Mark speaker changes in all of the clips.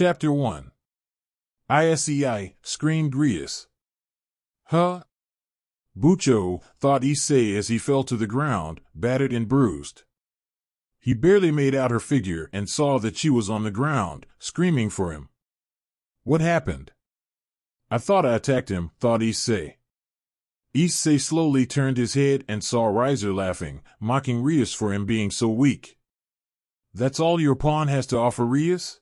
Speaker 1: Chapter 1. Issei, screamed Rias. Huh? Bucho, thought Issei as he fell to the ground, battered and bruised. He barely made out her figure and saw that she was on the ground, screaming for him. What happened? I thought I attacked him, thought Issei. Issei slowly turned his head and saw Riser laughing, mocking Rias for him being so weak. That's all your pawn has to offer, Rias?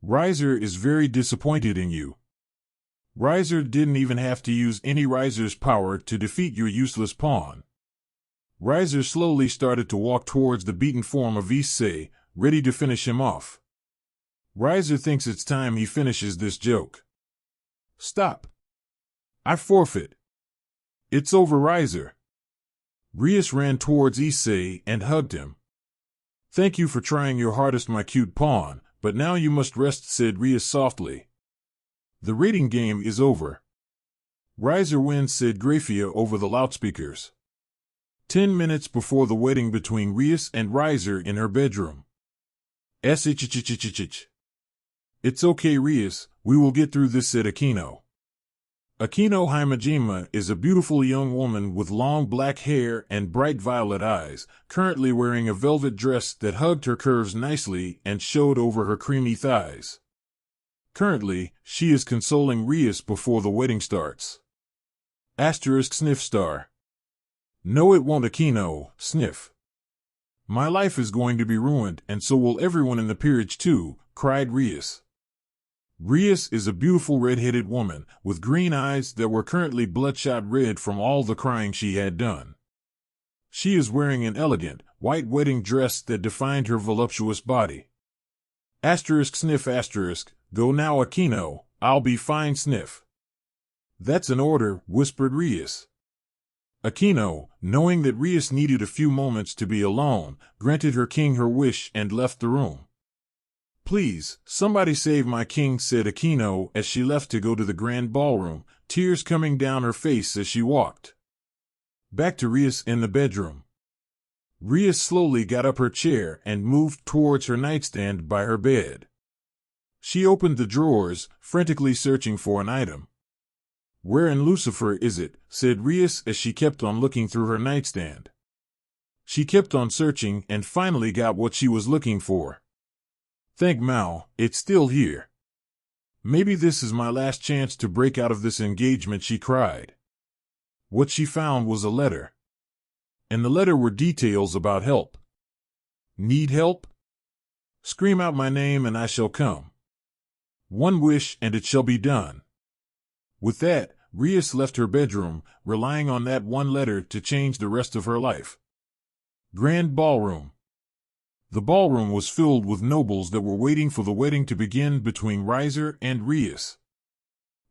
Speaker 1: Riser is very disappointed in you. Riser didn't even have to use any Riser's power to defeat your useless pawn. Riser slowly started to walk towards the beaten form of Issei, ready to finish him off. Riser thinks it's time he finishes this joke. Stop. I forfeit. It's over, Riser. Rias ran towards Issei and hugged him. Thank you for trying your hardest, my cute pawn, but now you must rest, said Rias softly. The rating game is over. Riser wins, said Graffia over the loudspeakers. 10 minutes before the wedding between Rias and Riser in her bedroom. It's okay, Rias, we will get through this, said Akino. Akino Himejima is a beautiful young woman with long black hair and bright violet eyes, currently wearing a velvet dress that hugged her curves nicely and showed over her creamy thighs. Currently, she is consoling Rias before the wedding starts. Sniff star. No, it won't, Akino, sniff. My life is going to be ruined, and so will everyone in the peerage too, cried Rias. Rias is a beautiful red-headed woman, with green eyes that were currently bloodshot red from all the crying she had done. She is wearing an elegant, white wedding dress that defined her voluptuous body. Sniff go now, Akino, I'll be fine, sniff. That's an order, whispered Rias. Akino, knowing that Rias needed a few moments to be alone, granted her king her wish and left the room. Please, somebody save my king, said Akino as she left to go to the grand ballroom, tears coming down her face as she walked. Back to Rias in the bedroom. Rias slowly got up her chair and moved towards her nightstand by her bed. She opened the drawers, frantically searching for an item. Where in Lucifer is it? Said Rias as she kept on looking through her nightstand. She kept on searching and finally got what she was looking for. Thank Mao, it's still here. Maybe this is my last chance to break out of this engagement, she cried. What she found was a letter. In the letter were details about help. Need help? Scream out my name and I shall come. One wish and it shall be done. With that, Rias left her bedroom, relying on that one letter to change the rest of her life. Grand ballroom. The ballroom was filled with nobles that were waiting for the wedding to begin between Riser and Rias.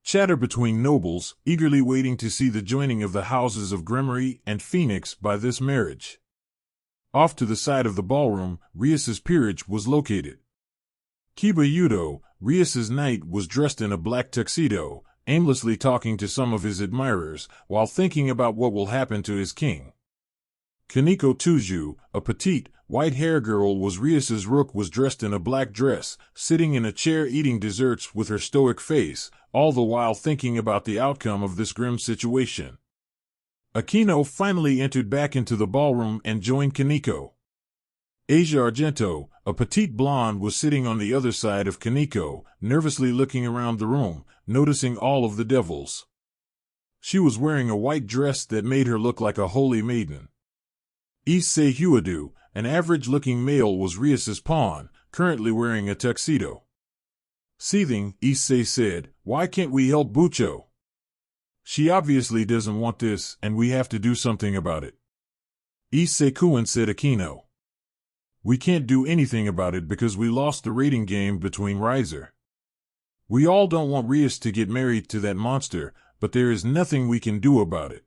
Speaker 1: Chatter between nobles, eagerly waiting to see the joining of the houses of Gremory and Phoenix by this marriage. Off to the side of the ballroom, Rias's peerage was located. Kiba Yudo, Rias's knight, was dressed in a black tuxedo, aimlessly talking to some of his admirers, while thinking about what will happen to his king. Kaneko Tuju, a petite, white-hair girl, was Rias's rook, was dressed in a black dress, sitting in a chair eating desserts with her stoic face, all the while thinking about the outcome of this grim situation. Akino finally entered back into the ballroom and joined Kaneko. Asia Argento, a petite blonde, was sitting on the other side of Kaneko, nervously looking around the room, noticing all of the devils. She was wearing a white dress that made her look like a holy maiden. Issei Huadu, an average-looking male, was Rias's pawn, currently wearing a tuxedo. Seething, Issei said, why can't we help Bucho? She obviously doesn't want this, and we have to do something about it. Issei Kuin, said Akino. We can't do anything about it because we lost the rating game between Riser. We all don't want Rias to get married to that monster, but there is nothing we can do about it.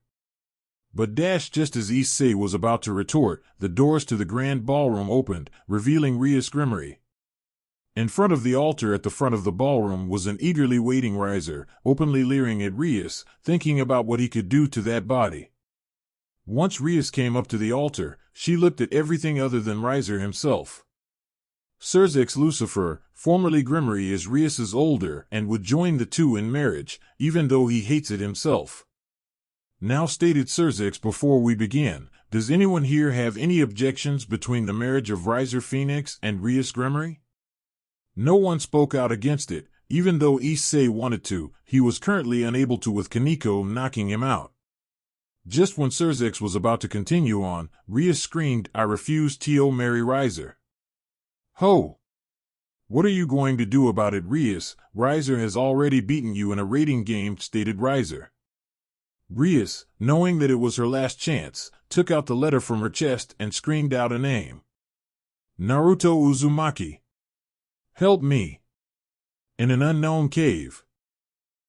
Speaker 1: But just as Issei was about to retort, the doors to the grand ballroom opened, revealing Rias Gremory. In front of the altar at the front of the ballroom was an eagerly waiting Riser, openly leering at Rias, thinking about what he could do to that body. Once Rias came up to the altar, she looked at everything other than Riser himself. Surzek's Lucifer, formerly Grimmery, is Rias's older and would join the two in marriage, even though he hates it himself. Now stated Surzek's, before we begin, does anyone here have any objections between the marriage of Riser Phoenix and Rias Grimmery? No one spoke out against it, even though Issei wanted to. He was currently unable to, with Kaneko knocking him out. Just when Surzek's was about to continue on, Rias screamed, "I refuse to marry Riser." Ho! What are you going to do about it, Rias? Riser has already beaten you in a rating game, stated Riser. Rias, knowing that it was her last chance, took out the letter from her chest and screamed out a name. Naruto Uzumaki. Help me. In an unknown cave.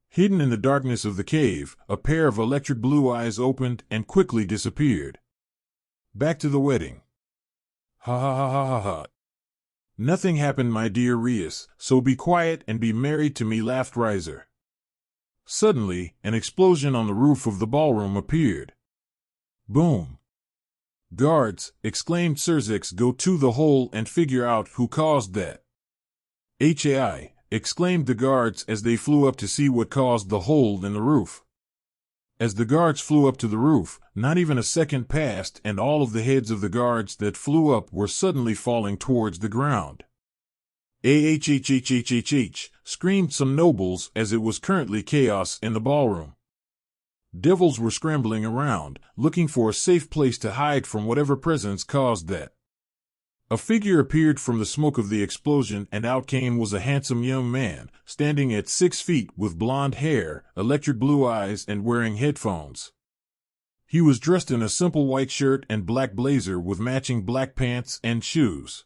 Speaker 1: Hidden in the darkness of the cave, a pair of electric blue eyes opened and quickly disappeared. Back to the wedding. Ha ha ha ha ha ha. Nothing happened, my dear Rias, so be quiet and be married to me, laughed Riser. Suddenly, an explosion on the roof of the ballroom appeared. Boom. Guards, exclaimed Surzek's, go to the hole and figure out who caused that. Hai, exclaimed the guards as they flew up to see what caused the hole in the roof. As the guards flew up to the roof, not even a second passed and all of the heads of the guards that flew up were suddenly falling towards the ground. Ah-h-h-h-h-h-h, screamed some nobles as it was currently chaos in the ballroom. Devils were scrambling around, looking for a safe place to hide from whatever presence caused that. A figure appeared from the smoke of the explosion, and out came was a handsome young man, standing at 6 feet with blonde hair, electric blue eyes, and wearing headphones. He was dressed in a simple white shirt and black blazer with matching black pants and shoes.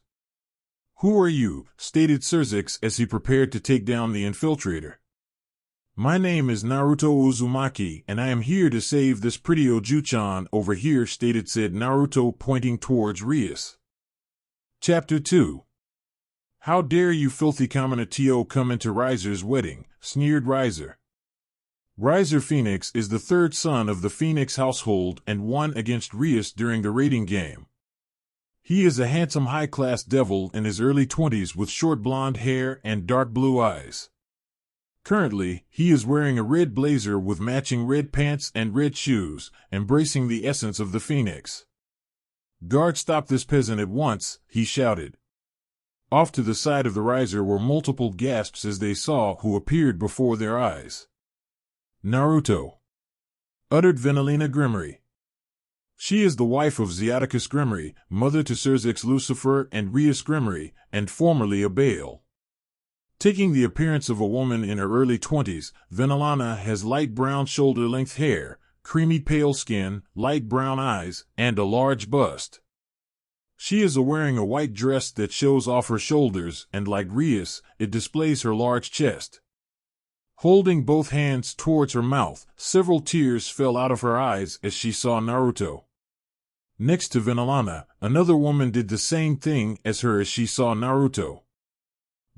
Speaker 1: Who are you? Stated Surzek's as he prepared to take down the infiltrator. My name is Naruto Uzumaki, and I am here to save this pretty Oju-chan over here, said Naruto, pointing towards Rias. Chapter 2. How dare you, filthy commoner, to come into Riser's wedding, sneered Riser. Riser Phoenix is the third son of the Phoenix household and won against Rias during the rating game. He is a handsome high-class devil in his early 20s with short blonde hair and dark blue eyes. Currently, he is wearing a red blazer with matching red pants and red shoes, embracing the essence of the Phoenix. Guard, stop this peasant at once, he shouted. Off to the side of the Riser were multiple gasps as they saw who appeared before their eyes. Naruto, uttered Venalina Grimmery. She is the wife of Zeoticus Grimmery, mother to Surzek's Lucifer and Rias Grimmery, and formerly a Baal. Taking the appearance of a woman in her early 20s, Venalina has light brown shoulder-length hair, creamy pale skin, light brown eyes, and a large bust. She is wearing a white dress that shows off her shoulders, and like Rias, it displays her large chest. Holding both hands towards her mouth, several tears fell out of her eyes as she saw Naruto. Next to Venalina, another woman did the same thing as her as she saw Naruto.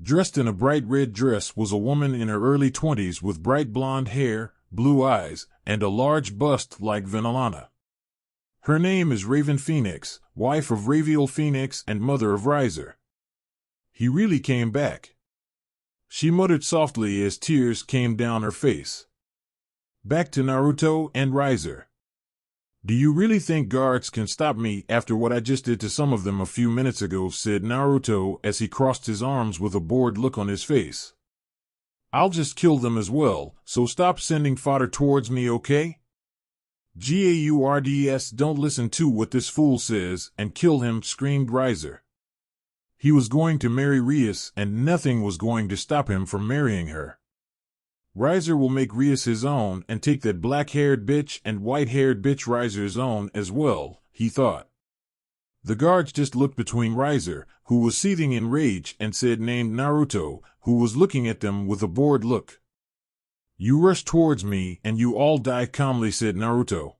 Speaker 1: Dressed in a bright red dress was a woman in her early 20s with bright blonde hair, blue eyes, and a large bust like Venalina. Her name is Raven Phoenix, wife of Raviel Phoenix and mother of Riser. He really came back. She muttered softly as tears came down her face. Back to Naruto and Riser. Do you really think guards can stop me after what I just did to some of them a few minutes ago, said Naruto as he crossed his arms with a bored look on his face. I'll just kill them as well, so stop sending fodder towards me, okay? Gaurds, don't listen to what this fool says and kill him, screamed Riser. He was going to marry Rias and nothing was going to stop him from marrying her. Riser will make Rias his own and take that black-haired bitch and white-haired bitch Riser's own as well, he thought. The guards just looked between Riser, who was seething in rage, and said named Naruto, who was looking at them with a bored look. You rush towards me and you all die calmly, said Naruto.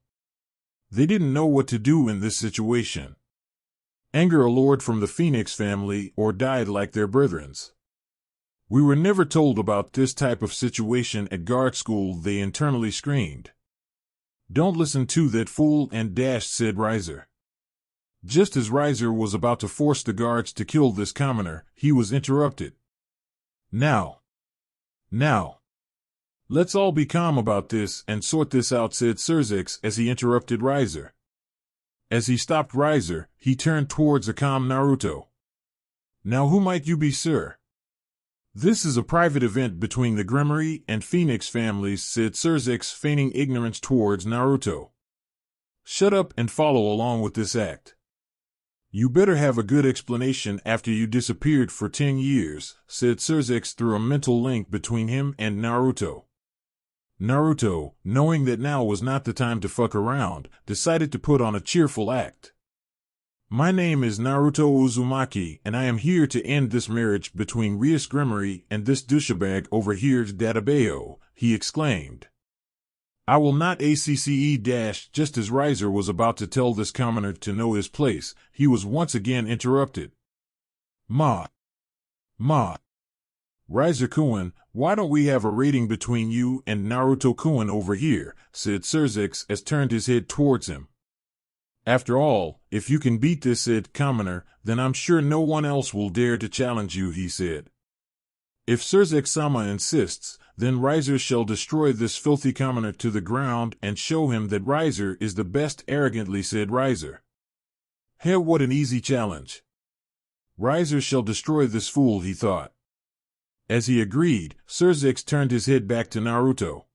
Speaker 1: They didn't know what to do in this situation. Anger allured from the Phoenix family or died like their brethrens. We were never told about this type of situation at guard school, they internally screamed. Don't listen to that fool and dash, said Riser. Just as Riser was about to force the guards to kill this commoner, he was interrupted. Now, let's all be calm about this and sort this out, said Xerxes as he interrupted Riser. As he stopped Riser, he turned towards a calm Naruto. Now who might you be, sir? This is a private event between the Gremory and Phoenix families, said Xerxes, feigning ignorance towards Naruto. Shut up and follow along with this act. You better have a good explanation after you disappeared for 10 years, said Xerxes through a mental link between him and Naruto. Naruto, knowing that now was not the time to fuck around, decided to put on a cheerful act. My name is Naruto Uzumaki, and I am here to end this marriage between Rias Gremory and this douchebag over here's Databeo, he exclaimed. I will not acce just as Riser was about to tell this commoner to know his place, he was once again interrupted. Ma. Riser-kun, why don't we have a rating between you and Naruto-kun over here, said Xerxes as turned his head towards him. After all, if you can beat this said commoner, then I'm sure no one else will dare to challenge you, he said. If Xerxes-sama insists, then Riser shall destroy this filthy commoner to the ground and show him that Riser is the best, arrogantly said Riser. Hell, what an easy challenge. Riser shall destroy this fool, he thought. As he agreed, Xerxes turned his head back to Naruto.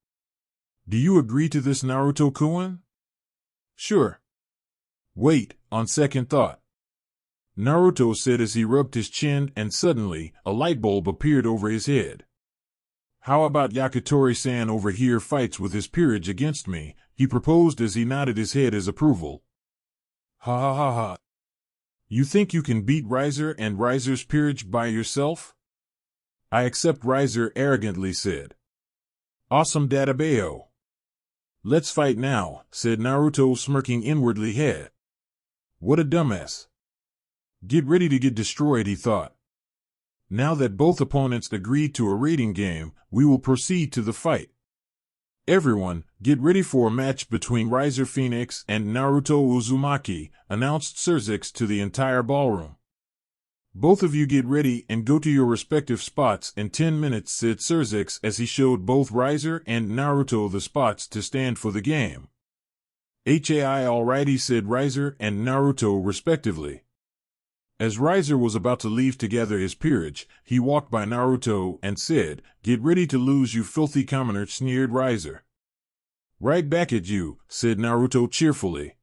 Speaker 1: Do you agree to this, Naruto-kun? Sure. Wait, on second thought. Naruto said as he rubbed his chin, and suddenly, a light bulb appeared over his head. How about Yakitori-san over here fights with his peerage against me, he proposed as he nodded his head as approval. Ha ha ha ha. You think you can beat Riser and Riser's peerage by yourself? I accept, Riser arrogantly said. Awesome, Databeo. Let's fight now, said Naruto, smirking inwardly. Head. What a dumbass. Get ready to get destroyed, he thought. Now that both opponents agreed to a rating game, we will proceed to the fight. Everyone, get ready for a match between Riser Phoenix and Naruto Uzumaki, announced Xerxes to the entire ballroom. Both of you get ready and go to your respective spots in 10 minutes, said Xerxes as he showed both Riser and Naruto the spots to stand for the game. Hai alrighty, said Riser and Naruto respectively. As Riser was about to leave to gather his peerage, he walked by Naruto and said, Get ready to lose, you filthy commoner, sneered Riser. Right back at you, said Naruto cheerfully.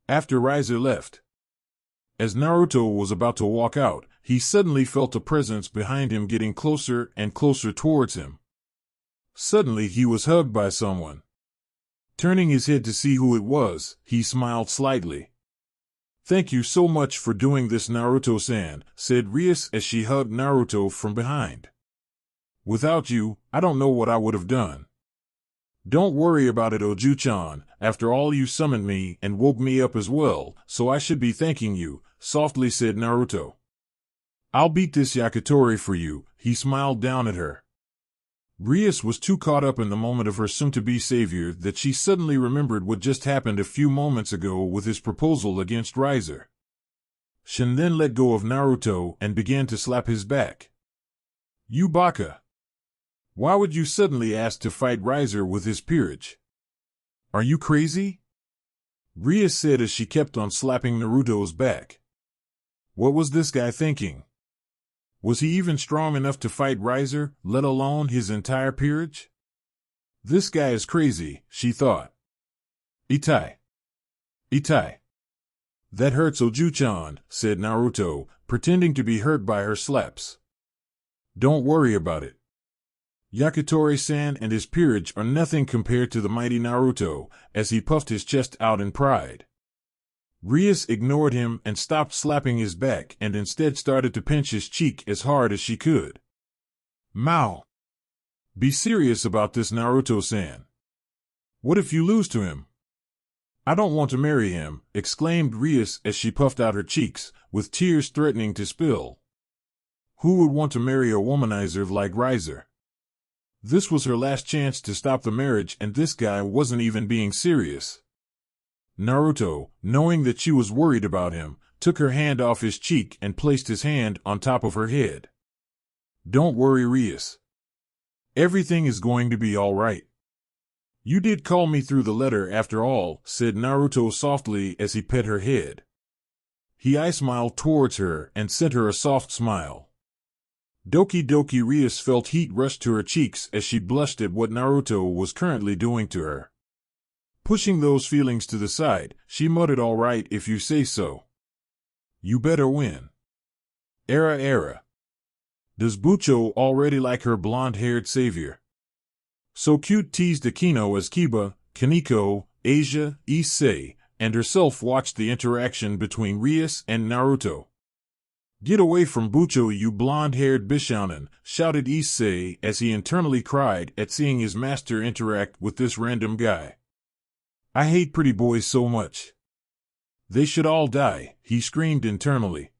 Speaker 1: After Riser left. As Naruto was about to walk out, he suddenly felt a presence behind him getting closer and closer towards him. Suddenly he was hugged by someone. Turning his head to see who it was, he smiled slightly. Thank you so much for doing this, Naruto-san, said Rias as she hugged Naruto from behind. Without you, I don't know what I would have done. Don't worry about it, Oju-chan, after all you summoned me and woke me up as well, so I should be thanking you, softly said Naruto. I'll beat this Yakitori for you, he smiled down at her. Rias was too caught up in the moment of her soon-to-be savior that she suddenly remembered what just happened a few moments ago with his proposal against Riser. Shin then let go of Naruto and began to slap his back. You baka! Why would you suddenly ask to fight Riser with his peerage? Are you crazy? Rias said as she kept on slapping Naruto's back. What was this guy thinking? Was he even strong enough to fight Riser, let alone his entire peerage? This guy is crazy, she thought. Itai. That hurts, Oju-chan, said Naruto, pretending to be hurt by her slaps. Don't worry about it. Yakitori-san and his peerage are nothing compared to the mighty Naruto, as he puffed his chest out in pride. Rias ignored him and stopped slapping his back and instead started to pinch his cheek as hard as she could. Mao! Be serious about this, Naruto-san. What if you lose to him? I don't want to marry him, exclaimed Rias as she puffed out her cheeks, with tears threatening to spill. Who would want to marry a womanizer like Riser? This was her last chance to stop the marriage, and this guy wasn't even being serious. Naruto, knowing that she was worried about him, took her hand off his cheek and placed his hand on top of her head. Don't worry, Rias. Everything is going to be all right. You did call me through the letter after all, said Naruto softly as he pet her head. He smiled towards her and sent her a soft smile. Doki Doki Rias felt heat rush to her cheeks as she blushed at what Naruto was currently doing to her. Pushing those feelings to the side, she muttered, all right if you say so. You better win. Era. Does Bucho already like her blonde-haired savior? So cute, teased Akino as Kiba, Kaneko, Asia, Issei, and herself watched the interaction between Rias and Naruto. Get away from Bucho, you blonde-haired Bishounen, shouted Issei as he internally cried at seeing his master interact with this random guy. I hate pretty boys so much. They should all die, he screamed internally.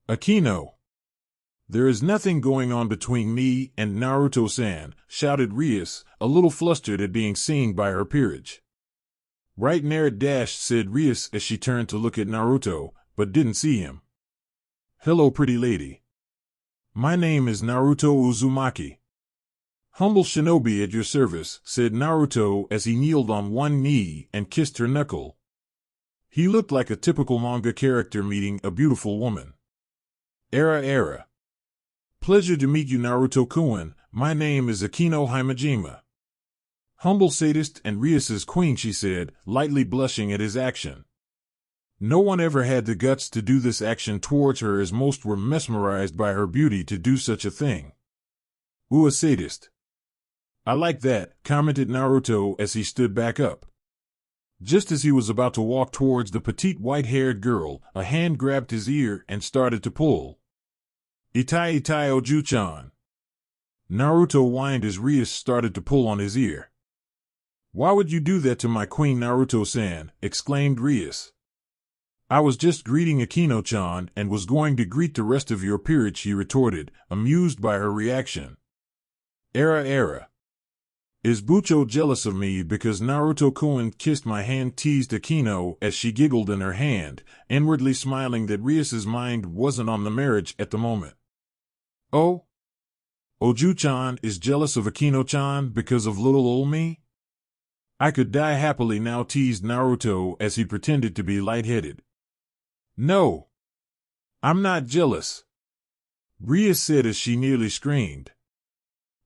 Speaker 1: Akino. There is nothing going on between me and Naruto-san, shouted Rias, a little flustered at being seen by her peerage. Right near dash, said Rias as she turned to look at Naruto, but didn't see him. Hello, pretty lady. My name is Naruto Uzumaki. Humble shinobi at your service, said Naruto as he kneeled on one knee and kissed her knuckle. He looked like a typical manga character meeting a beautiful woman. Era. Pleasure to meet you, Naruto-kun. My name is Akino Himejima. Humble sadist and Rias's queen, she said, lightly blushing at his action. No one ever had the guts to do this action towards her, as most were mesmerized by her beauty to do such a thing. Ooh, a sadist. I like that, commented Naruto as he stood back up. Just as he was about to walk towards the petite white-haired girl, a hand grabbed his ear and started to pull. Itai Oju-chan. Naruto whined as Rias started to pull on his ear. Why would you do that to my queen, Naruto-san? Exclaimed Rias. I was just greeting Akino-chan and was going to greet the rest of your peerage, he retorted, amused by her reaction. Era. Is Bucho jealous of me because Naruto-kun kissed my hand, teased Akino as she giggled in her hand, inwardly smiling that Rias's mind wasn't on the marriage at the moment. Oh? Oju-chan is jealous of Akino-chan because of little old me? I could die happily now, teased Naruto as he pretended to be lightheaded. No. I'm not jealous, Rias said as she nearly screamed.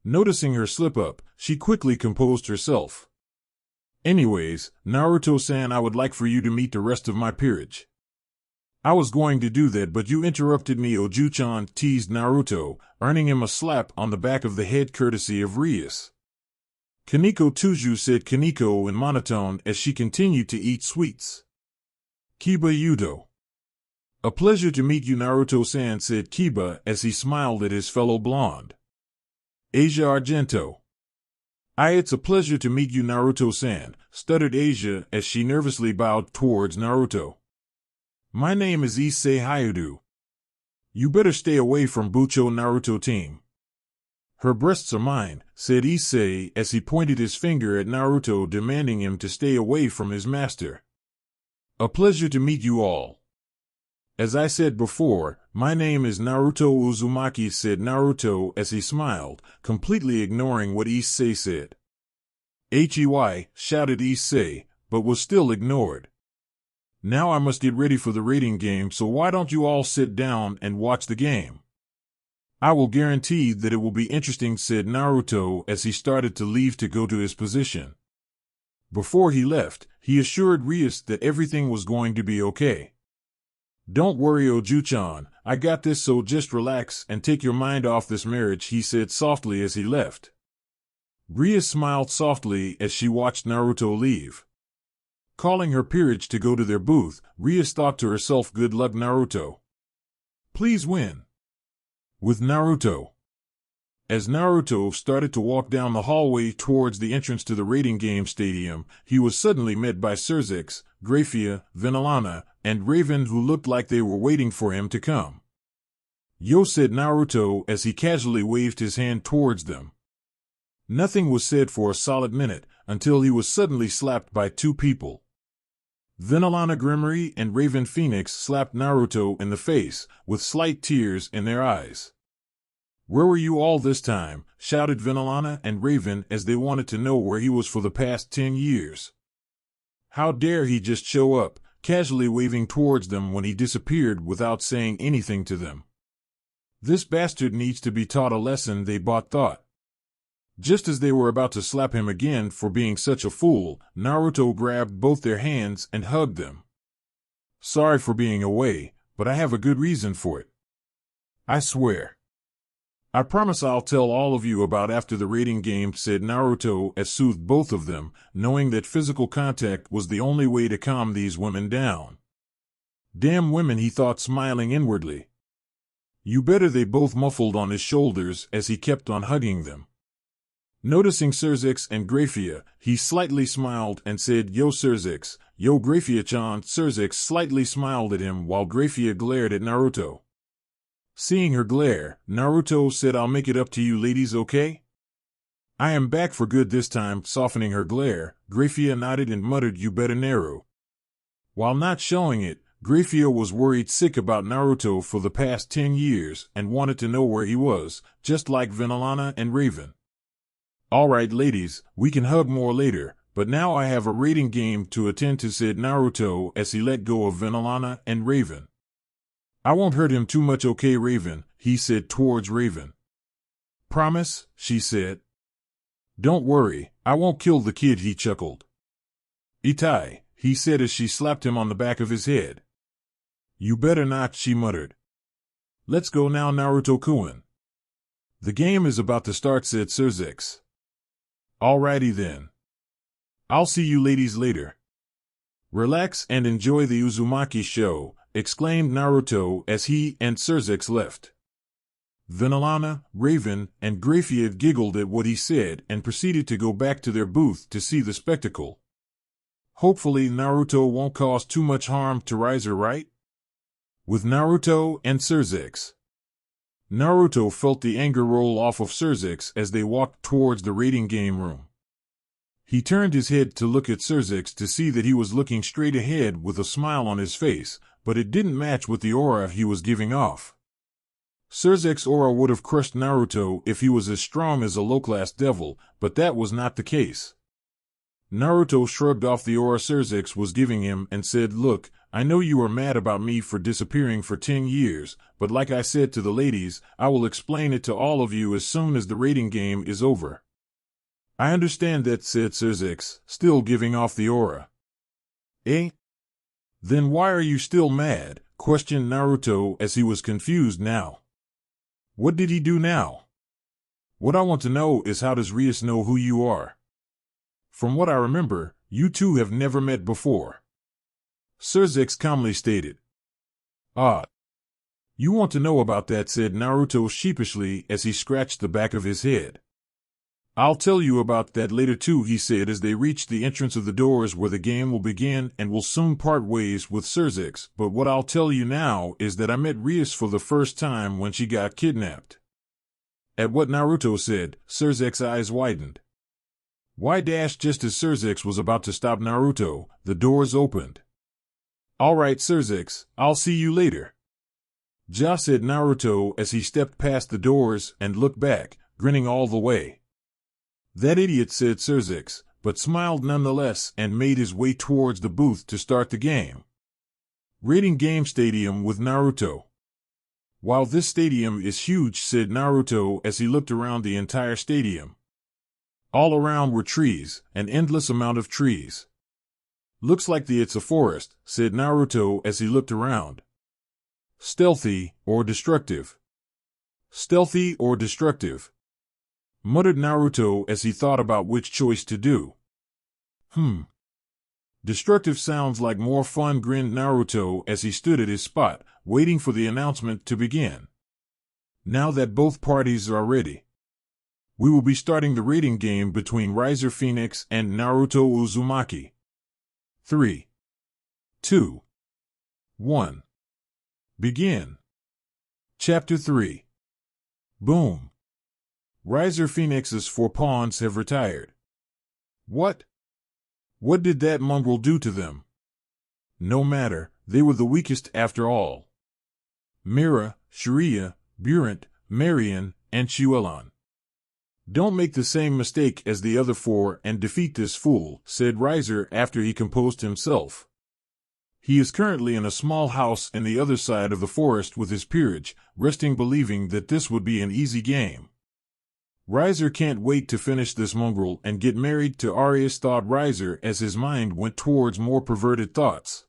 Speaker 1: Noticing her slip-up, she quickly composed herself. Anyways, Naruto-san, I would like for you to meet the rest of my peerage. I was going to do that, but you interrupted me, Oju-chan, teased Naruto, earning him a slap on the back of the head courtesy of Rias. Kaneko Tuju, said Kaneko in monotone as she continued to eat sweets. Kiba Yudo. A pleasure to meet you, Naruto-san, said Kiba as he smiled at his fellow blonde. Asia Argento. It's a pleasure to meet you, Naruto-san, stuttered Asia as she nervously bowed towards Naruto. My name is Issei Hayudu. You better stay away from Bucho, Naruto team. Her breasts are mine, said Issei as he pointed his finger at Naruto, demanding him to stay away from his master. A pleasure to meet you all. As I said before, my name is Naruto Uzumaki, said Naruto as he smiled, completely ignoring what Issei said. Hey, shouted Issei, but was still ignored. Now I must get ready for the rating game, so why don't you all sit down and watch the game? I will guarantee that it will be interesting, said Naruto as he started to leave to go to his position. Before he left, he assured Rias that everything was going to be okay. Don't worry, Oju-chan, I got this, so just relax and take your mind off this marriage, he said softly as he left. Rias smiled softly as she watched Naruto leave. Calling her peerage to go to their booth, Rias thought to herself, good luck, Naruto. Please win. With Naruto. As Naruto started to walk down the hallway towards the entrance to the rating game stadium, he was suddenly met by Surzex, Graffia, Venilana, and Raven, who looked like they were waiting for him to come. Yo, said Naruto as he casually waved his hand towards them. Nothing was said for a solid minute, until he was suddenly slapped by two people. Venalana Grimmery and Raven Phoenix slapped Naruto in the face, with slight tears in their eyes. "Where were you all this time?" shouted Venalana and Raven as they wanted to know where he was for the past 10 years. How dare he just show up, casually waving towards them when he disappeared without saying anything to them. This bastard needs to be taught a lesson, they both thought. Just as they were about to slap him again for being such a fool, Naruto grabbed both their hands and hugged them. "Sorry for being away, but I have a good reason for it. I swear. I promise I'll tell all of you about after the rating game," said Naruto as soothed both of them, knowing that physical contact was the only way to calm these women down. Damn women, he thought, smiling inwardly. You better, they both muffled on his shoulders as he kept on hugging them. Noticing Surzix and Graffia, he slightly smiled and said, "Yo Surzix, yo Graffia-chan." Surzix slightly smiled at him while Graffia glared at Naruto. Seeing her glare, Naruto said, "I'll make it up to you ladies, okay? I am back for good this time." Softening her glare, Graffia nodded and muttered, "You better Naru." While not showing it, Graffia was worried sick about Naruto for the past 10 years and wanted to know where he was, just like Venalana and Raven. "Alright ladies, we can hug more later, but now I have a rating game to attend to," said Naruto as he let go of Venalana and Raven. "I won't hurt him too much, okay Raven," he said towards Raven. "Promise," she said. "Don't worry, I won't kill the kid," he chuckled. "Itai," he said as she slapped him on the back of his head. "You better not," she muttered. "Let's go now, Naruto-kun." "The game is about to start," said Surzix. "Alrighty then. I'll see you ladies later." "Relax and enjoy the Uzumaki show," exclaimed Naruto as he and Surzix left. Venalana, Raven, and Graffia giggled at what he said and proceeded to go back to their booth to see the spectacle. Hopefully Naruto won't cause too much harm to Riser, right? With Naruto and Surzix. Naruto felt the anger roll off of Surzix as they walked towards the rating game room. He turned his head to look at Surzix to see that he was looking straight ahead with a smile on his face, but it didn't match with the aura he was giving off. Surzix's aura would have crushed Naruto if he was as strong as a low-class devil, but that was not the case. Naruto shrugged off the aura Surzix was giving him and said, "Look, I know you are mad about me for disappearing for 10 years, but like I said to the ladies, I will explain it to all of you as soon as the rating game is over." "I understand that," said Surzix, still giving off the aura. "Eh? Then why are you still mad?" questioned Naruto as he was confused now. "What did he do now? What I want to know is, how does Rias know who you are? From what I remember, you two have never met before." Surzix calmly stated. "Ah. You want to know about that," said Naruto sheepishly as he scratched the back of his head. "I'll tell you about that later too," he said as they reached the entrance of the doors where the game will begin and will soon part ways with Surzix. "But what I'll tell you now is that I met Rias for the first time when she got kidnapped." At what Naruto said, Surzix's eyes widened. Why dash just as Surzix was about to stop Naruto, the doors opened. "Alright Surzix, I'll see you later." Ja, said Naruto as he stepped past the doors and looked back, grinning all the way. "That idiot," said Surzix, but smiled nonetheless and made his way towards the booth to start the game. Rating Game Stadium with Naruto. "Wow, this stadium is huge," said Naruto as he looked around the entire stadium. All around were trees, an endless amount of trees. "Looks like it's a forest," said Naruto as he looked around. "Stealthy or destructive? Stealthy or destructive?" muttered Naruto as he thought about which choice to do. Destructive sounds like more fun," grinned Naruto as he stood at his spot, waiting for the announcement to begin. Now that both parties are ready, we will be starting the rating game between Riser Phoenix and Naruto Uzumaki. 3, 2, 1. Begin. Chapter 3. Boom. Riser Phoenix's 4 pawns have retired. What? What did that mongrel do to them? No matter, they were the weakest after all. Mira, Sharia, Burant, Marian, and Llewellyn. Don't make the same mistake as the other four and defeat this fool, said Riser after he composed himself. He is currently in a small house in the other side of the forest with his peerage, resting believing that this would be an easy game. Riser can't wait to finish this mongrel and get married to Arias, thought Riser as his mind went towards more perverted thoughts.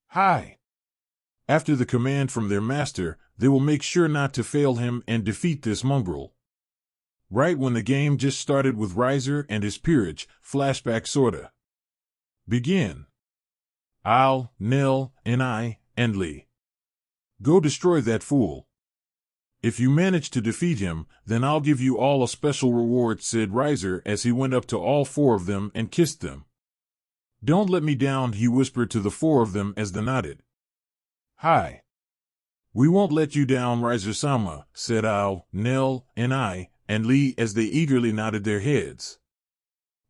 Speaker 1: Hi! After the command from their master, they will make sure not to fail him and defeat this mongrel. Right when the game just started with Riser and his peerage, flashback sorta. Begin. I'll, Nell, and I, and Lee. Go destroy that fool. If you manage to defeat him, then I'll give you all a special reward, said Riser as he went up to all four of them and kissed them. Don't let me down, he whispered to the four of them as they nodded. Hi. We won't let you down, Riser-sama, said Al, Nell, and I, and Lee as they eagerly nodded their heads.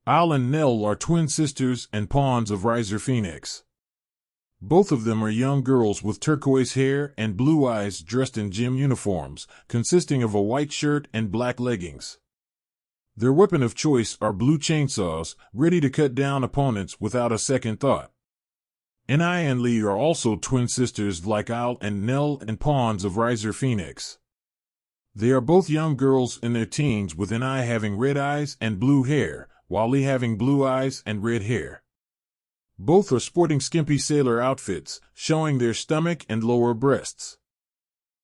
Speaker 1: Al and Nell are twin sisters and pawns of Riser Phoenix. Both of them are young girls with turquoise hair and blue eyes dressed in gym uniforms, consisting of a white shirt and black leggings. Their weapon of choice are blue chainsaws, ready to cut down opponents without a second thought. Ni and Lee are also twin sisters like Al and Nell and pawns of Riser Phoenix. They are both young girls in their teens, with Ni having red eyes and blue hair, while Lee having blue eyes and red hair. Both are sporting skimpy sailor outfits, showing their stomach and lower breasts.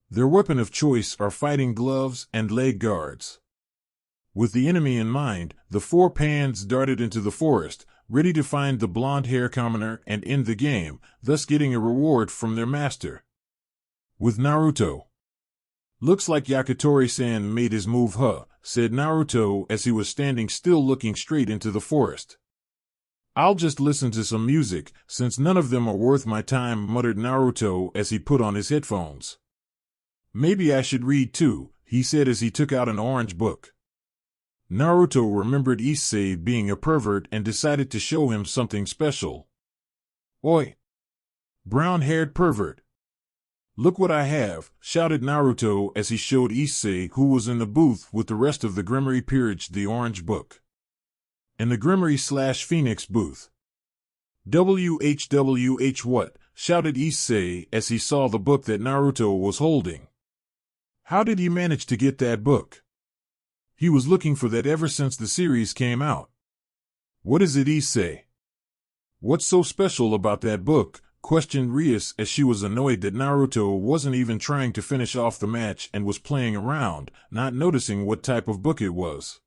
Speaker 1: Their weapon of choice are fighting gloves and leg guards. With the enemy in mind, the four pans darted into the forest, ready to find the blonde-hair commoner and end the game, thus getting a reward from their master. With Naruto. Looks like Yakitori-san made his move, huh, said Naruto as he was standing still looking straight into the forest. I'll just listen to some music, since none of them are worth my time, muttered Naruto as he put on his headphones. Maybe I should read too, he said as he took out an orange book. Naruto remembered Issei being a pervert and decided to show him something special. Oi! Brown-haired pervert! Look what I have, shouted Naruto as he showed Issei, who was in the booth with the rest of the Grimoire Peerage, the orange book. In the Grimoire/Phoenix booth. WHWH what? Shouted Issei as he saw the book that Naruto was holding. How did he manage to get that book? He was looking for that ever since the series came out. What is it, Issei? What's so special about that book? Questioned Rias as she was annoyed that Naruto wasn't even trying to finish off the match and was playing around, not noticing what type of book it was.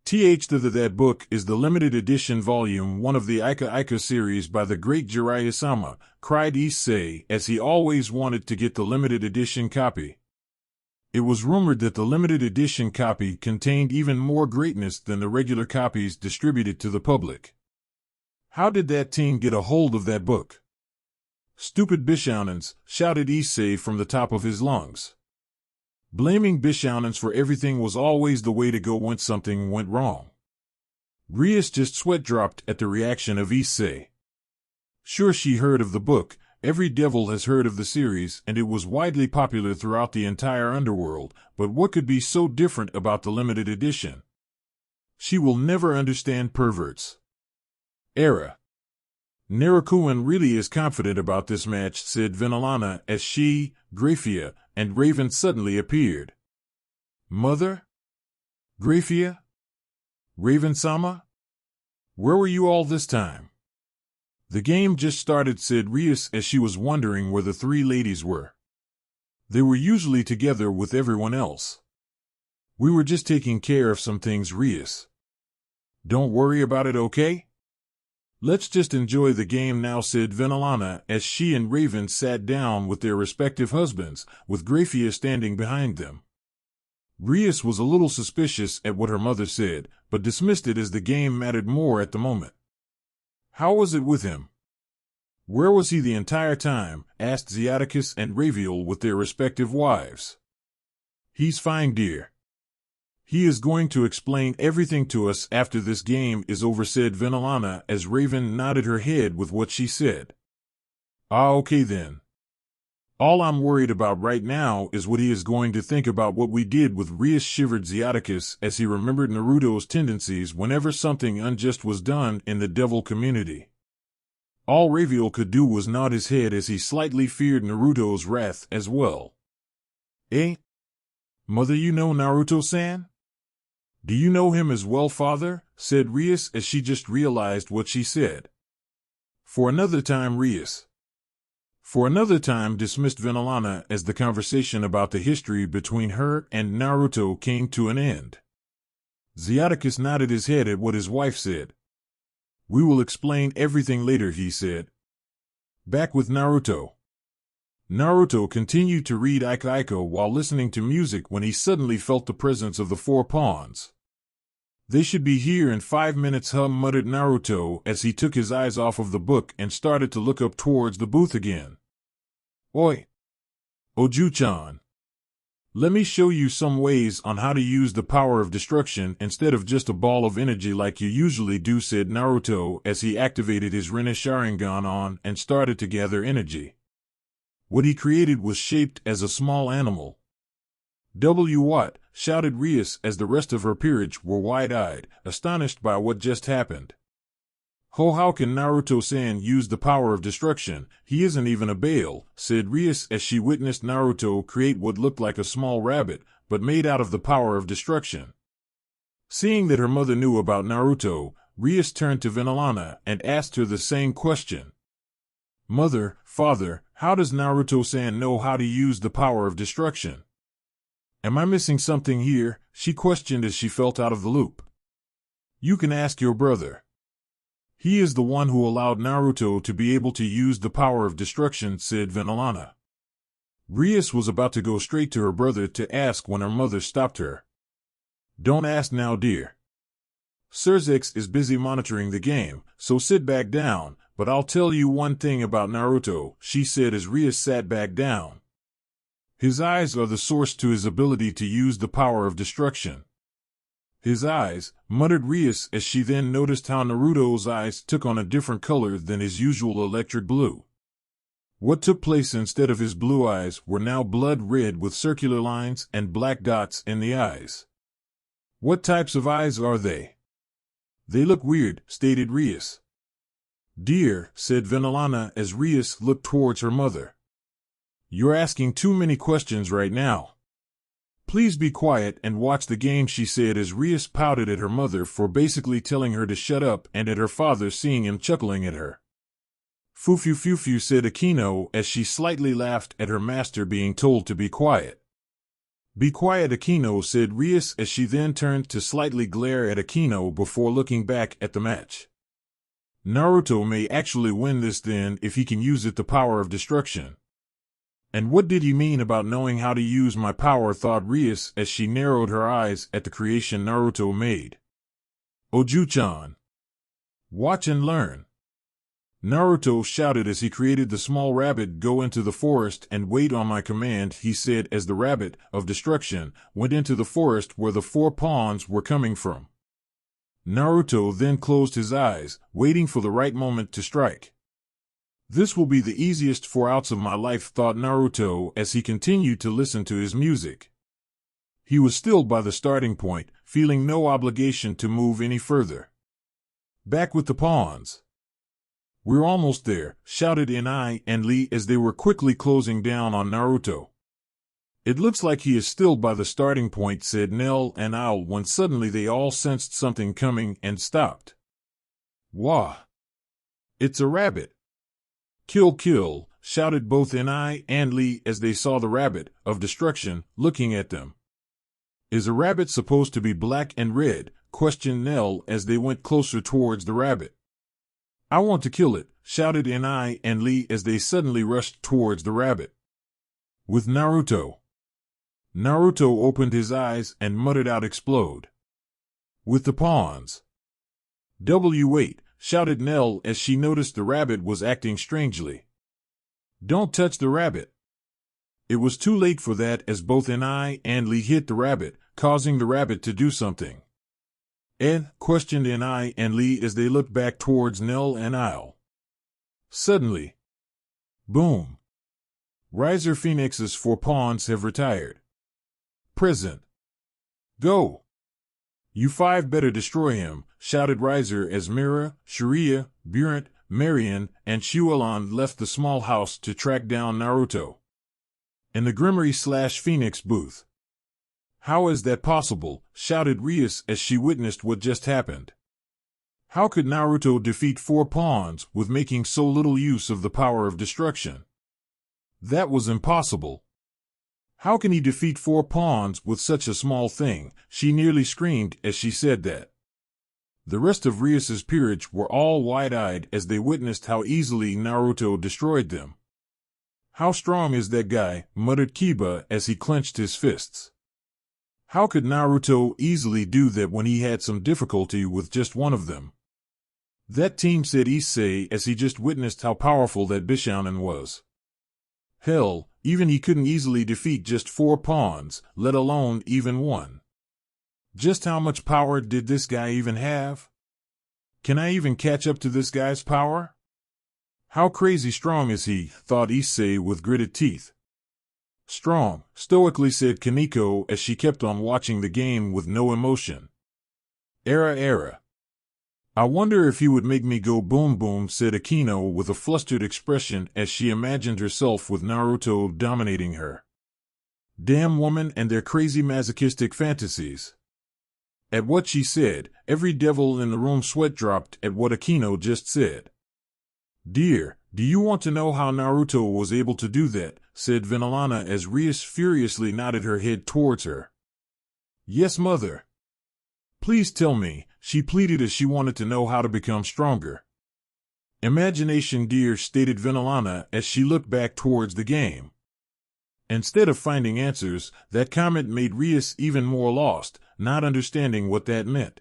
Speaker 1: That book is the limited edition volume 1 of the Ika Ika series by the great Jiraiya-sama, cried Issei as he always wanted to get the limited edition copy. It was rumored that the limited edition copy contained even more greatness than the regular copies distributed to the public. How did that teen get a hold of that book? Stupid Bishounens, shouted Issei from the top of his lungs. Blaming Bishounens for everything was always the way to go when something went wrong. Rias just sweat dropped at the reaction of Issei. Sure, she heard of the book, every devil has heard of the series, and it was widely popular throughout the entire underworld, but what could be so different about the limited edition? She will never understand perverts. Era. Narukuin really is confident about this match, said Venelana as she, Graffia, and Raven suddenly appeared. Mother? Graffia? Raven-sama? Where were you all this time? The game just started, said Rias as she was wondering where the three ladies were. They were usually together with everyone else. We were just taking care of some things, Rias. Don't worry about it, okay? Let's just enjoy the game now, said Venelana as she and Raven sat down with their respective husbands, with Graffia standing behind them. Rias was a little suspicious at what her mother said, but dismissed it as the game mattered more at the moment. How was it with him? Where was he the entire time? Asked Xiaticus and Raviel with their respective wives. He's fine, dear. He is going to explain everything to us after this game is over, said Venelana as Raven nodded her head with what she said. Ah, okay then. All I'm worried about right now is what he is going to think about what we did with Rias, shivered Zeaticus as he remembered Naruto's tendencies whenever something unjust was done in the devil community. All Raphael could do was nod his head as he slightly feared Naruto's wrath as well. Eh? Mother, you know Naruto-san? Do you know him as well, father? Said Rias as she just realized what she said. For another time, Rias. For another time dismissed Venelana as the conversation about the history between her and Naruto came to an end. Zeaticus nodded his head at what his wife said. We will explain everything later, he said. Back with Naruto. Naruto continued to read Ika while listening to music when he suddenly felt the presence of the four pawns. They should be here in 5 minutes, muttered Naruto as he took his eyes off of the book and started to look up towards the booth again. Oi! Oju-chan. Let me show you some ways on how to use the power of destruction instead of just a ball of energy like you usually do, said Naruto as he activated his Rinne Sharingan on and started to gather energy. What he created was shaped as a small animal. What? Shouted Rias as the rest of her peerage were wide-eyed, astonished by what just happened. How can Naruto-san use the power of destruction? He isn't even a Bail, said Rias as she witnessed Naruto create what looked like a small rabbit, but made out of the power of destruction. Seeing that her mother knew about Naruto, Rias turned to Venelana and asked her the same question. Mother, father, how does Naruto-san know how to use the power of destruction? Am I missing something here? She questioned as she felt out of the loop. You can ask your brother. He is the one who allowed Naruto to be able to use the power of destruction, said Venelana. Rias was about to go straight to her brother to ask when her mother stopped her. Don't ask now, dear. Sirzex is busy monitoring the game, so sit back down, but I'll tell you one thing about Naruto, she said as Rias sat back down. His eyes are the source to his ability to use the power of destruction. His eyes, muttered Rias as she then noticed how Naruto's eyes took on a different color than his usual electric blue. What took place instead of his blue eyes were now blood red with circular lines and black dots in the eyes. What types of eyes are they? They look weird, stated Rias. Dear, said Venelana as Rias looked towards her mother. You're asking too many questions right now. Please be quiet and watch the game, she said as Rias pouted at her mother for basically telling her to shut up and at her father seeing him chuckling at her. Fufu, said Akino as she slightly laughed at her master being told to be quiet. Be quiet, Akino, said Rias as she then turned to slightly glare at Akino before looking back at the match. Naruto may actually win this then if he can use the power of destruction. And what did he mean about knowing how to use my power, thought Rias as she narrowed her eyes at the creation Naruto made. Oju-chan. Watch and learn. Naruto shouted as he created the small rabbit. Go into the forest and wait on my command, he said as the rabbit of destruction went into the forest where the four pawns were coming from. Naruto then closed his eyes, waiting for the right moment to strike. This will be the easiest 4 outs of my life, thought Naruto as he continued to listen to his music. He was still by the starting point, feeling no obligation to move any further. Back with the pawns. We're almost there, shouted Issei and Lee as they were quickly closing down on Naruto. It looks like he is still by the starting point, said Nell and Owl when suddenly they all sensed something coming and stopped. Wah! It's a rabbit. Kill, shouted both Issei and Lee as they saw the rabbit of destruction looking at them. Is a rabbit supposed to be black and red? Questioned Nell as they went closer towards the rabbit. I want to kill it, shouted Issei and Lee as they suddenly rushed towards the rabbit. With Naruto. Naruto opened his eyes and muttered out explode. With the pawns. Wait, shouted Nell as she noticed the rabbit was acting strangely. Don't touch the rabbit. It was too late for that as both Issei and Lee hit the rabbit, causing the rabbit to do something. Questioned Issei and Lee as they looked back towards Nell and Owl. Suddenly, Boom. Riser Phoenix's 4 pawns have retired. Present. Go. You 5 better destroy him, shouted Riser as Mira, Shiria, Burant, Marion, and Shuelon left the small house to track down Naruto. In the Grimmery/Phoenix booth. How is that possible? Shouted Rias as she witnessed what just happened. How could Naruto defeat 4 pawns with making so little use of the power of destruction? That was impossible. How can he defeat 4 pawns with such a small thing? She nearly screamed as she said that. The rest of Rias's peerage were all wide-eyed as they witnessed how easily Naruto destroyed them. How strong is that guy? Muttered Kiba as he clenched his fists. How could Naruto easily do that when he had some difficulty with just one of them? That team, said Issei as he just witnessed how powerful that Bishounen was. Hell, even he couldn't easily defeat just 4 pawns, let alone even 1. Just how much power did this guy even have? Can I even catch up to this guy's power? How crazy strong is he? Thought Issei with gritted teeth. Strong, stoically said Kaneko as she kept on watching the game with no emotion. Era. I wonder if he would make me go boom boom, said Akino with a flustered expression as she imagined herself with Naruto dominating her. Damn woman and their crazy masochistic fantasies. At what she said, every devil in the room sweat dropped at what Akino just said. Dear, do you want to know how Naruto was able to do that? Said Vinalana as Rias furiously nodded her head towards her. Yes, mother. Please tell me, she pleaded as she wanted to know how to become stronger. Imagination, dear, stated Vinalana as she looked back towards the game. Instead of finding answers, that comment made Rias even more lost, not understanding what that meant.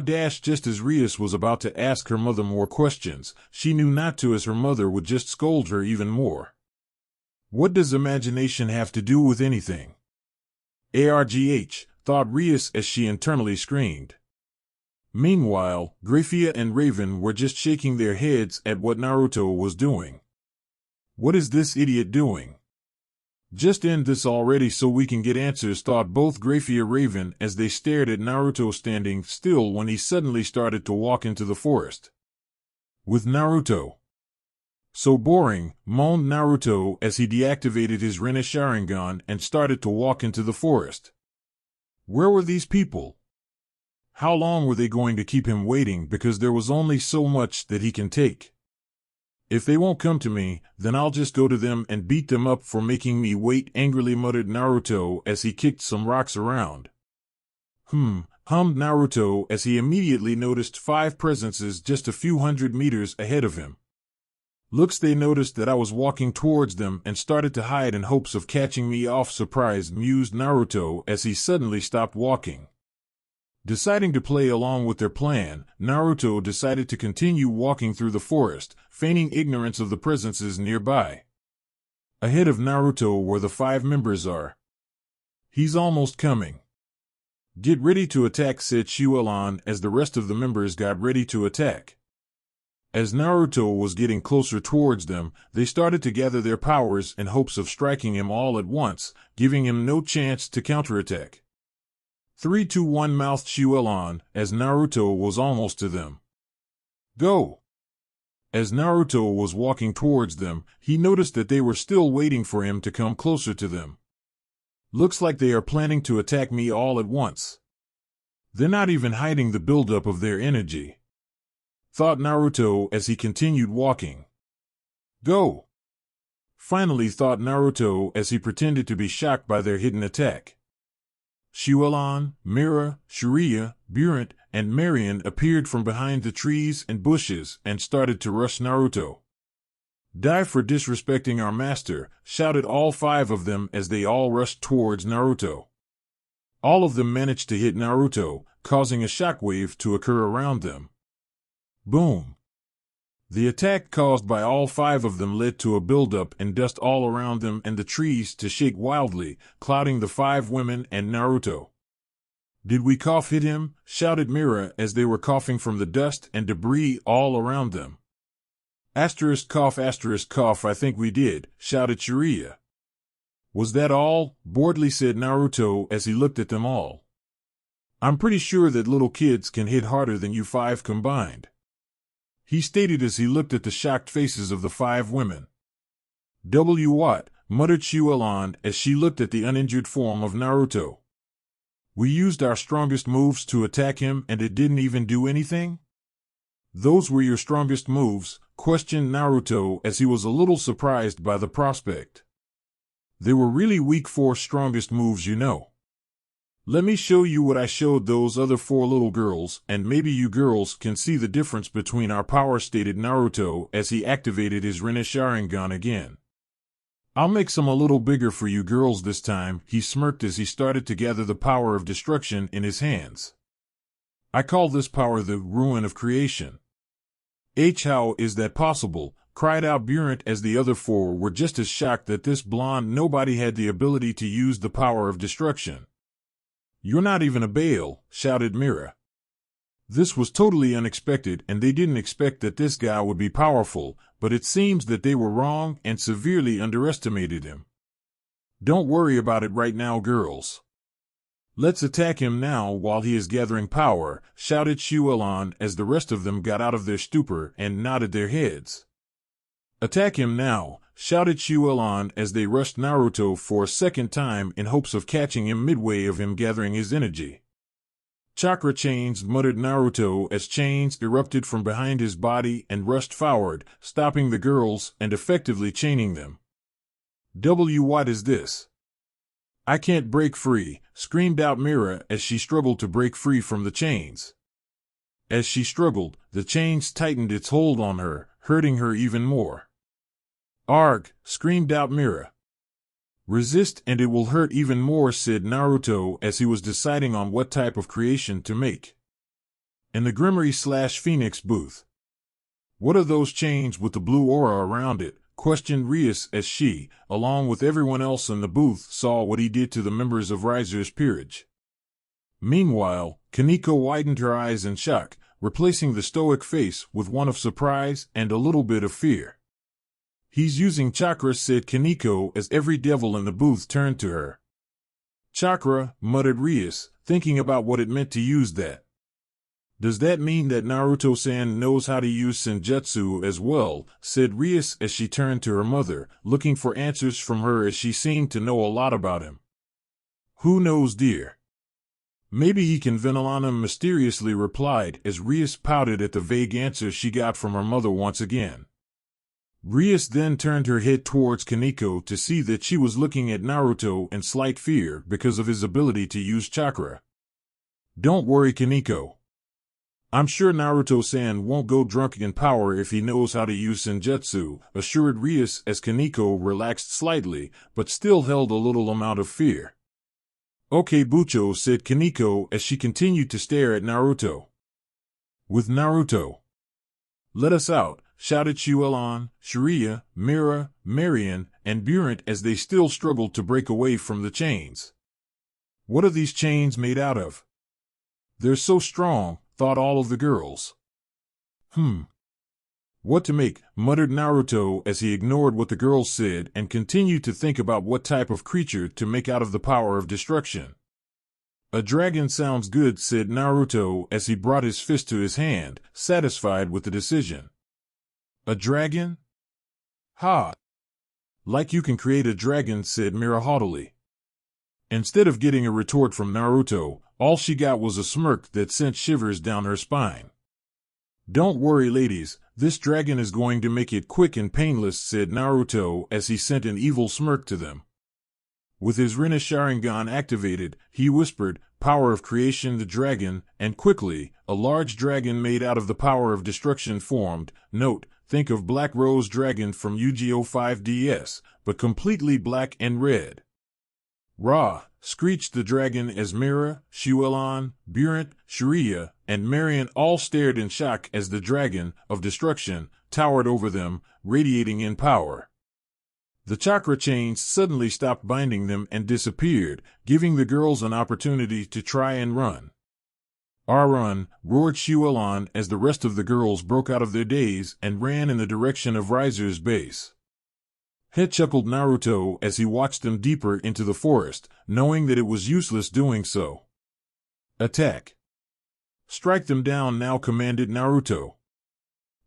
Speaker 1: Just as Rias was about to ask her mother more questions, she knew not to, as her mother would just scold her even more. What does imagination have to do with anything? Argh, thought Rias as she internally screamed. Meanwhile, Graffia and Raven were just shaking their heads at what Naruto was doing. What is this idiot doing? Just end this already so we can get answers, thought both Graffia and Raven as they stared at Naruto standing still when he suddenly started to walk into the forest. With Naruto. So boring, moaned Naruto as he deactivated his Rinne Sharingan and started to walk into the forest. Where were these people? How long were they going to keep him waiting, because there was only so much that he can take? If they won't come to me, then I'll just go to them and beat them up for making me wait, angrily muttered Naruto as he kicked some rocks around. Hummed Naruto as he immediately noticed 5 presences just a few hundred meters ahead of him. Looks they noticed that I was walking towards them and started to hide in hopes of catching me off surprise, mused Naruto as he suddenly stopped walking. Deciding to play along with their plan, Naruto decided to continue walking through the forest, feigning ignorance of the presences nearby. Ahead of Naruto where the 5 members are. He's almost coming. Get ready to attack, said Shuelon as the rest of the members got ready to attack. As Naruto was getting closer towards them, they started to gather their powers in hopes of striking him all at once, giving him no chance to counterattack. 3, 2, 1, mouthed Shuelon as Naruto was almost to them. Go! As Naruto was walking towards them, he noticed that they were still waiting for him to come closer to them. Looks like they are planning to attack me all at once. They're not even hiding the buildup of their energy, thought Naruto as he continued walking. Go! Finally, thought Naruto as he pretended to be shocked by their hidden attack. Shuelon, Mira, Shiria, Burant, and Marion appeared from behind the trees and bushes and started to rush Naruto. Die for disrespecting our master, shouted all 5 of them as they all rushed towards Naruto. All of them managed to hit Naruto, causing a shockwave to occur around them. Boom! The attack caused by all 5 of them led to a buildup and dust all around them and the trees to shake wildly, clouding the 5 women and Naruto. Did we cough hit him? Shouted Mira as they were coughing from the dust and debris all around them. Asterisk cough, I think we did, shouted Shiraya. Was that all? Boredly said Naruto as he looked at them all. I'm pretty sure that little kids can hit harder than you five combined, he stated as he looked at the shocked faces of the five women. What? Muttered Shuelon as she looked at the uninjured form of Naruto. We used our strongest moves to attack him and it didn't even do anything? Those were your strongest moves? Questioned Naruto as he was a little surprised by the prospect. They were really weak for strongest moves, you know. Let me show you what I showed those other four little girls, and maybe you girls can see the difference between our power, stated Naruto as he activated his Rinne Sharingan again. I'll make some a little bigger for you girls this time, he smirked as he started to gather the power of destruction in his hands. I call this power the ruin of creation. How is that possible? Cried out Burent as the other four were just as shocked that this blonde nobody had the ability to use the power of destruction. You're not even a Baal, shouted Mira. This was totally unexpected and they didn't expect that this guy would be powerful, but it seems that they were wrong and severely underestimated him. Don't worry about it right now, girls. Let's attack him now while he is gathering power, shouted Shuelon as the rest of them got out of their stupor and nodded their heads. Attack him now, shouted Shuelon as they rushed Naruto for a second time in hopes of catching him midway of him gathering his energy. Chakra chains, muttered Naruto as chains erupted from behind his body and rushed forward, stopping the girls and effectively chaining them. What is this? I can't break free, screamed out Mira as she struggled to break free from the chains. As she struggled, the chains tightened its hold on her, hurting her even more. Arg! Screamed out Mira. Resist and it will hurt even more, said Naruto as he was deciding on what type of creation to make. In the Grimmery/Phoenix booth. What are those chains with the blue aura around it? Questioned Rias as she, along with everyone else in the booth, saw what he did to the members of Riser's Peerage. Meanwhile, Kaneko widened her eyes in shock, replacing the stoic face with one of surprise and a little bit of fear. He's using chakra, said Kaneko as every devil in the booth turned to her. Chakra, muttered Rias, thinking about what it meant to use that. Does that mean that Naruto-san knows how to use senjutsu as well? Said Rias as she turned to her mother, looking for answers from her as she seemed to know a lot about him. Who knows, dear? Maybe he can. Venelana mysteriously replied as Rias pouted at the vague answer she got from her mother once again. Rias then turned her head towards Kaneko to see that she was looking at Naruto in slight fear because of his ability to use chakra. Don't worry, Kaneko. I'm sure Naruto-san won't go drunk in power if he knows how to use senjutsu, assured Rias as Kaneko relaxed slightly, but still held a little amount of fear. Okay, Bucho, said Kaneko as she continued to stare at Naruto. With Naruto. Let us out, shouted Shuelon, Shiraya, Mira, Marion, and Burent as they still struggled to break away from the chains. What are these chains made out of? They're so strong, thought all of the girls. What to make, muttered Naruto as he ignored what the girls said and continued to think about what type of creature to make out of the power of destruction. A dragon sounds good, said Naruto as he brought his fist to his hand, satisfied with the decision. A dragon? Ha! Like you can create a dragon, said Mira haughtily. Instead of getting a retort from Naruto, all she got was a smirk that sent shivers down her spine. Don't worry, ladies, this dragon is going to make it quick and painless, said Naruto as he sent an evil smirk to them. With his Rinne Sharingan activated, he whispered, Power of Creation the dragon, and quickly, a large dragon made out of the power of destruction formed. Note, think of Black Rose Dragon from Yu-Gi-Oh! 5DS, but completely black and red. Rah! Screeched the dragon as Mira, Shuelon, Burent, Shiraya, and Marion all stared in shock as the dragon of destruction towered over them, radiating in power. The chakra chains suddenly stopped binding them and disappeared, giving the girls an opportunity to try and run. Run, roared Shuelon as the rest of the girls broke out of their daze and ran in the direction of Riser's base. Head chuckled Naruto as he watched them deeper into the forest, knowing that it was useless doing so. Attack! Strike them down now, commanded Naruto.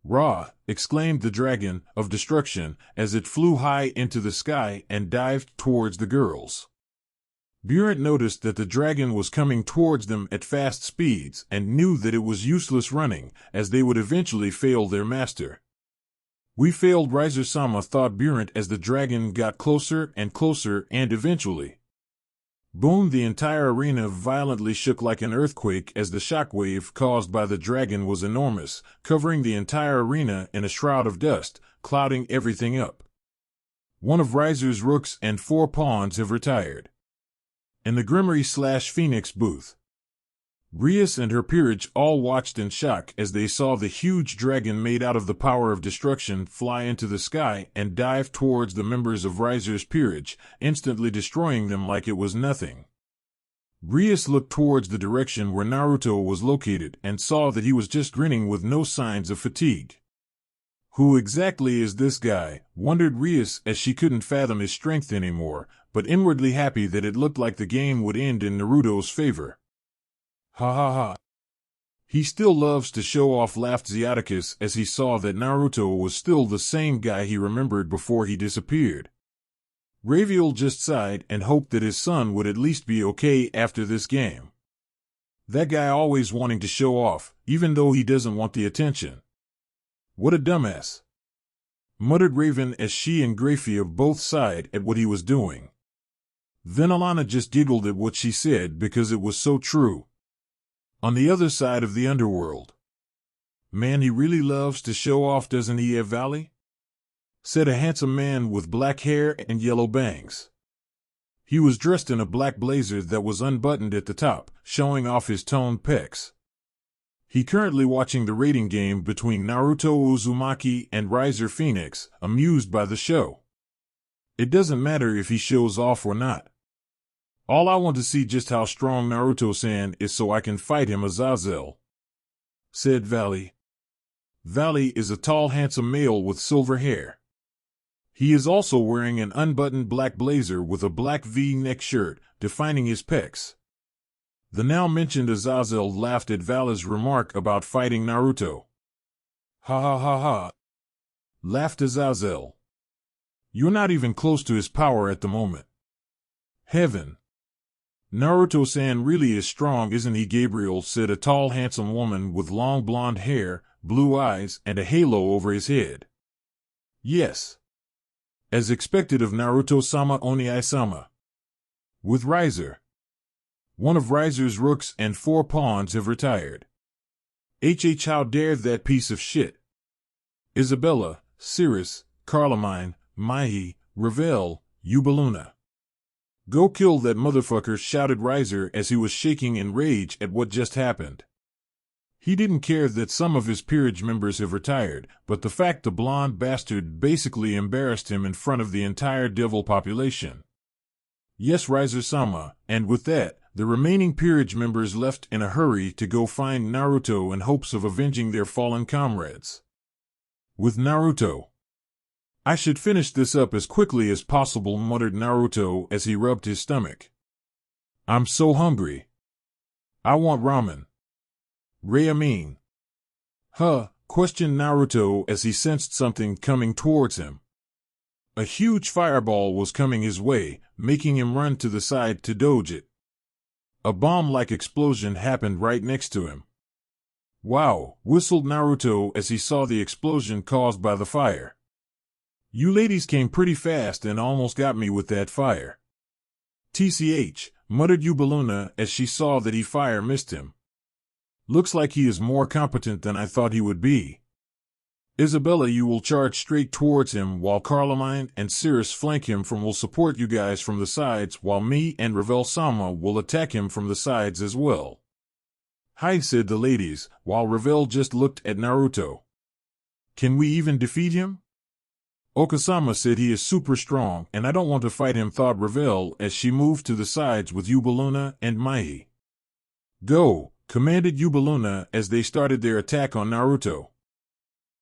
Speaker 1: Ra! Exclaimed the dragon of destruction as it flew high into the sky and dived towards the girls. Burent noticed that the dragon was coming towards them at fast speeds and knew that it was useless running, as they would eventually fail their master. We failed, Riser-sama, thought Burent as the dragon got closer and closer, and eventually. Boom! The entire arena violently shook like an earthquake as the shockwave caused by the dragon was enormous, covering the entire arena in a shroud of dust, clouding everything up. One of Riser's rooks and 4 pawns have retired. In the Grimmery/Phoenix booth, Rias and her peerage all watched in shock as they saw the huge dragon made out of the power of destruction fly into the sky and dive towards the members of Riser's peerage, instantly destroying them like it was nothing. Rias looked towards the direction where Naruto was located and saw that he was just grinning with no signs of fatigue. Who exactly is this guy? Wondered Rias as she couldn't fathom his strength anymore, but inwardly happy that it looked like the game would end in Naruto's favor. Ha ha ha. He still loves to show off, laughed Zeoticus as he saw that Naruto was still the same guy he remembered before he disappeared. Raviel just sighed and hoped that his son would at least be okay after this game. That guy always wanting to show off, even though he doesn't want the attention. What a dumbass, muttered Raven as she and Graffia both sighed at what he was doing. Then Alana just giggled at what she said because it was so true. On the other side of the underworld. Man, he really loves to show off, doesn't he, Valley? Said a handsome man with black hair and yellow bangs. He was dressed in a black blazer that was unbuttoned at the top, showing off his toned pecs. He currently watching the rating game between Naruto Uzumaki and Riser Phoenix, amused by the show. It doesn't matter if he shows off or not. All I want to see just how strong Naruto-san is so I can fight him, Azazel, said Valley. Valley is a tall, handsome male with silver hair. He is also wearing an unbuttoned black blazer with a black V-neck shirt, defining his pecs. The now-mentioned Azazel laughed at Valley's remark about fighting Naruto. Ha ha ha ha, laughed Azazel. You're not even close to his power at the moment. Heaven. Naruto-san really is strong, isn't he, Gabriel, said a tall, handsome woman with long blonde hair, blue eyes, and a halo over his head. Yes. As expected of Naruto-sama Oniai-sama. With Riser. One of Riser's rooks and 4 pawns have retired. How dare that piece of shit. Isabella, Cirrus, Carlamine, Mahi, Ravel, Ubaluna. Go kill that motherfucker, shouted Riser as he was shaking in rage at what just happened. He didn't care that some of his peerage members have retired, but the fact the blonde bastard basically embarrassed him in front of the entire devil population. Yes, Riser-sama, and with that, the remaining peerage members left in a hurry to go find Naruto in hopes of avenging their fallen comrades. With Naruto. I should finish this up as quickly as possible, muttered Naruto as he rubbed his stomach. I'm so hungry. I want ramen. Ramen. Huh, questioned Naruto as he sensed something coming towards him. A huge fireball was coming his way, making him run to the side to dodge it. A bomb-like explosion happened right next to him. Wow, whistled Naruto as he saw the explosion caused by the fire. You ladies came pretty fast and almost got me with that fire. TCH, muttered Ubaluna as she saw that fire missed him. Looks like he is more competent than I thought he would be. Isabella, you will charge straight towards him while Carlamine and Cirrus flank him will support you guys from the sides while me and Ravel-sama will attack him from the sides as well. Hi, said the ladies, while Ravel just looked at Naruto. Can we even defeat him? Okasama said he is super strong and I don't want to fight him, thought Ravel as she moved to the sides with Ubaluna and Mahi. Go, commanded Yubaluna as they started their attack on Naruto.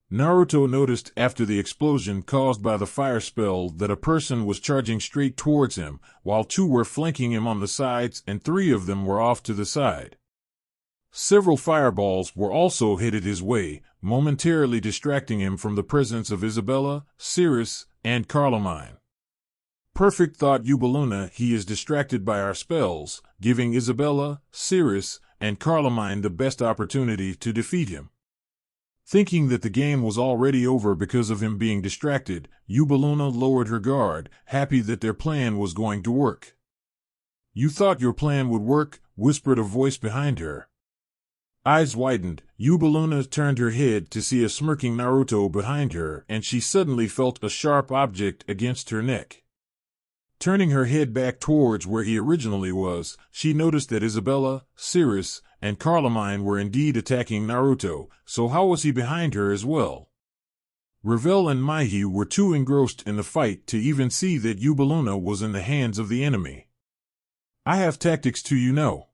Speaker 1: Naruto noticed after the explosion caused by the fire spell that a person was charging straight towards him, while 2 were flanking him on the sides and 3 of them were off to the side. Several fireballs were also headed his way, momentarily distracting him from the presence of Isabella, Sirius, and Carlomine. Perfect, thought Yubaluna, he is distracted by our spells, giving Isabella, Sirius, and Carlomine the best opportunity to defeat him. Thinking that the game was already over because of him being distracted, Yubaluna lowered her guard, happy that their plan was going to work. You thought your plan would work, whispered a voice behind her. Eyes widened, Yubaluna turned her head to see a smirking Naruto behind her, and she suddenly felt a sharp object against her neck. Turning her head back towards where he originally was, she noticed that Isabella, Sirius, and Carlomine were indeed attacking Naruto, so how was he behind her as well? Revel and Maihi were too engrossed in the fight to even see that Yubaluna was in the hands of the enemy. I have tactics too, you know.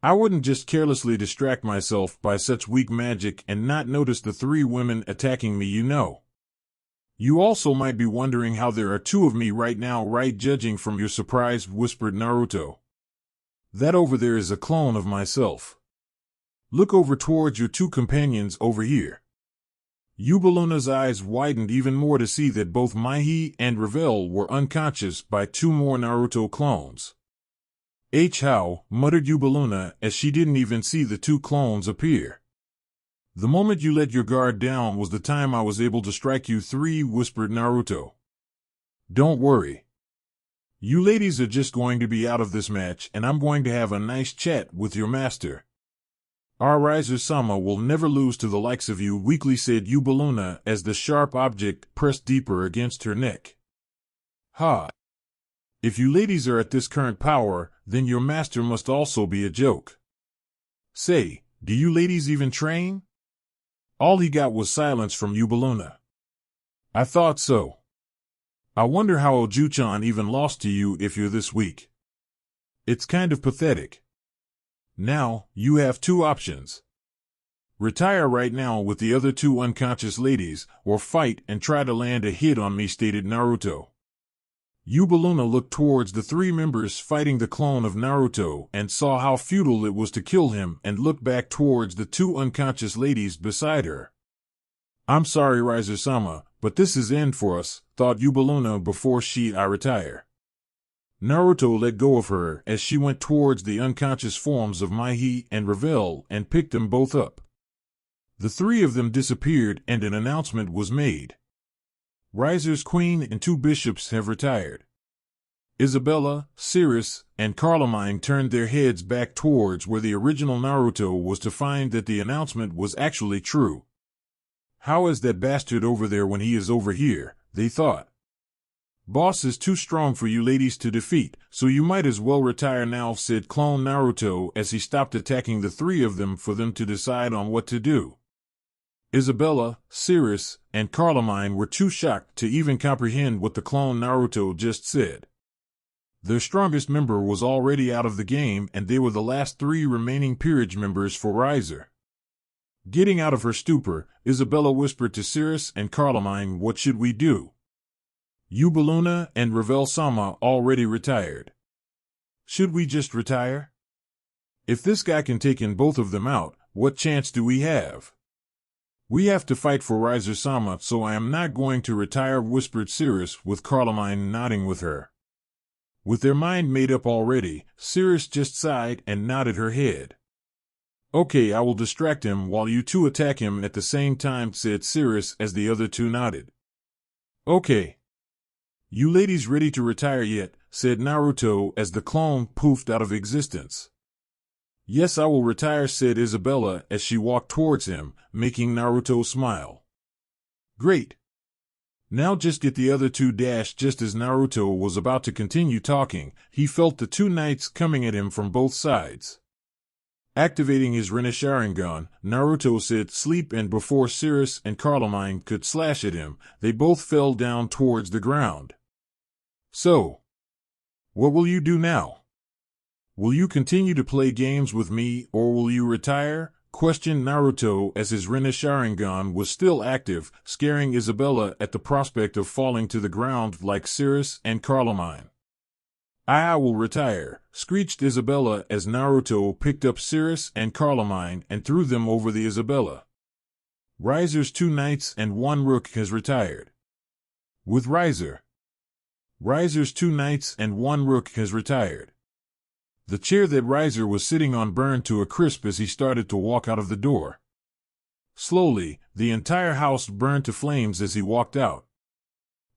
Speaker 1: I wouldn't just carelessly distract myself by such weak magic and not notice the 3 women attacking me, you know. You also might be wondering how there are 2 of me right now, right, judging from your surprise, whispered Naruto. That over there is a clone of myself. Look over towards your 2 companions over here. Yubaluna's eyes widened even more to see that both Maihi and Revel were unconscious by 2 more Naruto clones. How, muttered Yubaluna as she didn't even see the 2 clones appear. The moment you let your guard down was the time I was able to strike you 3, whispered Naruto. Don't worry. You ladies are just going to be out of this match, and I'm going to have a nice chat with your master. Our Riser-sama will never lose to the likes of you, weakly said Yubaluna as the sharp object pressed deeper against her neck. Ha! If you ladies are at this current power, then your master must also be a joke. Say, do you ladies even train? All he got was silence from Yubaluna. I thought so. I wonder how Oju-chan even lost to you if you're this weak. It's kind of pathetic. Now, you have 2 options. Retire right now with the other 2 unconscious ladies, or fight and try to land a hit on me, stated Naruto. Yubaluna looked towards the 3 members fighting the clone of Naruto and saw how futile it was to kill him and looked back towards the 2 unconscious ladies beside her. I'm sorry, Riser-sama, but this is end for us, thought Yubaluna before I retire. Naruto let go of her as she went towards the unconscious forms of Maihi and Revel and picked them both up. The 3 of them disappeared and an announcement was made. Riser's queen and 2 bishops have retired. Isabella, Sirius, and Carlomine turned their heads back towards where the original Naruto was to find that the announcement was actually true. How is that bastard over there when he is over here, they thought. Boss is too strong for you ladies to defeat, so you might as well retire now, said clone Naruto as he stopped attacking the 3 of them for them to decide on what to do. Isabella, Sirius, and Carlomine were too shocked to even comprehend what the clone Naruto just said. Their strongest member was already out of the game and they were the last 3 remaining Peerage members for Riser. Getting out of her stupor, Isabella whispered to Sirius and Carlomine, what should we do? Yubaluna and Revel-sama already retired. Should we just retire? If this guy can take in both of them out, what chance do we have? We have to fight for Riser-sama, so I am not going to retire, whispered Sirius with Carlomine nodding with her. With their mind made up already, Sirius just sighed and nodded her head. Okay, I will distract him while you 2 attack him at the same time, said Sirius as the other 2 nodded. Okay. You ladies ready to retire yet? Said Naruto as the clone poofed out of existence. Yes, I will retire, said Isabella as she walked towards him, making Naruto smile. Great. Now just get the other 2 dash. Just as Naruto was about to continue talking, he felt the 2 knights coming at him from both sides. Activating his Rinne Sharingan, Naruto said sleep, and before Sirius and Carlomine could slash at him, they both fell down towards the ground. So, what will you do now? Will you continue to play games with me, or will you retire? Questioned Naruto as his Rinne Sharingan was still active, scaring Isabella at the prospect of falling to the ground like Cirrus and Carloman. I will retire, screeched Isabella as Naruto picked up Cirrus and Carloman and threw them over the Isabella. Riser's 2 knights and 1 rook has retired. With Riser's 2 knights and 1 rook has retired. The chair that Riser was sitting on burned to a crisp as he started to walk out of the door. Slowly, the entire house burned to flames as he walked out.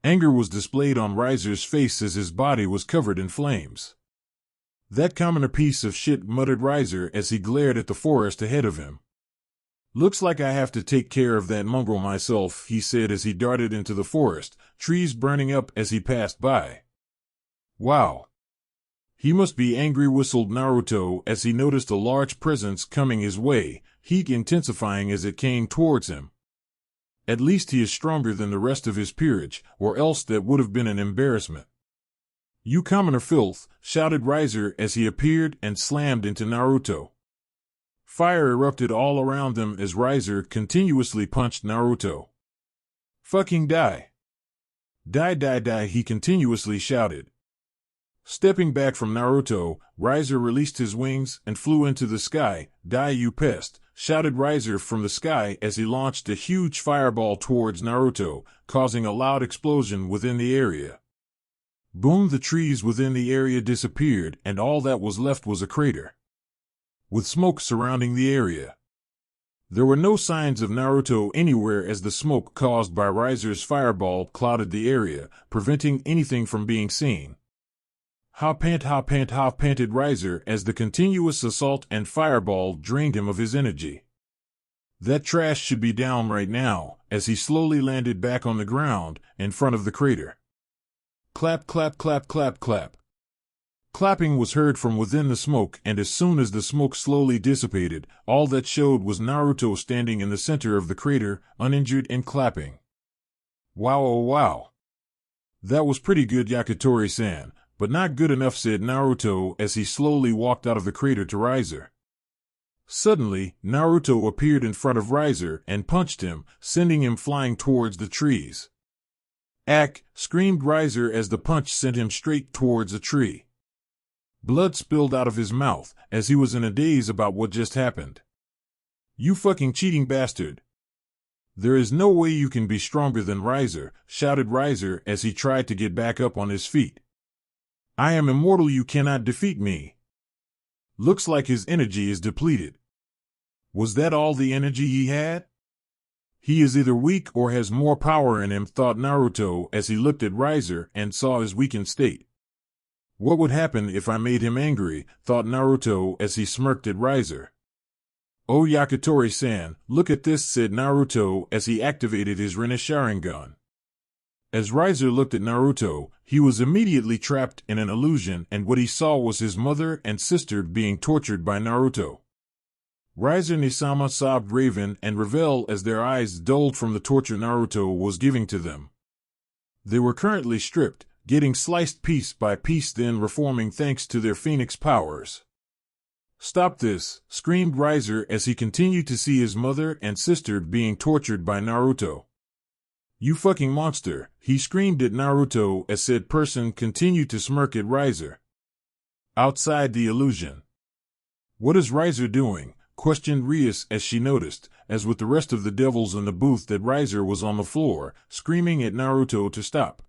Speaker 1: Anger was displayed on Riser's face as his body was covered in flames. That commoner piece of shit, muttered Riser as he glared at the forest ahead of him. Looks like I have to take care of that mongrel myself, he said as he darted into the forest, trees burning up as he passed by. Wow. He must be angry, whistled Naruto as he noticed a large presence coming his way, heat intensifying as it came towards him. At least he is stronger than the rest of his peerage, or else that would have been an embarrassment. You commoner filth, shouted Riser as he appeared and slammed into Naruto. Fire erupted all around them as Riser continuously punched Naruto. Fucking die. Die, die, die, he continuously shouted. Stepping back from Naruto, Riser released his wings and flew into the sky. Die, you pest, shouted Riser from the sky as he launched a huge fireball towards Naruto, causing a loud explosion within the area. Boom, the trees within the area disappeared and all that was left was a crater, with smoke surrounding the area. There were no signs of Naruto anywhere as the smoke caused by Riser's fireball clouded the area, preventing anything from being seen. Ha panted Riser as the continuous assault and fireball drained him of his energy. That trash should be down right now, as he slowly landed back on the ground in front of the crater. Clap, clap, clap, clap, clap. Clapping was heard from within the smoke, and as soon as the smoke slowly dissipated, all that showed was Naruto standing in the center of the crater, uninjured and clapping. Wow, oh wow. That was pretty good, Yakitori-san, but not good enough, said Naruto as he slowly walked out of the crater to Riser. Suddenly, Naruto appeared in front of Riser and punched him, sending him flying towards the trees. Ack, screamed Riser as the punch sent him straight towards a tree. Blood spilled out of his mouth as he was in a daze about what just happened. You fucking cheating bastard. There is no way you can be stronger than Riser, shouted Riser as he tried to get back up on his feet. I am immortal, you cannot defeat me. Looks like his energy is depleted. Was that all the energy he had? He is either weak or has more power in him, thought Naruto as he looked at Riser and saw his weakened state. What would happen if I made him angry, thought Naruto as he smirked at Riser. Oh, Yakitori-san, look at this, said Naruto as he activated his Rinne Sharingan. As Riser looked at Naruto, he was immediately trapped in an illusion, and what he saw was his mother and sister being tortured by Naruto. Riser Nisama, sobbed Raven and Revel as their eyes dulled from the torture Naruto was giving to them. They were currently stripped, getting sliced piece by piece, then reforming thanks to their phoenix powers. Stop this, screamed Riser as he continued to see his mother and sister being tortured by Naruto. You fucking monster, he screamed at Naruto as said person continued to smirk at Riser. Outside the illusion. What is Riser doing? Questioned Rias as she noticed, as with the rest of the devils in the booth, that Riser was on the floor, screaming at Naruto to stop.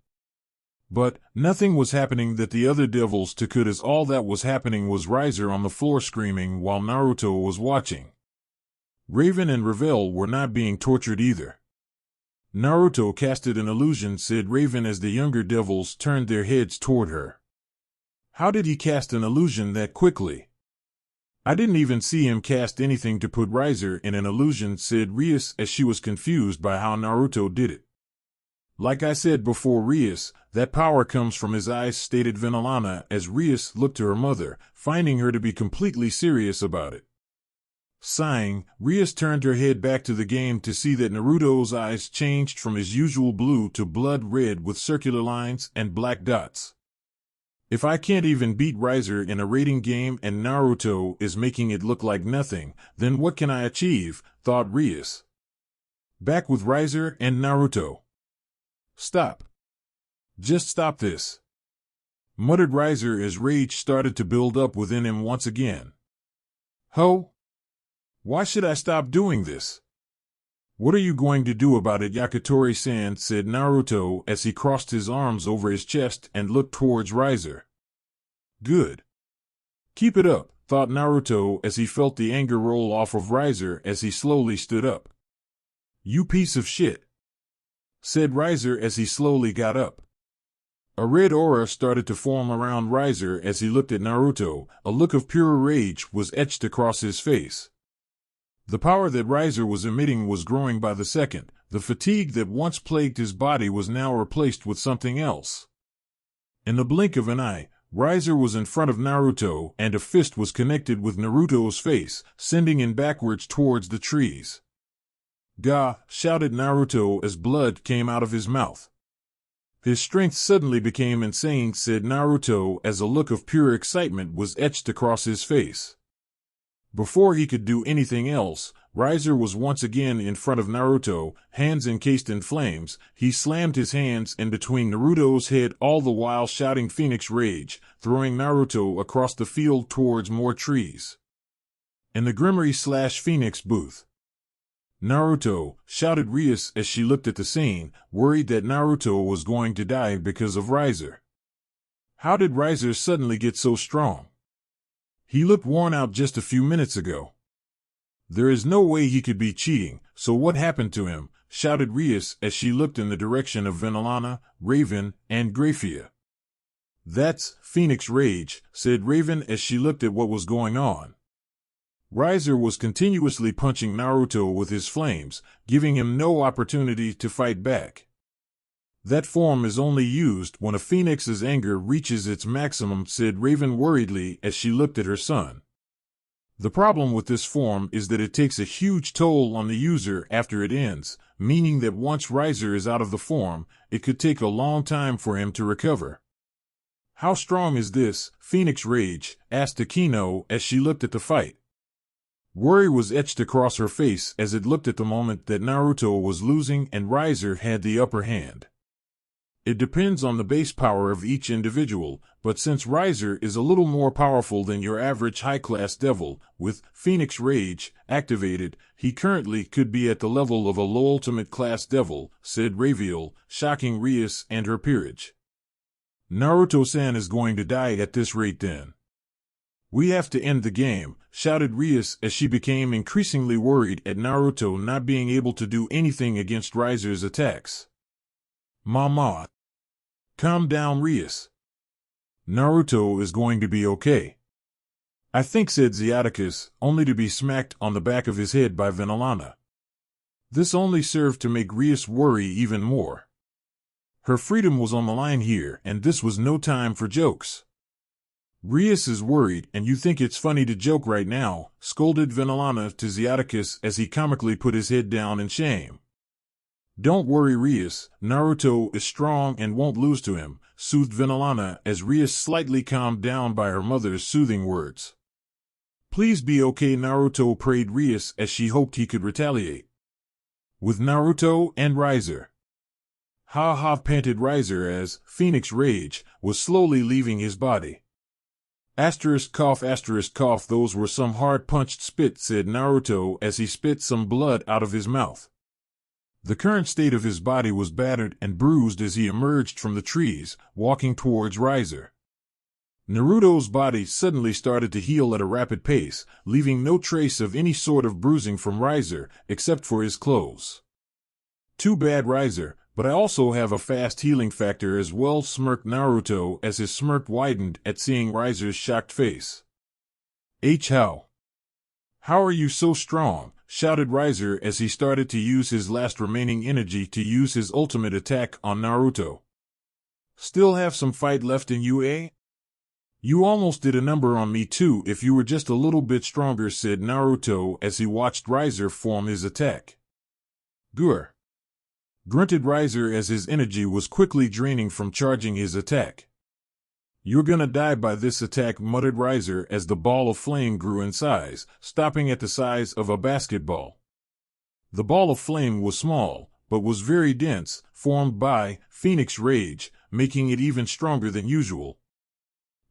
Speaker 1: But nothing was happening that the other devils took, as all that was happening was Riser on the floor screaming while Naruto was watching. Raven and Revel were not being tortured either. Naruto casted an illusion, said Raven as the younger devils turned their heads toward her. How did he cast an illusion that quickly? I didn't even see him cast anything to put Riser in an illusion, said Rias as she was confused by how Naruto did it. Like I said before, Rias, that power comes from his eyes, stated Venolana as Rias looked to her mother, finding her to be completely serious about it. Sighing, Rias turned her head back to the game to see that Naruto's eyes changed from his usual blue to blood red with circular lines and black dots. If I can't even beat Riser in a rating game and Naruto is making it look like nothing, then what can I achieve, thought Rias. Back with Riser and Naruto. Stop. Just stop this, muttered Riser as rage started to build up within him once again. Ho! Why should I stop doing this? What are you going to do about it, Yakitori-san, said Naruto as he crossed his arms over his chest and looked towards Riser. Good. Keep it up, thought Naruto as he felt the anger roll off of Riser as he slowly stood up. You piece of shit, said Riser as he slowly got up. A red aura started to form around Riser as he looked at Naruto. A look of pure rage was etched across his face. The power that Riser was emitting was growing by the second. The fatigue that once plagued his body was now replaced with something else. In the blink of an eye, Riser was in front of Naruto and a fist was connected with Naruto's face, sending him backwards towards the trees. Gah! Shouted Naruto as blood came out of his mouth. His strength suddenly became insane, said Naruto as a look of pure excitement was etched across his face. Before he could do anything else, Riser was once again in front of Naruto, hands encased in flames. He slammed his hands in between Naruto's head, all the while shouting Phoenix Rage, throwing Naruto across the field towards more trees. In the Grimmery/Phoenix booth. Naruto, shouted Rias as she looked at the scene, worried that Naruto was going to die because of Riser. How did Riser suddenly get so strong? He looked worn out just a few minutes ago. There is no way he could be cheating, so what happened to him? Shouted Rias as she looked in the direction of Venilana, Raven, and Graffia. That's Phoenix Rage, said Raven as she looked at what was going on. Riser was continuously punching Naruto with his flames, giving him no opportunity to fight back. That form is only used when a phoenix's anger reaches its maximum, said Raven worriedly as she looked at her son. The problem with this form is that it takes a huge toll on the user after it ends, meaning that once Riser is out of the form, it could take a long time for him to recover. How strong is this, Phoenix Rage? Asked Akino as she looked at the fight. Worry was etched across her face as it looked at the moment that Naruto was losing and Riser had the upper hand. It depends on the base power of each individual, but since Riser is a little more powerful than your average high-class devil, with Phoenix Rage activated, he currently could be at the level of a low ultimate class devil, said Raviel, shocking Rias and her peerage. Naruto-san is going to die at this rate then. We have to end the game, shouted Rias as she became increasingly worried at Naruto not being able to do anything against Riser's attacks. Mama. Calm down, Rias. Naruto is going to be okay. I think, said Xiaticus, only to be smacked on the back of his head by Venilana. This only served to make Rias worry even more. Her freedom was on the line here, and this was no time for jokes. Rias is worried, and you think it's funny to joke right now, scolded Venilana to Xiaticus as he comically put his head down in shame. Don't worry, Rias, Naruto is strong and won't lose to him, soothed Venilana as Rias slightly calmed down by her mother's soothing words. Please be okay, Naruto prayed Rias as she hoped he could retaliate. With Naruto and Riser. Ha ha, panted Riser as Phoenix Rage was slowly leaving his body. Asterisk cough, those were some hard-punched spit, said Naruto as he spit some blood out of his mouth. The current state of his body was battered and bruised as he emerged from the trees, walking towards Riser. Naruto's body suddenly started to heal at a rapid pace, leaving no trace of any sort of bruising from Riser, except for his clothes. Too bad, Riser, but I also have a fast healing factor as well, smirked Naruto as his smirk widened at seeing Riser's shocked face. How are you so strong? Shouted Riser as he started to use his last remaining energy to use his ultimate attack on Naruto. Still have some fight left in you, eh? You almost did a number on me too if you were just a little bit stronger, said Naruto as he watched Riser form his attack. Gur. Grunted Riser as his energy was quickly draining from charging his attack. You're gonna die by this attack, muttered Riser as the ball of flame grew in size, stopping at the size of a basketball. The ball of flame was small, but was very dense, formed by Phoenix Rage, making it even stronger than usual.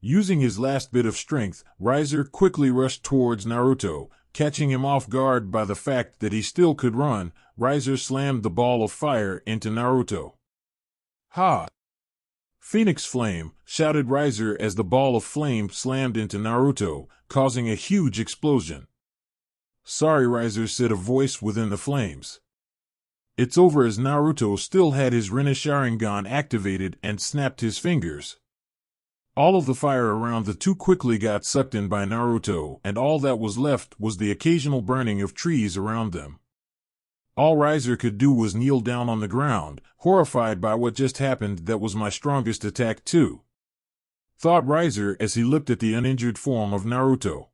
Speaker 1: Using his last bit of strength, Riser quickly rushed towards Naruto. Catching him off guard by the fact that he still could run, Riser slammed the ball of fire into Naruto. Ha! Phoenix Flame, shouted Riser as the ball of flame slammed into Naruto, causing a huge explosion. Sorry, Riser, said a voice within the flames. It's over, as Naruto still had his Rinne Sharingan activated and snapped his fingers. All of the fire around the two quickly got sucked in by Naruto, and all that was left was the occasional burning of trees around them. All Riser could do was kneel down on the ground, horrified by what just happened. That was my strongest attack too, thought Riser as he looked at the uninjured form of Naruto.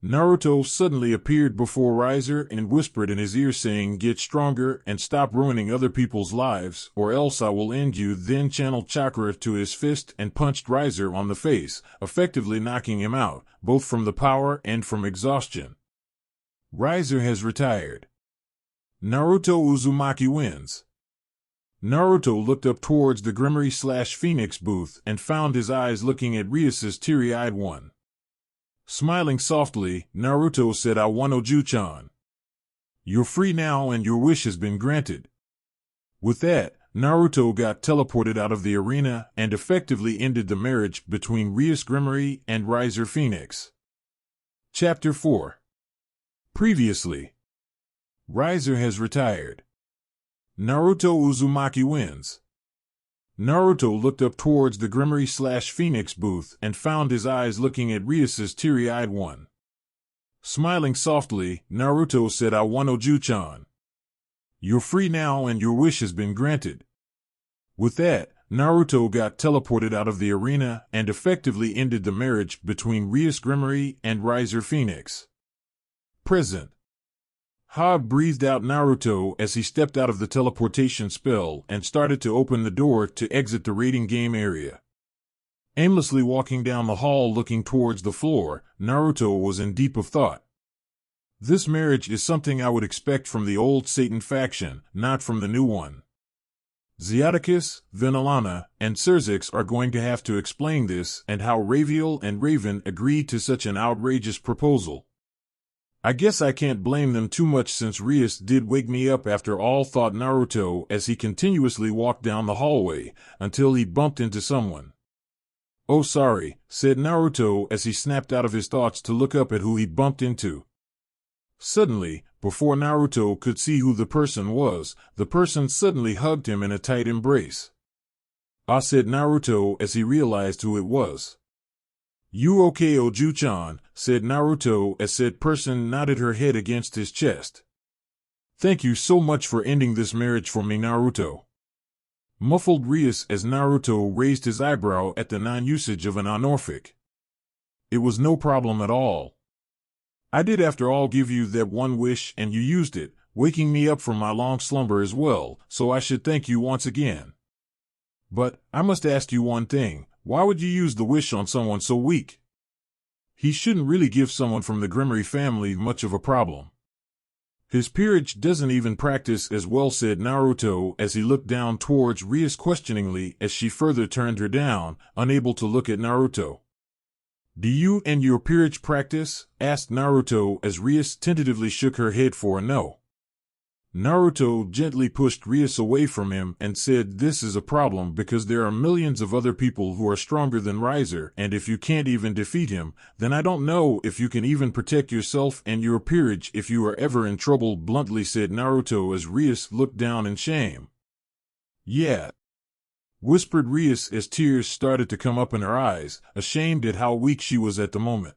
Speaker 1: Naruto suddenly appeared before Riser and whispered in his ear, saying, "Get stronger and stop ruining other people's lives, or else I will end you." Then channeled chakra to his fist and punched Riser on the face, effectively knocking him out, both from the power and from exhaustion. Riser has retired. Naruto Uzumaki wins. Naruto looked up towards the Grimmery/Phoenix booth and found his eyes looking at Rias's teary-eyed one. Smiling softly, Naruto said, "I won, Oju-chan. You're free now and your wish has been granted." With that, Naruto got teleported out of the arena and effectively ended the marriage between Rias Grimmery and Riser Phoenix. Chapter 4. Previously. Riser has retired. Naruto Uzumaki wins. Naruto looked up towards the Grimmery/Phoenix booth and found his eyes looking at Rias's teary-eyed one. Smiling softly, Naruto said, "I won, Oju-chan. You're free now and your wish has been granted." With that, Naruto got teleported out of the arena and effectively ended the marriage between Rias Grimmery and Riser Phoenix. Present. Ha, breathed out Naruto as he stepped out of the teleportation spell and started to open the door to exit the raiding game area. Aimlessly walking down the hall looking towards the floor, Naruto was in deep of thought. This marriage is something I would expect from the old Satan faction, not from the new one. Zeaticus, Vinalana, and Cerzix are going to have to explain this and how Raviel and Raven agreed to such an outrageous proposal. I guess I can't blame them too much since Rias did wake me up after all, thought Naruto as he continuously walked down the hallway until he bumped into someone. "Oh, sorry," said Naruto as he snapped out of his thoughts to look up at who he bumped into. Suddenly, before Naruto could see who the person was, the person suddenly hugged him in a tight embrace. "Ah," said Naruto as he realized who it was. "You okay, Oju-chan?" said Naruto as said person nodded her head against his chest. "Thank you so much for ending this marriage for me, Naruto," muffled Rias as Naruto raised his eyebrow at the non-usage of an honorific. "It was no problem at all. I did after all give you that one wish and you used it, waking me up from my long slumber as well, so I should thank you once again. But, I must ask you one thing. Why would you use the wish on someone so weak? He shouldn't really give someone from the Grimmery family much of a problem. His peerage doesn't even practice as well," said Naruto as he looked down towards Rias questioningly as she further turned her down, unable to look at Naruto. "Do you and your peerage practice?" asked Naruto as Rias tentatively shook her head for a no. Naruto gently pushed Rias away from him and said, "This is a problem because there are millions of other people who are stronger than Riser, and if you can't even defeat him, then I don't know if you can even protect yourself and your peerage if you are ever in trouble," bluntly said Naruto as Rias looked down in shame. "Yeah," whispered Rias as tears started to come up in her eyes, ashamed at how weak she was at the moment.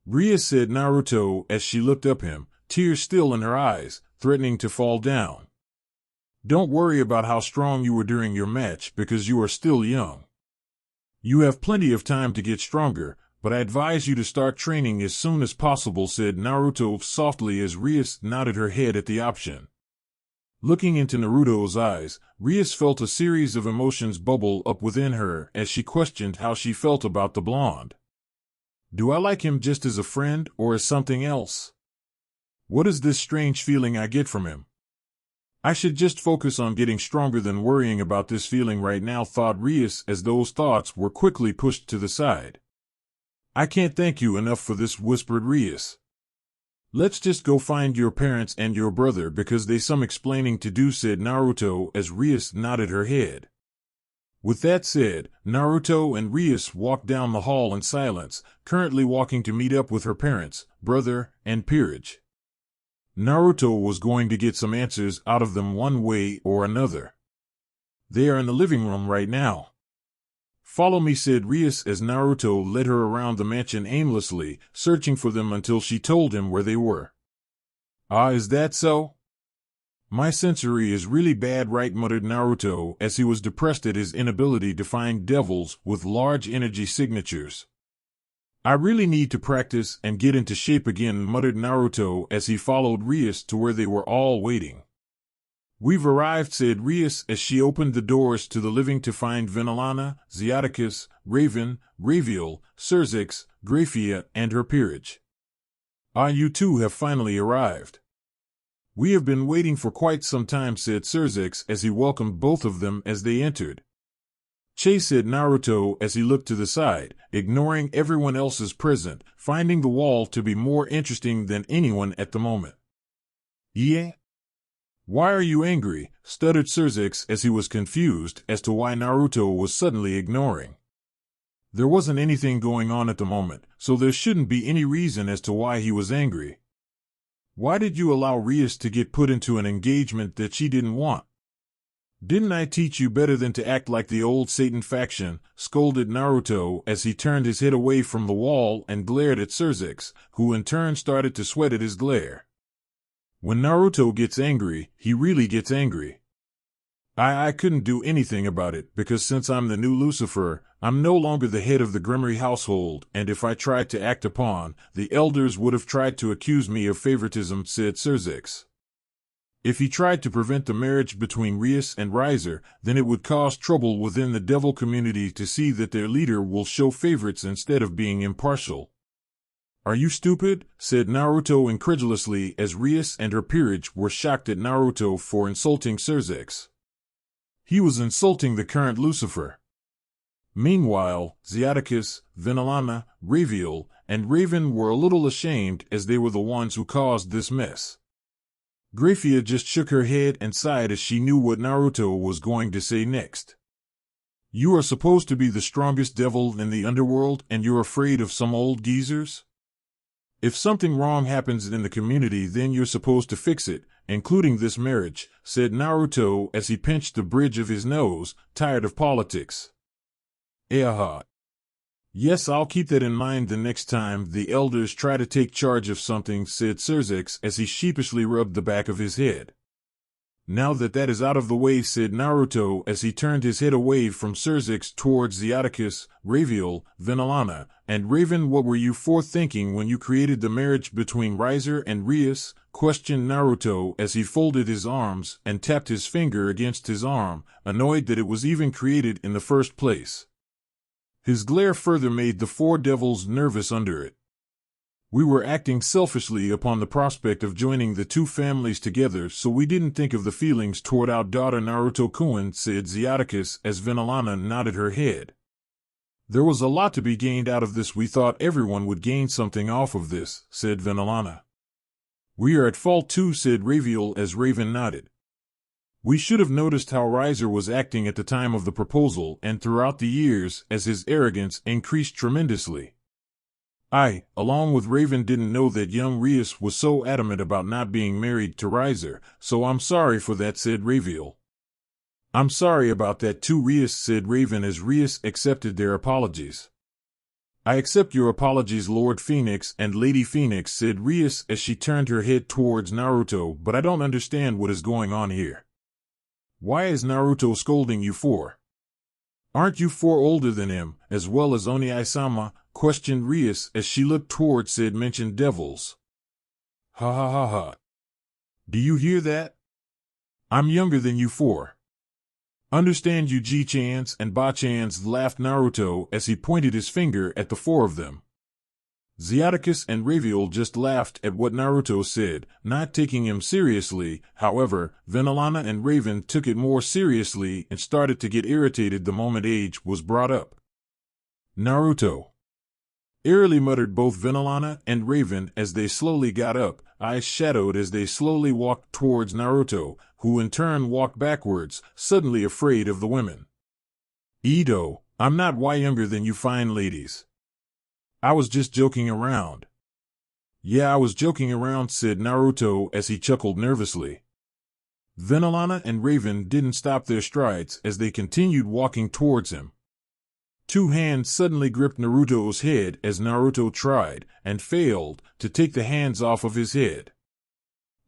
Speaker 1: "Rias," said Naruto as she looked up him, tears still in her eyes, threatening to fall down. "Don't worry about how strong you were during your match because you are still young. You have plenty of time to get stronger, but I advise you to start training as soon as possible," said Naruto softly as Rias nodded her head at the option. Looking into Naruto's eyes, Rias felt a series of emotions bubble up within her as she questioned how she felt about the blonde. Do I like him just as a friend or as something else? What is this strange feeling I get from him? I should just focus on getting stronger than worrying about this feeling right now, thought Rias as those thoughts were quickly pushed to the side. I can't thank you enough for this, whispered Rias. Let's just go find your parents and your brother because they some explaining to do, said Naruto as Rias nodded her head. With that said, Naruto and Rias walked down the hall in silence, currently walking to meet up with her parents, brother, and Peerage. Naruto was going to get some answers out of them one way or another. They are in the living room right now. Follow me, said Rias as Naruto led her around the mansion aimlessly, searching for them until she told him where they were. Ah, is that so? My sensory is really bad, right? Muttered Naruto as he was depressed at his inability to find devils with large energy signatures. I really need to practice and get into shape again, muttered Naruto as he followed Rias to where they were all waiting. We've arrived, said Rias as she opened the doors to the living to find Venelana, Xiaticus, Raven, Raviel, Cerzix, Graffia, and her Peerage. Ah, you two have finally arrived. We have been waiting for quite some time, said Cerzix as he welcomed both of them as they entered. Che, said Naruto as he looked to the side, ignoring everyone else's present, finding the wall to be more interesting than anyone at the moment. Yeah? Why are you angry? Stuttered Cerzix as he was confused as to why Naruto was suddenly ignoring. There wasn't anything going on at the moment, so there shouldn't be any reason as to why he was angry. Why did you allow Rias to get put into an engagement that she didn't want? Didn't I teach you better than to act like the old Satan faction? Scolded Naruto as he turned his head away from the wall and glared at Cerzix, who in turn started to sweat at his glare. When Naruto gets angry, he really gets angry. I couldn't do anything about it because since I'm the new Lucifer, I'm no longer the head of the Grimmery household, and if I tried to act upon, the elders would have tried to accuse me of favoritism, said Cerzix. If he tried to prevent the marriage between Rias and Riser, then it would cause trouble within the devil community to see that their leader will show favorites instead of being impartial. Are you stupid? Said Naruto incredulously as Rias and her Peerage were shocked at Naruto for insulting Cerzix. He was insulting the current Lucifer. Meanwhile, Xiaticus, Venelana, Raviel, and Raven were a little ashamed as they were the ones who caused this mess. Graffia just shook her head and sighed as she knew what Naruto was going to say next. You are supposed to be the strongest devil in the underworld and you're afraid of some old geezers? If something wrong happens in the community, then you're supposed to fix it, including this marriage, said Naruto as he pinched the bridge of his nose, tired of politics. Aha. Yes, I'll keep that in mind the next time the elders try to take charge of something, said Cerzix as he sheepishly rubbed the back of his head. Now that is out of the way, said Naruto as he turned his head away from Cerzix towards Xiaticus, Raviel, Venelana, and Raven. What were you thinking when you created the marriage between Riser and Rias? Questioned Naruto as he folded his arms and tapped his finger against his arm, annoyed that it was even created in the first place. His glare further made the four devils nervous under it. We were acting selfishly upon the prospect of joining the two families together, so we didn't think of the feelings toward our daughter Naruto-kun, said Xiaticus as Venelana nodded her head. There was a lot to be gained out of this. We thought everyone would gain something off of this, said Venelana. We are at fault too, said Raviel as Raven nodded. We should have noticed how Riser was acting at the time of the proposal and throughout the years as his arrogance increased tremendously. I, along with Raven, didn't know that young Rias was so adamant about not being married to Riser, so I'm sorry for that, said Raviel. I'm sorry about that too, Rias, said Raven as Rias accepted their apologies. I accept your apologies, Lord Phoenix and Lady Phoenix, said Rias as she turned her head towards Naruto, but I don't understand what is going on here. Why is Naruto scolding you for? Aren't you four older than him, as well as Oni-sama? Questioned Rias as she looked towards said mentioned devils. Ha ha ha ha. Do you hear that? I'm younger than you four. Understand you G-chans and Ba-chans, laughed Naruto as he pointed his finger at the four of them. Xiaticus and Raviel just laughed at what Naruto said, not taking him seriously. However, Venelana and Raven took it more seriously and started to get irritated the moment age was brought up. Naruto. Eerily muttered both Venelana and Raven as they slowly got up, eyes shadowed as they slowly walked towards Naruto, who in turn walked backwards, suddenly afraid of the women. Edo, I'm not way younger than you fine ladies. I was just joking around. Yeah, I was joking around, said Naruto as he chuckled nervously. Venelana and Raven didn't stop their strides as they continued walking towards him. Two hands suddenly gripped Naruto's head as Naruto tried, and failed, to take the hands off of his head.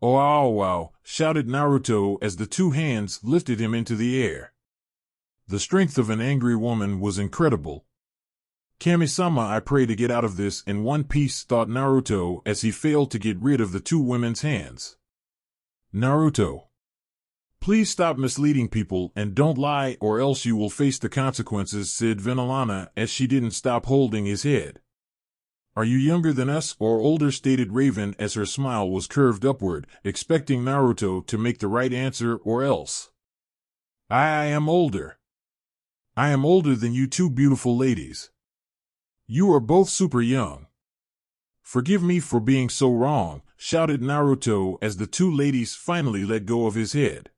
Speaker 1: Oh wow, shouted Naruto as the two hands lifted him into the air. The strength of an angry woman was incredible. Kami-sama, I pray to get out of this in one piece, thought Naruto as he failed to get rid of the two women's hands. Naruto. Please stop misleading people and don't lie or else you will face the consequences, said Venelana as she didn't stop holding his head. Are you younger than us or older, stated Raven as her smile was curved upward, expecting Naruto to make the right answer or else. I am older. I am older than you two beautiful ladies. You are both super young. Forgive me for being so wrong, shouted Naruto as the two ladies finally let go of his head.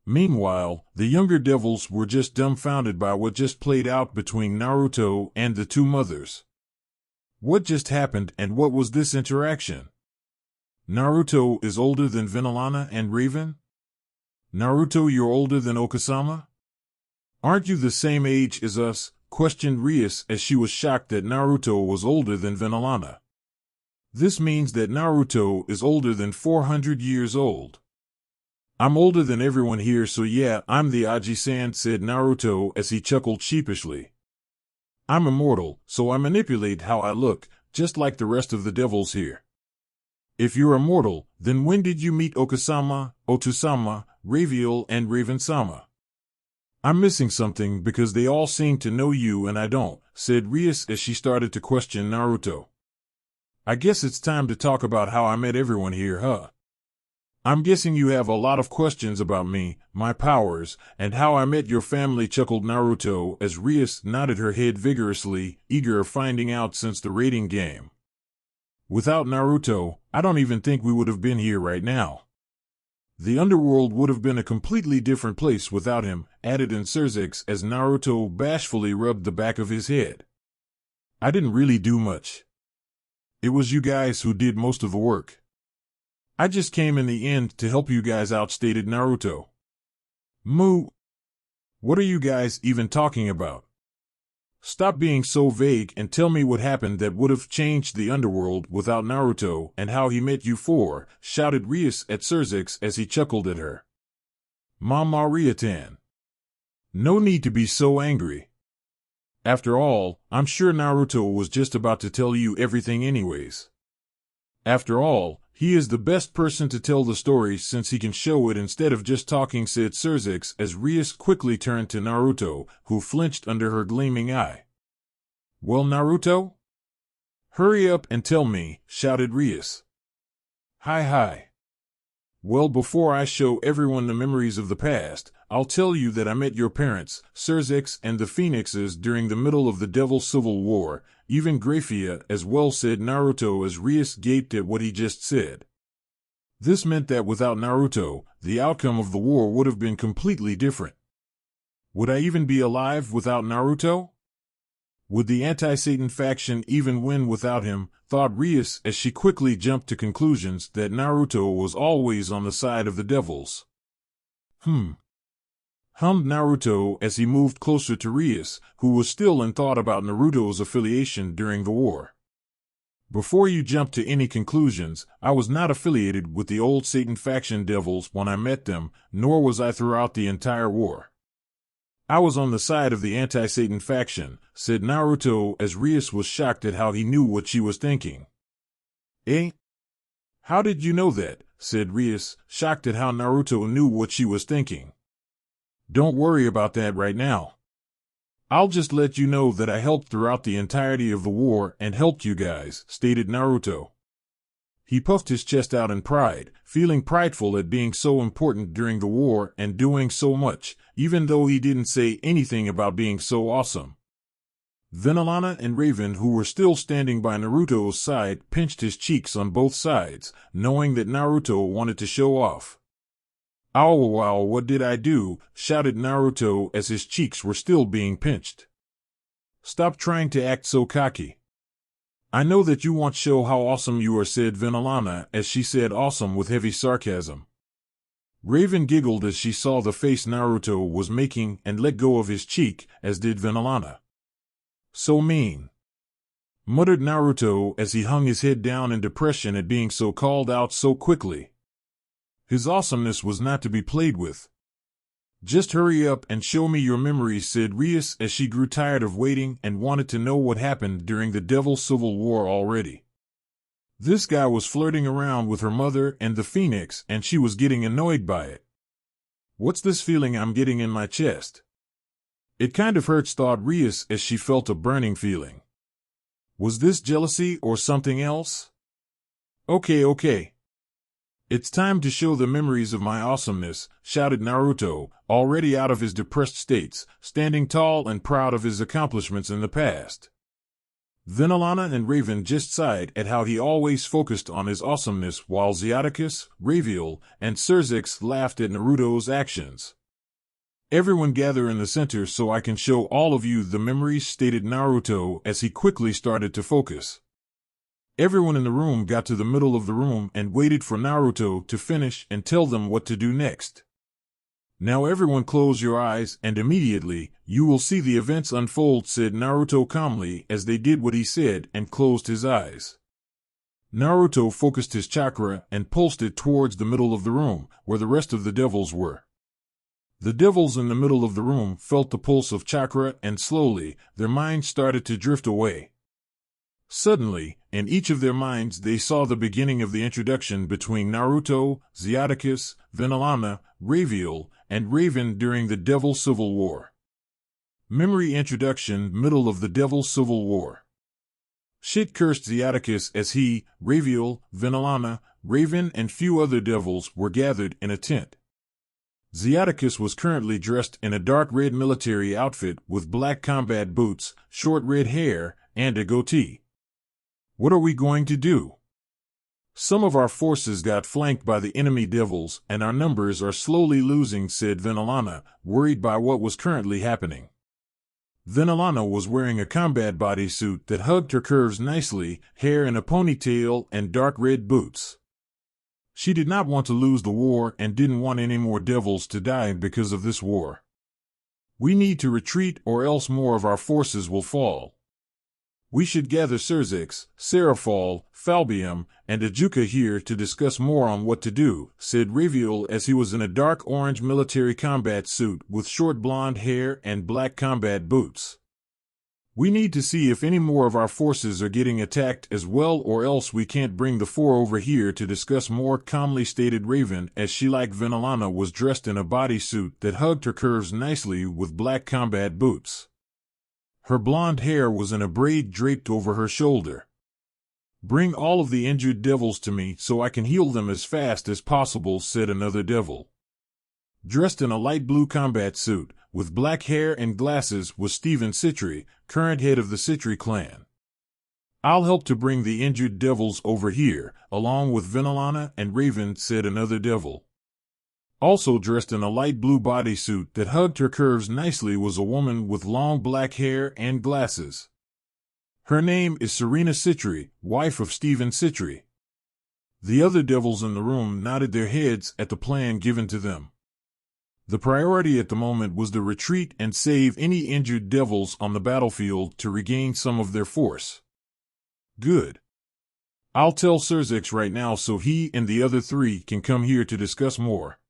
Speaker 1: Meanwhile, the younger devils were just dumbfounded by what just played out between Naruto and the two mothers. What just happened and what was this interaction? Naruto is older than Venelana and Raven? Naruto, you're older than Okasama? Aren't you the same age as us? Questioned Rias as she was shocked that Naruto was older than Venelana. This means that Naruto is older than 400 years old. I'm older than everyone here, so yeah, I'm the Aji-san, said Naruto as he chuckled sheepishly. I'm immortal, so I manipulate how I look, just like the rest of the devils here. If you're immortal, then when did you meet Okasama, Otusama, Raviel, and Raven-sama? I'm missing something because they all seem to know you and I don't, said Rias as she started to question Naruto. I guess it's time to talk about how I met everyone here, huh? I'm guessing you have a lot of questions about me, my powers, and how I met your family, chuckled Naruto as Rias nodded her head vigorously, eager of finding out since the rating game. Without Naruto, I don't even think we would have been here right now. The underworld would have been a completely different place without him, added Insurzex as Naruto bashfully rubbed the back of his head. I didn't really do much. It was you guys who did most of the work. I just came in the end to help you guys out, stated Naruto. Moo. What are you guys even talking about? Stop being so vague and tell me what happened that would have changed the underworld without Naruto and how he met you four, shouted Rias at Surzex as he chuckled at her. Mama Riatan. No need to be so angry. After all, I'm sure Naruto was just about to tell you everything anyways. After all, he is the best person to tell the story since he can show it instead of just talking, said Surzex as Rias quickly turned to Naruto, who flinched under her gleaming eye. Well, Naruto? Hurry up and tell me, shouted Rias. Hi. Well, before I show everyone the memories of the past, I'll tell you that I met your parents, Surzex and the Phoenixes, during the middle of the Devil Civil War, even Graffia as well, said Naruto as Rias gaped at what he just said. This meant that without Naruto, the outcome of the war would have been completely different. Would I even be alive without Naruto? Would the anti-Satan faction even win without him, thought Rias as she quickly jumped to conclusions that Naruto was always on the side of the devils. Hummed Naruto as he moved closer to Rias, who was still in thought about Naruto's affiliation during the war. Before you jump to any conclusions, I was not affiliated with the old Satan faction devils when I met them, nor was I throughout the entire war. I was on the side of the anti-Satan faction, said Naruto as Rias was shocked at how he knew what she was thinking. Eh? How did you know that? said Rias, shocked at how Naruto knew what she was thinking. Don't worry about that right now. I'll just let you know that I helped throughout the entirety of the war and helped you guys, stated Naruto. He puffed his chest out in pride, feeling prideful at being so important during the war and doing so much, even though he didn't say anything about being so awesome. Venalana and Raven, who were still standing by Naruto's side, pinched his cheeks on both sides, knowing that Naruto wanted to show off. "Ow, wow, what did I do?" shouted Naruto as his cheeks were still being pinched. "Stop trying to act so cocky. I know that you want to show how awesome you are," said Venalana, as she said awesome with heavy sarcasm. Raven giggled as she saw the face Naruto was making and let go of his cheek, as did Venalana. "So mean," muttered Naruto as he hung his head down in depression at being so called out so quickly. His awesomeness was not to be played with. "Just hurry up and show me your memories," said Rias as she grew tired of waiting and wanted to know what happened during the Devil Civil War already. This guy was flirting around with her mother and the Phoenix, and she was getting annoyed by it. "What's this feeling I'm getting in my chest? It kind of hurts," thought Rias as she felt a burning feeling. Was this jealousy or something else? Okay. "It's time to show the memories of my awesomeness," shouted Naruto, already out of his depressed states, standing tall and proud of his accomplishments in the past. Venalana and Raven just sighed at how he always focused on his awesomeness, while Xiaticus, Raviel, and Cerzex laughed at Naruto's actions. "Everyone gather in the center so I can show all of you the memories," stated Naruto as he quickly started to focus. Everyone in the room got to the middle of the room and waited for Naruto to finish and tell them what to do next. "Now everyone close your eyes and immediately, you will see the events unfold," said Naruto calmly as they did what he said and closed his eyes. Naruto focused his chakra and pulsed it towards the middle of the room, where the rest of the devils were. The devils in the middle of the room felt the pulse of chakra and slowly, their minds started to drift away. Suddenly, in each of their minds they saw the beginning of the introduction between Naruto, Xiaticus, Venalana, Raviel, and Raven during the Devil Civil War. Memory introduction, middle of the Devil Civil War. Shit, cursed Xiaticus as he, Raviel, Venalana, Raven, and few other devils were gathered in a tent. Xiaticus was currently dressed in a dark red military outfit with black combat boots, short red hair, and a goatee. "What are we going to do? Some of our forces got flanked by the enemy devils, and our numbers are slowly losing," said Venalana, worried by what was currently happening. Venalana was wearing a combat bodysuit that hugged her curves nicely, hair in a ponytail, and dark red boots. She did not want to lose the war and didn't want any more devils to die because of this war. "We need to retreat or else more of our forces will fall. We should gather Cerzex, Seraphol, Falbium, and Ajuka here to discuss more on what to do," said Raviel as he was in a dark orange military combat suit with short blonde hair and black combat boots. "We need to see if any more of our forces are getting attacked as well, or else we can't bring the four over here to discuss more," calmly stated Raven as she, like Venalana, was dressed in a bodysuit that hugged her curves nicely with black combat boots. Her blonde hair was in a braid draped over her shoulder. "Bring all of the injured devils to me so I can heal them as fast as possible," said another devil. Dressed in a light blue combat suit, with black hair and glasses, was Stephen Citri, current head of the Citri clan. "I'll help to bring the injured devils over here, along with Venalana and Raven," said another devil. Also dressed in a light blue bodysuit that hugged her curves nicely was a woman with long black hair and glasses. Her name is Serena Citri, wife of Stephen Citri. The other devils in the room nodded their heads at the plan given to them. The priority at the moment was to retreat and save any injured devils on the battlefield to regain some of their force. "Good. I'll tell Cerzex right now so he and the other three can come here to discuss more."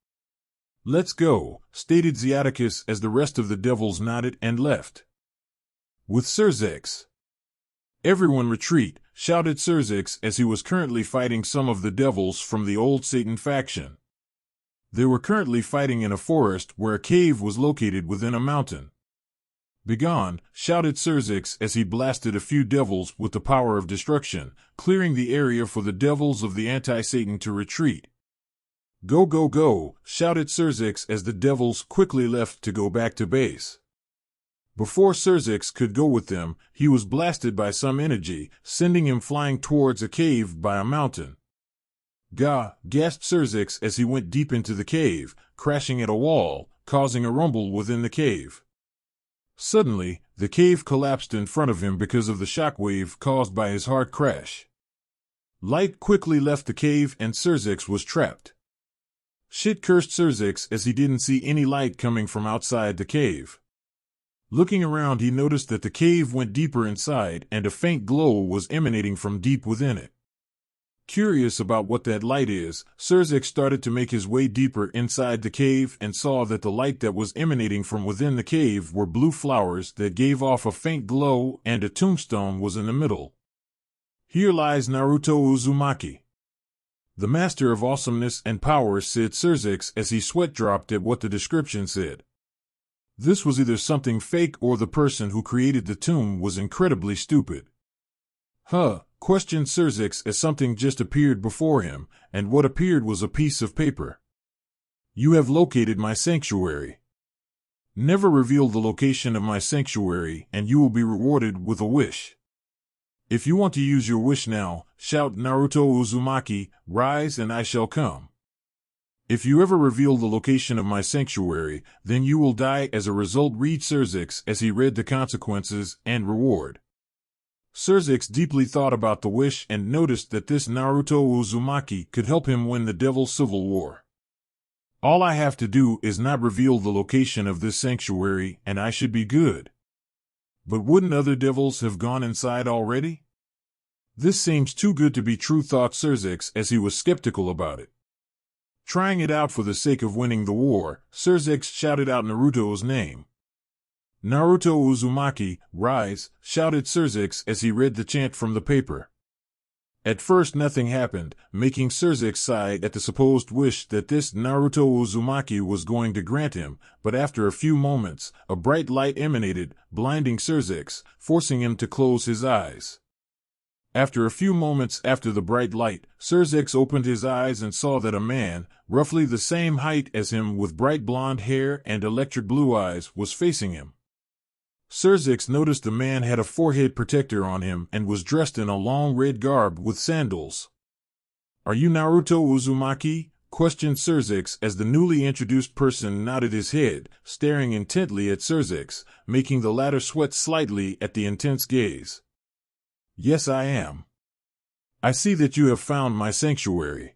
Speaker 1: "Let's go," stated Xiaticus as the rest of the devils nodded and left. With Cerzex "Everyone retreat," shouted Serzix as he was currently fighting some of the devils from the old Satan faction. They were currently fighting in a forest where a cave was located within a mountain. "Begone," shouted Serzix as he blasted a few devils with the power of destruction, clearing the area for the devils of the anti-Satan to retreat. "Go, go, go," shouted Serzix as the devils quickly left to go back to base. Before Serzix could go with them, he was blasted by some energy, sending him flying towards a cave by a mountain. "Gah!" gasped Serzix as he went deep into the cave, crashing at a wall, causing a rumble within the cave. Suddenly, the cave collapsed in front of him because of the shockwave caused by his hard crash. Light quickly left the cave and Serzix was trapped. Shit, cursed Serzix as he didn't see any light coming from outside the cave. Looking around, he noticed that the cave went deeper inside and a faint glow was emanating from deep within it. Curious about what that light is, Serzix started to make his way deeper inside the cave and saw that the light that was emanating from within the cave were blue flowers that gave off a faint glow, and a tombstone was in the middle. "Here lies Naruto Uzumaki, the master of awesomeness and power," said Serzix as he sweat dropped at what the description said. This was either something fake or the person who created the tomb was incredibly stupid. "Huh?" questioned Serzix as something just appeared before him, and what appeared was a piece of paper. "You have located my sanctuary. Never reveal the location of my sanctuary, and you will be rewarded with a wish. If you want to use your wish now, shout Naruto Uzumaki, rise and I shall come. If you ever reveal the location of my sanctuary, then you will die as a result," read Serzix as he read the consequences and reward. Serzix deeply thought about the wish and noticed that this Naruto Uzumaki could help him win the Devil's Civil War. "All I have to do is not reveal the location of this sanctuary and I should be good. But wouldn't other devils have gone inside already? This seems too good to be true," thought Serzix as he was skeptical about it. Trying it out for the sake of winning the war, Serzix shouted out Naruto's name. "Naruto Uzumaki, rise," shouted Serzix as he read the chant from the paper. At first nothing happened, making Serzix sigh at the supposed wish that this Naruto Uzumaki was going to grant him, but after a few moments, a bright light emanated, blinding Serzix, forcing him to close his eyes. After a few moments after the bright light, Serzix opened his eyes and saw that a man, roughly the same height as him with bright blonde hair and electric blue eyes, was facing him. Serzix noticed the man had a forehead protector on him and was dressed in a long red garb with sandals. "Are you Naruto Uzumaki?" questioned Serzix as the newly introduced person nodded his head, staring intently at Serzix, making the latter sweat slightly at the intense gaze. "Yes, I am. I see that you have found my sanctuary.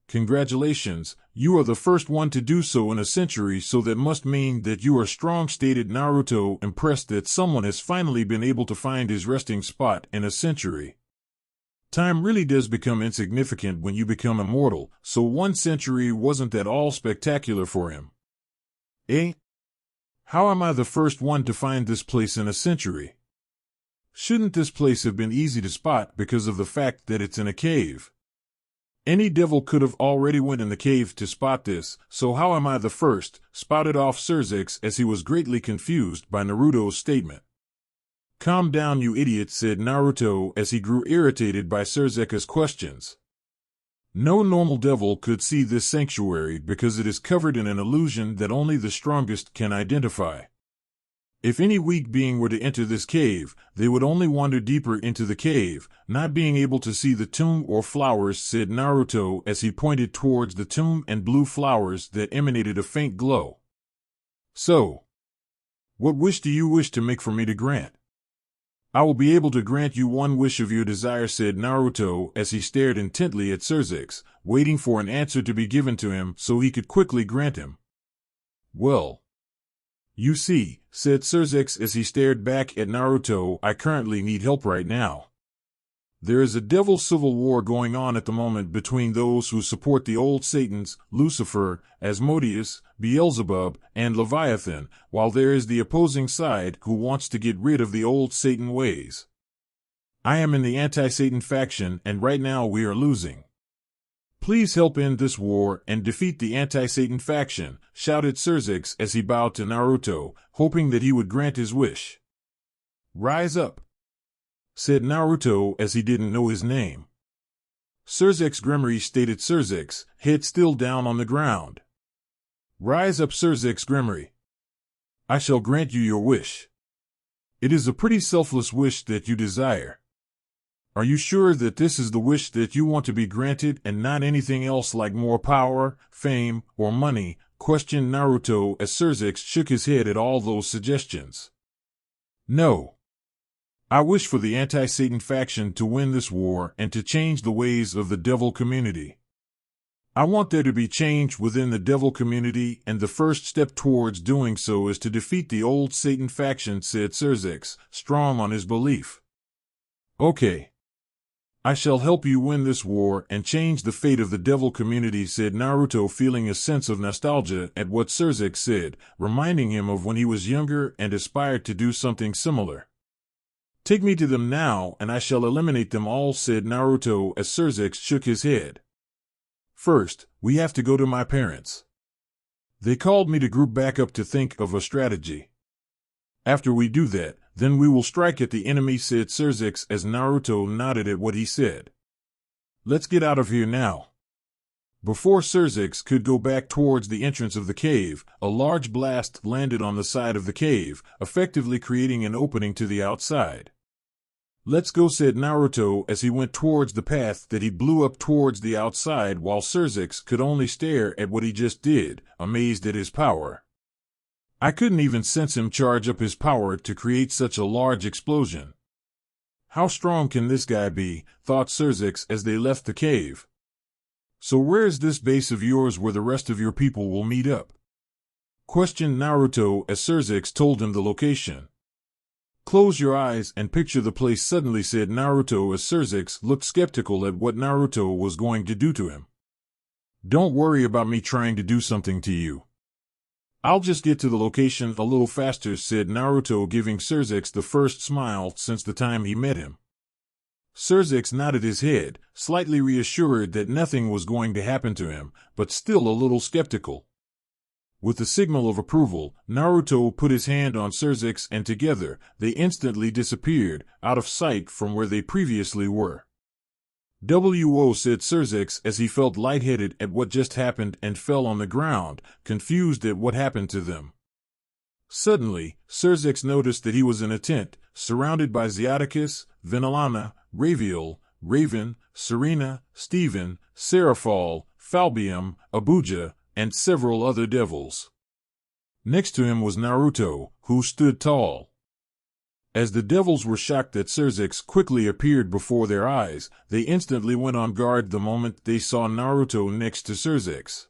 Speaker 1: Congratulations, you are the first one to do so in a century, so that must mean that you are strong," stated Naruto, impressed that someone has finally been able to find his resting spot in a century. Time really does become insignificant when you become immortal, so 1 century wasn't at all spectacular for him. "Eh? How am I the first one to find this place in a century? Shouldn't this place have been easy to spot because of the fact that it's in a cave? Any devil could have already went in the cave to spot this, so how am I the first?" spouted off Serzix as he was greatly confused by Naruto's statement. "Calm down, you idiot," said Naruto as he grew irritated by Serzix's questions. "No normal devil could see this sanctuary because it is covered in an illusion that only the strongest can identify. If any weak being were to enter this cave, they would only wander deeper into the cave, not being able to see the tomb or flowers," said Naruto as he pointed towards the tomb and blue flowers that emanated a faint glow. "So, what wish do you wish to make for me to grant?" "I will be able to grant you 1 wish of your desire," said Naruto as he stared intently at Serzix, waiting for an answer to be given to him so he could quickly grant him. "Well, you see," said Serzix as he stared back at Naruto, "I currently need help right now. There is a Devil's Civil War going on at the moment between those who support the old Satans, Lucifer, Asmodeus, Beelzebub, and Leviathan, while there is the opposing side who wants to get rid of the old Satan ways. I am in the anti-Satan faction, and right now we are losing. Please help end this war and defeat the anti-Satan faction, shouted Xerxes as he bowed to Naruto, hoping that he would grant his wish. Rise up, said Naruto as he didn't know his name. Xerxes Gremory, stated Xerxes, head still down on the ground. Rise up, Xerxes Gremory. I shall grant you your wish. It is a pretty selfless wish that you desire. Are you sure that this is the wish that you want to be granted and not anything else like more power, fame, or money? Questioned Naruto as Xerxes shook his head at all those suggestions. No. I wish for the anti-Satan faction to win this war and to change the ways of the devil community. I want there to be change within the devil community, and the first step towards doing so is to defeat the old Satan faction, said Xerxes, strong on his belief. Okay. I shall help you win this war and change the fate of the devil community, said Naruto, feeling a sense of nostalgia at what Xerxes said, reminding him of when he was younger and aspired to do something similar. Take me to them now, and I shall eliminate them all, said Naruto as Xerxes shook his head. First, we have to go to my parents. They called me to group back up to think of a strategy. After we do that, then we will strike at the enemy, said Xerxes as Naruto nodded at what he said. Let's get out of here now. Before Xerxes could go back towards the entrance of the cave, a large blast landed on the side of the cave, effectively creating an opening to the outside. Let's go, said Naruto as he went towards the path that he blew up towards the outside, while Xerxes could only stare at what he just did, amazed at his power. I couldn't even sense him charge up his power to create such a large explosion. How strong can this guy be, thought Xerxes as they left the cave. So where is this base of yours where the rest of your people will meet up? Questioned Naruto as Xerxes told him the location. Close your eyes and picture the place suddenly, said Naruto as Xerxes looked skeptical at what Naruto was going to do to him. Don't worry about me trying to do something to you. I'll just get to the location a little faster, said Naruto, giving Xerxes the first smile since the time he met him. Xerxes nodded his head, slightly reassured that nothing was going to happen to him, but still a little skeptical. With a signal of approval, Naruto put his hand on Xerxes and together, they instantly disappeared, out of sight from where they previously were. "W.O.," said Xerxes as he felt lightheaded at what just happened and fell on the ground, confused at what happened to them. Suddenly, Xerxes noticed that he was in a tent, surrounded by Zeaticus, Venelana, Raviel, Raven, Serena, Stephen, Seraphal, Falbium, Abuja, and several other devils. Next to him was Naruto, who stood tall. As the devils were shocked that Xerxes quickly appeared before their eyes, they instantly went on guard the moment they saw Naruto next to Xerxes.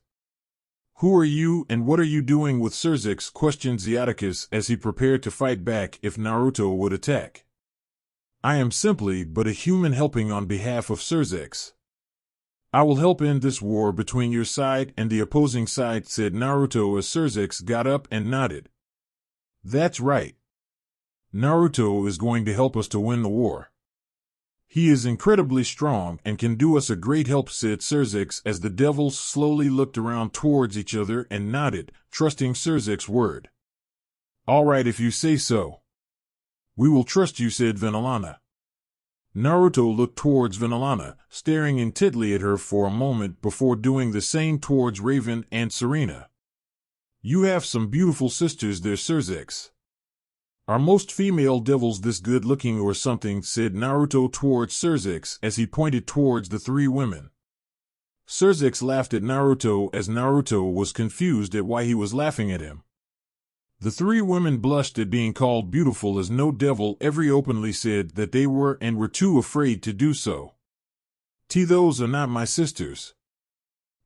Speaker 1: "Who are you and what are you doing with Xerxes?" questioned Zeaticus as he prepared to fight back if Naruto would attack. "I am simply but a human helping on behalf of Xerxes. I will help end this war between your side and the opposing side," said Naruto as Xerxes got up and nodded. "That's right. Naruto is going to help us to win the war. He is incredibly strong and can do us a great help," said Xerxes as the devils slowly looked around towards each other and nodded, trusting Xerxes' word. "All right, if you say so. We will trust you," said Venelana. Naruto looked towards Venelana, staring intently at her for a moment before doing the same towards Raven and Serena. "You have some beautiful sisters there, Xerxes. Are most female devils this good-looking or something?" said Naruto towards Xerxes as he pointed towards the three women. Xerxes laughed at Naruto as Naruto was confused at why he was laughing at him. The three women blushed at being called beautiful as no devil ever openly said that they were and were too afraid to do so. "Those are not my sisters.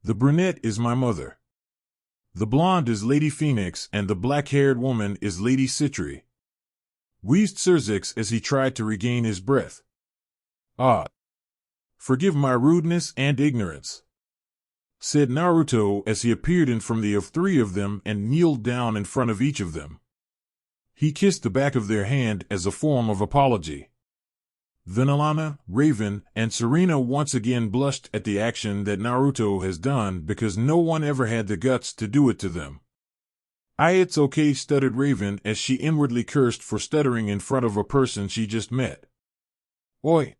Speaker 1: The brunette is my mother. The blonde is Lady Phoenix and the black-haired woman is Lady Citri," wheezed Xerxes as he tried to regain his breath. "Ah. Forgive my rudeness and ignorance," said Naruto as he appeared in front of three of them and kneeled down in front of each of them. He kissed the back of their hand as a form of apology. Vanillana, Raven, and Serena once again blushed at the action that Naruto has done because no one ever had the guts to do it to them. It's okay, stuttered Raven as she inwardly cursed for stuttering in front of a person she just met. Oi!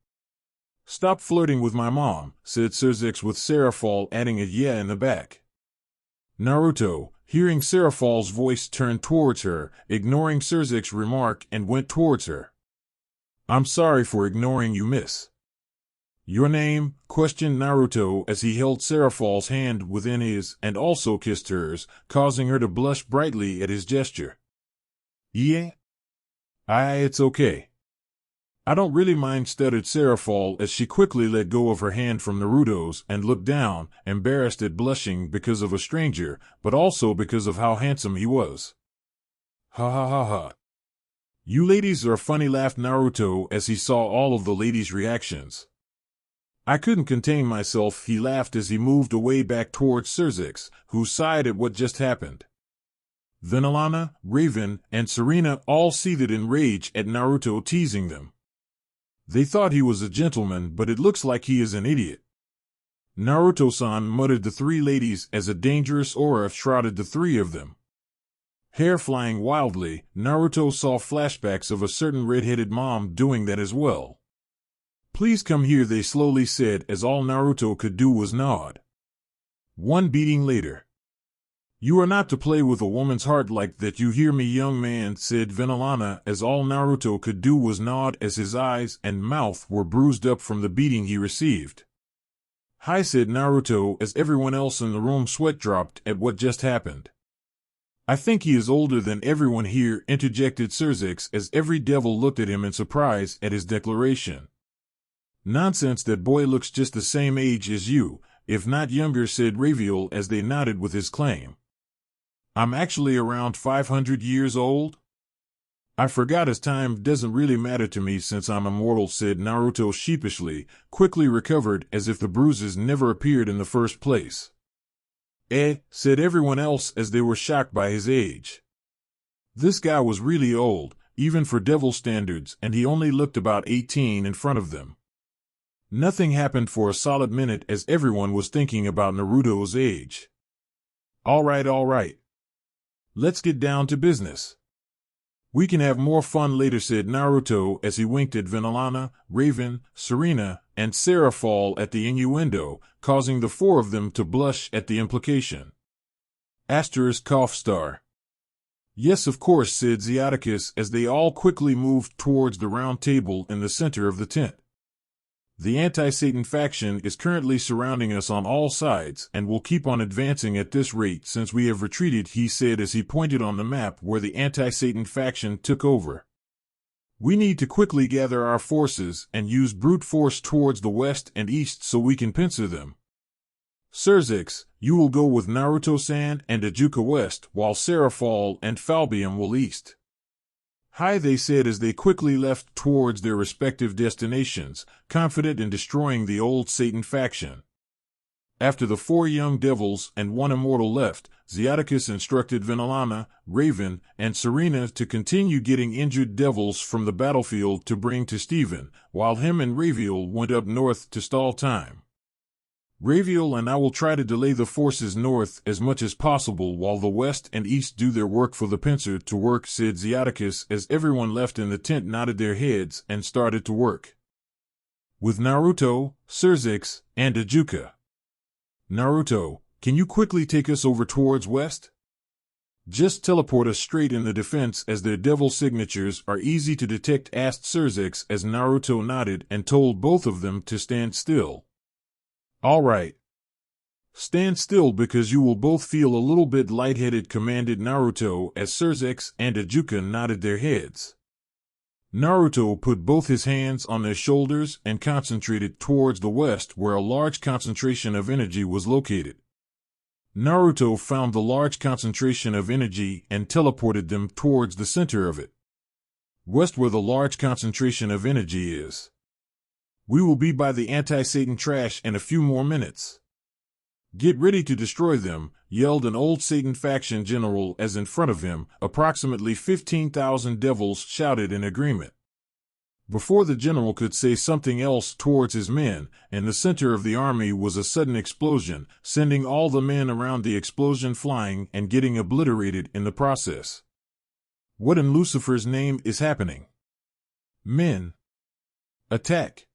Speaker 1: Stop flirting with my mom, said Sirzex with Seraphol adding a yeah in the back. Naruto, hearing Seraphol's voice, turned towards her, ignoring Sirzex's remark, and went towards her. I'm sorry for ignoring you, miss. Your name? Questioned Naruto as he held Seraphol's hand within his and also kissed hers, causing her to blush brightly at his gesture. Yeah? It's okay. I don't really mind, stuttered Seraphol as she quickly let go of her hand from Naruto's and looked down, embarrassed at blushing because of a stranger, but also because of how handsome he was. Ha ha ha ha. You ladies are funny, laughed Naruto as he saw all of the ladies' reactions. I couldn't contain myself, he laughed as he moved away back towards Sirzex, who sighed at what just happened. Vanillana, Raven, and Serena all seethed in rage at Naruto teasing them. They thought he was a gentleman, but it looks like he is an idiot. Naruto-san, muttered the three ladies as a dangerous aura shrouded the three of them. Hair flying wildly, Naruto saw flashbacks of a certain red-headed mom doing that as well. Please come here, they slowly said as all Naruto could do was nod. One beating later. You are not to play with a woman's heart like that, you hear me, young man, said Vanillana as all Naruto could do was nod as his eyes and mouth were bruised up from the beating he received. Hi, said Naruto as everyone else in the room sweat dropped at what just happened. I think he is older than everyone here, interjected Sirzex as every devil looked at him in surprise at his declaration. Nonsense, that boy looks just the same age as you, if not younger, said Raviel as they nodded with his claim. I'm actually around 500 years old? I forgot, as time doesn't really matter to me since I'm immortal, said Naruto sheepishly, quickly recovered as if the bruises never appeared in the first place. Said everyone else as they were shocked by his age. This guy was really old, even for devil standards, and he only looked about 18 in front of them. Nothing happened for a solid minute as everyone was thinking about Naruto's age. All right. Let's get down to business. We can have more fun later, said Naruto as he winked at Vanillana, Raven, Serena, and Seraphol at the innuendo, causing the four of them to blush at the implication. Cough star. Yes, of course, said Zeoticus as they all quickly moved towards the round table in the center of the tent. The anti-Satan faction is currently surrounding us on all sides and will keep on advancing at this rate since we have retreated, he said as he pointed on the map where the anti-Satan faction took over. We need to quickly gather our forces and use brute force towards the west and east so we can pincer them. Sirzex, you will go with Naruto-san and Ajuka west, while Seraphol and Falbium will east. Hi, they said as they quickly left towards their respective destinations, confident in destroying the old Satan faction. After the four young devils and one immortal left, Zeoticus instructed Vanillana, Raven, and Serena to continue getting injured devils from the battlefield to bring to Steven, while him and Raviel went up north to stall time. Raviel and I will try to delay the forces north as much as possible while the west and east do their work for the pincer to work, said Zeoticus as everyone left in the tent nodded their heads and started to work. With Naruto, Sirzex, and Ajuka. Naruto, can you quickly take us over towards west? Just teleport us straight in the defense as their devil signatures are easy to detect, asked Sirzex as Naruto nodded and told both of them to stand still. All right. Stand still because you will both feel a little bit lightheaded, commanded Naruto as Sirzex and Ajuka nodded their heads. Naruto put both his hands on their shoulders and concentrated towards the west where a large concentration of energy was located. Naruto found the large concentration of energy and teleported them towards the center of it. West where the large concentration of energy is. We will be by the anti-Satan trash in a few more minutes. Get ready to destroy them, yelled an old Satan faction general as in front of him, approximately 15,000 devils shouted in agreement. Before the general could say something else towards his men, in the center of the army was a sudden explosion, sending all the men around the explosion flying and getting obliterated in the process. What in Lucifer's name is happening? Men! Attack!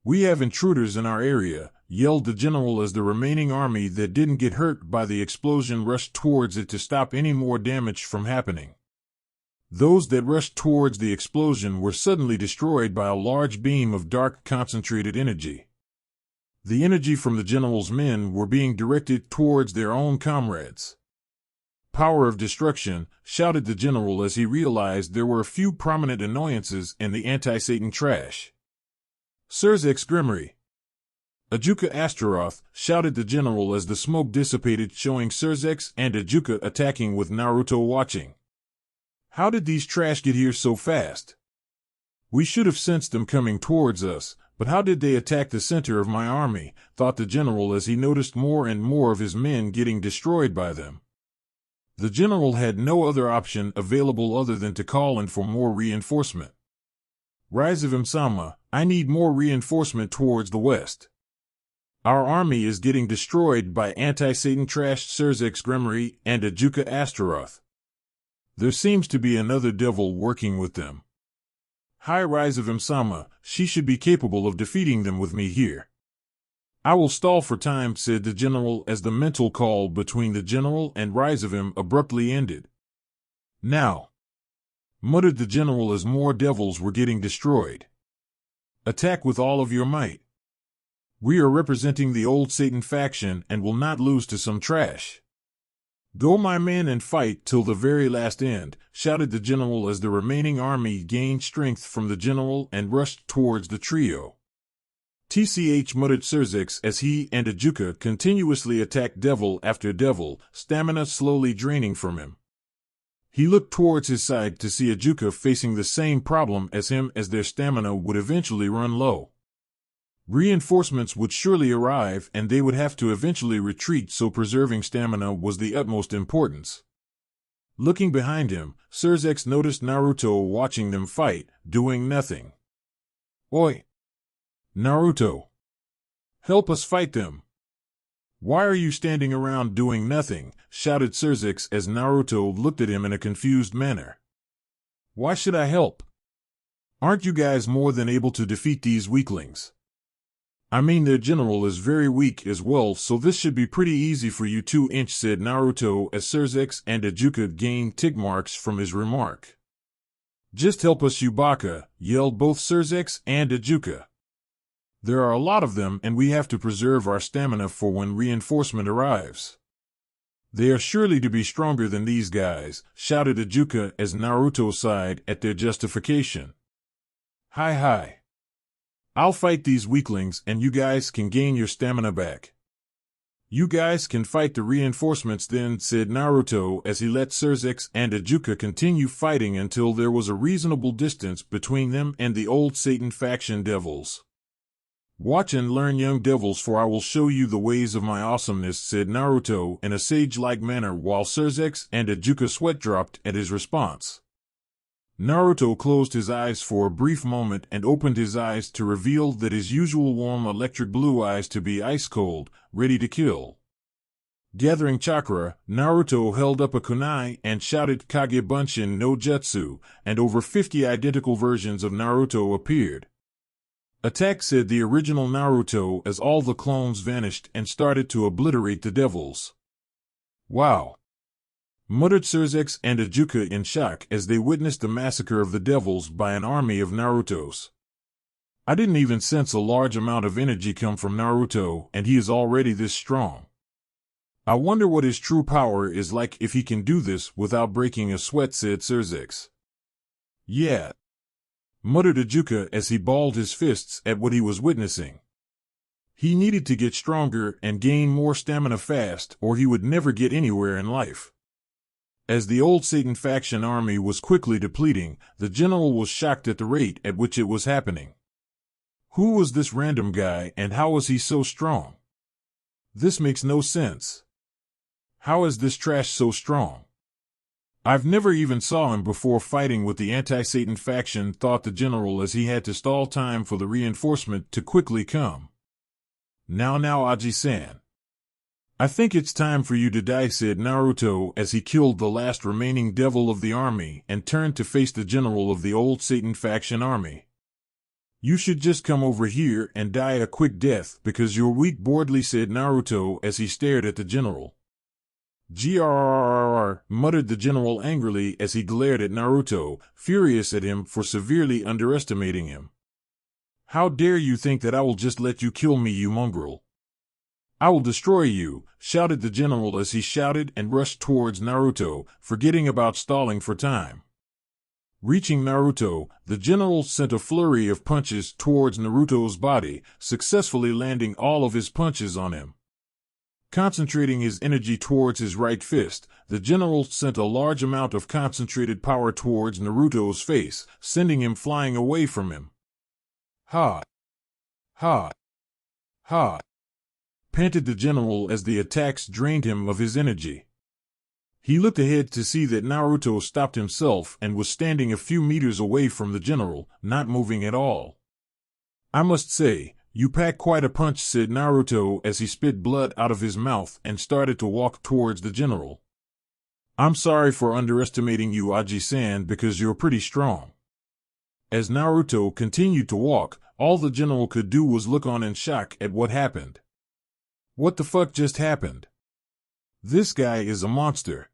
Speaker 1: We have intruders in our area, yelled the general as the remaining army that didn't get hurt by the explosion rushed towards it to stop any more damage from happening. Those that rushed towards the explosion were suddenly destroyed by a large beam of dark concentrated energy. The energy from the general's men were being directed towards their own comrades. Power of destruction, shouted the general as he realized there were a few prominent annoyances in the anti-Satan trash. Sirs Ex Grimory. Ajuka Astaroth, shouted the general as the smoke dissipated, showing Sirs and Ajuka attacking with Naruto watching. How did these trash get here so fast? We should have sensed them coming towards us, but how did they attack the center of my army, thought the general as he noticed more and more of his men getting destroyed by them. The general had no other option available other than to call in for more reinforcement. Rise of Imsama, I need more reinforcement towards the west. Our army is getting destroyed by anti-Satan trash Sirs Ex Grimory and Ajuka Astaroth. There seems to be another devil working with them. High Rise of Imsama, she should be capable of defeating them with me here. I will stall for time, said the general as the mental call between the general and Rise of Him abruptly ended. Now, muttered the general as more devils were getting destroyed. Attack with all of your might. We are representing the old Satan faction and will not lose to some trash. Go, my men, and fight till the very last end, shouted the general as the remaining army gained strength from the general and rushed towards the trio. TCH, muttered Sirs as he and Ajuka continuously attacked devil after devil, stamina slowly draining from him. He looked towards his side to see Ajuka facing the same problem as him, as their stamina would eventually run low. Reinforcements would surely arrive and they would have to eventually retreat, so preserving stamina was the utmost importance. Looking behind him, Sirs noticed Naruto watching them fight, doing nothing. Oi! Naruto! Help us fight them! Why are you standing around doing nothing? Shouted Sirs as Naruto looked at him in a confused manner. Why should I help? Aren't you guys more than able to defeat these weaklings? I mean, their general is very weak as well, so this should be pretty easy for you 2-inch, said Naruto as Sirs and Ajuka gained tick marks from his remark. Just help us, you baka, yelled both Sirs and Ajuka. There are a lot of them and we have to preserve our stamina for when reinforcement arrives. They are surely to be stronger than these guys, shouted Ajuka as Naruto sighed at their justification. Hi. I'll fight these weaklings and you guys can gain your stamina back. You guys can fight the reinforcements then, said Naruto as he let Sirs and Ajuka continue fighting until there was a reasonable distance between them and the old Satan faction devils. Watch and learn, young devils, for I will show you the ways of my awesomeness, said Naruto in a sage-like manner while Sirs and Ajuka sweat dropped at his response. Naruto closed his eyes for a brief moment and opened his eyes to reveal that his usual warm electric blue eyes to be ice cold, ready to kill. Gathering chakra, Naruto held up a kunai and shouted Kage Bunshin no Jutsu, and over 50 identical versions of Naruto appeared. Attack, said the original Naruto as all the clones vanished and started to obliterate the devils. Wow! Muttered Sirs and Ajuka in shock as they witnessed the massacre of the devils by an army of Narutos. I didn't even sense a large amount of energy come from Naruto, and he is already this strong. I wonder what his true power is like if he can do this without breaking a sweat, said Sirs. Yeah, muttered Ajuka as he balled his fists at what he was witnessing. He needed to get stronger and gain more stamina fast, or he would never get anywhere in life. As the old Satan faction army was quickly depleting, the general was shocked at the rate at which it was happening. Who was this random guy and how was he so strong? This makes no sense. How is this trash so strong? I've never even saw him before fighting with the anti-Satan faction, thought the general as he had to stall time for the reinforcement to quickly come. Now Aji-san. I think it's time for you to die, said Naruto as he killed the last remaining devil of the army and turned to face the general of the old Satan faction army. You should just come over here and die a quick death because you're weak, boredly said Naruto as he stared at the general. Grrrr, muttered the general angrily as he glared at Naruto, furious at him for severely underestimating him. How dare you think that I will just let you kill me, you mongrel? I will destroy you, shouted the general as he shouted and rushed towards Naruto, forgetting about stalling for time. Reaching Naruto, the general sent a flurry of punches towards Naruto's body, successfully landing all of his punches on him. Concentrating his energy towards his right fist, the general sent a large amount of concentrated power towards Naruto's face, sending him flying away from him. Ha! Ha! Ha! Panted the general as the attacks drained him of his energy. He looked ahead to see that Naruto stopped himself and was standing a few meters away from the general, not moving at all. I must say, you pack quite a punch, said Naruto as he spit blood out of his mouth and started to walk towards the general. I'm sorry for underestimating you, Aji-san, because you're pretty strong. As Naruto continued to walk, all the general could do was look on in shock at what happened. What the fuck just happened? This guy is a monster.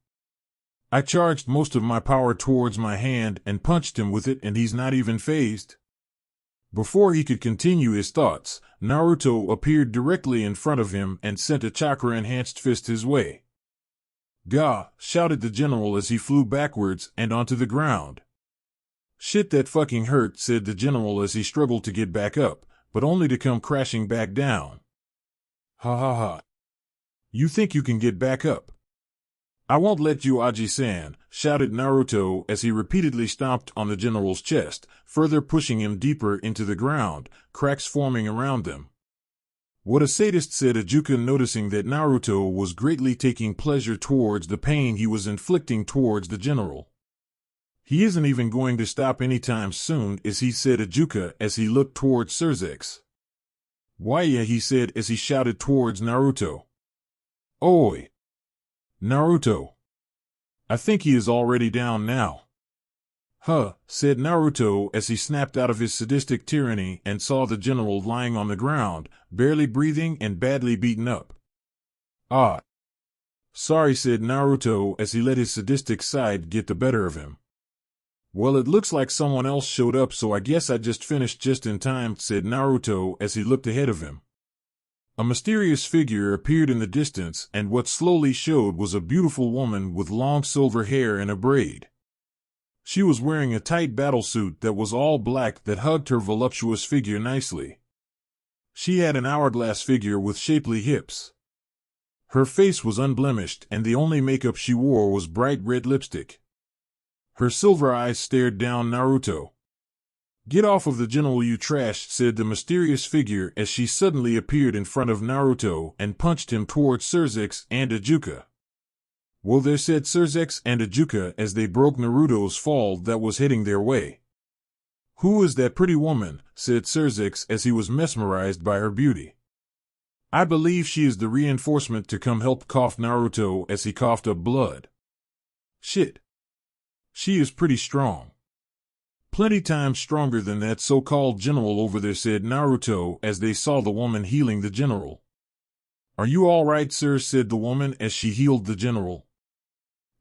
Speaker 1: I charged most of my power towards my hand and punched him with it, and he's not even fazed. Before he could continue his thoughts, Naruto appeared directly in front of him and sent a chakra-enhanced fist his way. Gah! Shouted the general as he flew backwards and onto the ground. Shit, that fucking hurt, said the general as he struggled to get back up, but only to come crashing back down. Ha ha ha. You think you can get back up? I won't let you, Aji-san, shouted Naruto as he repeatedly stomped on the general's chest, further pushing him deeper into the ground, cracks forming around them. What a sadist, said Ijuka, noticing that Naruto was greatly taking pleasure towards the pain he was inflicting towards the general. He isn't even going to stop anytime soon, is he, said Ijuka as he looked towards Surzex. Why yeah, he said as he shouted towards Naruto. Oi! Naruto! I think he is already down now. Huh, said Naruto as he snapped out of his sadistic tyranny and saw the general lying on the ground, barely breathing and badly beaten up. Ah! Sorry, said Naruto as he let his sadistic side get the better of him. Well, it looks like someone else showed up, so I guess I just finished just in time, said Naruto as he looked ahead of him. A mysterious figure appeared in the distance, and what slowly showed was a beautiful woman with long silver hair and a braid. She was wearing a tight battlesuit that was all black that hugged her voluptuous figure nicely. She had an hourglass figure with shapely hips. Her face was unblemished, and the only makeup she wore was bright red lipstick. Her silver eyes stared down Naruto. Get off of the general, you trash, said the mysterious figure as she suddenly appeared in front of Naruto and punched him towards Surzex and Ijuka. Well, there, said Surzex and Ijuka as they broke Naruto's fall that was heading their way. Who is that pretty woman, said Surzex as he was mesmerized by her beauty. I believe she is the reinforcement to come help, coughed Naruto as he coughed up blood. Shit. She is pretty strong. Plenty times stronger than that so-called general over there, said Naruto as they saw the woman healing the general. Are you all right, sir, said the woman as she healed the general.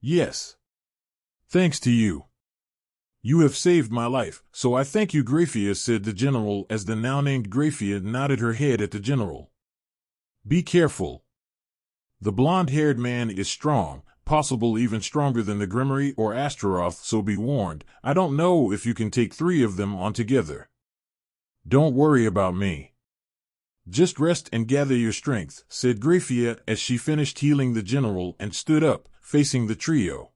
Speaker 1: Yes. Thanks to you. You have saved my life, so I thank you, Graffia, said the general as the now-named Graffia nodded her head at the general. Be careful. The blonde-haired man is strong, possible even stronger than the Grimmery or Astaroth, so be warned, I don't know if you can take 3 of them on together. Don't worry about me. Just rest and gather your strength, said Graffia as she finished healing the general and stood up, facing the trio.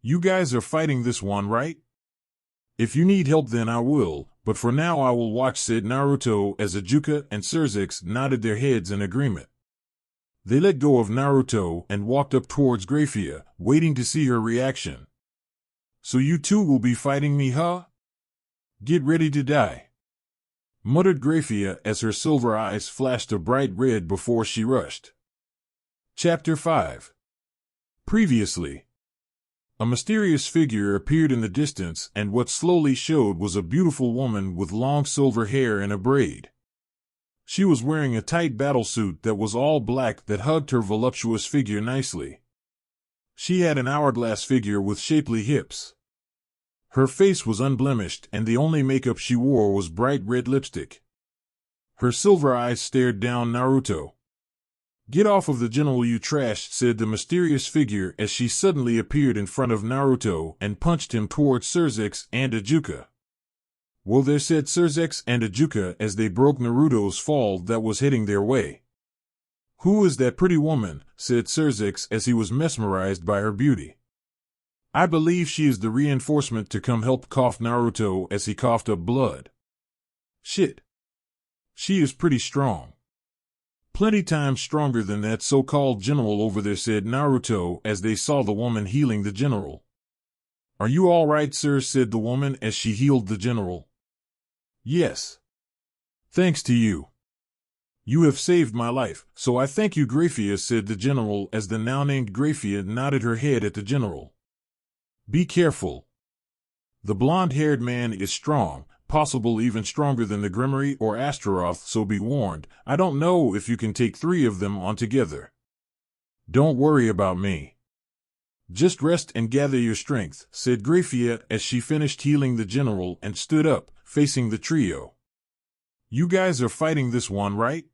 Speaker 1: You guys are fighting this one, right? If you need help then I will, but for now I will watch, said Naruto as Ijuka and Surzex nodded their heads in agreement. They let go of Naruto and walked up towards Graffia, waiting to see her reaction. "So you two will be fighting me, huh? Get ready to die," muttered Graffia as her silver eyes flashed a bright red before she rushed. Chapter 5. Previously. A mysterious figure appeared in the distance, and what slowly showed was a beautiful woman with long silver hair and a braid. She was wearing a tight battlesuit that was all black that hugged her voluptuous figure nicely. She had an hourglass figure with shapely hips. Her face was unblemished, and the only makeup she wore was bright red lipstick. Her silver eyes stared down Naruto. "Get off of the general, you trash," said the mysterious figure as she suddenly appeared in front of Naruto and punched him towards Surzex and Ajuka. "Well, there," said Surzex and Ajuka as they broke Naruto's fall that was heading their way. "Who is that pretty woman?" said Surzex as he was mesmerized by her beauty. "I believe she is the reinforcement to come help," coughed Naruto as he coughed up blood. "Shit. She is pretty strong. Plenty times stronger than that so-called general over there," said Naruto as they saw the woman healing the general. "Are you all right, sir?" said the woman as she healed the general. "Yes. Thanks to you. You have saved my life, so I thank you, Graffia," said the general as the now-named Graffia nodded her head at the general. "Be careful. The blonde-haired man is strong, possible even stronger than the Grimmery or Astaroth, so be warned. I don't know if you can take 3 of them on together. Don't worry about me. Just rest and gather your strength," said Graffia as she finished healing the general and stood up, facing the trio. "You guys are fighting this one, right?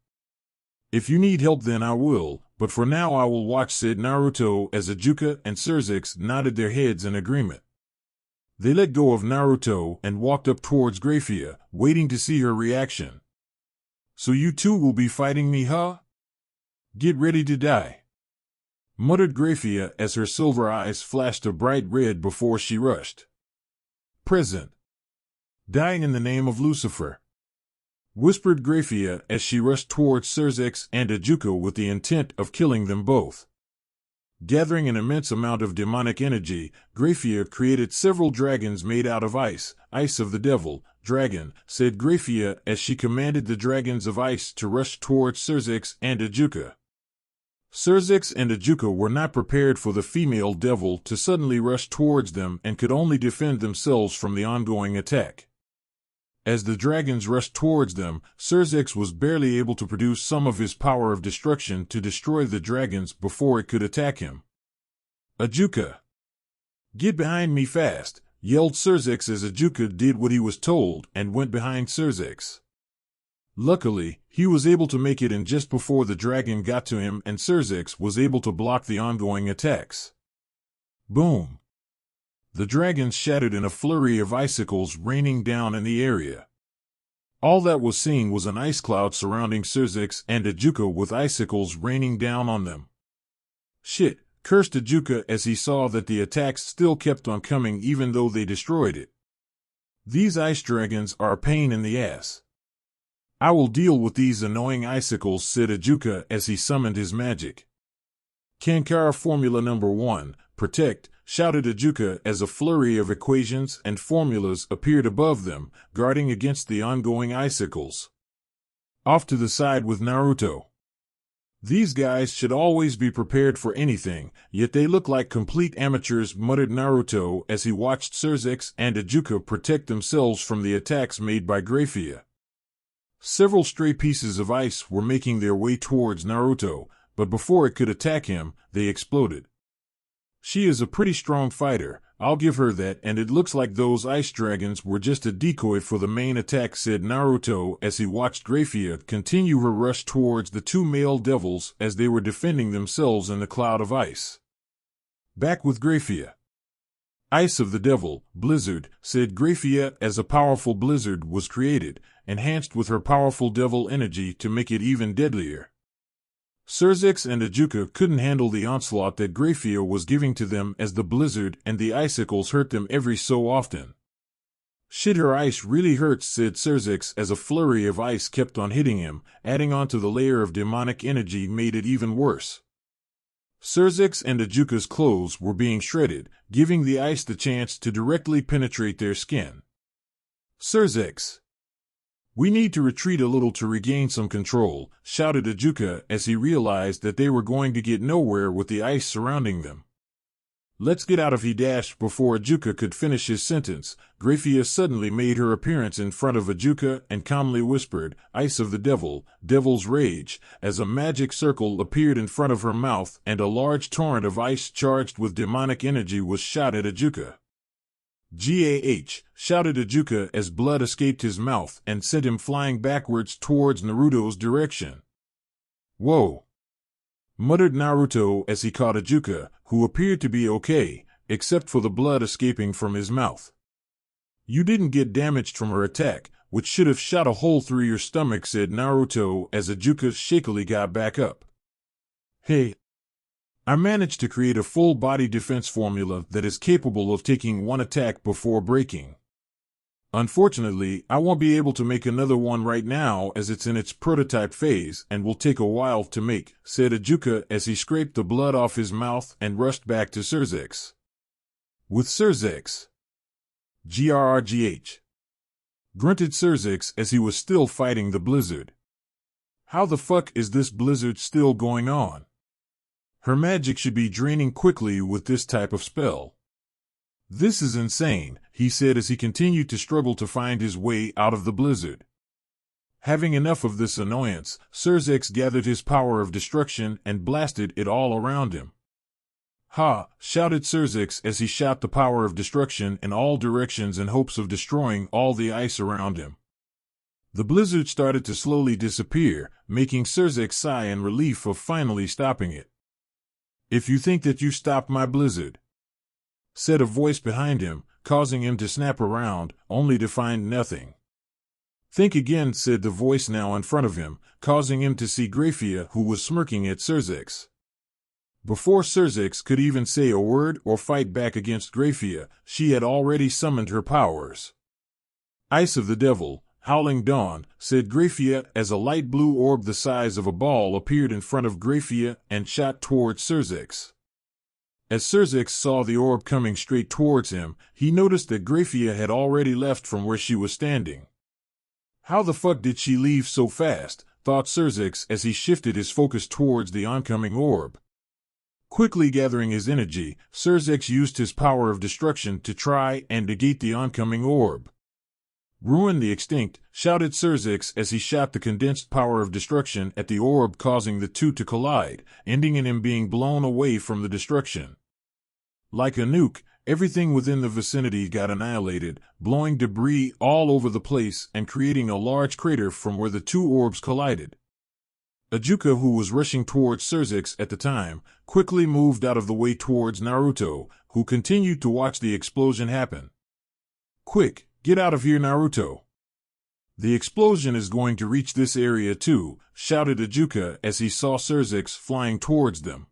Speaker 1: If you need help then I will, but for now I will watch," said Naruto as Ajuka and Surzex nodded their heads in agreement. They let go of Naruto and walked up towards Graffia, waiting to see her reaction. "So you two will be fighting me, huh? Get ready to die," muttered Graffia as her silver eyes flashed a bright red before she rushed. "Present. Dying in the name of Lucifer," whispered Graffia as she rushed towards Surzex and Ajuka with the intent of killing them both. Gathering an immense amount of demonic energy, Graffia created several dragons made out of ice. "Ice of the devil, dragon," said Graffia as she commanded the dragons of ice to rush towards Surzex and Ajuka. Surzex and Ajuka were not prepared for the female devil to suddenly rush towards them and could only defend themselves from the ongoing attack. As the dragons rushed towards them, Surzex was barely able to produce some of his power of destruction to destroy the dragons before it could attack him. "Ajuka! Get behind me fast!" yelled Surzex as Ajuka did what he was told and went behind Surzex. Luckily, he was able to make it in just before the dragon got to him, and Surzex was able to block the ongoing attacks. Boom! The dragons shattered in a flurry of icicles raining down in the area. All that was seen was an ice cloud surrounding Surzex and Ajuka with icicles raining down on them. "Shit," cursed Ajuka as he saw that the attacks still kept on coming even though they destroyed it. "These ice dragons are a pain in the ass. I will deal with these annoying icicles," said Ajuka as he summoned his magic. "Kankara Formula Number 1, Protect," shouted Ajuka as a flurry of equations and formulas appeared above them, guarding against the ongoing icicles. Off to the side with Naruto. "These guys should always be prepared for anything, yet they look like complete amateurs," muttered Naruto as he watched Surzex and Ajuka protect themselves from the attacks made by Graffia. Several stray pieces of ice were making their way towards Naruto, but before it could attack him, they exploded. "She is a pretty strong fighter, I'll give her that, and it looks like those ice dragons were just a decoy for the main attack," said Naruto as he watched Graffia continue her rush towards the 2 male devils as they were defending themselves in the cloud of ice. Back with Graffia. "Ice of the devil, blizzard," said Graffia as a powerful blizzard was created, enhanced with her powerful devil energy to make it even deadlier. Surzex and Ajuka couldn't handle the onslaught that Graffia was giving to them as the blizzard and the icicles hurt them every so often. Shit, her ice really hurts, said Serzex as a flurry of ice kept on hitting him, adding on to the layer of demonic energy made it even worse. Serzex and Ajuka's clothes were being shredded, giving the ice the chance to directly penetrate their skin. Serzex! We need to retreat a little to regain some control, shouted Ajuka as he realized that they were going to get nowhere with the ice surrounding them. Let's get out of here. Before Ajuka could finish his sentence, Graffia suddenly made her appearance in front of Ajuka and calmly whispered, "Ice of the devil, devil's rage," as a magic circle appeared in front of her mouth and a large torrent of ice charged with demonic energy was shot at Ajuka. "Gah!" shouted Ajuka as blood escaped his mouth and sent him flying backwards towards Naruto's direction. "Whoa!" muttered Naruto as he caught Ajuka, who appeared to be okay, except for the blood escaping from his mouth. "You didn't get damaged from her attack, which should have shot a hole through your stomach," said Naruto as Ajuka shakily got back up. "Hey, I managed to create a full-body defense formula that is capable of taking one attack before breaking. Unfortunately, I won't be able to make another one right now as it's in its prototype phase and will take a while to make," said Ajuka as he scraped the blood off his mouth and rushed back to Serzex. "With Serzex." "Grrgh," grunted Serzex as he was still fighting the blizzard. "How the fuck is this blizzard still going on? Her magic should be draining quickly with this type of spell. This is insane," he said as he continued to struggle to find his way out of the blizzard. Having enough of this annoyance, Serzex gathered his power of destruction and blasted it all around him. "Ha!" shouted Serzex as he shot the power of destruction in all directions in hopes of destroying all the ice around him. The blizzard started to slowly disappear, making Serzex sigh in relief of finally stopping it. "If you think that you stopped my blizzard," said a voice behind him, causing him to snap around, only to find nothing. "Think again," said the voice now in front of him, causing him to see Graffia, who was smirking at Serzex. Before Serzex could even say a word or fight back against Graffia, she had already summoned her powers. "Ice of the devil, howling dawn," said Graffia as a light blue orb the size of a ball appeared in front of Graffia and shot towards Serzex. As Serzex saw the orb coming straight towards him, he noticed that Graffia had already left from where she was standing. "How the fuck did she leave so fast?" thought Serzex as he shifted his focus towards the oncoming orb. Quickly gathering his energy, Serzex used his power of destruction to try and negate the oncoming orb. "Ruin the extinct," shouted Serzex as he shot the condensed power of destruction at the orb, causing the two to collide, ending in him being blown away from the destruction. Like a nuke, everything within the vicinity got annihilated, blowing debris all over the place and creating a large crater from where the two orbs collided. Ajuka, who was rushing towards Serzex at the time, quickly moved out of the way towards Naruto, who continued to watch the explosion happen. "Quick! Get out of here, Naruto! The explosion is going to reach this area too," shouted Ajuka as he saw Serzex flying towards them.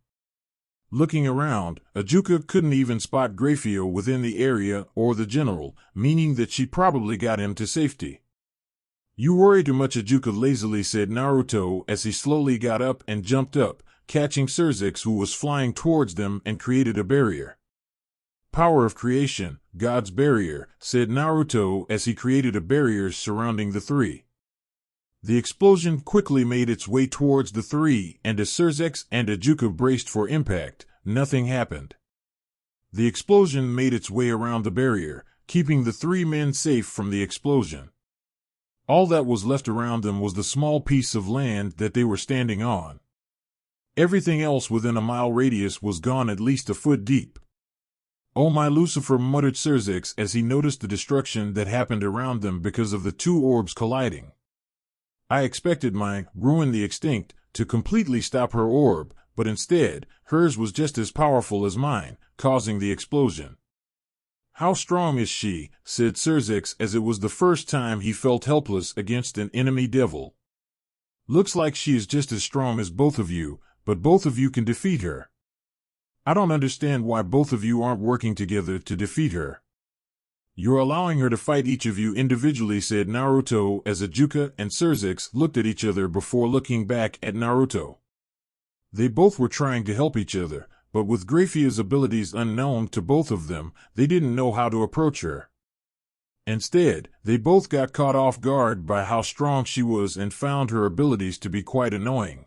Speaker 1: Looking around, Ajuka couldn't even spot Graffia within the area or the general, meaning that she probably got him to safety. "You worry too much," Ajuka lazily said Naruto as he slowly got up and jumped up, catching Serzex, who was flying towards them, and created a barrier. "Power of creation, God's barrier," said Naruto as he created a barrier surrounding the three. The explosion quickly made its way towards the three, and as Serzex and Ajuka braced for impact, nothing happened. The explosion made its way around the barrier, keeping the three men safe from the explosion. All that was left around them was the small piece of land that they were standing on. Everything else within a mile radius was gone at least a foot deep. "Oh my Lucifer," muttered Serzex as he noticed the destruction that happened around them because of the two orbs colliding. "I expected my ruin the extinct to completely stop her orb, but instead, hers was just as powerful as mine, causing the explosion." "How strong is she?" said Serzex as it was the first time he felt helpless against an enemy devil. "Looks like she is just as strong as both of you, but both of you can defeat her. I don't understand why both of you aren't working together to defeat her." "You're allowing her to fight each of you individually," said Naruto as Ajuka and Surzix looked at each other before looking back at Naruto. They both were trying to help each other, but with Graffia's abilities unknown to both of them, they didn't know how to approach her. Instead, they both got caught off guard by how strong she was and found her abilities to be quite annoying.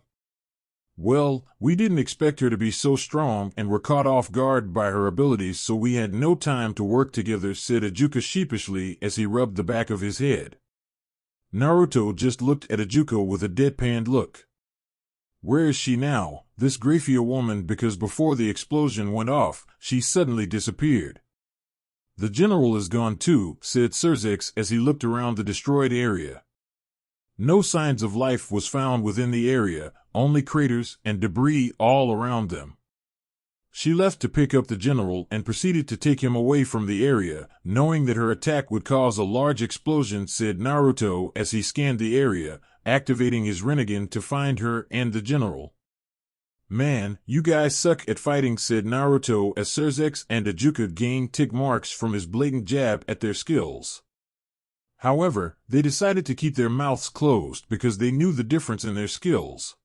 Speaker 1: "Well, we didn't expect her to be so strong and were caught off guard by her abilities, so we had no time to work together," said Ajuka sheepishly as he rubbed the back of his head. Naruto just looked at Ajuka with a deadpanned look. Where is she now, this Graffia woman, because before the explosion went off, she suddenly disappeared. "The general is gone too," said Surzix as he looked around the destroyed area. No signs of life was found within the area, only craters and debris all around them. She left to pick up the general and proceeded to take him away from the area, knowing that her attack would cause a large explosion, said Naruto as he scanned the area, activating his Rinnegan to find her and the general. "Man, you guys suck at fighting," said Naruto as Surzix and Ajuka gained tick marks from his blatant jab at their skills. However, they decided to keep their mouths closed because they knew the difference in their skills.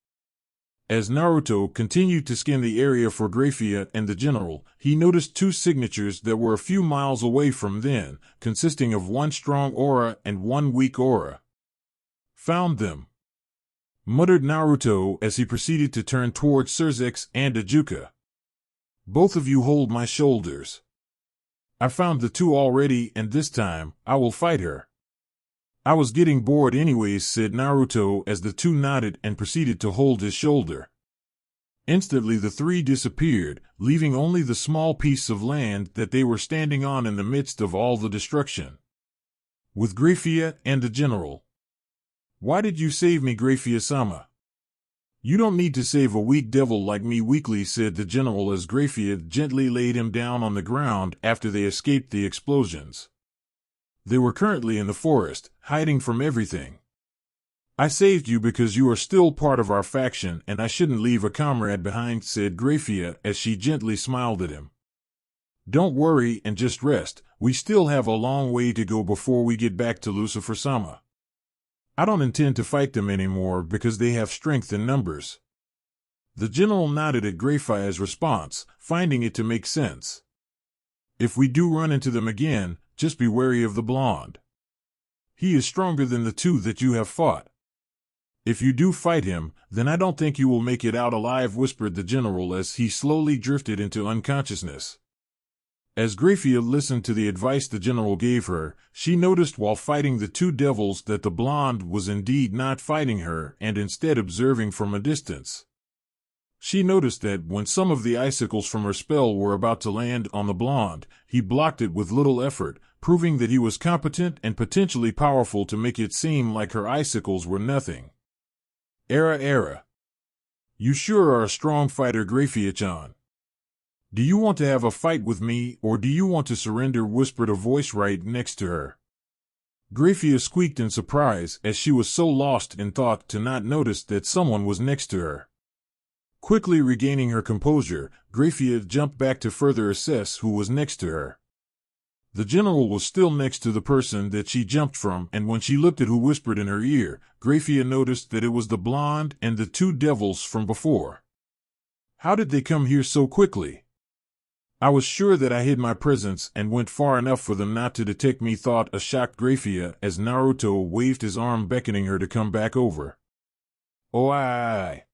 Speaker 1: As Naruto continued to scan the area for Graffia and the general, he noticed two signatures that were a few miles away from them, consisting of one strong aura and one weak aura. "Found them," muttered Naruto as he proceeded to turn towards Surzix and Ajuka. "Both of you hold my shoulders. I found the two already, and this time, I will fight her." "I was getting bored anyways," said Naruto as the two nodded and proceeded to hold his shoulder. Instantly the three disappeared, leaving only the small piece of land that they were standing on in the midst of all the destruction. With Graffia and the general. "Why did you save me, Graffia-sama?" "You don't need to save a weak devil like me weakly," said the general as Graffia gently laid him down on the ground after they escaped the explosions. They were currently in the forest, hiding from everything. "I saved you because you are still part of our faction and I shouldn't leave a comrade behind," said Graffia as she gently smiled at him. "Don't worry and just rest, we still have a long way to go before we get back to Lucifer-sama. I don't intend to fight them anymore because they have strength in numbers." The general nodded at Graffia's response, finding it to make sense. "If we do run into them again, just be wary of the blonde. He is stronger than the two that you have fought. If you do fight him, then I don't think you will make it out alive," whispered the general as he slowly drifted into unconsciousness. As Graffia listened to the advice the general gave her, she noticed while fighting the two devils that the blonde was indeed not fighting her and instead observing from a distance. She noticed that when some of the icicles from her spell were about to land on the blonde, he blocked it with little effort, proving that he was competent and potentially powerful to make it seem like her icicles were nothing. Era. You sure are a strong fighter, Graffia-chan. Do you want to have a fight with me, or do you want to surrender?" whispered a voice right next to her. Graffia squeaked in surprise as she was so lost in thought to not notice that someone was next to her. Quickly regaining her composure, Graffia jumped back to further assess who was next to her. The general was still next to the person that she jumped from, and when she looked at who whispered in her ear, Graffia noticed that it was the blonde and the two devils from before. "How did they come here so quickly? I was sure that I hid my presence and went far enough for them not to detect me," thought a shocked Graffia as Naruto waved his arm beckoning her to come back over. "Oh, aye.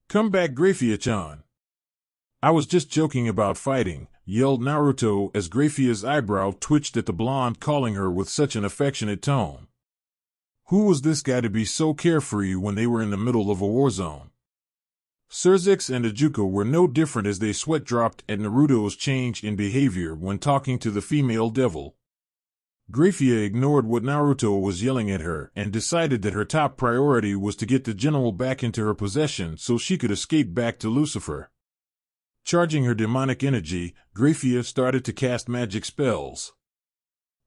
Speaker 1: Come back, Graffia-chan. I was just joking about fighting," yelled Naruto as Graffia's eyebrow twitched at the blonde calling her with such an affectionate tone. Who was this guy to be so carefree when they were in the middle of a war zone? Surzix and Ajuka were no different as they sweat dropped at Naruto's change in behavior when talking to the female devil. Graffia ignored what Naruto was yelling at her and decided that her top priority was to get the general back into her possession so she could escape back to Lucifer. Charging her demonic energy, Graffia started to cast magic spells.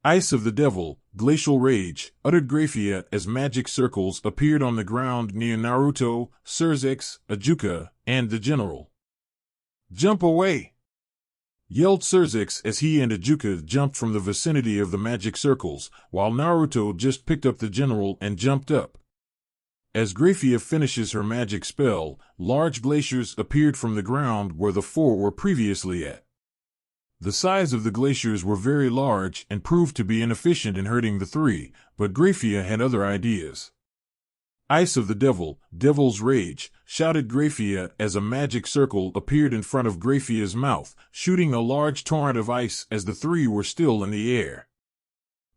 Speaker 1: "Ice of the Devil, Glacial Rage," uttered Graffia as magic circles appeared on the ground near Naruto, Surzix, Ajuka, and the general. "Jump away!" yelled Xerxes as he and Ajuka jumped from the vicinity of the magic circles, while Naruto just picked up the general and jumped up. As Graffia finishes her magic spell, large glaciers appeared from the ground where the four were previously at. The size of the glaciers were very large and proved to be inefficient in hurting the three, but Graffia had other ideas. "Ice of the devil, devil's rage," shouted Graffia as a magic circle appeared in front of Graffia's mouth, shooting a large torrent of ice as the three were still in the air.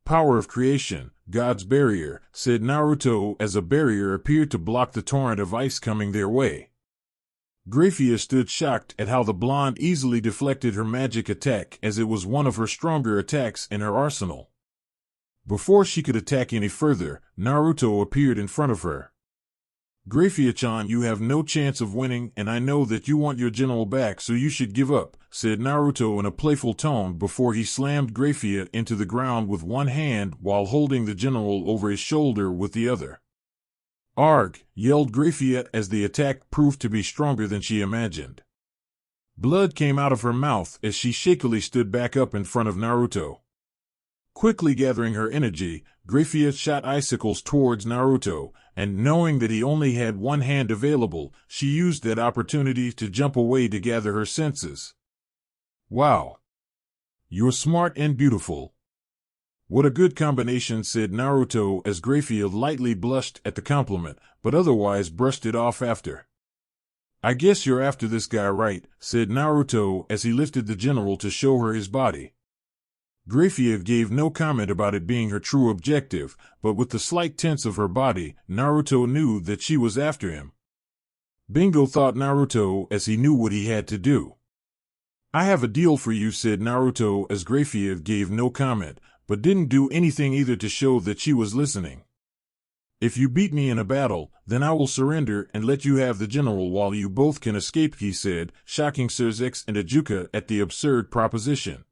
Speaker 1: "Power of creation, God's barrier," said Naruto as a barrier appeared to block the torrent of ice coming their way. Graffia stood shocked at how the blonde easily deflected her magic attack as it was one of her stronger attacks in her arsenal. Before she could attack any further, Naruto appeared in front of her. "Graffia-chan, you have no chance of winning, and I know that you want your general back, so you should give up," said Naruto in a playful tone before he slammed Graffia into the ground with one hand while holding the general over his shoulder with the other. "Arg!" yelled Graffia as the attack proved to be stronger than she imagined. Blood came out of her mouth as she shakily stood back up in front of Naruto. Quickly gathering her energy, Graffia shot icicles towards Naruto, and knowing that he only had one hand available, she used that opportunity to jump away to gather her senses. "Wow! You're smart and beautiful. What a good combination," said Naruto as Graffia lightly blushed at the compliment, but otherwise brushed it off after. "I guess you're after this guy, right?" said Naruto as he lifted the general to show her his body. Graffia gave no comment about it being her true objective, but with the slight tense of her body, Naruto knew that she was after him. Bingo, thought Naruto as he knew what he had to do. "I have a deal for you," said Naruto as Graffia gave no comment, but didn't do anything either to show that she was listening. "If you beat me in a battle, then I will surrender and let you have the general while you both can escape," he said, shocking Xerxes and Ajuka at the absurd proposition.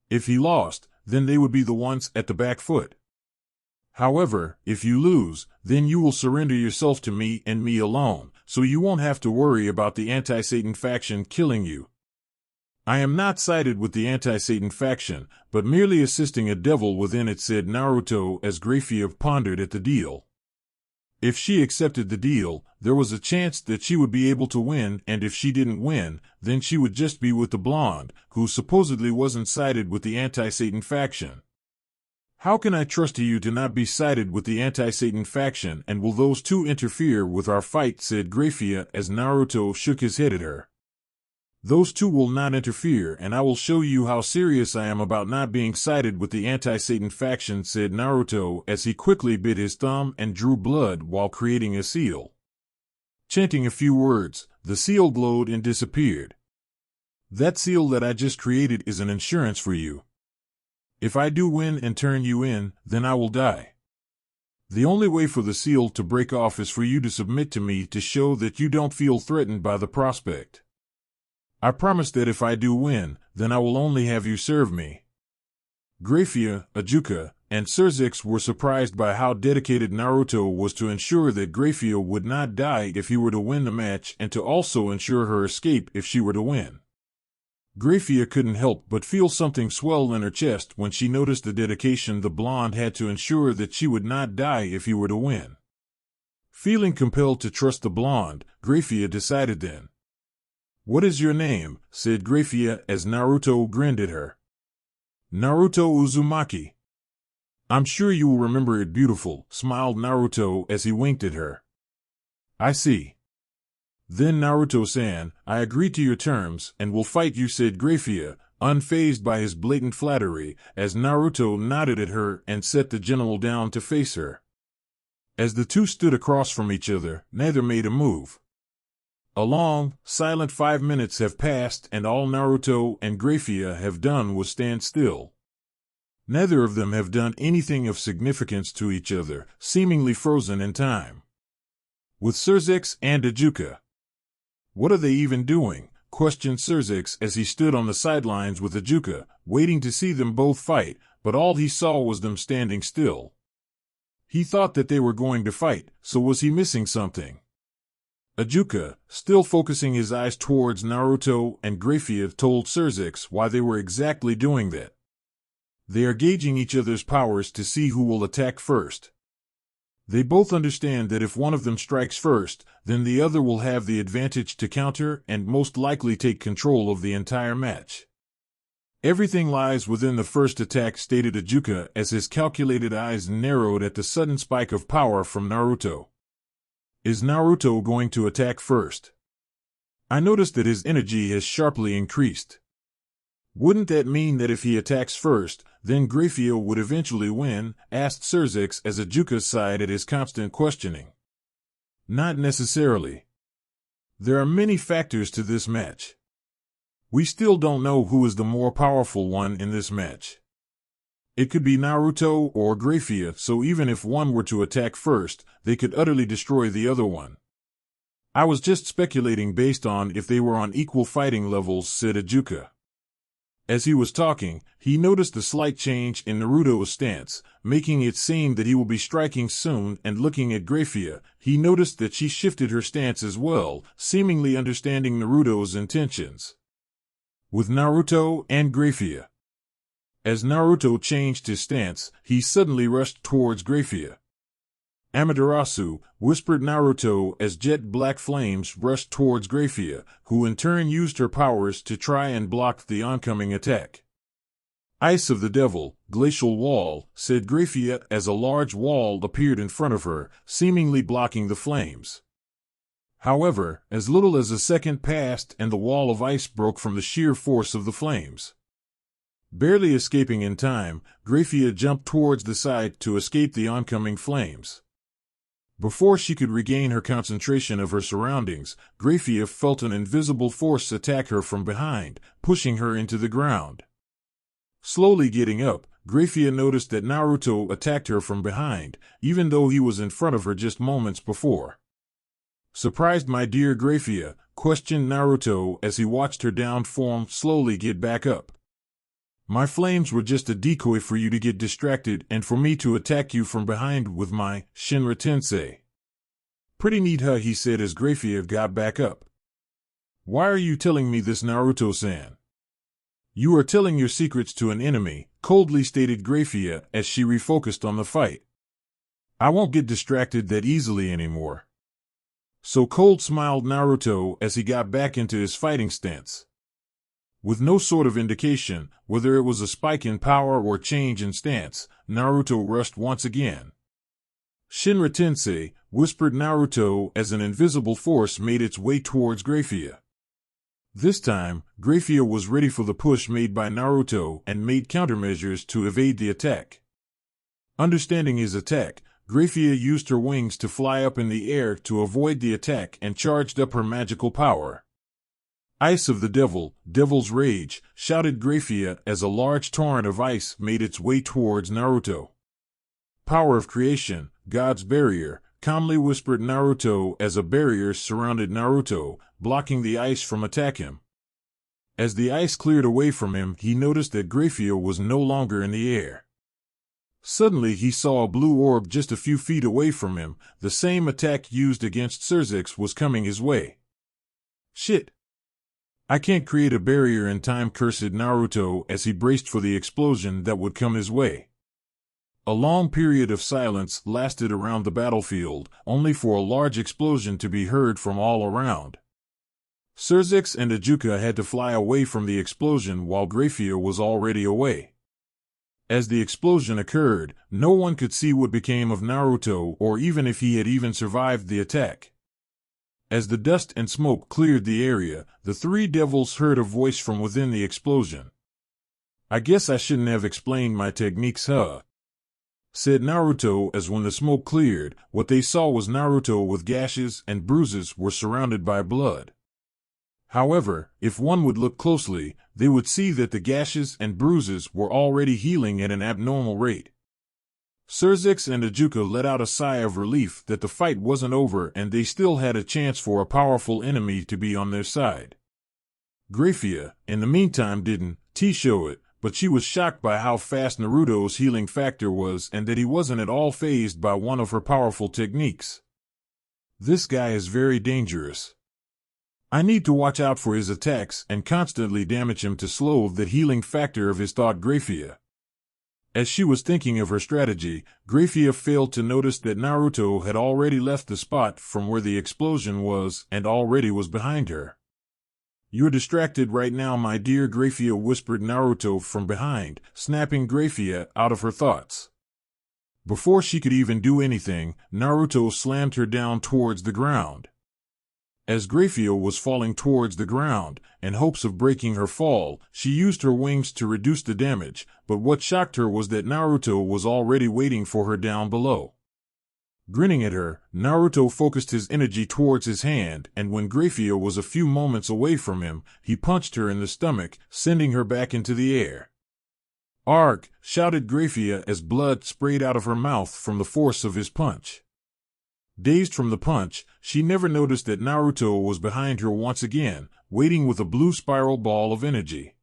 Speaker 1: If he lost, then they would be the ones at the back foot. "However, if you lose, then you will surrender yourself to me and me alone, so you won't have to worry about the anti-Satan faction killing you." "I am not sided with the anti-Satan faction, but merely assisting a devil within it," said Naruto as Graffia pondered at the deal. If she accepted the deal, there was a chance that she would be able to win, and if she didn't win, then she would just be with the blonde, who supposedly wasn't sided with the anti-Satan faction. "How can I trust you to not be sided with the anti-Satan faction, and will those two interfere with our fight?" said Graffia as Naruto shook his head at her. "Those two will not interfere, and I will show you how serious I am about not being sided with the anti-Satan faction," said Naruto as he quickly bit his thumb and drew blood while creating a seal. Chanting a few words, the seal glowed and disappeared. "That seal that I just created is an insurance for you. If I do win and turn you in, then I will die. The only way for the seal to break off is for you to submit to me to show that you don't feel threatened by the prospect. I promise that if I do win, then I will only have you serve me." Graffia, Ajuka, and Xerxes were surprised by how dedicated Naruto was to ensure that Graffia would not die if he were to win the match and to also ensure her escape if she were to win. Graffia couldn't help but feel something swell in her chest when she noticed the dedication the blonde had to ensure that she would not die if he were to win. Feeling compelled to trust the blonde, Graffia decided then. "What is your name?" said Graffia as Naruto grinned at her. "Naruto Uzumaki." "I'm sure you will remember it, beautiful," smiled Naruto as he winked at her. "I see. Then Naruto-san, I agree to your terms and will fight you," said Graffia, unfazed by his blatant flattery, as Naruto nodded at her and set the general down to face her. As the two stood across from each other, neither made a move. A long, silent 5 minutes have passed and all Naruto and Graffia have done was stand still. Neither of them have done anything of significance to each other, seemingly frozen in time. With Xerxes and Ajuka. "What are they even doing?" questioned Xerxes as he stood on the sidelines with Ajuka, waiting to see them both fight, but all he saw was them standing still. He thought that they were going to fight, so was he missing something? Ajuka, still focusing his eyes towards Naruto and Graffia, told Surzix why they were exactly doing that. They are gauging each other's powers to see who will attack first. They both understand that if one of them strikes first, then the other will have the advantage to counter and most likely take control of the entire match. Everything lies within the first attack, stated Ajuka as his calculated eyes narrowed at the sudden spike of power from Naruto. Is Naruto going to attack first? I noticed that his energy has sharply increased. Wouldn't that mean that if he attacks first, then Graffia would eventually win? Asked Surzix as Ajuka sighed at his constant questioning. Not necessarily. There are many factors to this match. We still don't know who is the more powerful one in this match. It could be Naruto or Graffia, so even if one were to attack first, they could utterly destroy the other one. I was just speculating based on if they were on equal fighting levels, said Ajuka. As he was talking, he noticed a slight change in Naruto's stance, making it seem that he will be striking soon, and looking at Graffia, he noticed that she shifted her stance as well, seemingly understanding Naruto's intentions. With Naruto and Graffia. As Naruto changed his stance, he suddenly rushed towards Graffia. Amaterasu, whispered Naruto as jet black flames rushed towards Graffia, who in turn used her powers to try and block the oncoming attack. Ice of the Devil, glacial wall, said Graffia as a large wall appeared in front of her, seemingly blocking the flames. However, as little as a second passed and the wall of ice broke from the sheer force of the flames. Barely escaping in time, Graffia jumped towards the side to escape the oncoming flames. Before she could regain her concentration of her surroundings, Graffia felt an invisible force attack her from behind, pushing her into the ground. Slowly getting up, Graffia noticed that Naruto attacked her from behind, even though he was in front of her just moments before. Surprised, my dear Graffia? Questioned Naruto as he watched her downed form slowly get back up. My flames were just a decoy for you to get distracted and for me to attack you from behind with my Shinra Tensei. Pretty neat, huh? He said as Graffia got back up. Why are you telling me this, Naruto-san? You are telling your secrets to an enemy, coldly stated Graffia as she refocused on the fight. I won't get distracted that easily anymore. So cold, smiled Naruto as he got back into his fighting stance. With no sort of indication, whether it was a spike in power or change in stance, Naruto rushed once again. Shinra Tensei, whispered Naruto as an invisible force made its way towards Graffia. This time, Graffia was ready for the push made by Naruto and made countermeasures to evade the attack. Understanding his attack, Graffia used her wings to fly up in the air to avoid the attack and charged up her magical power. Ice of the Devil, Devil's Rage, shouted Graffia as a large torrent of ice made its way towards Naruto. Power of Creation, God's Barrier, calmly whispered Naruto as a barrier surrounded Naruto, blocking the ice from attacking him. As the ice cleared away from him, he noticed that Graffia was no longer in the air. Suddenly he saw a blue orb just a few feet away from him. The same attack used against Surzix was coming his way. Shit! I can't create a barrier in time, cursed Naruto as he braced for the explosion that would come his way. A long period of silence lasted around the battlefield, only for a large explosion to be heard from all around. Surzix and Ajuka had to fly away from the explosion while Graffia was already away. As the explosion occurred, no one could see what became of Naruto or even if he had even survived the attack. As the dust and smoke cleared the area, the three devils heard a voice from within the explosion. I guess I shouldn't have explained my techniques, huh? Said Naruto as when the smoke cleared, what they saw was Naruto with gashes and bruises were surrounded by blood. However, if one would look closely, they would see that the gashes and bruises were already healing at an abnormal rate. Surzix and Ajuka let out a sigh of relief that the fight wasn't over and they still had a chance for a powerful enemy to be on their side. Graffia, in the meantime, didn't show it, but she was shocked by how fast Naruto's healing factor was and that he wasn't at all fazed by one of her powerful techniques. This guy is very dangerous. I need to watch out for his attacks and constantly damage him to slow the healing factor of his thought Graffia. As she was thinking of her strategy, Graffia failed to notice that Naruto had already left the spot from where the explosion was and already was behind her. "You're distracted right now, my dear," Graffia whispered Naruto from behind, snapping Graffia out of her thoughts. Before she could even do anything, Naruto slammed her down towards the ground. As Graffia was falling towards the ground, in hopes of breaking her fall, she used her wings to reduce the damage, but what shocked her was that Naruto was already waiting for her down below. Grinning at her, Naruto focused his energy towards his hand, and when Graffia was a few moments away from him, he punched her in the stomach, sending her back into the air. "Arg!" shouted Graffia as blood sprayed out of her mouth from the force of his punch. Dazed from the punch, she never noticed that Naruto was behind her once again, waiting with a blue spiral ball of energy.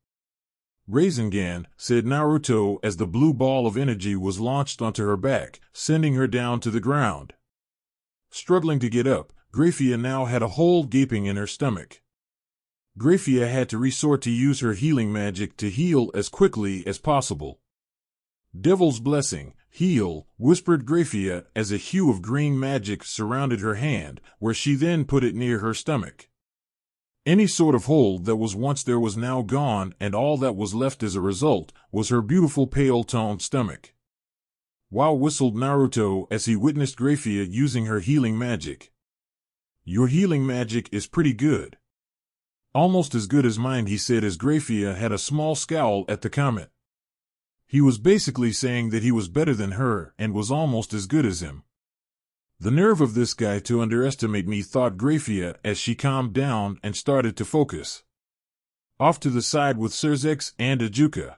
Speaker 1: "Rasengan," said Naruto as the blue ball of energy was launched onto her back, sending her down to the ground. Struggling to get up, Graffia now had a hole gaping in her stomach. Graffia had to resort to use her healing magic to heal as quickly as possible. "Devil's Blessing, heal," whispered Graffia as a hue of green magic surrounded her hand, where she then put it near her stomach. Any sort of hold that was once there was now gone, and all that was left as a result was her beautiful pale-toned stomach. "Wow," whistled Naruto as he witnessed Graffia using her healing magic. "Your healing magic is pretty good." "Almost as good as mine," he said as Graffia had a small scowl at the comment. He was basically saying that he was better than her and was almost as good as him. "The nerve of this guy to underestimate me," thought Graffia as she calmed down and started to focus. "Off to the side with Surzex and Ajuka."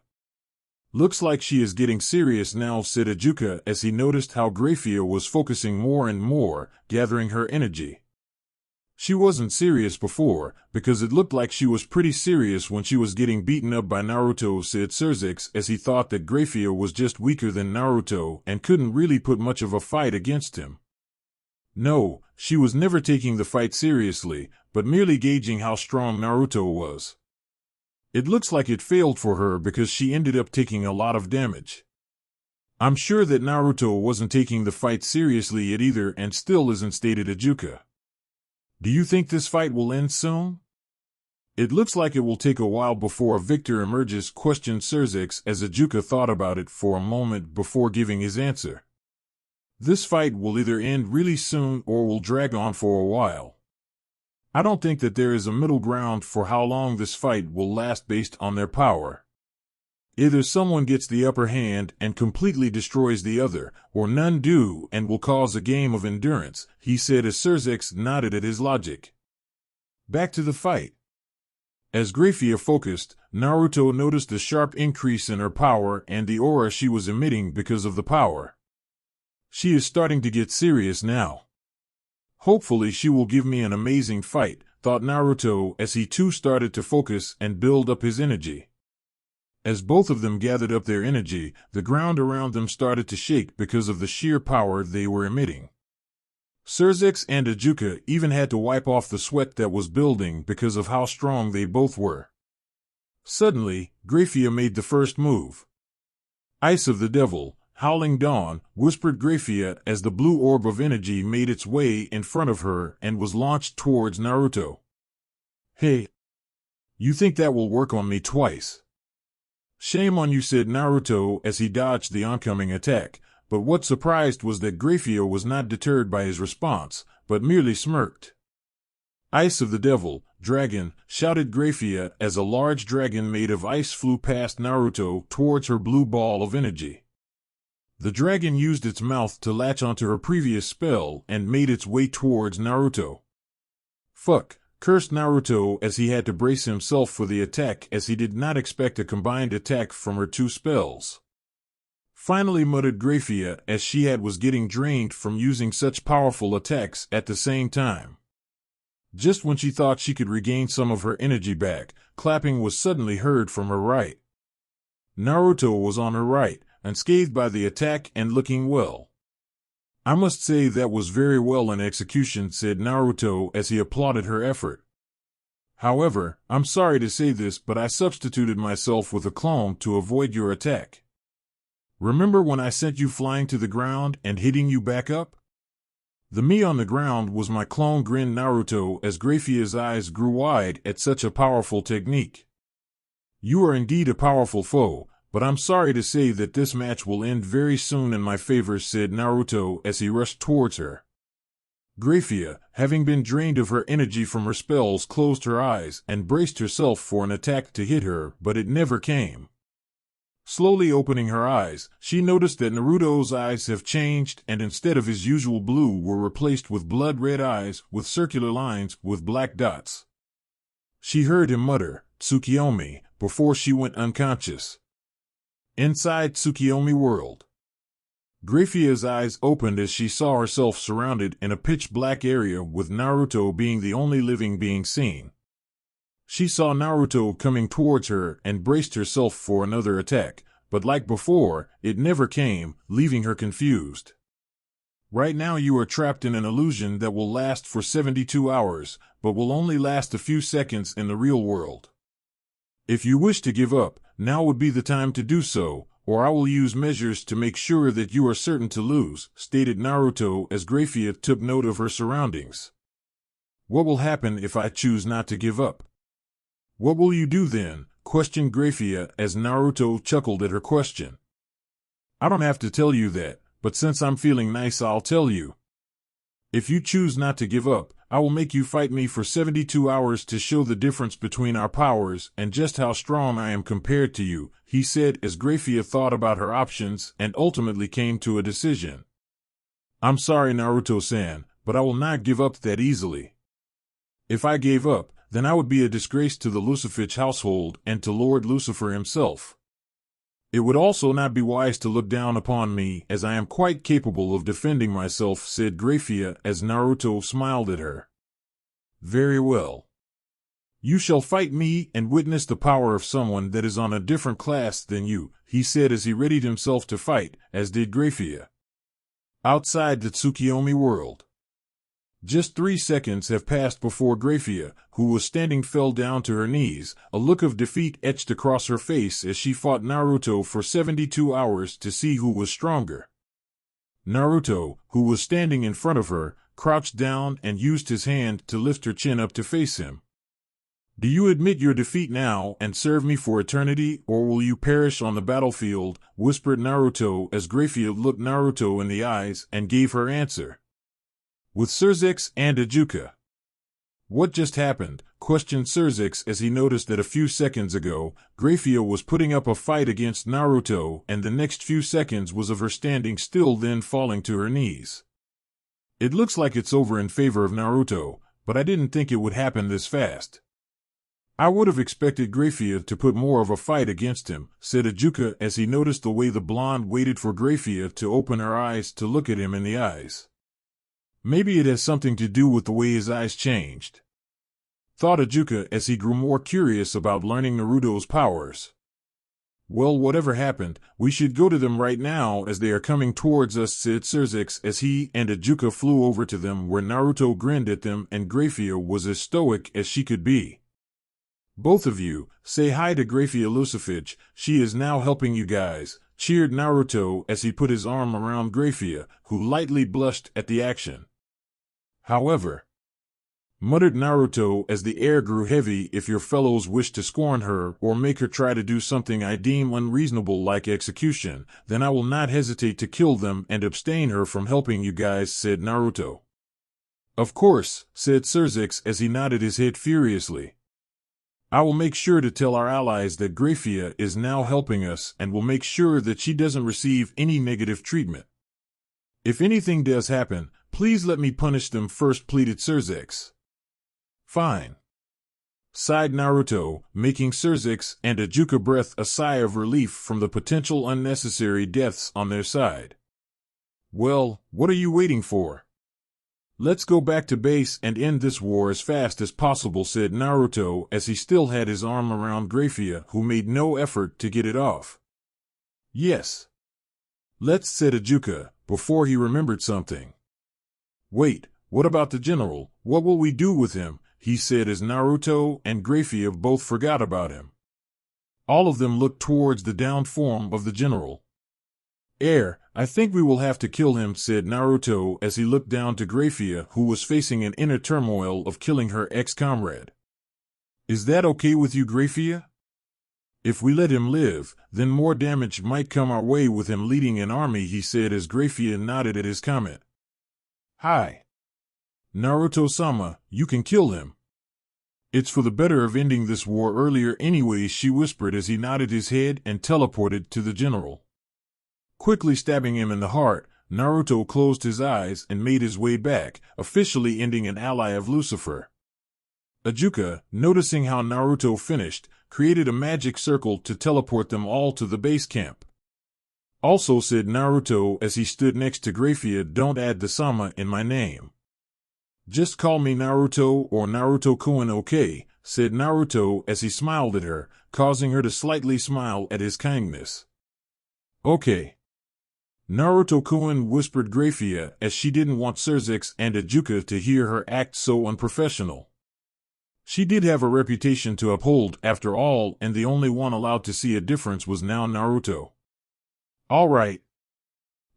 Speaker 1: "Looks like she is getting serious now," said Ajuka as he noticed how Graffia was focusing more and more, gathering her energy. She wasn't serious before, because it looked like she was pretty serious when she was getting beaten up by Naruto, said Surzex as he thought that Graffia was just weaker than Naruto and couldn't really put much of a fight against him. No, she was never taking the fight seriously, but merely gauging how strong Naruto was. It looks like it failed for her because she ended up taking a lot of damage. "I'm sure that Naruto wasn't taking the fight seriously yet either and still isn't," stated Ajuka. "Do you think this fight will end soon?" "It looks like it will take a while before a victor emerges," questioned Surzex as Ajuka thought about it for a moment before giving his answer. "This fight will either end really soon or will drag on for a while. I don't think that there is a middle ground for how long this fight will last based on their power. Either someone gets the upper hand and completely destroys the other, or none do and will cause a game of endurance," he said as Surzex nodded at his logic. Back to the fight. As Graffia focused, Naruto noticed a sharp increase in her power and the aura she was emitting because of the power. "She is starting to get serious now. Hopefully she will give me an amazing fight," thought Naruto as he too started to focus and build up his energy. As both of them gathered up their energy, the ground around them started to shake because of the sheer power they were emitting. Surzex and Ajuka even had to wipe off the sweat that was building because of how strong they both were. Suddenly, Graffia made the first move. "Ice of the Devil, Howling Dawn," whispered Graffia as the blue orb of energy made its way in front of her and was launched towards Naruto. "Hey, you think that will work on me twice?" "Shame on you," said Naruto as he dodged the oncoming attack, but what surprised was that Graffia was not deterred by his response, but merely smirked. "Ice of the Devil, Dragon," shouted Graffia as a large dragon made of ice flew past Naruto towards her blue ball of energy. The dragon used its mouth to latch onto her previous spell and made its way towards Naruto. "Fuck," cursed Naruto as he had to brace himself for the attack as he did not expect a combined attack from her two spells. Finally muttered Graffia as she was getting drained from using such powerful attacks at the same time. Just when she thought she could regain some of her energy back, clapping was suddenly heard from her right. Naruto was on her right, unscathed by the attack and looking well. I must say that was very well in execution, said Naruto as he applauded her effort. However, I'm sorry to say this, but I substituted myself with a clone to avoid your attack. Remember when I sent you flying to the ground and hitting you back up? The me on the ground was my clone, grinned Naruto as Graffia's eyes grew wide at such a powerful technique. You are indeed a powerful foe, but I'm sorry to say that this match will end very soon in my favor, said Naruto as he rushed towards her. Graffia, having been drained of her energy from her spells, closed her eyes and braced herself for an attack to hit her, but it never came. Slowly opening her eyes, she noticed that Naruto's eyes have changed and instead of his usual blue were replaced with blood-red eyes with circular lines with black dots. She heard him mutter, "Tsukiyomi," before she went unconscious. Inside Tsukiyomi world, Graffia's eyes opened as she saw herself surrounded in a pitch-black area with Naruto being the only living being seen. She saw Naruto coming towards her and braced herself for another attack, but like before, it never came, leaving her confused. Right now you are trapped in an illusion that will last for 72 hours, but will only last a few seconds in the real world. If you wish to give up, now would be the time to do so, or I will use measures to make sure that you are certain to lose, stated Naruto as Graffia took note of her surroundings. What will happen if I choose not to give up? What will you do then? Questioned Graffia as Naruto chuckled at her question. I don't have to tell you that, but since I'm feeling nice, I'll tell you. If you choose not to give up, I will make you fight me for 72 hours to show the difference between our powers and just how strong I am compared to you, he said as Graffia thought about her options and ultimately came to a decision. I'm sorry, Naruto-san, but I will not give up that easily. If I gave up, then I would be a disgrace to the Lucifich household and to Lord Lucifer himself. It would also not be wise to look down upon me, as I am quite capable of defending myself, said Graffia as Naruto smiled at her. Very well. You shall fight me and witness the power of someone that is on a different class than you, he said as he readied himself to fight, as did Graffia. Outside the Tsukiyomi world. Just 3 seconds have passed before Graffia, who was standing, fell down to her knees, a look of defeat etched across her face as she fought Naruto for 72 hours to see who was stronger. Naruto, who was standing in front of her, crouched down and used his hand to lift her chin up to face him. Do you admit your defeat now and serve me for eternity, or will you perish on the battlefield? Whispered Naruto as Graffia looked Naruto in the eyes and gave her answer. With Surzex and Ajuka. What just happened? Questioned Surzex as he noticed that a few seconds ago, Graffia was putting up a fight against Naruto and the next few seconds was of her standing still then falling to her knees. It looks like it's over in favor of Naruto, but I didn't think it would happen this fast. I would have expected Graffia to put more of a fight against him, said Ajuka as he noticed the way the blonde waited for Graffia to open her eyes to look at him in the eyes. Maybe it has something to do with the way his eyes changed, thought Ajuka as he grew more curious about learning Naruto's powers. Well, whatever happened, we should go to them right now as they are coming towards us, said Surzex as he and Ajuka flew over to them where Naruto grinned at them and Graffia was as stoic as she could be. Both of you, say hi to Graffia Lucifich, she is now helping you guys, cheered Naruto as he put his arm around Graffia, who lightly blushed at the action. However, muttered Naruto as the air grew heavy, if your fellows wish to scorn her or make her try to do something I deem unreasonable like execution, then I will not hesitate to kill them and abstain her from helping you guys, said Naruto. Of course, said Surzex as he nodded his head furiously. I will make sure to tell our allies that Graffia is now helping us and will make sure that she doesn't receive any negative treatment. If anything does happen, please let me punish them first, pleaded Surzex. Fine. Sighed Naruto, making Surzex and Ajuka breath a sigh of relief from the potential unnecessary deaths on their side. Well, what are you waiting for? Let's go back to base and end this war as fast as possible, said Naruto as he still had his arm around Graffia, who made no effort to get it off. Yes. Let's, said Ajuka, before he remembered something. Wait, what about the general? What will we do with him? He said as Naruto and Graffia both forgot about him. All of them looked towards the downed form of the general. I think we will have to kill him, said Naruto as he looked down to Graffia, who was facing an inner turmoil of killing her ex-comrade. Is that okay with you, Graffia? If we let him live, then more damage might come our way with him leading an army, he said as Graffia nodded at his comment. Hi. Naruto-sama, you can kill him. It's for the better of ending this war earlier anyways, she whispered as he nodded his head and teleported to the general. Quickly stabbing him in the heart, Naruto closed his eyes and made his way back, officially ending an ally of Lucifer. Ajuka, noticing how Naruto finished, created a magic circle to teleport them all to the base camp. Also, said Naruto as he stood next to Graffia, don't add the sama in my name. Just call me Naruto or Naruto-kun, okay, said Naruto as he smiled at her, causing her to slightly smile at his kindness. Okay. Naruto-kun, whispered Graffia as she didn't want Surzex and Ajuka to hear her act so unprofessional. She did have a reputation to uphold after all, and the only one allowed to see a difference was now Naruto. All right.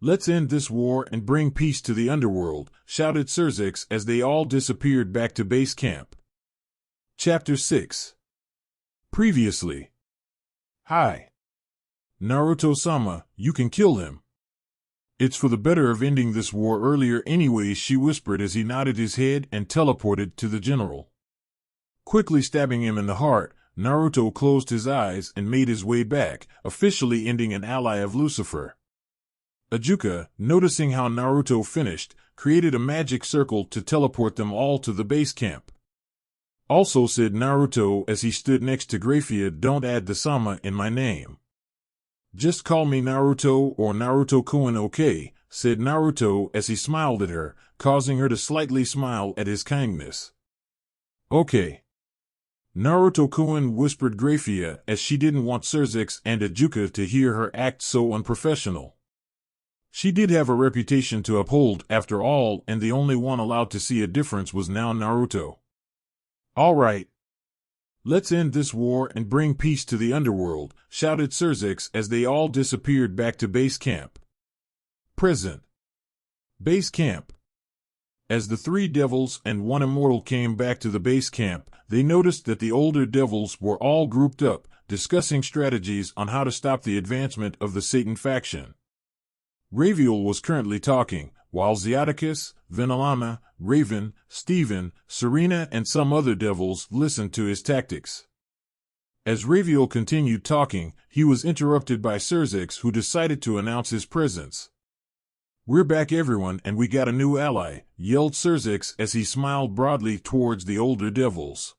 Speaker 1: Let's end this war and bring peace to the underworld, shouted Surzex as they all disappeared back to base camp. Chapter 6. Previously. Hi. Naruto-sama, you can kill him. It's for the better of ending this war earlier anyways, she whispered as he nodded his head and teleported to the general. Quickly stabbing him in the heart, Naruto closed his eyes and made his way back, officially ending an ally of Lucifer. Ajuka, noticing how Naruto finished, created a magic circle to teleport them all to the base camp. Also, said Naruto as he stood next to Graffia, don't add the sama in my name. Just call me Naruto or Naruto-kun, okay, said Naruto as he smiled at her, causing her to slightly smile at his kindness. Okay. Naruto-kun, whispered Graffia as she didn't want Surzex and Ajuka to hear her act so unprofessional. She did have a reputation to uphold after all, and the only one allowed to see a difference was now Naruto. All right. Let's end this war and bring peace to the underworld, shouted Surzex as they all disappeared back to base camp. Present. Base camp. As the 3 devils and 1 immortal came back to the base camp, they noticed that the older devils were all grouped up, discussing strategies on how to stop the advancement of the Satan faction. Raviel was currently talking, while Zeoticus, Venelana, Raven, Steven, Serena and some other devils listened to his tactics. As Raviel continued talking, he was interrupted by Surzex, who decided to announce his presence. We're back, everyone, and we got a new ally, yelled Surzex as he smiled broadly towards the older devils.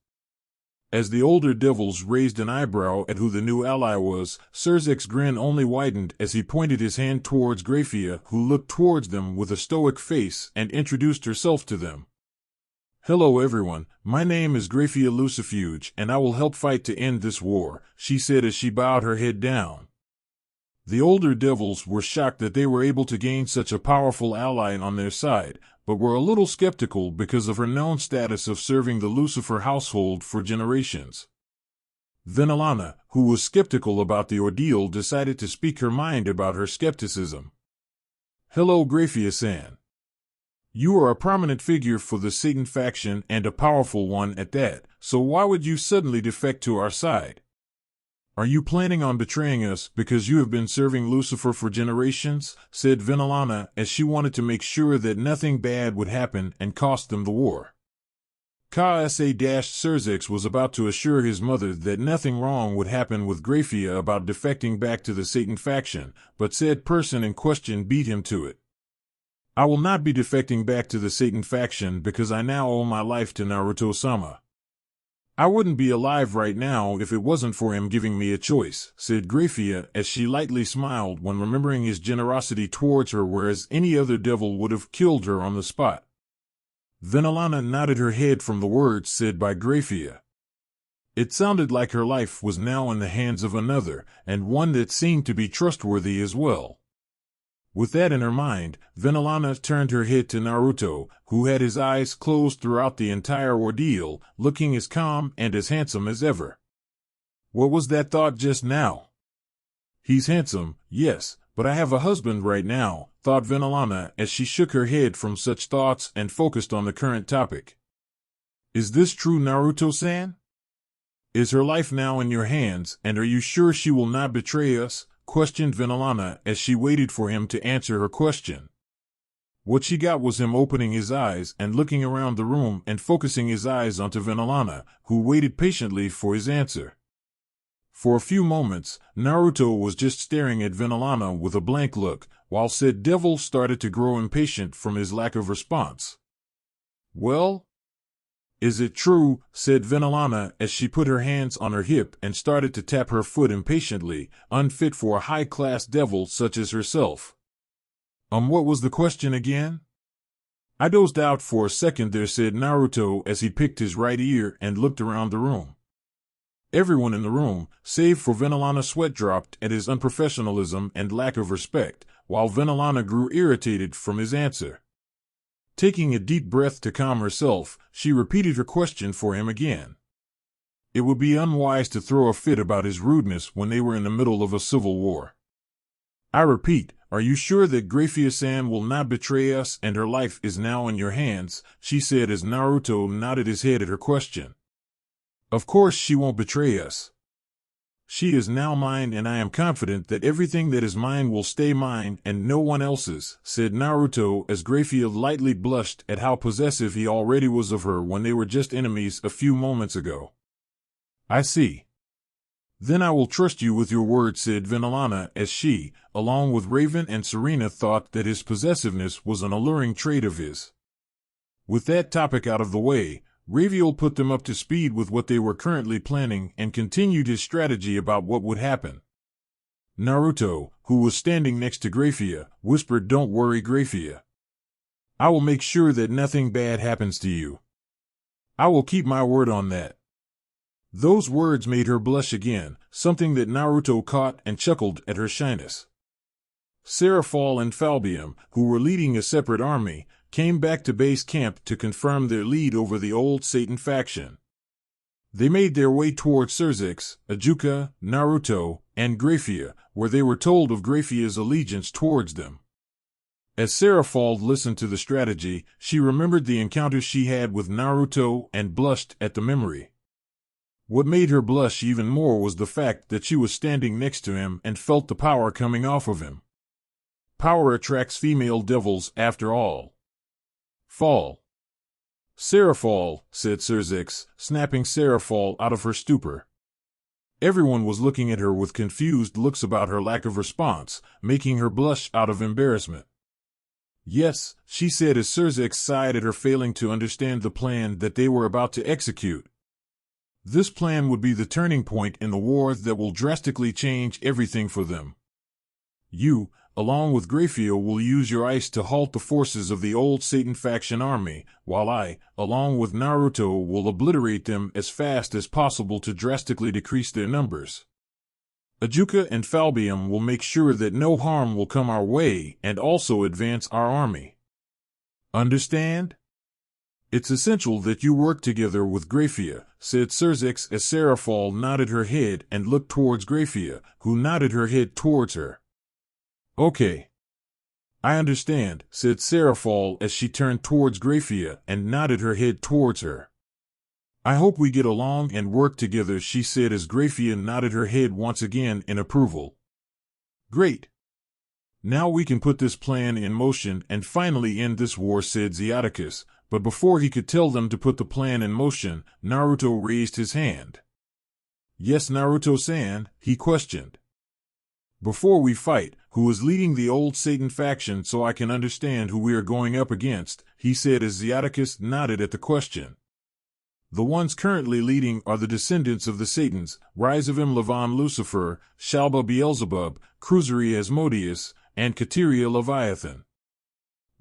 Speaker 1: As the older devils raised an eyebrow at who the new ally was, Surzex's grin only widened as he pointed his hand towards Graffia, who looked towards them with a stoic face and introduced herself to them. Hello everyone, my name is Graffia Lucifuge, and I will help fight to end this war, she said as she bowed her head down. The older devils were shocked that they were able to gain such a powerful ally on their side, but were a little skeptical because of her known status of serving the Lucifer household for generations. Venelana, who was skeptical about the ordeal, decided to speak her mind about her skepticism. Hello Graffia-san. You are a prominent figure for the Satan faction and a powerful one at that, so why would you suddenly defect to our side? Are you planning on betraying us because you have been serving Lucifer for generations? Said Venelana as she wanted to make sure that nothing bad would happen and cost them the war. Issei-Surzex was about to assure his mother that nothing wrong would happen with Graffia about defecting back to the Satan faction, but said person in question beat him to it. I will not be defecting back to the Satan faction because I now owe my life to Naruto-sama. I wouldn't be alive right now if it wasn't for him giving me a choice, said Graffia as she lightly smiled when remembering his generosity towards her, whereas any other devil would have killed her on the spot. Venelana nodded her head from the words said by Graffia. It sounded like her life was now in the hands of another, and one that seemed to be trustworthy as well. With that in her mind, Venelana turned her head to Naruto, who had his eyes closed throughout the entire ordeal, looking as calm and as handsome as ever. What was that thought just now? He's handsome, yes, but I have a husband right now, thought Venelana as she shook her head from such thoughts and focused on the current topic. Is this true, Naruto-san? Is her life now in your hands, and are you sure she will not betray us? Questioned Venelana as she waited for him to answer her question. What she got was him opening his eyes and looking around the room and focusing his eyes onto Venelana, who waited patiently for his answer. For a few moments, Naruto was just staring at Venelana with a blank look, while said devil started to grow impatient from his lack of response. Well? Is it true? Said Venelana as she put her hands on her hip and started to tap her foot impatiently, unfit for a high-class devil such as herself. What was the question again? I dozed out for a second there, said Naruto as he picked his right ear and looked around the room. Everyone in the room, save for Venelana, sweat dropped at his unprofessionalism and lack of respect, while Venelana grew irritated from his answer. Taking a deep breath to calm herself, she repeated her question for him again. It would be unwise to throw a fit about his rudeness when they were in the middle of a civil war. I repeat, are you sure that Graffia-san will not betray us and her life is now in your hands? She said as Naruto nodded his head at her question. Of course she won't betray us. She is now mine and I am confident that everything that is mine will stay mine and no one else's, said Naruto as Graffia lightly blushed at how possessive he already was of her when they were just enemies a few moments ago. I see. Then I will trust you with your word, said Venelana as she, along with Raven and Serena, thought that his possessiveness was an alluring trait of his. With that topic out of the way, Raviel put them up to speed with what they were currently planning and continued his strategy about what would happen. Naruto, who was standing next to Graffia, whispered, "Don't worry, Graffia. I will make sure that nothing bad happens to you. I will keep my word on that." Those words made her blush again, something that Naruto caught and chuckled at her shyness. Seraphol and Falbium, who were leading a separate army, came back to base camp to confirm their lead over the old Satan faction. They made their way toward Surzex, Ajuka, Naruto, and Graffia, where they were told of Graffia's allegiance towards them. As Seraphol listened to the strategy, she remembered the encounter she had with Naruto and blushed at the memory. What made her blush even more was the fact that she was standing next to him and felt the power coming off of him. Power attracts female devils after all. Fall. Seraphol, said Surzex, snapping Seraphol out of her stupor. Everyone was looking at her with confused looks about her lack of response, making her blush out of embarrassment. Yes, she said as Surzex sighed at her failing to understand the plan that they were about to execute. This plan would be the turning point in the war that will drastically change everything for them. You, along with Graffia, will use your ice to halt the forces of the old Satan faction army, while I, along with Naruto, will obliterate them as fast as possible to drastically decrease their numbers. Ajuka and Falbium will make sure that no harm will come our way and also advance our army. Understand? It's essential that you work together with Graffia, said Surzex as Seraphol nodded her head and looked towards Graffia, who nodded her head towards her. Okay. I understand, said Seraphol as she turned towards Graffia and nodded her head towards her. I hope we get along and work together, she said as Graffia nodded her head once again in approval. Great. Now we can put this plan in motion and finally end this war, said Zeaticus, but before he could tell them to put the plan in motion, Naruto raised his hand. Yes, Naruto-san, he questioned. Before we fight, who is leading the old Satan faction so I can understand who we are going up against, he said as Zeaticus nodded at the question. The ones currently leading are the descendants of the Satans, Rizavim Levan Lucifer, Shalba Beelzebub, Cruzeri Asmodeus, and Kateria Leviathan.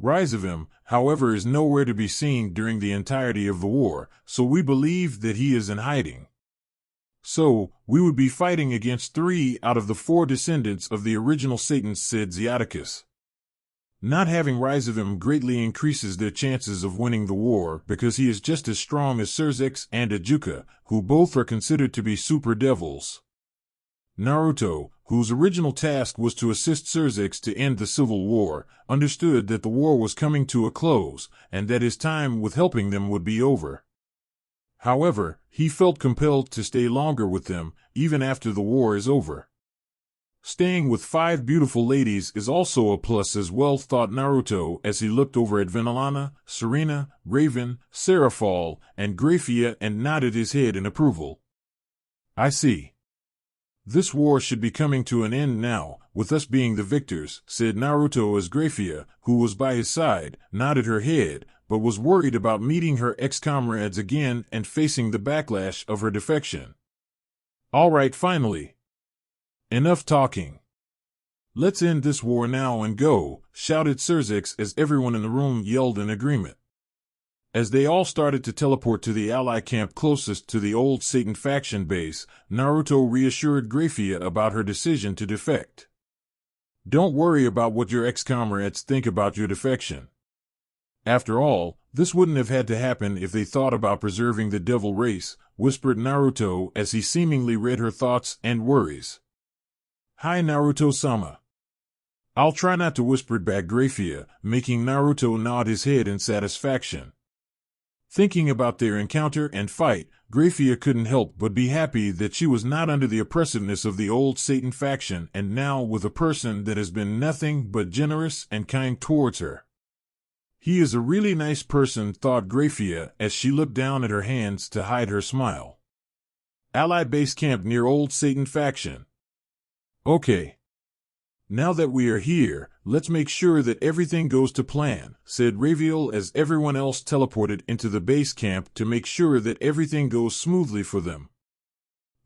Speaker 1: Rizavim, however, is nowhere to be seen during the entirety of the war, so we believe that he is in hiding. So, we would be fighting against 3 out of the 4 descendants of the original Satans, said Zeaticus. Not having rise of him greatly increases their chances of winning the war because he is just as strong as Surzex and Ajuka, who both are considered to be super devils. Naruto, whose original task was to assist Surzex to end the civil war, understood that the war was coming to a close and that his time with helping them would be over. However, he felt compelled to stay longer with them, even after the war is over. Staying with 5 beautiful ladies is also a plus as well, thought Naruto as he looked over at Venelana, Serena, Raven, Seraphol, and Graffia and nodded his head in approval. I see. This war should be coming to an end now, with us being the victors, said Naruto as Graffia, who was by his side, nodded her head, but was worried about meeting her ex-comrades again and facing the backlash of her defection. All right, finally. Enough talking. Let's end this war now and go, shouted Surzex as everyone in the room yelled in agreement. As they all started to teleport to the ally camp closest to the old Satan faction base, Naruto reassured Graffia about her decision to defect. Don't worry about what your ex-comrades think about your defection. After all, this wouldn't have had to happen if they thought about preserving the devil race, whispered Naruto as he seemingly read her thoughts and worries. Hi Naruto-sama. I'll try not to, whispered back Graffia, making Naruto nod his head in satisfaction. Thinking about their encounter and fight, Graffia couldn't help but be happy that she was not under the oppressiveness of the old Satan faction and now with a person that has been nothing but generous and kind towards her. He is a really nice person, thought Graffia as she looked down at her hands to hide her smile. Ally base camp near old Satan faction. Okay. Now that we are here, let's make sure that everything goes to plan, said Raviel as everyone else teleported into the base camp to make sure that everything goes smoothly for them.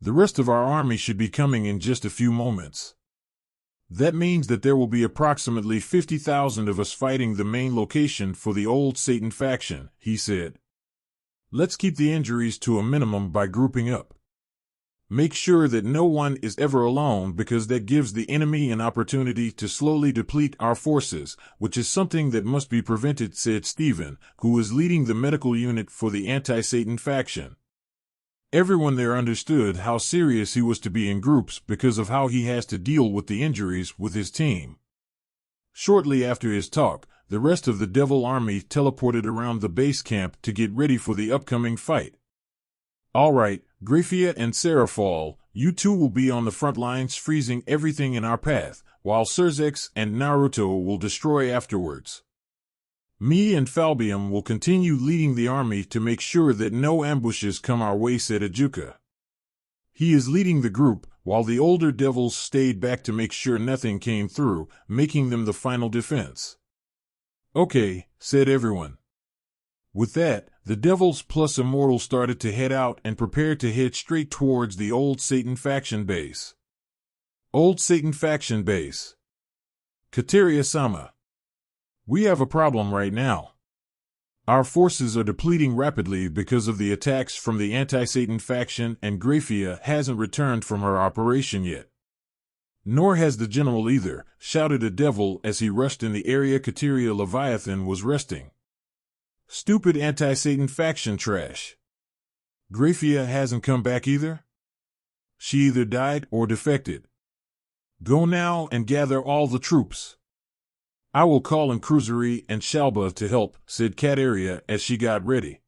Speaker 1: The rest of our army should be coming in just a few moments. That means that there will be approximately 50,000 of us fighting the main location for the old Satan faction, he said. Let's keep the injuries to a minimum by grouping up. Make sure that no one is ever alone because that gives the enemy an opportunity to slowly deplete our forces, which is something that must be prevented, said Steven, who is leading the medical unit for the anti-Satan faction. Everyone there understood how serious he was to be in groups because of how he has to deal with the injuries with his team. Shortly after his talk, the rest of the Devil Army teleported around the base camp to get ready for the upcoming fight. All right, Graffia and Seraphol, you two will be on the front lines freezing everything in our path, while Surzex and Naruto will destroy afterwards. Me and Falbium will continue leading the army to make sure that no ambushes come our way, said Ajuka. He is leading the group, while the older devils stayed back to make sure nothing came through, making them the final defense. Okay, said everyone. With that, the devils plus immortals started to head out and prepared to head straight towards the old Satan faction base. Old Satan faction base. Kateria-sama. We have a problem right now. Our forces are depleting rapidly because of the attacks from the anti-Satan faction, and Graffia hasn't returned from her operation yet. Nor has the general either, shouted a devil as he rushed in the area Kateria Leviathan was resting. Stupid anti-Satan faction trash. Graffia hasn't come back either? She either died or defected. Go now and gather all the troops. I will call in Cruisery and Shalba to help, said Kateria as she got ready.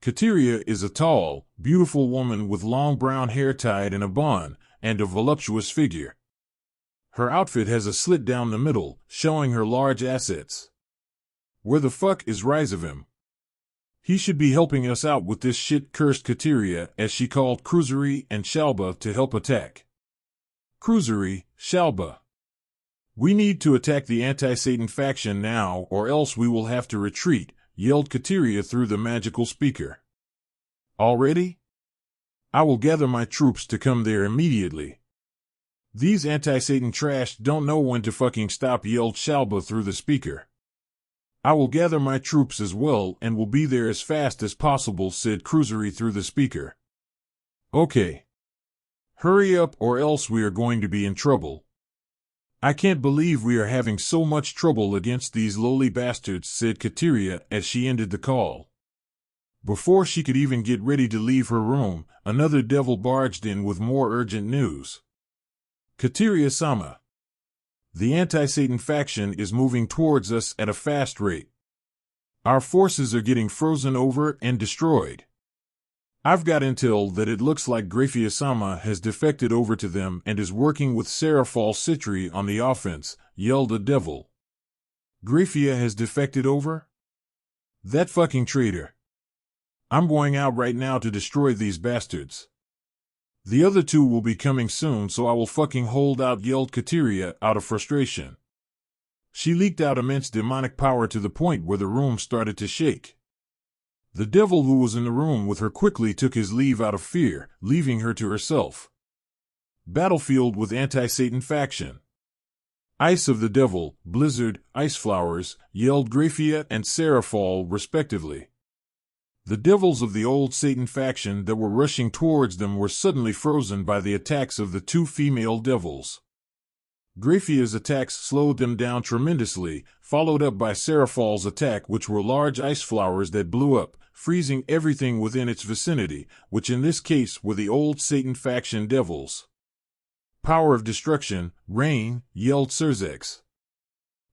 Speaker 1: Kateria is a tall, beautiful woman with long brown hair tied in a bun and a voluptuous figure. Her outfit has a slit down the middle, showing her large assets. Where the fuck is Rise of him? He should be helping us out with this shit, cursed Kateria as she called Cruisery and Shalba to help attack. Cruisery, Shalba. We need to attack the anti-Satan faction now or else we will have to retreat, yelled Kateria through the magical speaker. Already? I will gather my troops to come there immediately. These anti-Satan trash don't know when to fucking stop, yelled Shalba through the speaker. I will gather my troops as well and will be there as fast as possible, said Cruisery through the speaker. Okay. Hurry up or else we are going to be in trouble. I can't believe we are having so much trouble against these lowly bastards, said Kateria as she ended the call. Before she could even get ready to leave her room, another devil barged in with more urgent news. Kateria-sama, the anti-Satan faction is moving towards us at a fast rate. Our forces are getting frozen over and destroyed. I've got intel that it looks like Graffia-sama has defected over to them and is working with Seraphal Citri on the offense, yelled a devil. Graffia has defected over? That fucking traitor. I'm going out right now to destroy these bastards. The other two will be coming soon, so I will fucking hold out, yelled Kateria out of frustration. She leaked out immense demonic power to the point where the room started to shake. The devil who was in the room with her quickly took his leave out of fear, leaving her to herself. Battlefield with anti-Satan faction. Ice of the devil, blizzard, ice flowers, yelled Graffia and Seraphal respectively. The devils of the old Satan faction that were rushing towards them were suddenly frozen by the attacks of the two female devils. Graffia's attacks slowed them down tremendously, followed up by Seraphal's attack, which were large ice flowers that blew up, freezing everything within its vicinity, which in this case were the old Satan faction devils. Power of destruction, rain, yelled Serzex.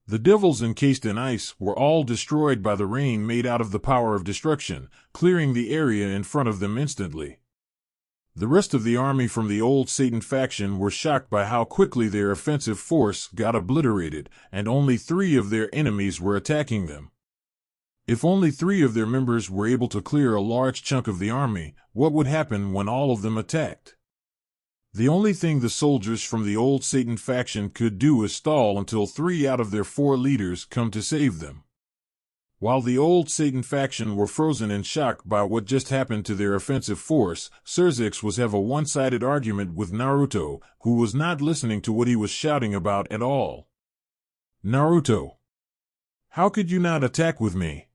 Speaker 1: The devils encased in ice were all destroyed by the rain made out of the power of destruction, clearing the area in front of them instantly. The rest of the army from the old Satan faction were shocked by how quickly their offensive force got obliterated, and only 3 of their enemies were attacking them. If only 3 of their members were able to clear a large chunk of the army, what would happen when all of them attacked? The only thing the soldiers from the old Satan faction could do is stall until 3 out of their 4 leaders come to save them. While the old Satan faction were frozen in shock by what just happened to their offensive force, Serzex was having a one-sided argument with Naruto, who was not listening to what he was shouting about at all. Naruto, how could you not attack with me?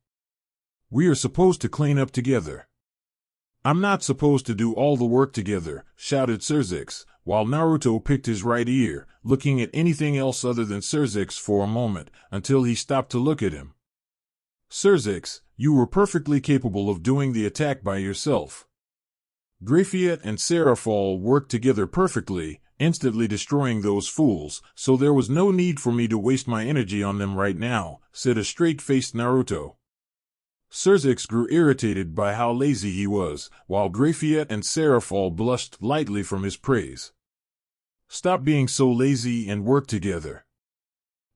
Speaker 1: We are supposed to clean up together. I'm not supposed to do all the work together, shouted Serzex, while Naruto picked his right ear, looking at anything else other than Serzex for a moment, until he stopped to look at him. Serzex, you were perfectly capable of doing the attack by yourself. Graffia and Seraphal worked together perfectly, instantly destroying those fools, so there was no need for me to waste my energy on them right now, said a straight-faced Naruto. Serzex grew irritated by how lazy he was, while Graffia and Seraphal blushed lightly from his praise. Stop being so lazy and work together.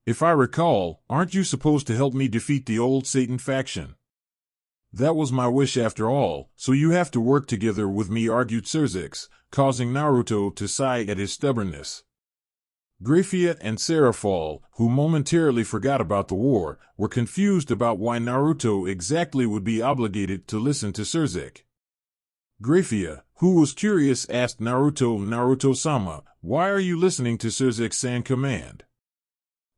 Speaker 1: If I recall, aren't you supposed to help me defeat the old Satan faction? That was my wish after all, so you have to work together with me, argued Serzex, causing Naruto to sigh at his stubbornness. Graffia and Seraphal, who momentarily forgot about the war, were confused about why Naruto exactly would be obligated to listen to Serzex. Graffia, who was curious, asked Naruto-sama, why are you listening to Serzex-san command?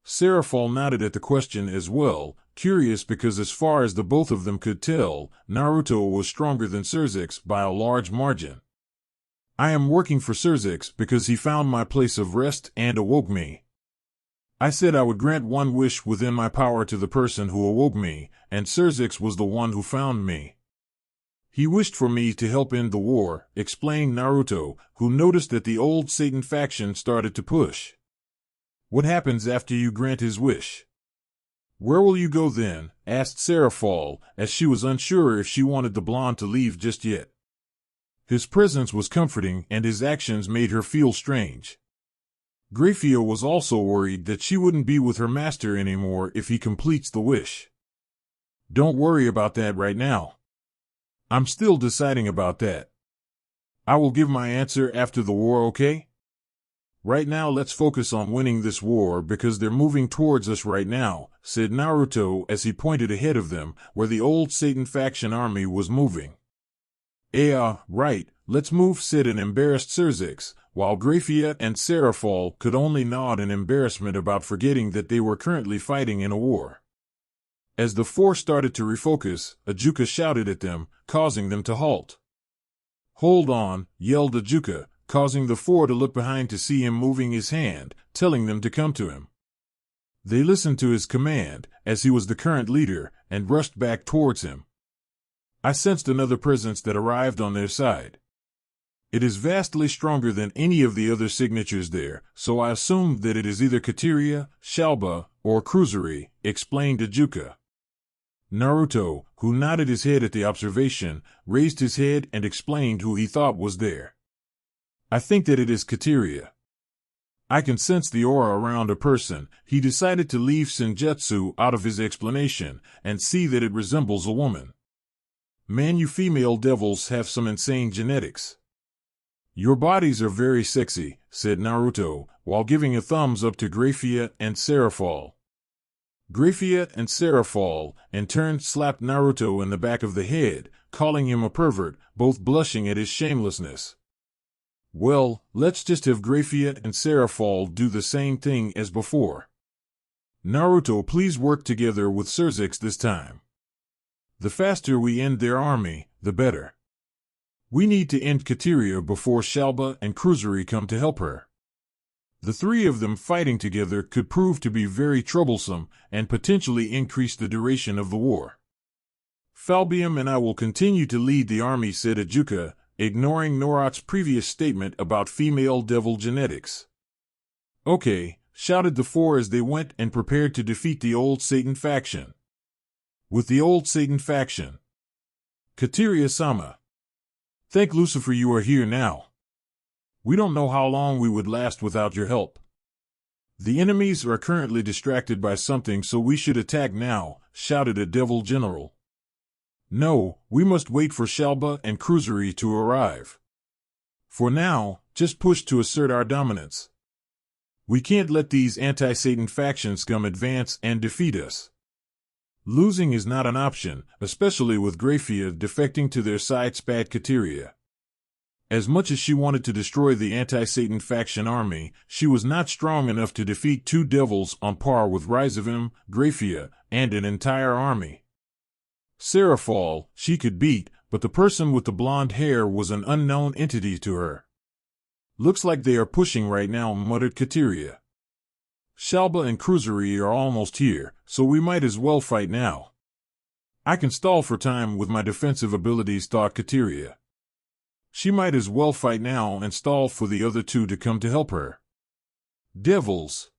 Speaker 1: Seraphal nodded at the question as well, curious because as far as the both of them could tell, Naruto was stronger than Serzex by a large margin. I am working for Serzex because he found my place of rest and awoke me. I said I would grant one wish within my power to the person who awoke me, and Serzex was the one who found me. He wished for me to help end the war, explained Naruto, who noticed that the old Satan faction started to push. What happens after you grant his wish? Where will you go then? Asked Seraphal, as she was unsure if she wanted the blonde to leave just yet. His presence was comforting and his actions made her feel strange. Graffia was also worried that she wouldn't be with her master anymore if he completes the wish. Don't worry about that right now. I'm still deciding about that. I will give my answer after the war, okay? Right now let's focus on winning this war because they're moving towards us right now, said Naruto as he pointed ahead of them, where the old Satan faction army was moving. Right, let's move, said an embarrassed Serzex, while Graffia and Seraphal could only nod in embarrassment about forgetting that they were currently fighting in a war. As the 4 started to refocus, Ajuka shouted at them, causing them to halt. Hold on, yelled Ajuka, causing the four to look behind to see him moving his hand, telling them to come to him. They listened to his command, as he was the current leader, and rushed back towards him. I sensed another presence that arrived on their side. It is vastly stronger than any of the other signatures there, so I assumed that it is either Kateria, Shalba, or Cruisery, explained Ajuka. Naruto, who nodded his head at the observation, raised his head and explained who he thought was there. I think that it is Kateria. I can sense the aura around a person. He decided to leave Senjutsu out of his explanation and see that it resembles a woman. Man, you female devils have some insane genetics. Your bodies are very sexy, said Naruto, while giving a thumbs up to Graffia and Seraphol. Graffia and Seraphol, in turn, slapped Naruto in the back of the head, calling him a pervert, both blushing at his shamelessness. Well, let's just have Graffia and Seraphol do the same thing as before. Naruto, please work together with Surzix this time. The faster we end their army, the better. We need to end Kateria before Shalba and Cruisery come to help her. The three of them fighting together could prove to be very troublesome and potentially increase the duration of the war. Falbium and I will continue to lead the army, said Ajuka, ignoring Norot's previous statement about female devil genetics. Okay, shouted the four as they went and prepared to defeat the old Satan faction. With the old Satan faction. Kateria-sama. Thank Lucifer you are here now. We don't know how long we would last without your help. The enemies are currently distracted by something, so we should attack now, shouted a devil general. No, we must wait for Shalba and Cruisery to arrive. For now, just push to assert our dominance. We can't let these anti-Satan factions come advance and defeat us. Losing is not an option, especially with Graffia defecting to their side, spat Kateria. As much as she wanted to destroy the anti-Satan faction army, she was not strong enough to defeat two devils on par with Rizavim, Graffia, and an entire army. Seraphol, she could beat, but the person with the blonde hair was an unknown entity to her. Looks like they are pushing right now, muttered Kateria. Shalba and Cruisery are almost here, so we might as well fight now. I can stall for time with my defensive abilities, thought Kateria. She might as well fight now and stall for the other two to come to help her. Devils!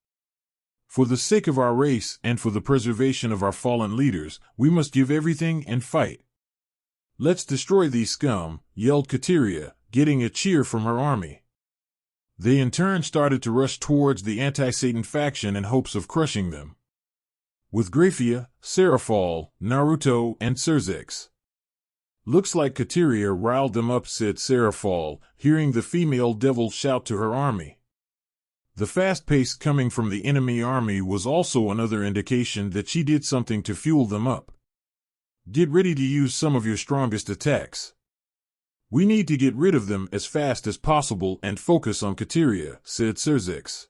Speaker 1: For the sake of our race and for the preservation of our fallen leaders, we must give everything and fight. Let's destroy these scum, yelled Kateria, getting a cheer from her army. They in turn started to rush towards the anti-Satan faction in hopes of crushing them. With Graffia, Seraphol, Naruto, and Surzix. Looks like Kateria riled them up, said Seraphol, hearing the female devil shout to her army. The fast pace coming from the enemy army was also another indication that she did something to fuel them up. Get ready to use some of your strongest attacks. We need to get rid of them as fast as possible and focus on Kateria, said Surzix.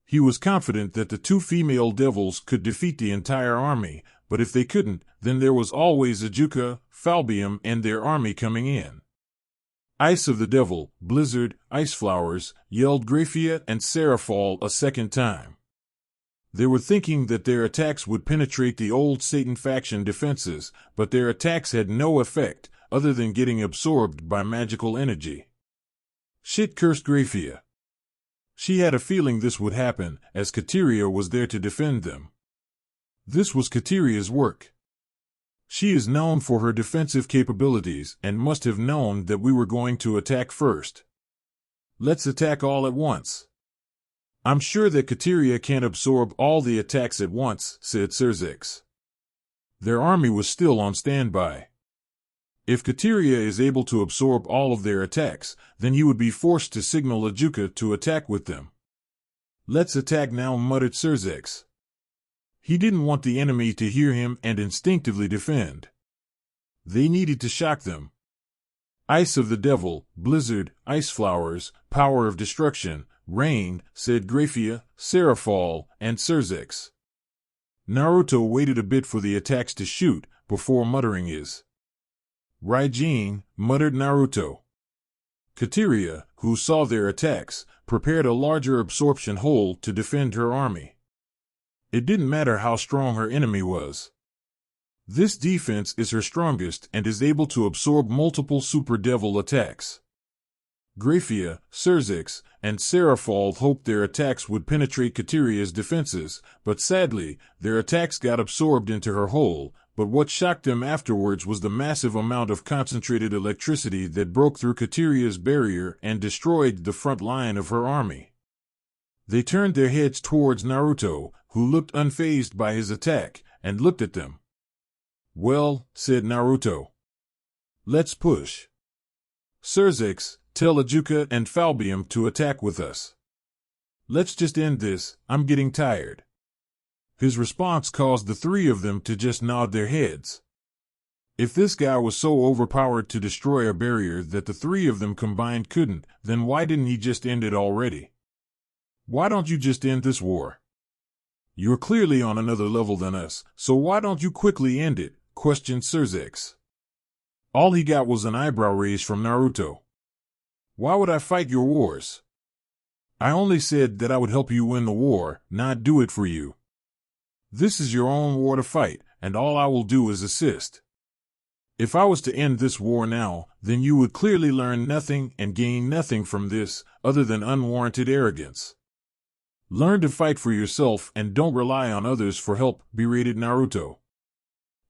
Speaker 1: He was confident that the two female devils could defeat the entire army, but if they couldn't, then there was always Ajuka, Falbium, and their army coming in. Ice of the Devil, Blizzard, Ice Flowers, yelled Graffia and Seraphol a second time. They were thinking that their attacks would penetrate the old Satan faction defenses, but their attacks had no effect, other than getting absorbed by magical energy. Shit, cursed Graffia. She had a feeling this would happen, as Kateria was there to defend them. This was Kateria's work. She is known for her defensive capabilities and must have known that we were going to attack first. Let's attack all at once. I'm sure that Kateria can't absorb all the attacks at once, said Surzix. Their army was still on standby. If Kateria is able to absorb all of their attacks, then he would be forced to signal Ajuka to attack with them. Let's attack now, muttered Surzix. He didn't want the enemy to hear him and instinctively defend. They needed to shock them. Ice of the Devil, Blizzard, Ice Flowers, Power of Destruction, Rain, said Graffia, Seraphol, and Surzix. Naruto waited a bit for the attacks to shoot, before muttering his. Raijin, muttered Naruto. Kateria, who saw their attacks, prepared a larger absorption hole to defend her army. It didn't matter how strong her enemy was. This defense is her strongest and is able to absorb multiple super devil attacks. Graffia, Xerxes, and Seraphol hoped their attacks would penetrate Kateria's defenses, but sadly, their attacks got absorbed into her hole. But what shocked them afterwards was the massive amount of concentrated electricity that broke through Kateria's barrier and destroyed the front line of her army. They turned their heads towards Naruto, who looked unfazed by his attack, and looked at them. "Well," said Naruto, "let's push. Xerxes, tell Ajuka and Falbium to attack with us. Let's just end this, I'm getting tired." His response caused the three of them to just nod their heads. If this guy was so overpowered to destroy a barrier that the three of them combined couldn't, then why didn't he just end it already? Why don't you just end this war? You're clearly on another level than us, so why don't you quickly end it? Questioned Xerxes. All he got was an eyebrow raise from Naruto. Why would I fight your wars? I only said that I would help you win the war, not do it for you. This is your own war to fight, and all I will do is assist. If I was to end this war now, then you would clearly learn nothing and gain nothing from this, other than unwarranted arrogance. Learn to fight for yourself and don't rely on others for help, berated Naruto.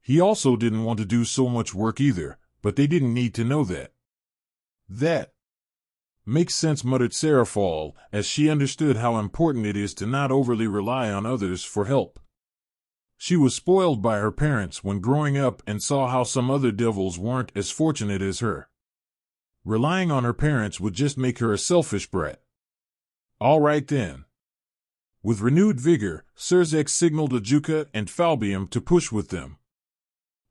Speaker 1: He also didn't want to do so much work either, but they didn't need to know that. That makes sense, muttered Seraphol, as she understood how important it is to not overly rely on others for help. She was spoiled by her parents when growing up and saw how some other devils weren't as fortunate as her. Relying on her parents would just make her a selfish brat. All right then. With renewed vigor, Xerxes signaled Ajuka and Falbium to push with them.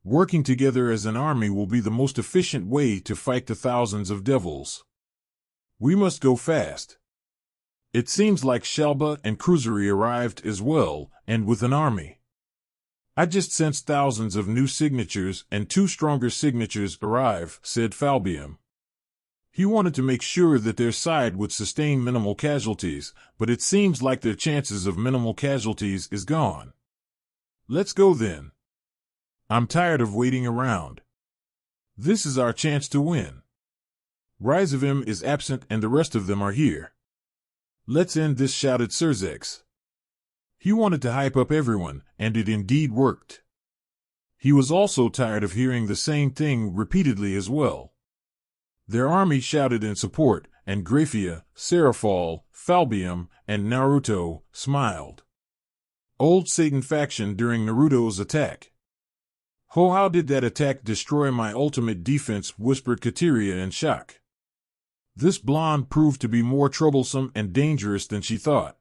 Speaker 1: Working together as an army will be the most efficient way to fight the thousands of devils. We must go fast. It seems like Shalba and Cruisery arrived as well, and with an army. I just sensed thousands of new signatures and 2 stronger signatures arrive, said Falbium. He wanted to make sure that their side would sustain minimal casualties, but it seems like their chances of minimal casualties is gone. Let's go then. I'm tired of waiting around. This is our chance to win. Rise of him is absent and the rest of them are here. Let's end this, shouted Xerxes. He wanted to hype up everyone, and it indeed worked. He was also tired of hearing the same thing repeatedly as well. Their army shouted in support, and Graffia, Seraphol, Falbium, and Naruto smiled. Old Satan faction during Naruto's attack. "Oh, how did that attack destroy my ultimate defense?" whispered Kateria in shock. This blonde proved to be more troublesome and dangerous than she thought.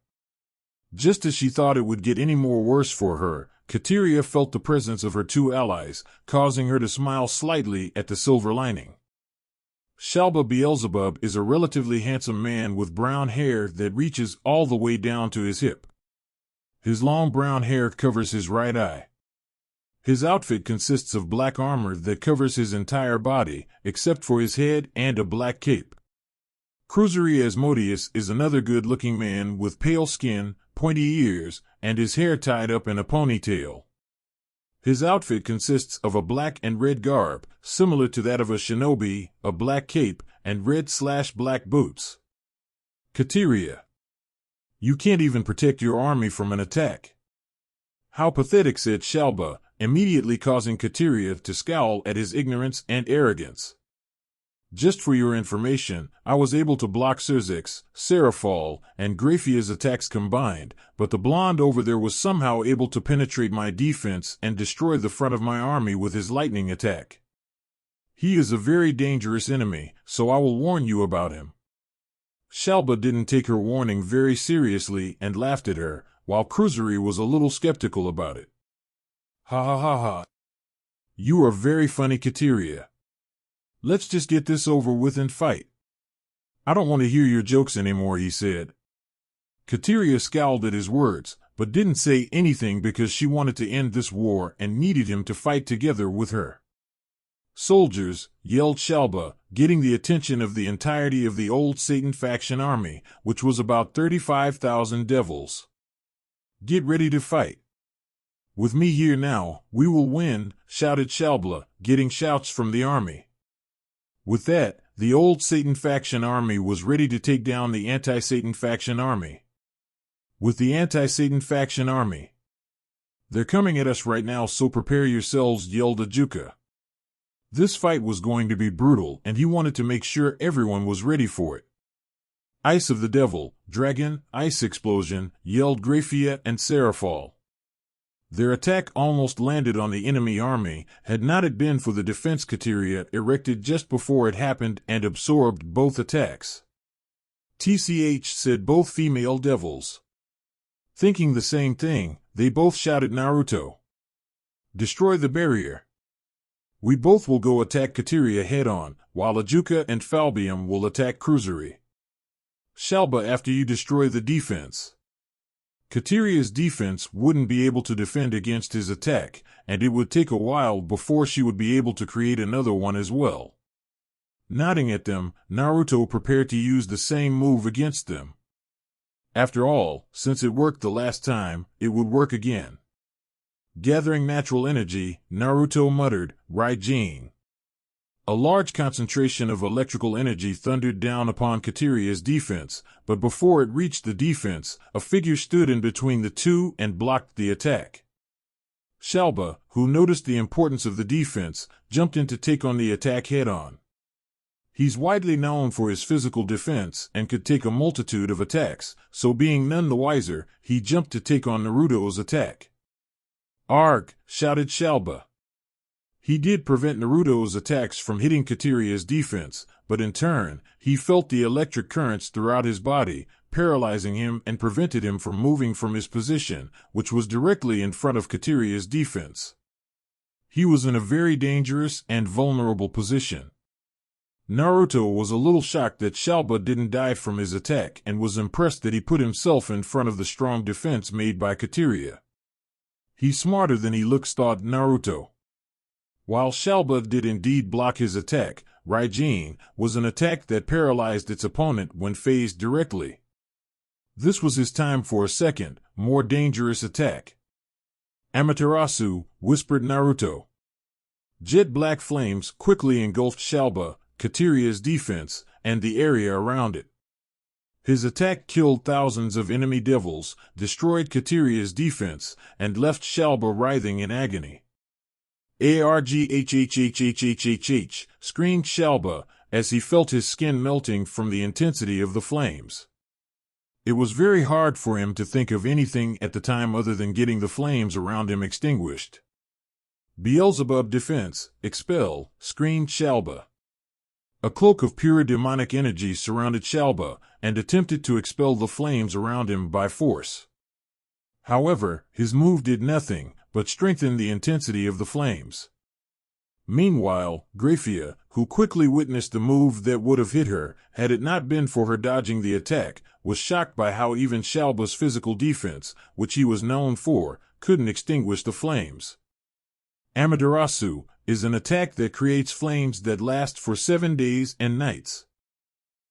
Speaker 1: Just as she thought it would get any more worse for her, Kateria felt the presence of her 2 allies, causing her to smile slightly at the silver lining. Shalba Beelzebub is a relatively handsome man with brown hair that reaches all the way down to his hip. His long brown hair covers his right eye. His outfit consists of black armor that covers his entire body, except for his head, and a black cape. Cruisery Asmodeus is another good-looking man with pale skin, pointy ears, and his hair tied up in a ponytail. His outfit consists of a black and red garb, similar to that of a shinobi, a black cape, and red/black boots. Kateria. You can't even protect your army from an attack. How pathetic, said Shalba, immediately causing Kateria to scowl at his ignorance and arrogance. Just for your information, I was able to block Xerxes, Seraphol, and Graffia's attacks combined, but the blonde over there was somehow able to penetrate my defense and destroy the front of my army with his lightning attack. He is a very dangerous enemy, so I will warn you about him. Shalba didn't take her warning very seriously and laughed at her, while Cruisery was a little skeptical about it. Ha ha ha ha. You are very funny, Kateria. Let's just get this over with and fight. I don't want to hear your jokes anymore, he said. Kateria scowled at his words, but didn't say anything because she wanted to end this war and needed him to fight together with her. Soldiers, yelled Shalba, getting the attention of the entirety of the old Satan faction army, which was about 35,000 devils. Get ready to fight. With me here now, we will win, shouted Shalba, getting shouts from the army. With that, the old Satan faction army was ready to take down the anti-Satan faction army. With the anti-Satan faction army. They're coming at us right now, so prepare yourselves, yelled Ajuka. This fight was going to be brutal, and he wanted to make sure everyone was ready for it. Ice of the Devil, Dragon, Ice Explosion, yelled Graffia and Seraphal. Their attack almost landed on the enemy army, had not it been for the defense criteria erected just before it happened and absorbed both attacks. TCH, said both female devils. Thinking the same thing, they both shouted Naruto. Destroy the barrier. We both will go attack Kateria head-on, while Ajuka and Falbium will attack Cruisery. Shalba, after you destroy the defense. Kateria's defense wouldn't be able to defend against his attack, and it would take a while before she would be able to create another one as well. Nodding at them, Naruto prepared to use the same move against them. After all, since it worked the last time, it would work again. Gathering natural energy, Naruto muttered, Raijin. A large concentration of electrical energy thundered down upon Kateria's defense, but before it reached the defense, a figure stood in between the two and blocked the attack. Shalba, who noticed the importance of the defense, jumped in to take on the attack head-on. He's widely known for his physical defense and could take a multitude of attacks, so being none the wiser, he jumped to take on Naruto's attack. Arg! Shouted Shalba. He did prevent Naruto's attacks from hitting Kateria's defense, but in turn, he felt the electric currents throughout his body, paralyzing him and prevented him from moving from his position, which was directly in front of Kateria's defense. He was in a very dangerous and vulnerable position. Naruto was a little shocked that Shalba didn't die from his attack and was impressed that he put himself in front of the strong defense made by Kateria. He's smarter than he looks, thought Naruto. While Shalba did indeed block his attack, Raijin was an attack that paralyzed its opponent when phased directly. This was his time for a second, more dangerous attack. Amaterasu, whispered Naruto. Jet black flames quickly engulfed Shalba, Kateria's defense, and the area around it. His attack killed thousands of enemy devils, destroyed Kateria's defense, and left Shalba writhing in agony. Arghhhhhhhh, screamed Shalba, as he felt his skin melting from the intensity of the flames. It was very hard for him to think of anything at the time other than getting the flames around him extinguished. Beelzebub defense, expel, screamed Shalba. A cloak of pure demonic energy surrounded Shalba and attempted to expel the flames around him by force. However, his move did nothing but strengthen the intensity of the flames. Meanwhile, Graffia, who quickly witnessed the move that would have hit her had it not been for her dodging the attack, was shocked by how even Shalba's physical defense, which he was known for, couldn't extinguish the flames. Amaterasu is an attack that creates flames that last for 7 days and nights.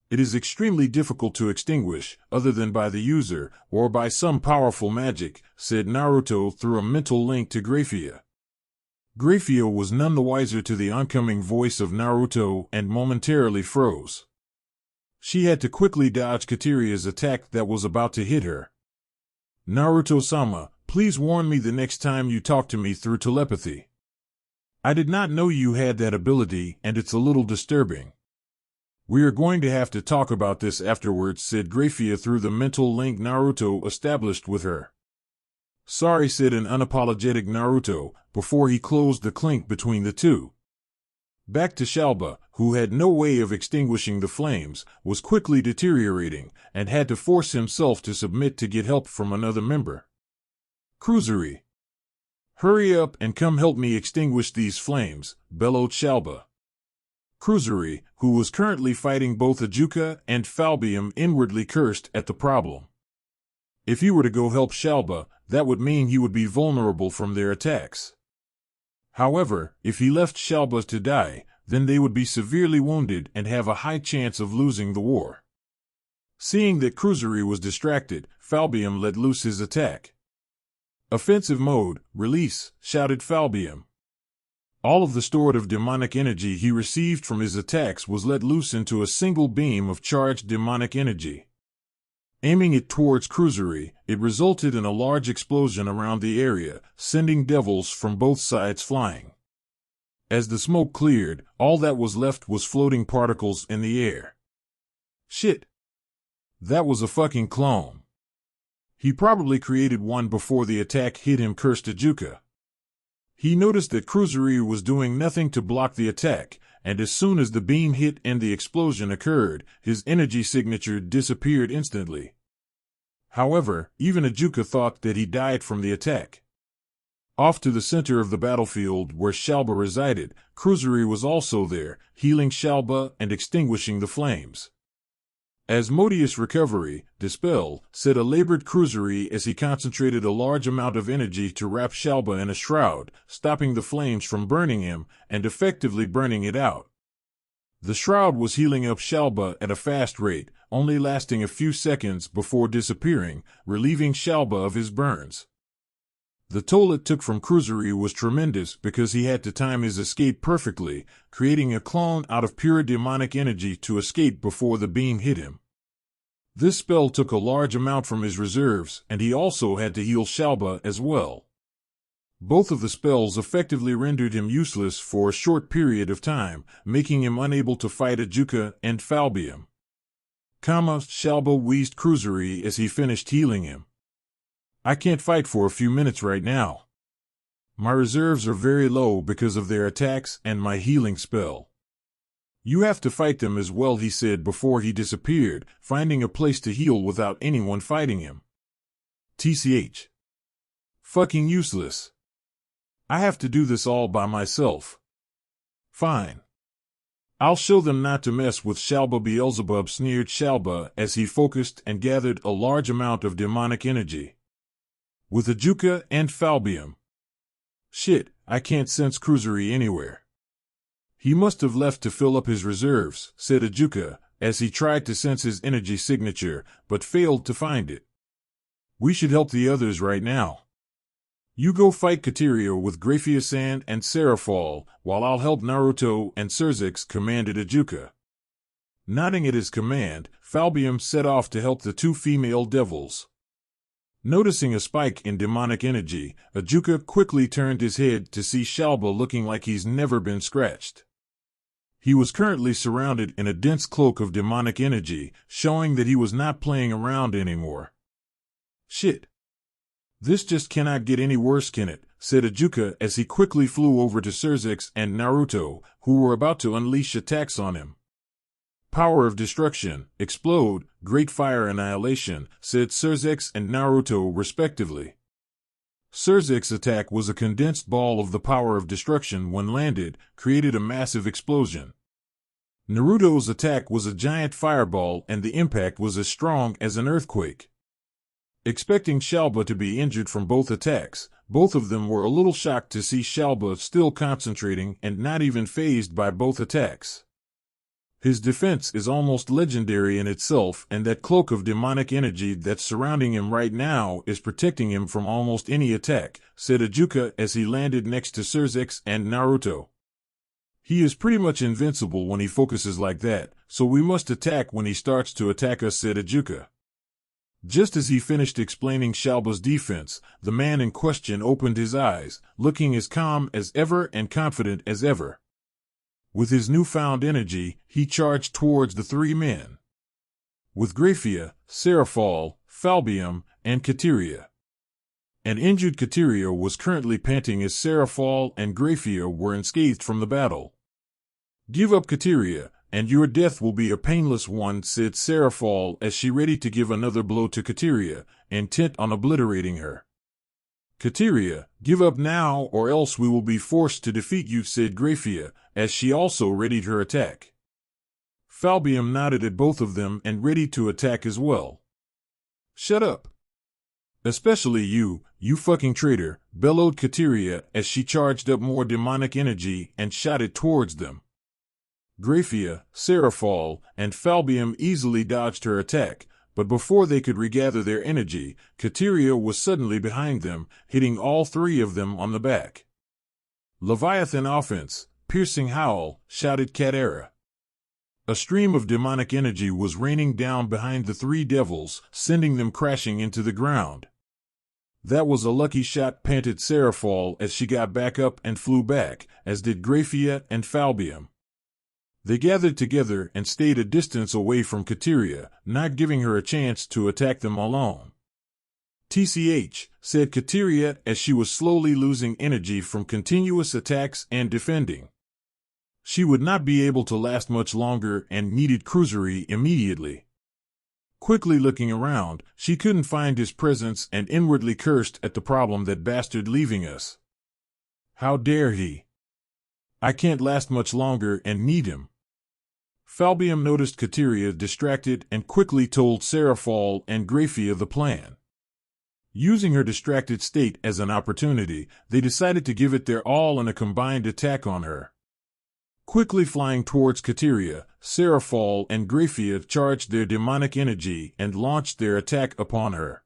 Speaker 1: It is extremely difficult to extinguish, other than by the user, or by some powerful magic, said Naruto through a mental link to Graffia. Graffia was none the wiser to the oncoming voice of Naruto and momentarily froze. She had to quickly dodge Kateria's attack that was about to hit her. Naruto-sama, please warn me the next time you talk to me through telepathy. I did not know you had that ability, and it's a little disturbing. We are going to have to talk about this afterwards, said Graffia through the mental link Naruto established with her. Sorry, said an unapologetic Naruto, before he closed the clink between the two. Back to Shalba, who had no way of extinguishing the flames, was quickly deteriorating, and had to force himself to submit to get help from another member. Cruisery. Hurry up and come help me extinguish these flames, bellowed Shalba. Cruisery, who was currently fighting both Ajuka and Falbium, inwardly cursed at the problem. If he were to go help Shalba, that would mean he would be vulnerable from their attacks. However, if he left Shalba to die, then they would be severely wounded and have a high chance of losing the war. Seeing that Cruisery was distracted, Falbium let loose his attack. "Offensive mode, release," shouted Falbium. All of the storative demonic energy he received from his attacks was let loose into a single beam of charged demonic energy. Aiming it towards Cruisery, it resulted in a large explosion around the area, sending devils from both sides flying. As the smoke cleared, all that was left was floating particles in the air. Shit. That was a fucking clone. He probably created one before the attack hit him, cursed Ajuka. He noticed that Cruisery was doing nothing to block the attack, and as soon as the beam hit and the explosion occurred, his energy signature disappeared instantly. However, even Ajuka thought that he died from the attack. Off to the center of the battlefield where Shalba resided, Cruisery was also there, healing Shalba and extinguishing the flames. "Asmodeus recovery, dispel," said a labored Cruisery as he concentrated a large amount of energy to wrap Shalba in a shroud, stopping the flames from burning him and effectively burning it out. The shroud was healing up Shalba at a fast rate, only lasting a few seconds before disappearing, relieving Shalba of his burns. The toll it took from Cruisery was tremendous because he had to time his escape perfectly, creating a clone out of pure demonic energy to escape before the beam hit him. This spell took a large amount from his reserves, and he also had to heal Shalba as well. Both of the spells effectively rendered him useless for a short period of time, making him unable to fight Ajuka and Falbium. Shalba wheezed Cruisery as he finished healing him. "I can't fight for a few minutes right now. My reserves are very low because of their attacks and my healing spell." "You have to fight them as well," he said before he disappeared, finding a place to heal without anyone fighting him. TCH. Fucking useless. I have to do this all by myself. Fine. I'll show them not to mess with Shalba. Beelzebub sneered Shalba as he focused and gathered a large amount of demonic energy. "With Ajuka and Falbium. Shit, I can't sense Cruisery anywhere. He must have left to fill up his reserves," said Ajuka, as he tried to sense his energy signature, but failed to find it. "We should help the others right now. You go fight Kateria with Graffia-san and Seraphal, while I'll help Naruto and Surzix," commanded Ajuka. Nodding at his command, Falbium set off to help the two female devils. Noticing a spike in demonic energy, Ajuka quickly turned his head to see Shalba looking like he's never been scratched. He was currently surrounded in a dense cloak of demonic energy, showing that he was not playing around anymore. "Shit. This just cannot get any worse, can it?" said Ajuka as he quickly flew over to Surzix and Naruto, who were about to unleash attacks on him. "Power of destruction, explode, great fire annihilation," said Surzix and Naruto respectively. Surzix's attack was a condensed ball of the power of destruction. When landed, created a massive explosion. Naruto's attack was a giant fireball and the impact was as strong as an earthquake. Expecting Shalba to be injured from both attacks, both of them were a little shocked to see Shalba still concentrating and not even fazed by both attacks. "His defense is almost legendary in itself, and that cloak of demonic energy that's surrounding him right now is protecting him from almost any attack," said Ajuka as he landed next to Surzix and Naruto. "He is pretty much invincible when he focuses like that, so we must attack when he starts to attack us," said Ajuka. Just as he finished explaining Shalba's defense, the man in question opened his eyes, looking as calm as ever and confident as ever. With his newfound energy, he charged towards the three men. With Graffia, Seraphal, Falbium, and Kateria. An injured Kateria was currently panting as Seraphal and Graffia were unscathed from the battle. "Give up, Kateria, and your death will be a painless one," said Seraphal as she ready to give another blow to Kateria, intent on obliterating her. "Kateria, give up now or else we will be forced to defeat you," said Graffia, as she also readied her attack. Falbium nodded at both of them and ready to attack as well. "Shut up. Especially you fucking traitor, bellowed Kateria as she charged up more demonic energy and shot it towards them. Graffia, Seraphol, and Falbium easily dodged her attack, but before they could regather their energy, Kateria was suddenly behind them, hitting all three of them on the back. Leviathan offense, piercing howl, shouted Katera. A stream of demonic energy was raining down behind the three devils, sending them crashing into the ground. That was a lucky shot, panted Seraphol as she got back up and flew back, as did Graffia and Falbium. They gathered together and stayed a distance away from Kateria, not giving her a chance to attack them alone. TCH, said Kateria as she was slowly losing energy from continuous attacks and defending. She would not be able to last much longer and needed Cruisery immediately. Quickly looking around, she couldn't find his presence and inwardly cursed at the problem that bastard leaving us. How dare he? I can't last much longer and need him. Falbium noticed Kateria distracted and quickly told Seraphol and Graffia the plan. Using her distracted state as an opportunity, they decided to give it their all in a combined attack on her. Quickly flying towards Kateria, Seraphol and Graffia charged their demonic energy and launched their attack upon her.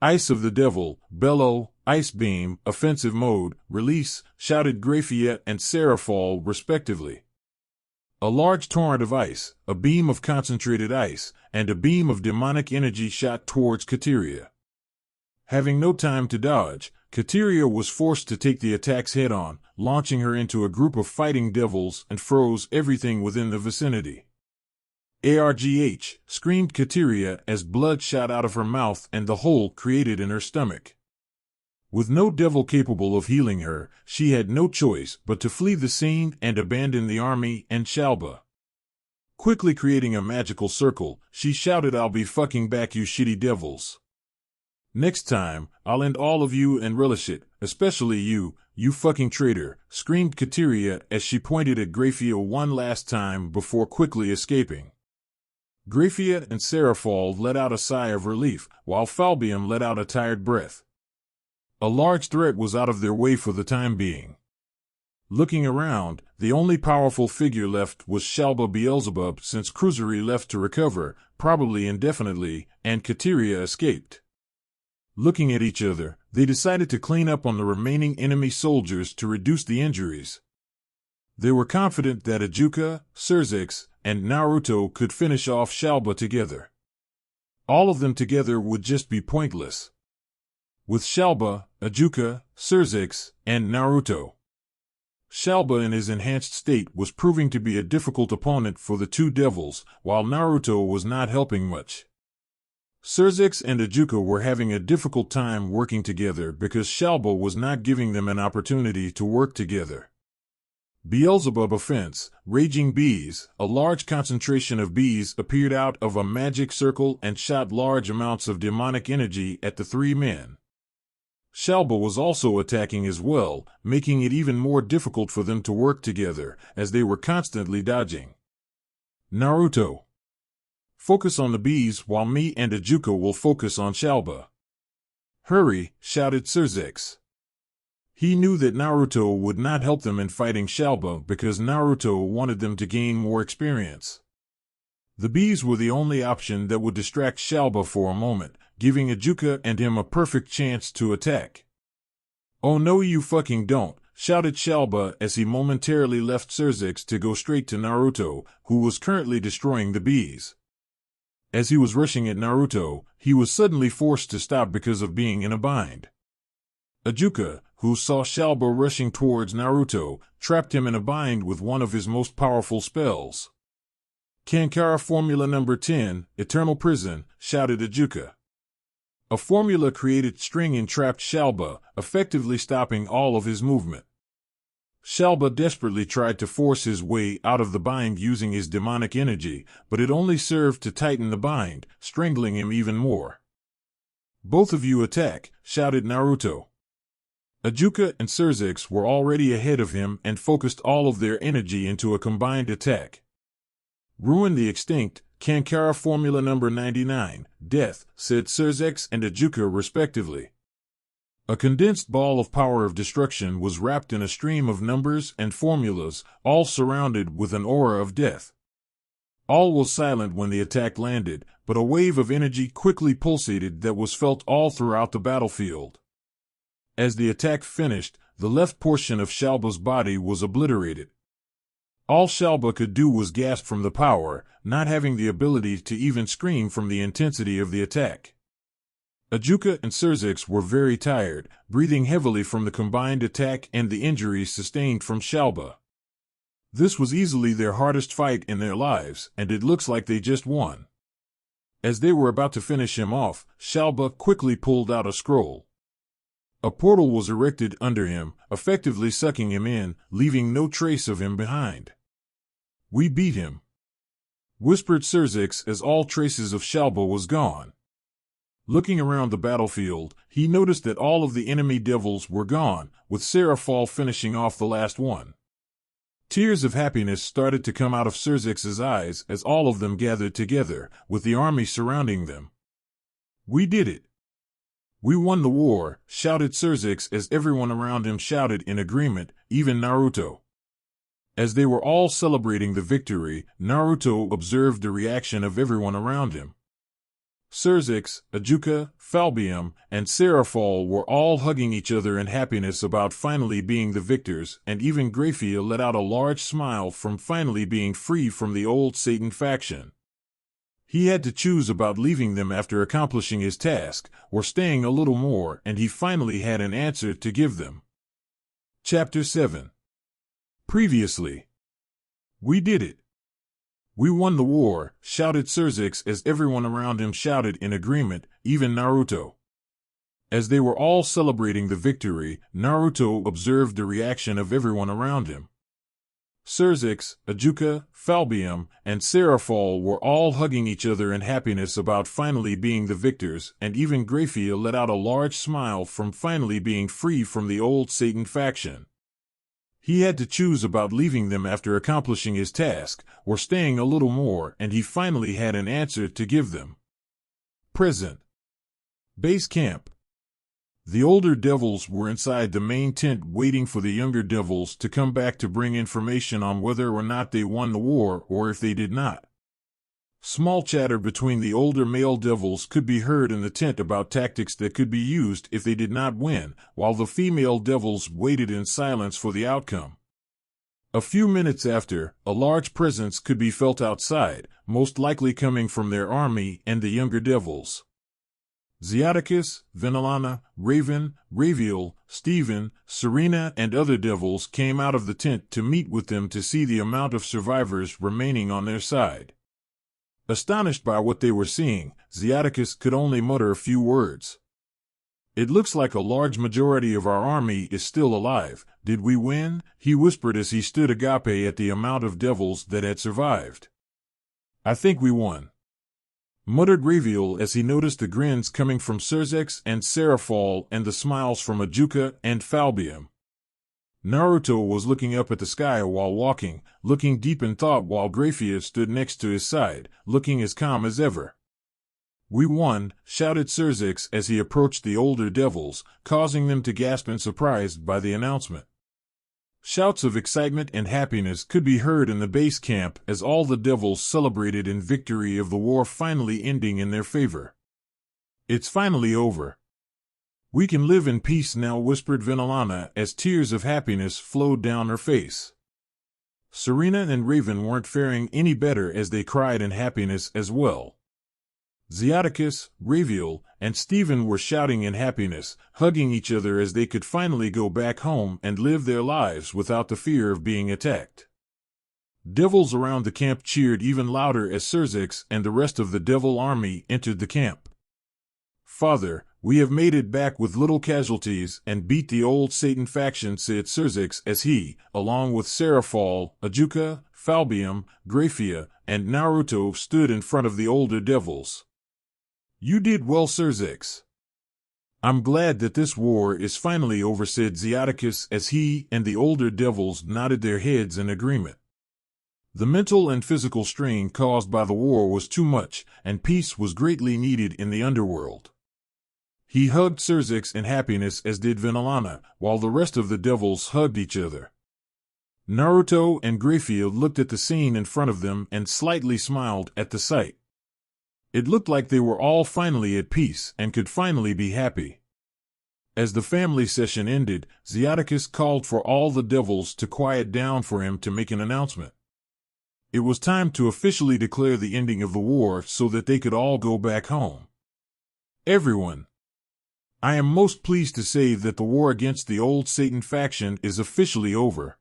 Speaker 1: Ice of the Devil, Bellow, Ice Beam, Offensive Mode, Release, shouted Graffia and Seraphol respectively. A large torrent of ice, a beam of concentrated ice, and a beam of demonic energy shot towards Kateria. Having no time to dodge, Kateria was forced to take the attacks head-on, launching her into a group of fighting devils and froze everything within the vicinity. ARGH, screamed Kateria as blood shot out of her mouth and the hole created in her stomach. With no devil capable of healing her, she had no choice but to flee the scene and abandon the army and Shalba. Quickly creating a magical circle, she shouted, "I'll be fucking back, you shitty devils. Next time, I'll end all of you and relish it, especially you fucking traitor," screamed Kateria as she pointed at Graffia one last time before quickly escaping. Graffia and Seraphol let out a sigh of relief, while Falbium let out a tired breath. A large threat was out of their way for the time being. Looking around, the only powerful figure left was Shalba Beelzebub, since Cruisery left to recover, probably indefinitely, and Kateria escaped. Looking at each other, they decided to clean up on the remaining enemy soldiers to reduce the injuries. They were confident that Ajuka, Surzex, and Naruto could finish off Shalba together. All of them together would just be pointless. With Shalba, Ajuka, Surzex, and Naruto. Shalba in his enhanced state was proving to be a difficult opponent for the two devils, while Naruto was not helping much. Surzex and Ajuka were having a difficult time working together because Shalba was not giving them an opportunity to work together. Beelzebub offense, Raging Bees, a large concentration of bees appeared out of a magic circle and shot large amounts of demonic energy at the three men. Shalba was also attacking as well, making it even more difficult for them to work together, as they were constantly dodging. Naruto. Focus on the bees while me and Ajuka will focus on Shalba. Hurry, shouted Surzex. He knew that Naruto would not help them in fighting Shalba because Naruto wanted them to gain more experience. The bees were the only option that would distract Shalba for a moment, giving Ajuka and him a perfect chance to attack. "Oh no you fucking don't," shouted Shalba as he momentarily left Surzex to go straight to Naruto, who was currently destroying the bees. As he was rushing at Naruto, he was suddenly forced to stop because of being in a bind. Ajuka, who saw Shalba rushing towards Naruto, trapped him in a bind with one of his most powerful spells. "Kankara Formula Number 10, Eternal Prison," shouted Ajuka. A formula created string entrapped Shalba, effectively stopping all of his movement. Shalba desperately tried to force his way out of the bind using his demonic energy, but it only served to tighten the bind, strangling him even more. "Both of you attack," shouted Naruto. Ajuka and Surzex were already ahead of him and focused all of their energy into a combined attack. Ruin the Extinct, Kankara Formula Number 99, Death, said Cerzex and Ajuka respectively. A condensed ball of power of destruction was wrapped in a stream of numbers and formulas, all surrounded with an aura of death. All was silent when the attack landed, but a wave of energy quickly pulsated that was felt all throughout the battlefield. As the attack finished, the left portion of Shalba's body was obliterated. All Shalba could do was gasp from the power, not having the ability to even scream from the intensity of the attack. Ajuka and Cerzex were very tired, breathing heavily from the combined attack and the injuries sustained from Shalba. This was easily their hardest fight in their lives, and it looks like they just won. As they were about to finish him off, Shalba quickly pulled out a scroll. A portal was erected under him, effectively sucking him in, leaving no trace of him behind. "We beat him," whispered Cerzex as all traces of Shalba was gone. Looking around the battlefield, he noticed that all of the enemy devils were gone, with Seraphal finishing off the last one. Tears of happiness started to come out of Cerzex's eyes as all of them gathered together, with the army surrounding them. "We did it! We won the war," shouted Cerzex as everyone around him shouted in agreement, even Naruto. As they were all celebrating the victory, Naruto observed the reaction of everyone around him. Cerzex, Ajuka, Falbium, and Seraphal were all hugging each other in happiness about finally being the victors, and even Graffia let out a large smile from finally being free from the old Satan faction. He had to choose about leaving them after accomplishing his task, or staying a little more, and he finally had an answer to give them. Chapter 7. Previously. "We did it! We won the war," shouted Cerzex as everyone around him shouted in agreement, even Naruto. As they were all celebrating the victory, Naruto observed the reaction of everyone around him. Cerzex, Ajuka, Falbium, and Seraphal were all hugging each other in happiness about finally being the victors, and even Graffia let out a large smile from finally being free from the old Satan faction. He had to choose about leaving them after accomplishing his task, or staying a little more, and he finally had an answer to give them. Present. Base camp. The older devils were inside the main tent waiting for the younger devils to come back to bring information on whether or not they won the war or if they did not. Small chatter between the older male devils could be heard in the tent about tactics that could be used if they did not win, while the female devils waited in silence for the outcome. A few minutes after, a large presence could be felt outside, most likely coming from their army and the younger devils. Zeaticus, Venelana, Raven, Raviel, Stephen, Serena, and other devils came out of the tent to meet with them to see the amount of survivors remaining on their side. Astonished by what they were seeing, Zeaticus could only mutter a few words. "It looks like a large majority of our army is still alive. Did we win?" he whispered as he stood agape at the amount of devils that had survived. "I think we won," muttered Raviel as he noticed the grins coming from Cerzex and Seraphal and the smiles from Ajuka and Falbium. Naruto was looking up at the sky while walking, looking deep in thought while Graffia stood next to his side, looking as calm as ever. "We won," shouted Cerzex as he approached the older devils, causing them to gasp in surprise by the announcement. Shouts of excitement and happiness could be heard in the base camp as all the devils celebrated in victory of the war finally ending in their favor. "It's finally over. We can live in peace now," whispered Venelana as tears of happiness flowed down her face. Serena and Raven weren't faring any better as they cried in happiness as well. Zeaticus, Raviel, and Stephen were shouting in happiness, hugging each other as they could finally go back home and live their lives without the fear of being attacked. Devils around the camp cheered even louder as Cerzex and the rest of the devil army entered the camp. "Father, we have made it back with little casualties and beat the old Satan faction," said Cerzex as he, along with Seraphal, Ajuka, Falbium, Graffia, and Naruto stood in front of the older devils. "You did well, Cerzex. I'm glad that this war is finally over," said Zeaticus as he and the older devils nodded their heads in agreement. The mental and physical strain caused by the war was too much, and peace was greatly needed in the underworld. He hugged Xerxes in happiness, as did Vinalana, while the rest of the devils hugged each other. Naruto and Graffia looked at the scene in front of them and slightly smiled at the sight. It looked like they were all finally at peace and could finally be happy. As the family session ended, Xiaticus called for all the devils to quiet down for him to make an announcement. It was time to officially declare the ending of the war so that they could all go back home. Everyone, I am most pleased to say that the war against the old Satan faction is officially over.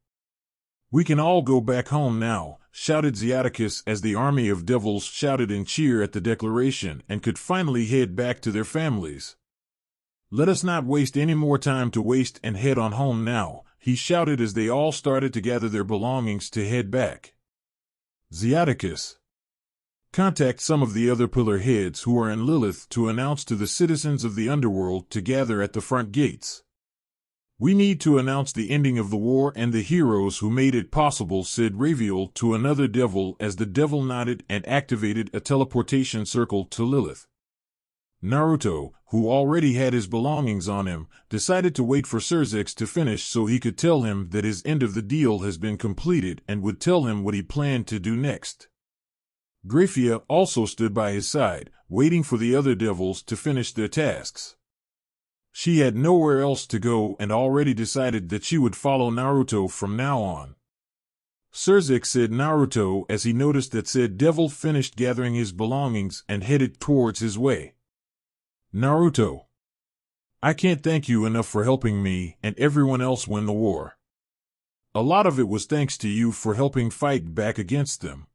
Speaker 1: We can all go back home now, shouted Xiaticus as the army of devils shouted in cheer at the declaration and could finally head back to their families. Let us not waste any more time to waste and head on home now, he shouted as they all started to gather their belongings to head back. Xiaticus, contact some of the other pillar heads who are in Lilith to announce to the citizens of the underworld to gather at the front gates. We need to announce the ending of the war and the heroes who made it possible, said Raviel to another devil as the devil nodded and activated a teleportation circle to Lilith. Naruto, who already had his belongings on him, decided to wait for Xerxes to finish so he could tell him that his end of the deal has been completed and would tell him what he planned to do next. Graffia also stood by his side, waiting for the other devils to finish their tasks. She had nowhere else to go and already decided that she would follow Naruto from now on. Xerxes said Naruto as he noticed that said devil finished gathering his belongings and headed towards his way. Naruto, I can't thank you enough for helping me and everyone else win the war. A lot of it was thanks to you for helping fight back against them.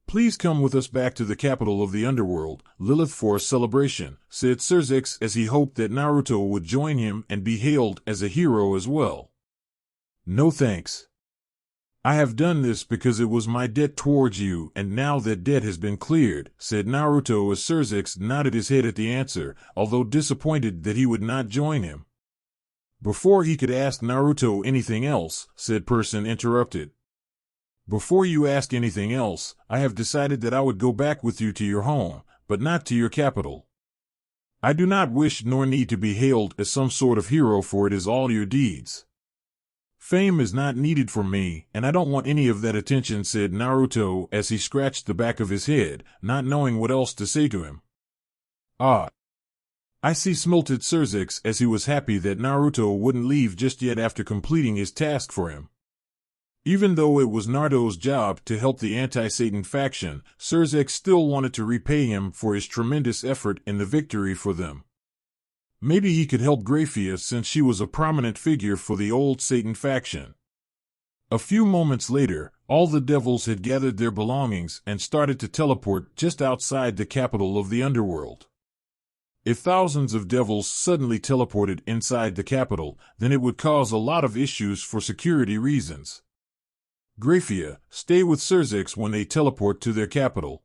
Speaker 1: Please come with us back to the capital of the underworld, Lilith, for a celebration, said Xerxes as he hoped that Naruto would join him and be hailed as a hero as well. No thanks. I have done this because it was my debt towards you, and now that debt has been cleared, said Naruto as Xerxes nodded his head at the answer, although disappointed that he would not join him. Before he could ask Naruto anything else, said Person interrupted. Before you ask anything else, I have decided that I would go back with you to your home, but not to your capital. I do not wish nor need to be hailed as some sort of hero, for it is all your deeds. Fame is not needed for me, and I don't want any of that attention, said Naruto as he scratched the back of his head, not knowing what else to say to him. Ah. I see, smilted Xerxes as he was happy that Naruto wouldn't leave just yet after completing his task for him. Even though it was Naruto's job to help the anti-Satan faction, Xerxes still wanted to repay him for his tremendous effort in the victory for them. Maybe he could help Graffia since she was a prominent figure for the old Satan faction. A few moments later, all the devils had gathered their belongings and started to teleport just outside the capital of the underworld. If thousands of devils suddenly teleported inside the capital, then it would cause a lot of issues for security reasons. Graffia, stay with Xerxes when they teleport to their capital.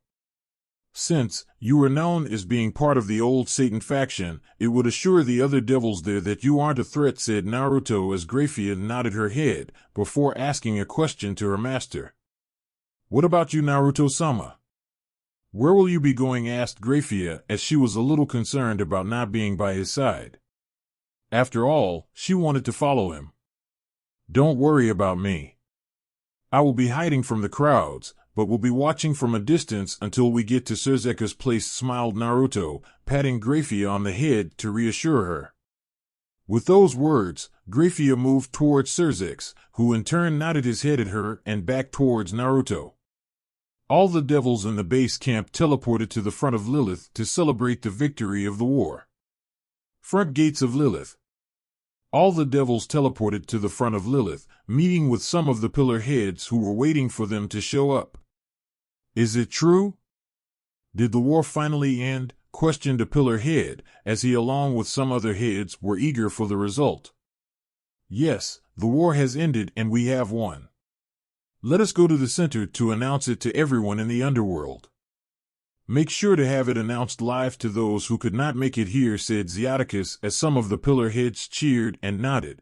Speaker 1: Since you are known as being part of the old Satan faction, it would assure the other devils there that you aren't a threat, said Naruto as Graffia nodded her head before asking a question to her master. What about you, Naruto-sama? Where will you be going? Asked Graffia as she was a little concerned about not being by his side. After all, she wanted to follow him. Don't worry about me. I will be hiding from the crowds, but will be watching from a distance until we get to Xerxes' place, smiled Naruto, patting Graffia on the head to reassure her. With those words, Graffia moved towards Xerxes, who in turn nodded his head at her and back towards Naruto. All the devils in the base camp teleported to the front of Lilith to celebrate the victory of the war. Front gates of Lilith. All the devils teleported to the front of Lilith, meeting with some of the pillar heads who were waiting for them to show up. Is it true? Did the war finally end? Questioned a pillar head, as he along with some other heads were eager for the result. Yes, the war has ended and we have won. Let us go to the center to announce it to everyone in the underworld. Make sure to have it announced live to those who could not make it here, said Xiaticus as some of the pillar heads cheered and nodded.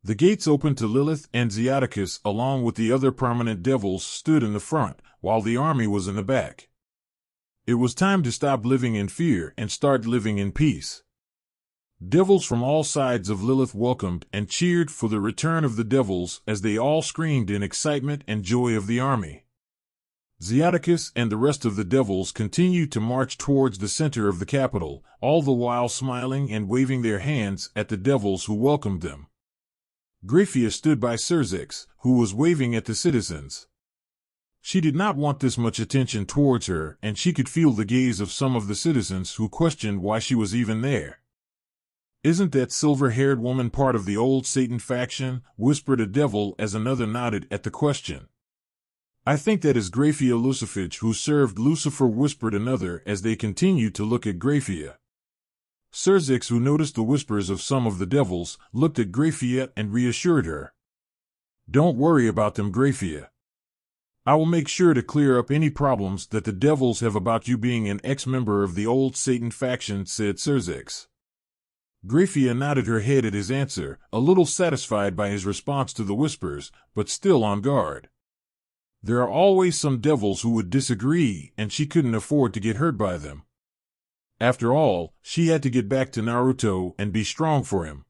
Speaker 1: The gates opened to Lilith, and Xiaticus, along with the other prominent devils, stood in the front, while the army was in the back. It was time to stop living in fear and start living in peace. Devils from all sides of Lilith welcomed and cheered for the return of the devils as they all screamed in excitement and joy of the army. Xiaticus and the rest of the devils continued to march towards the center of the capital, all the while smiling and waving their hands at the devils who welcomed them. Graffia stood by Cerzex, who was waving at the citizens. She did not want this much attention towards her, and she could feel the gaze of some of the citizens who questioned why she was even there. "Isn't that silver-haired woman part of the old Satan faction?" whispered a devil as another nodded at the question. "I think that is Graffia Lucifage, who served Lucifer," whispered another as they continued to look at Graffia. Cerzex, who noticed the whispers of some of the devils, looked at Graffia and reassured her. "Don't worry about them, Graffia. I will make sure to clear up any problems that the devils have about you being an ex-member of the old Satan faction," said Cerzex. Graffia nodded her head at his answer, a little satisfied by his response to the whispers, but still on guard. There are always some devils who would disagree, and she couldn't afford to get hurt by them. After all, she had to get back to Naruto and be strong for him.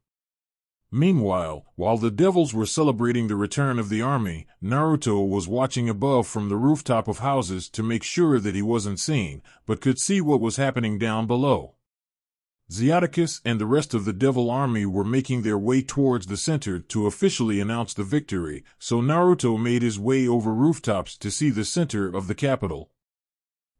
Speaker 1: Meanwhile, while the devils were celebrating the return of the army, Naruto was watching above from the rooftop of houses to make sure that he wasn't seen, but could see what was happening down below. Xiaticus and the rest of the devil army were making their way towards the center to officially announce the victory, so Naruto made his way over rooftops to see the center of the capital.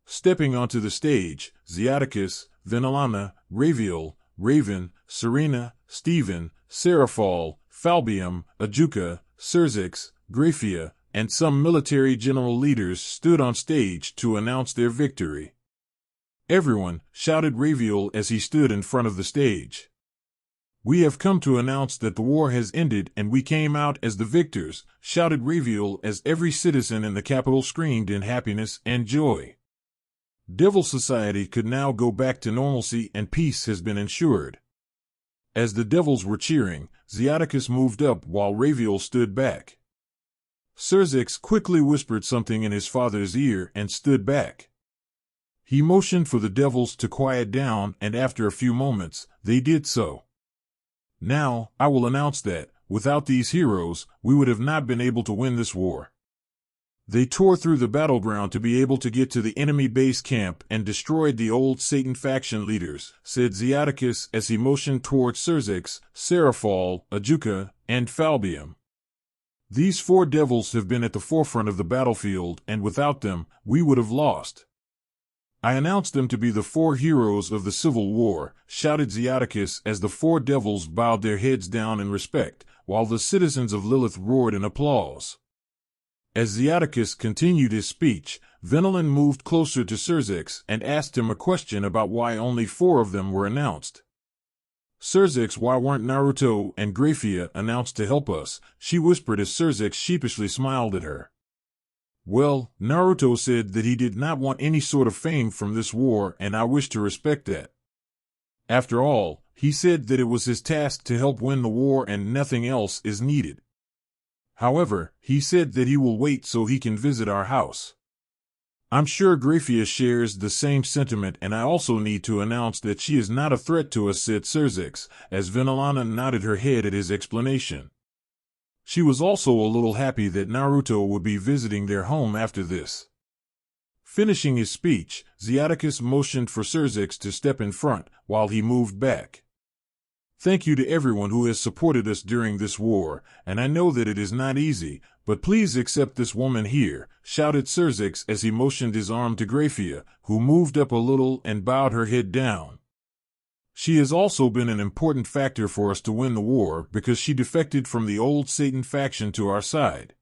Speaker 1: Stepping onto the stage, Xiaticus, Venelana, Raviel, Raven, Serena, Stephen, Seraphal, Falbium, Ajuka, Cerzex, Graffia, and some military general leaders stood on stage to announce their victory. "Everyone," shouted Raviel as he stood in front of the stage. "We have come to announce that the war has ended and we came out as the victors," shouted Raviel as every citizen in the capital screamed in happiness and joy. Devil Society could now go back to normalcy and peace has been ensured. As the devils were cheering, Xiaticus moved up while Raviel stood back. Cerzex quickly whispered something in his father's ear and stood back. He motioned for the devils to quiet down, and after a few moments, they did so. "Now, I will announce that, without these heroes, we would have not been able to win this war. They tore through the battleground to be able to get to the enemy base camp and destroyed the old Satan faction leaders," said Xiaticus as he motioned towards Cerzex, Seraphal, Ajuka, and Falbium. "These 4 devils have been at the forefront of the battlefield, and without them, we would have lost. I announced them to be the 4 heroes of the Civil War," shouted Xiaticus as the 4 devils bowed their heads down in respect, while the citizens of Lilith roared in applause. As Xiaticus continued his speech, Venelin moved closer to Cerzex and asked him a question about why only 4 of them were announced. "Cerzex, why weren't Naruto and Graffia announced to help us?" she whispered as Cerzex sheepishly smiled at her. "Well, Naruto said that he did not want any sort of fame from this war, and I wish to respect that. After all, he said that it was his task to help win the war and nothing else is needed. However, he said that he will wait so he can visit our house. I'm sure Graffia shares the same sentiment, and I also need to announce that she is not a threat to us," said Cerzex, as Venelana nodded her head at his explanation. She was also a little happy that Naruto would be visiting their home after this. Finishing his speech, Xiaticus motioned for Cerzex to step in front, while he moved back. "Thank you to everyone who has supported us during this war, and I know that it is not easy, but please accept this woman here," shouted Cerzex as he motioned his arm to Graffia, who moved up a little and bowed her head down. "She has also been an important factor for us to win the war because she defected from the old Satan faction to our side.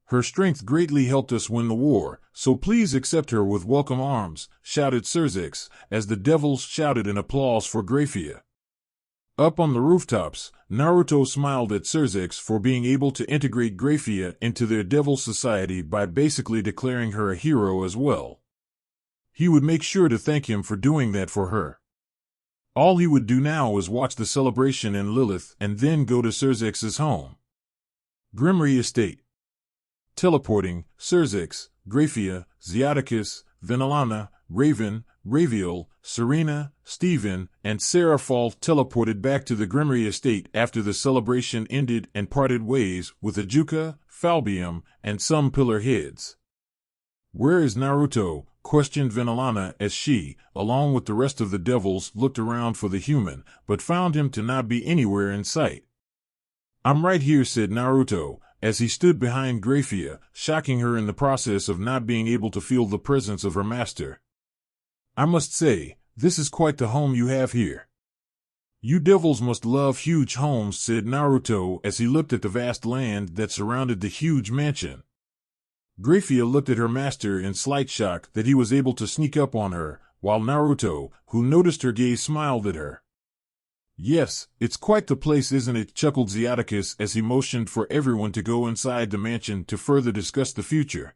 Speaker 1: Her strength greatly helped us win the war, so please accept her with welcome arms," shouted Cerzex, as the devils shouted in applause for Graffia. Up on the rooftops, Naruto smiled at Cerzex for being able to integrate Graffia into their devil society by basically declaring her a hero as well. He would make sure to thank him for doing that for her. All he would do now was watch the celebration in Lilith and then go to Surzex's home. Grimmery Estate. Teleporting, Surzex, Graffia, Zeaticus, Venelana, Raven, Raviel, Serena, Stephen, and Seraphol teleported back to the Grimmery Estate after the celebration ended and parted ways with Ajuka, Falbium, and some pillar heads. "Where is Naruto?" questioned Venelana as she, along with the rest of the devils, looked around for the human, but found him to not be anywhere in sight. "I'm right here," said Naruto, as he stood behind Graffia, shocking her in the process of not being able to feel the presence of her master. "I must say, this is quite the home you have here." "You devils must love huge homes," said Naruto as he looked at the vast land that surrounded the huge mansion. Graffia looked at her master in slight shock that he was able to sneak up on her, while Naruto, who noticed her gaze, smiled at her. "Yes, it's quite the place, isn't it?" chuckled Zeaticus as he motioned for everyone to go inside the mansion to further discuss the future.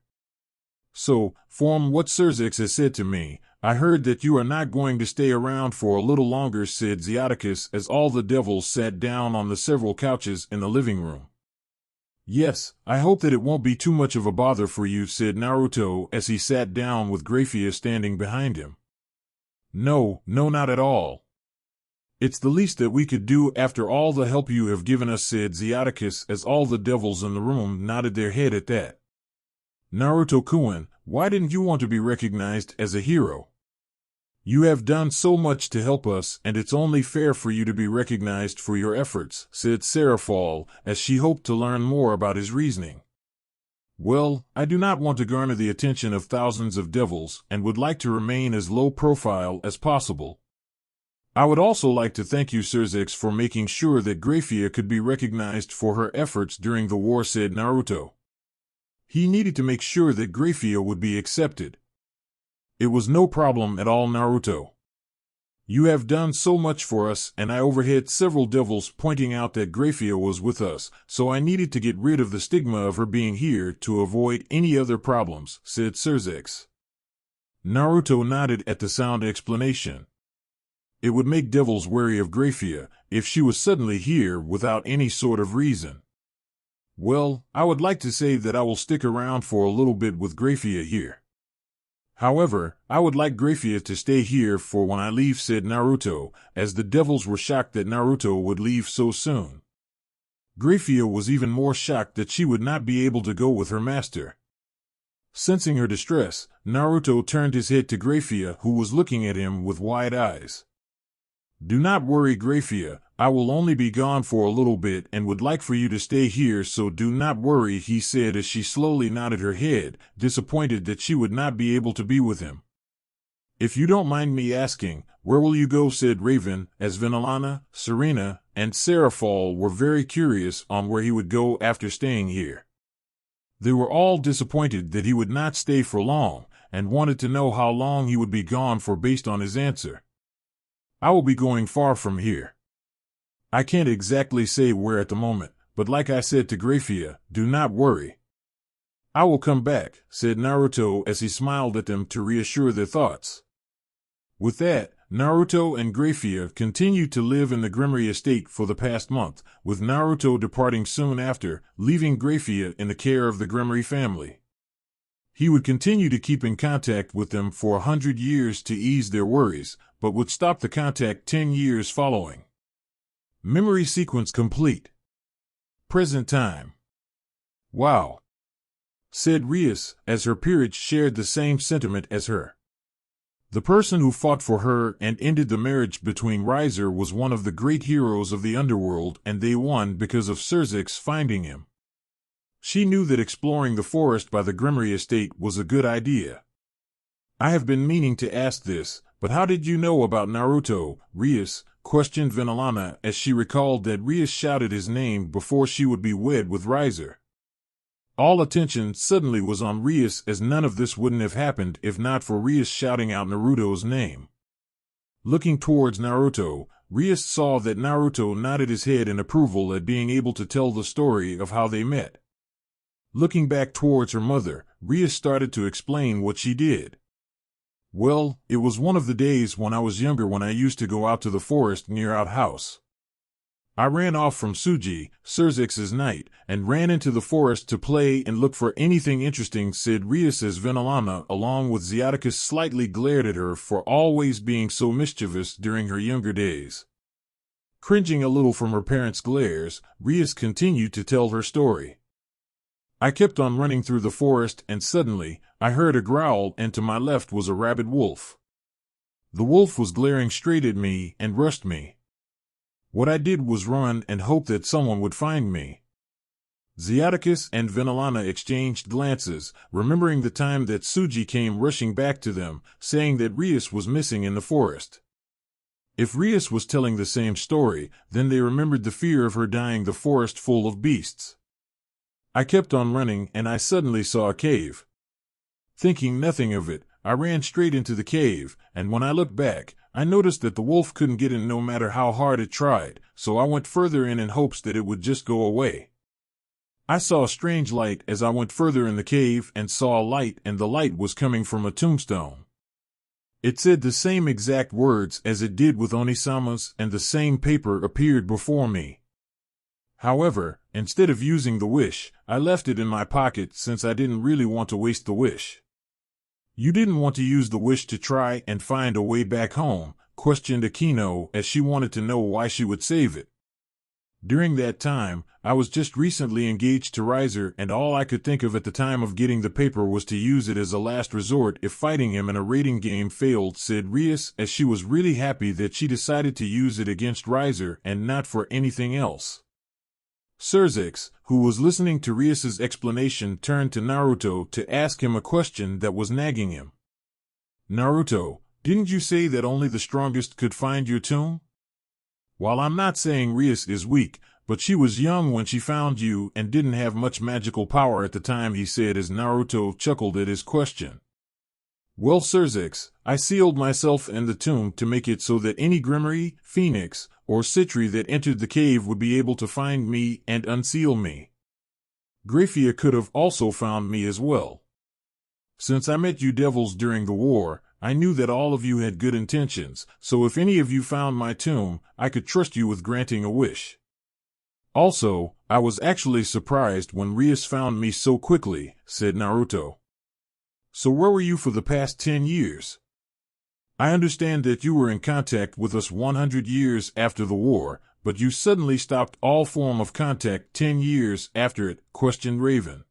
Speaker 1: "So, from what Surzex has said to me, I heard that you are not going to stay around for a little longer," said Zeaticus as all the devils sat down on the several couches in the living room. "Yes, I hope that it won't be too much of a bother for you," said Naruto as he sat down with Graffia standing behind him. No, not at all. It's the least that we could do after all the help you have given us," said Zeaticus as all the devils in the room nodded their head at that. "Naruto-kun, why didn't you want to be recognized as a hero? You have done so much to help us, and it's only fair for you to be recognized for your efforts," said Seraphol, as she hoped to learn more about his reasoning. "Well, I do not want to garner the attention of thousands of devils, and would like to remain as low profile as possible. I would also like to thank you, Surzex, for making sure that Graffia could be recognized for her efforts during the war," said Naruto. He needed to make sure that Graffia would be accepted. "It was no problem at all, Naruto. You have done so much for us, and I overheard several devils pointing out that Graffia was with us, so I needed to get rid of the stigma of her being here to avoid any other problems," said Surzex. Naruto nodded at the sound explanation. It would make devils wary of Graffia if she was suddenly here without any sort of reason. "Well, I would like to say that I will stick around for a little bit with Graffia here. However, I would like Graffia to stay here for when I leave," said Naruto, as the devils were shocked that Naruto would leave so soon. Graffia was even more shocked that she would not be able to go with her master. Sensing her distress, Naruto turned his head to Graffia, who was looking at him with wide eyes. "Do not worry, Graffia, I will only be gone for a little bit and would like for you to stay here, so do not worry," he said as she slowly nodded her head, disappointed that she would not be able to be with him. "If you don't mind me asking, where will you go?" said Raven, as Venelana, Serena, and Seraphol were very curious on where he would go after staying here. They were all disappointed that he would not stay for long, and wanted to know how long he would be gone for based on his answer. "I will be going far from here. I can't exactly say where at the moment, but like I said to Graffia, do not worry. I will come back," said Naruto as he smiled at them to reassure their thoughts. With that, Naruto and Graffia continued to live in the Grimmery Estate for the past month, with Naruto departing soon after, leaving Graffia in the care of the Grimmery family. He would continue to keep in contact with them for 100 years to ease their worries, but would stop the contact 10 years following. Memory sequence complete. Present time. "Wow," said Rias, as her peerage shared the same sentiment as her. The person who fought for her and ended the marriage between Riser was one of the great heroes of the underworld, and they won because of Surzex finding him. She knew that exploring the forest by the Grimmery Estate was a good idea. "I have been meaning to ask this, but how did you know about Naruto, Rias?" questioned Venelana as she recalled that Rias shouted his name before she would be wed with Riser. All attention suddenly was on Rias, as none of this wouldn't have happened if not for Rias shouting out Naruto's name. Looking towards Naruto, Rias saw that Naruto nodded his head in approval at being able to tell the story of how they met. Looking back towards her mother, Rias started to explain what she did. Well, it was one of the days when I was younger when I used to go out to the forest near our house. I ran off from Suji, Surzex's knight, and ran into the forest to play and look for anything interesting, said Rias as Venelana, along with Xiaticus, slightly glared at her for always being so mischievous during her younger days. Cringing a little from her parents' glares, Rias continued to tell her story. I kept on running through the forest, and suddenly, I heard a growl, and to my left was a rabid wolf. The wolf was glaring straight at me and rushed me. What I did was run and hope that someone would find me. Xiaticus and Venelana exchanged glances, remembering the time that Suji came rushing back to them, saying that Rias was missing in the forest. If Rias was telling the same story, then they remembered the fear of her dying the forest full of beasts. I kept on running, and I suddenly saw a cave. Thinking nothing of it, I ran straight into the cave, and when I looked back, I noticed that the wolf couldn't get in no matter how hard it tried, so I went further in hopes that it would just go away. I saw a strange light as I went further in the cave and saw a light, and the light was coming from a tombstone. It said the same exact words as it did with Onisama's, and the same paper appeared before me. However, instead of using the wish, I left it in my pocket since I didn't really want to waste the wish. You didn't want to use the wish to try and find a way back home, questioned Akino as she wanted to know why she would save it. During that time, I was just recently engaged to Riser, and all I could think of at the time of getting the paper was to use it as a last resort if fighting him in a raiding game failed, said Rias as she was really happy that she decided to use it against Riser and not for anything else. Surzex, who was listening to Rias's explanation, turned to Naruto to ask him a question that was nagging him. Naruto, didn't you say that only the strongest could find your tomb? While I'm not saying Rias is weak, but she was young when she found you and didn't have much magical power at the time, he said as Naruto chuckled at his question. Well, Surzex, I sealed myself in the tomb to make it so that any Grimmery, Phoenix, or Citri that entered the cave would be able to find me and unseal me. Graffia could have also found me as well. Since I met you devils during the war, I knew that all of you had good intentions, so if any of you found my tomb, I could trust you with granting a wish. Also, I was actually surprised when Rias found me so quickly, said Naruto. So where were you for the past 10 years? I understand that you were in contact with us 100 years after the war, but you suddenly stopped all form of contact 10 years after it, questioned Raven.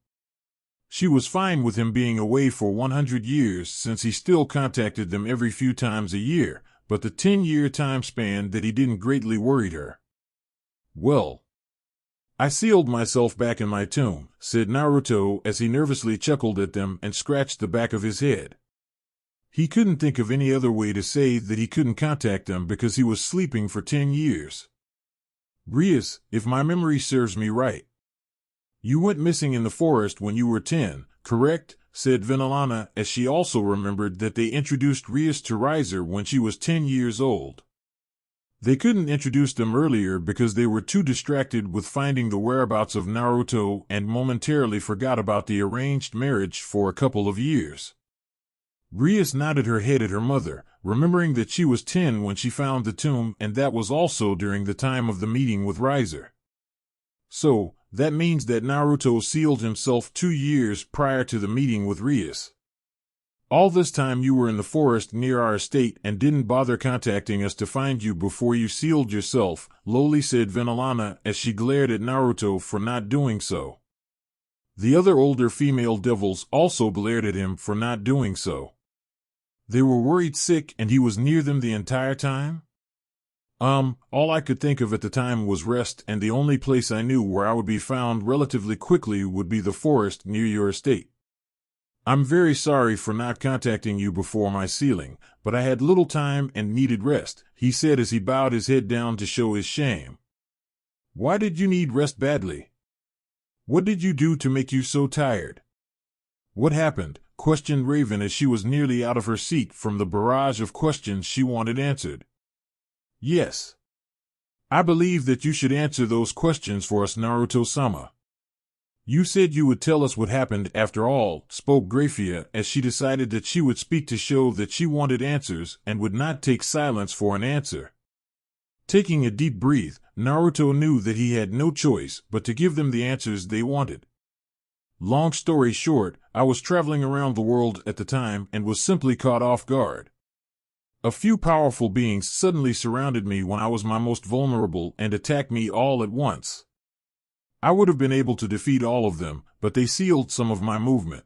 Speaker 1: She was fine with him being away for 100 years since he still contacted them every few times a year, but the 10-year time span that he didn't greatly worried her. Well, I sealed myself back in my tomb, said Naruto as he nervously chuckled at them and scratched the back of his head. He couldn't think of any other way to say that he couldn't contact them because he was sleeping for 10 years. Rias, if my memory serves me right, you went missing in the forest when you were 10, correct? Said Venelana as she also remembered that they introduced Rias to Riser when she was 10 years old. They couldn't introduce them earlier because they were too distracted with finding the whereabouts of Naruto and momentarily forgot about the arranged marriage for a couple of years. Rias nodded her head at her mother, remembering that she was 10 when she found the tomb, and that was also during the time of the meeting with Riser. So, that means that Naruto sealed himself 2 years prior to the meeting with Rias. All this time you were in the forest near our estate and didn't bother contacting us to find you before you sealed yourself, lowly said Venelana as she glared at Naruto for not doing so. The other older female devils also glared at him for not doing so. They were worried sick and he was near them the entire time? All I could think of at the time was rest, and the only place I knew where I would be found relatively quickly would be the forest near your estate. I'm very sorry for not contacting you before my sealing, but I had little time and needed rest, he said as he bowed his head down to show his shame. Why did you need rest badly? What did you do to make you so tired? What happened? Questioned Raven as she was nearly out of her seat from the barrage of questions she wanted answered. Yes. I believe that you should answer those questions for us, Naruto-sama. You said you would tell us what happened after all, spoke Graffia as she decided that she would speak to show that she wanted answers and would not take silence for an answer. Taking a deep breath, Naruto knew that he had no choice but to give them the answers they wanted. Long story short, I was traveling around the world at the time and was simply caught off guard. A few powerful beings suddenly surrounded me when I was my most vulnerable and attacked me all at once. I would have been able to defeat all of them, but they sealed some of my movement.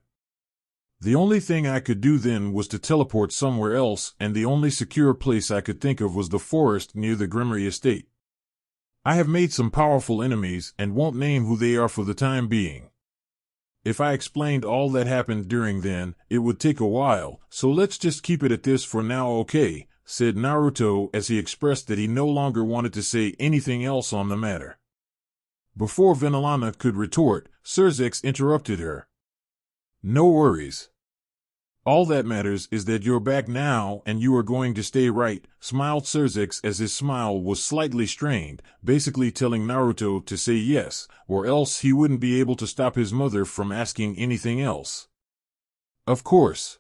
Speaker 1: The only thing I could do then was to teleport somewhere else, and the only secure place I could think of was the forest near the Grimmery estate. I have made some powerful enemies and won't name who they are for the time being. If I explained all that happened during then, it would take a while, so let's just keep it at this for now, okay, said Naruto as he expressed that he no longer wanted to say anything else on the matter. Before Venelana could retort, Cerzex interrupted her. No worries. All that matters is that you're back now and you are going to stay, right? Smiled Cerzex as his smile was slightly strained, basically telling Naruto to say yes, or else he wouldn't be able to stop his mother from asking anything else. Of course.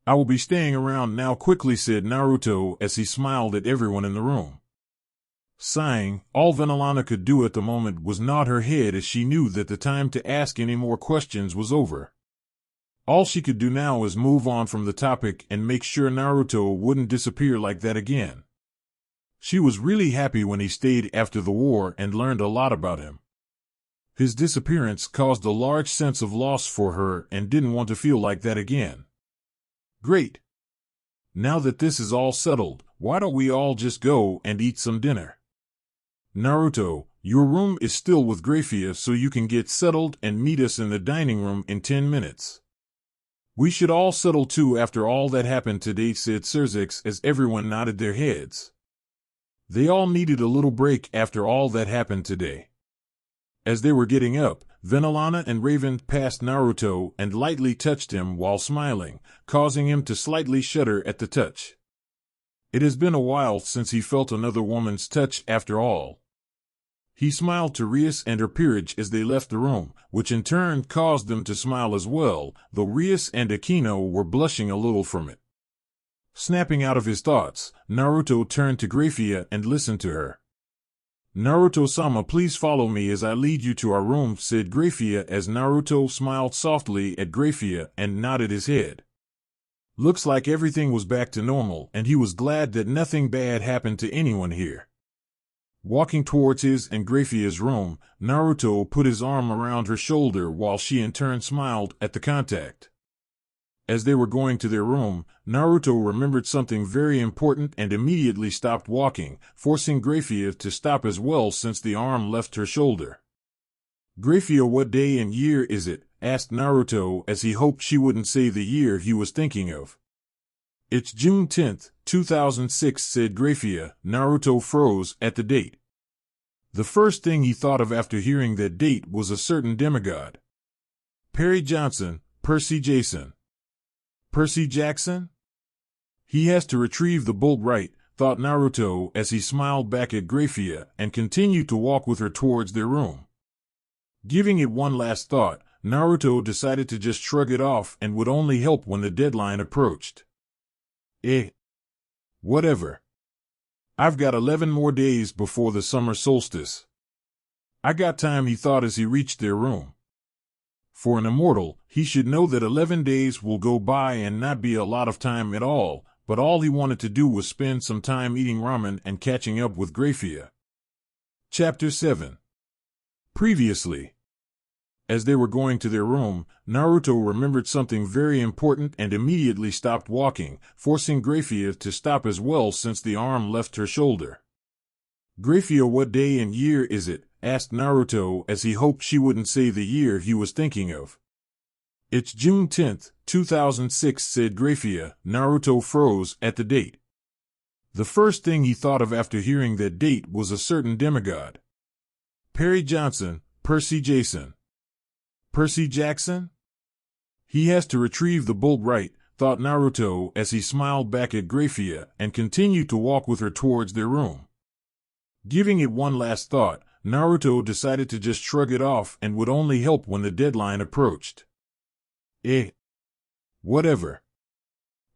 Speaker 1: I will be staying around now, quickly said Naruto as he smiled at everyone in the room. Sighing, all Venelana could do at the moment was nod her head as she knew that the time to ask any more questions was over. All she could do now was move on from the topic and make sure Naruto wouldn't disappear like that again. She was really happy when he stayed after the war and learned a lot about him. His disappearance caused a large sense of loss for her and didn't want to feel like that again. Great. Now that this is all settled, why don't we all just go and eat some dinner? Naruto, your room is still with Graffia, so you can get settled and meet us in the dining room in 10 minutes. We should all settle too after all that happened today, said Cerzex as everyone nodded their heads. They all needed a little break after all that happened today. As they were getting up, Venelana and Raven passed Naruto and lightly touched him while smiling, causing him to slightly shudder at the touch. It has been a while since he felt another woman's touch after all. He smiled to Rias and her Peerage as they left the room, which in turn caused them to smile as well, though Rias and Akino were blushing a little from it. Snapping out of his thoughts, Naruto turned to Graffia and listened to her. Naruto-sama, please follow me as I lead you to our room, said Graffia as Naruto smiled softly at Graffia and nodded his head. Looks like everything was back to normal, and he was glad that nothing bad happened to anyone here. Walking towards his and Graffia's room, Naruto put his arm around her shoulder while she in turn smiled at the contact. As they were going to their room, Naruto remembered something very important and immediately stopped walking, forcing Graffia to stop as well since the arm left her shoulder. Graffia, what day and year is it? Asked Naruto as he hoped she wouldn't say the year he was thinking of. It's June 10th, 2006, said Graffia. Naruto froze at the date. The first thing he thought of after hearing that date was a certain demigod. Perry Johnson, Percy Jason. Percy Jackson? He has to retrieve the bolt, right? Thought Naruto as he smiled back at Graffia and continued to walk with her towards their room. Giving it one last thought, Naruto decided to just shrug it off and would only help when the deadline approached. Whatever. I've got 11 more days before the summer solstice. I got time, he thought as he reached their room. For an immortal, he should know that 11 days will go by and not be a lot of time at all, but all he wanted to do was spend some time eating ramen and catching up with Graffia. Chapter 7. Previously. As they were going to their room, Naruto remembered something very important and immediately stopped walking, forcing Graffia to stop as well since the arm left her shoulder. Graffia, what day and year is it? Asked Naruto as he hoped she wouldn't say the year he was thinking of. It's June 10th, 2006, said Graffia. Naruto froze at the date. The first thing he thought of after hearing that date was a certain demigod. Perry Johnson, Percy Jason. Percy Jackson? He has to retrieve the bolt, right? Thought Naruto as he smiled back at Graffia and continued to walk with her towards their room. Giving it one last thought, Naruto decided to just shrug it off and would only help when the deadline approached. Whatever.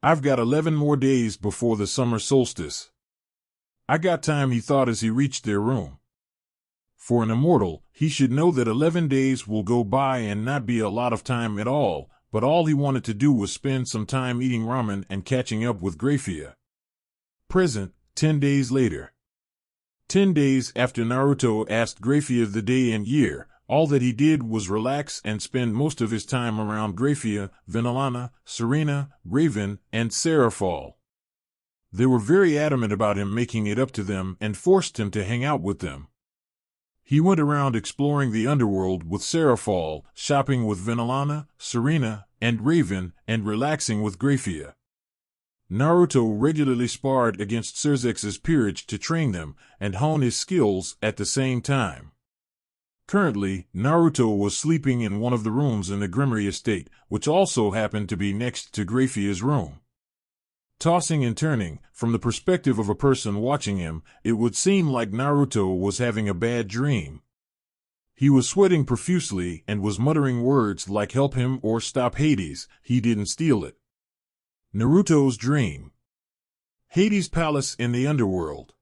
Speaker 1: I've got 11 more days before the summer solstice. I got time, he thought as he reached their room. For an immortal, he should know that 11 days will go by and not be a lot of time at all, but all he wanted to do was spend some time eating ramen and catching up with Graffia. Present, 10 days later. 10 days after Naruto asked Graffia the day and year, all that he did was relax and spend most of his time around Graffia, Vanillana, Serena, Raven, and Seraphol. They were very adamant about him making it up to them and forced him to hang out with them. He went around exploring the underworld with Seraphol, shopping with Vanillana, Serena, and Raven, and relaxing with Graffia. Naruto regularly sparred against Cersei's Peerage to train them and hone his skills at the same time. Currently, Naruto was sleeping in one of the rooms in the Grimmery estate, which also happened to be next to Graffia's room. Tossing and turning, from the perspective of a person watching him, it would seem like Naruto was having a bad dream. He was sweating profusely and was muttering words like help him or stop Hades, he didn't steal it. Naruto's dream. Hades' palace in the underworld.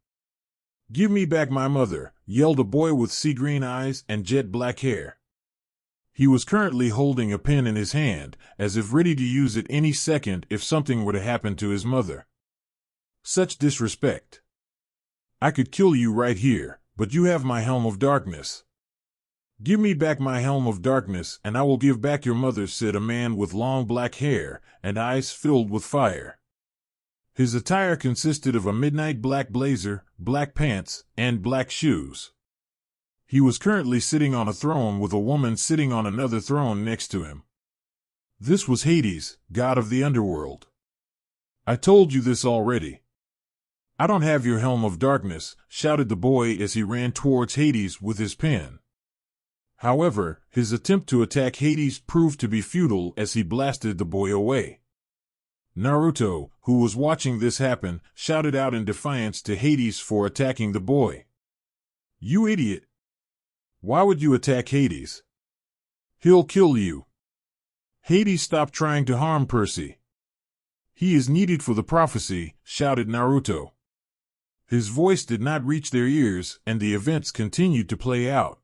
Speaker 1: Give me back my mother, yelled a boy with sea-green eyes and jet black hair. He was currently holding a pen in his hand, as if ready to use it any second if something were to happen to his mother. Such disrespect. I could kill you right here, but you have my Helm of Darkness. Give me back my Helm of Darkness and I will give back your mother, said a man with long black hair and eyes filled with fire. His attire consisted of a midnight black blazer, black pants, and black shoes. He was currently sitting on a throne with a woman sitting on another throne next to him. This was Hades, god of the underworld. I told you this already. I don't have your Helm of Darkness, shouted the boy as he ran towards Hades with his pen. However, his attempt to attack Hades proved to be futile as he blasted the boy away. Naruto, who was watching this happen, shouted out in defiance to Hades for attacking the boy. You idiot! Why would you attack Hades? He'll kill you. Hades, stop trying to harm Percy. He is needed for the prophecy, shouted Naruto. His voice did not reach their ears, and the events continued to play out.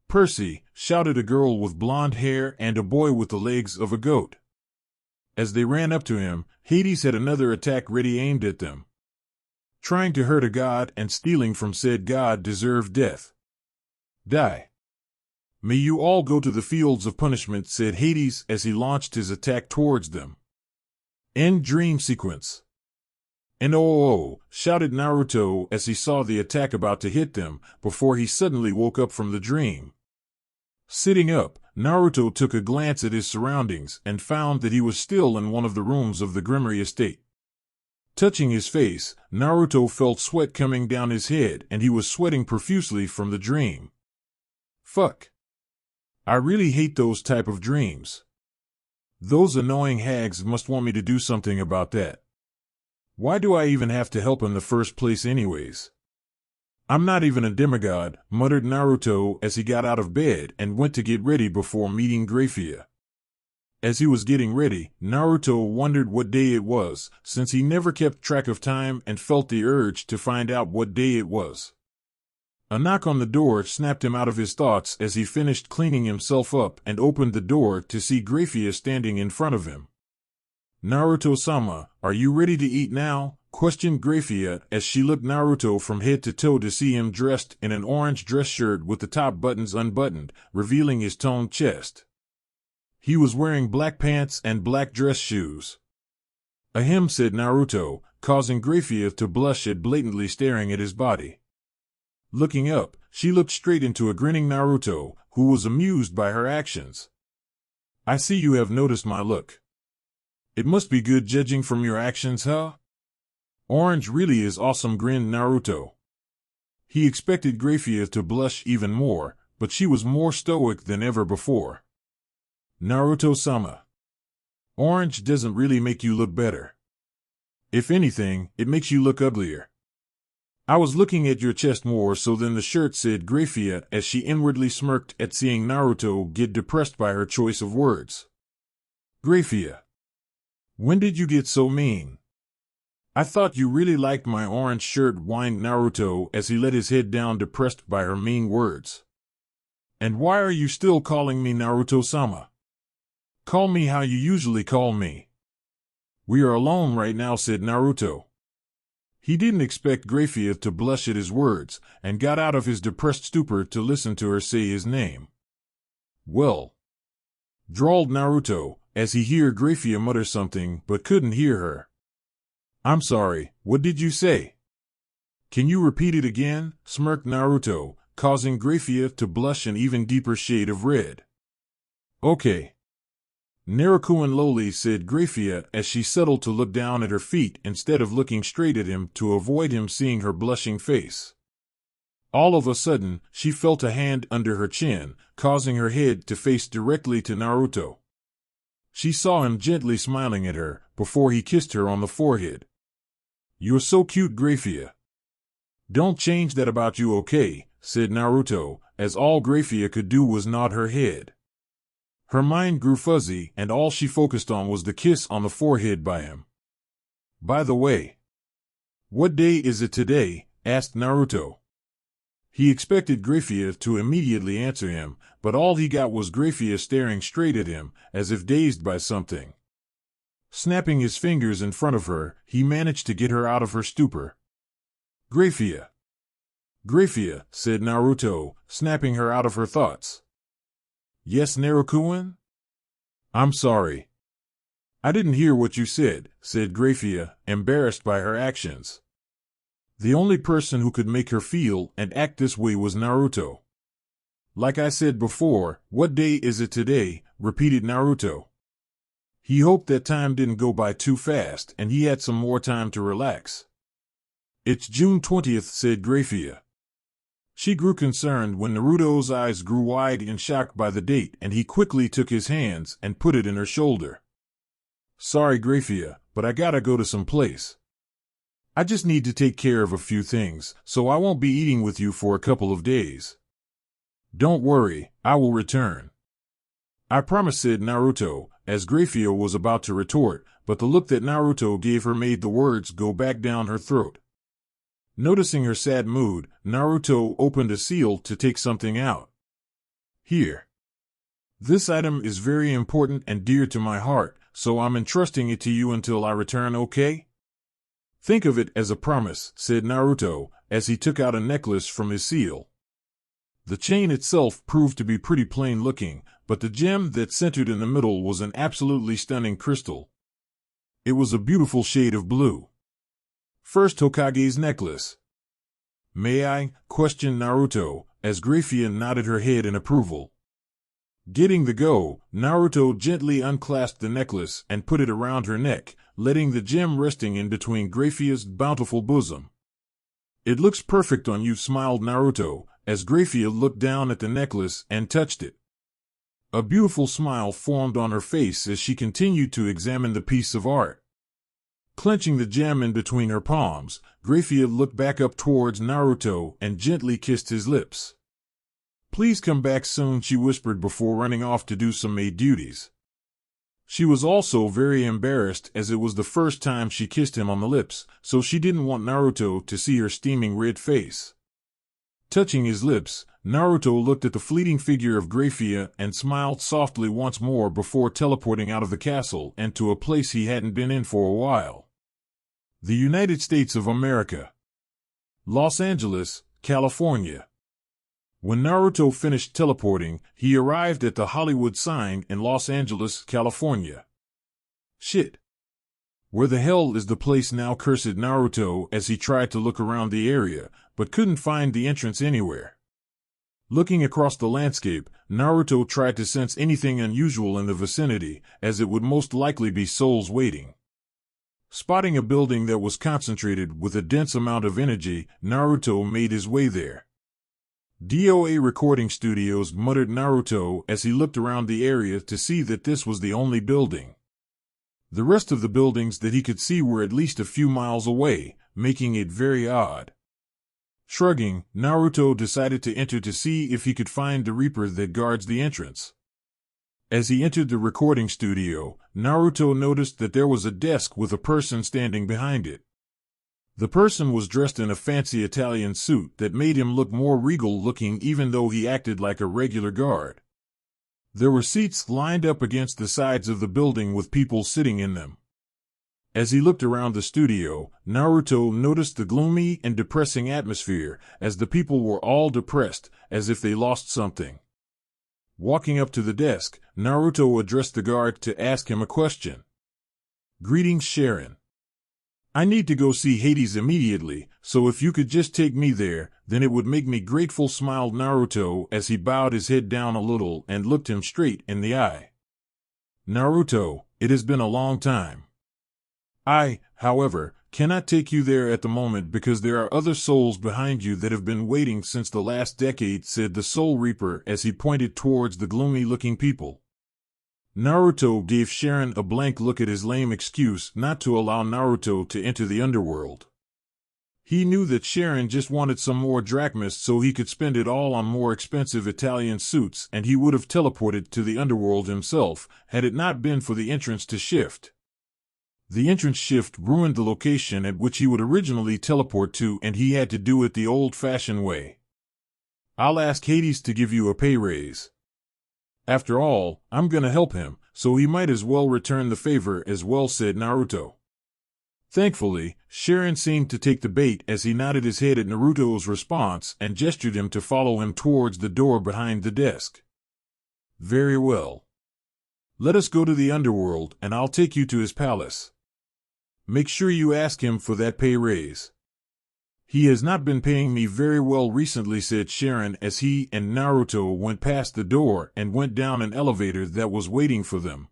Speaker 1: Percy, shouted a girl with blonde hair and a boy with the legs of a goat. As they ran up to him, Hades had another attack ready aimed at them. Trying to hurt a god and stealing from said god deserved death. Die. May you all go to the fields of punishment, said Hades as he launched his attack towards them. End dream sequence. And oh, shouted Naruto as he saw the attack about to hit them, before he suddenly woke up from the dream. Sitting up, Naruto took a glance at his surroundings and found that he was still in one of the rooms of the Grimmery estate. Touching his face, Naruto felt sweat coming down his head and he was sweating profusely from the dream. Fuck. I really hate those type of dreams. Those annoying hags must want me to do something about that. Why do I even have to help in the first place anyways? I'm not even a demigod, muttered Naruto as he got out of bed and went to get ready before meeting Graffia. As he was getting ready, Naruto wondered what day it was, since he never kept track of time and felt the urge to find out what day it was. A knock on the door snapped him out of his thoughts as he finished cleaning himself up and opened the door to see Graffia standing in front of him. Naruto-sama, are you ready to eat now? Questioned Graffia as she looked Naruto from head to toe to see him dressed in an orange dress shirt with the top buttons unbuttoned, revealing his toned chest. He was wearing black pants and black dress shoes. Ahem, said Naruto, causing Graffia to blush at blatantly staring at his body. Looking up, she looked straight into a grinning Naruto, who was amused by her actions. I see you have noticed my look. It must be good judging from your actions, huh? Orange really is awesome, grinned Naruto. He expected Graffia to blush even more, but she was more stoic than ever before. Naruto-sama. Orange doesn't really make you look better. If anything, it makes you look uglier. I was looking at your chest more so than the shirt, said Graffia as she inwardly smirked at seeing Naruto get depressed by her choice of words. Graffia, when did you get so mean? I thought you really liked my orange shirt, whined Naruto as he let his head down, depressed by her mean words. And why are you still calling me Naruto-sama? Call me how you usually call me. We are alone right now, said Naruto. He didn't expect Graffia to blush at his words, and got out of his depressed stupor to listen to her say his name. Well, drawled Naruto, as he heard Graffia mutter something but couldn't hear her. I'm sorry, what did you say? Can you repeat it again? Smirked Naruto, causing Graffia to blush an even deeper shade of red. Okay. Naruto-and lowly, said Graffia as she settled to look down at her feet instead of looking straight at him to avoid him seeing her blushing face. All of a sudden, she felt a hand under her chin, causing her head to face directly to Naruto. She saw him gently smiling at her before he kissed her on the forehead. You're so cute, Graffia. Don't change that about you, okay? Said Naruto, as all Graffia could do was nod her head. Her mind grew fuzzy, and all she focused on was the kiss on the forehead by him. By the way, what day is it today? Asked Naruto. He expected Graffia to immediately answer him, but all he got was Graffia staring straight at him, as if dazed by something. Snapping his fingers in front of her, he managed to get her out of her stupor. Graffia. Graffia, said Naruto, snapping her out of her thoughts. Yes, Naruto-kun? I'm sorry. I didn't hear what you said, said Graffia, embarrassed by her actions. The only person who could make her feel and act this way was Naruto. Like I said before, what day is it today? Repeated Naruto. He hoped that time didn't go by too fast and he had some more time to relax. It's June 20th, said Graffia. She grew concerned when Naruto's eyes grew wide in shock by the date, and he quickly took his hands and put it in her shoulder. Sorry, Graffia, but I gotta go to some place. I just need to take care of a few things, so I won't be eating with you for a couple of days. Don't worry, I will return. I promise, said Naruto, as Graffia was about to retort, but the look that Naruto gave her made the words go back down her throat. Noticing her sad mood, Naruto opened a seal to take something out. Here. This item is very important and dear to my heart, so I'm entrusting it to you until I return, okay? Think of it as a promise, said Naruto, as he took out a necklace from his seal. The chain itself proved to be pretty plain looking, but the gem that centered in the middle was an absolutely stunning crystal. It was a beautiful shade of blue. First Hokage's necklace. May I? Questioned Naruto, as Graffia nodded her head in approval. Getting the go, Naruto gently unclasped the necklace and put it around her neck, letting the gem resting in between Graffia's bountiful bosom. It looks perfect on you, smiled Naruto, as Graffia looked down at the necklace and touched it. A beautiful smile formed on her face as she continued to examine the piece of art. Clenching the gem in between her palms, Graffia looked back up towards Naruto and gently kissed his lips. Please come back soon, she whispered before running off to do some maid duties. She was also very embarrassed as it was the first time she kissed him on the lips, so she didn't want Naruto to see her steaming red face. Touching his lips, Naruto looked at the fleeting figure of Graffia and smiled softly once more before teleporting out of the castle and to a place he hadn't been in for a while. The United States of America. Los Angeles, California. When Naruto finished teleporting, he arrived at the Hollywood sign in Los Angeles, California. Shit. Where the hell is the place now? Cursed Naruto as he tried to look around the area, but couldn't find the entrance anywhere. Looking across the landscape, Naruto tried to sense anything unusual in the vicinity, as it would most likely be souls waiting. Spotting a building that was concentrated with a dense amount of energy, Naruto made his way there. DOA Recording Studios, muttered Naruto as he looked around the area to see that this was the only building. The rest of the buildings that he could see were at least a few miles away, making it very odd. Shrugging, Naruto decided to enter to see if he could find the Reaper that guards the entrance. As he entered the recording studio, Naruto noticed that there was a desk with a person standing behind it. The person was dressed in a fancy Italian suit that made him look more regal-looking even though he acted like a regular guard. There were seats lined up against the sides of the building with people sitting in them. As he looked around the studio, Naruto noticed the gloomy and depressing atmosphere, as the people were all depressed, as if they lost something. Walking up to the desk, Naruto addressed the guard to ask him a question. "Greetings, Sharon. I need to go see Hades immediately, so if you could just take me there, then it would make me grateful," smiled Naruto as he bowed his head down a little and looked him straight in the eye. "Naruto, it has been a long time. I, however, cannot take you there at the moment because there are other souls behind you that have been waiting since the last decade," said the Soul Reaper as he pointed towards the gloomy-looking people. Naruto gave Sharon a blank look at his lame excuse not to allow Naruto to enter the underworld. He knew that Sharon just wanted some more drachmas so he could spend it all on more expensive Italian suits, and he would have teleported to the underworld himself had it not been for the entrance to shift. The entrance shift ruined the location at which he would originally teleport to, and he had to do it the old-fashioned way. "I'll ask Hades to give you a pay raise. After all, I'm gonna help him, so he might as well return the favor as well," said Naruto. Thankfully, Sharon seemed to take the bait as he nodded his head at Naruto's response and gestured him to follow him towards the door behind the desk. "Very well. Let us go to the underworld and I'll take you to his palace. Make sure you ask him for that pay raise. He has not been paying me very well recently," said Sharon as he and Naruto went past the door and went down an elevator that was waiting for them.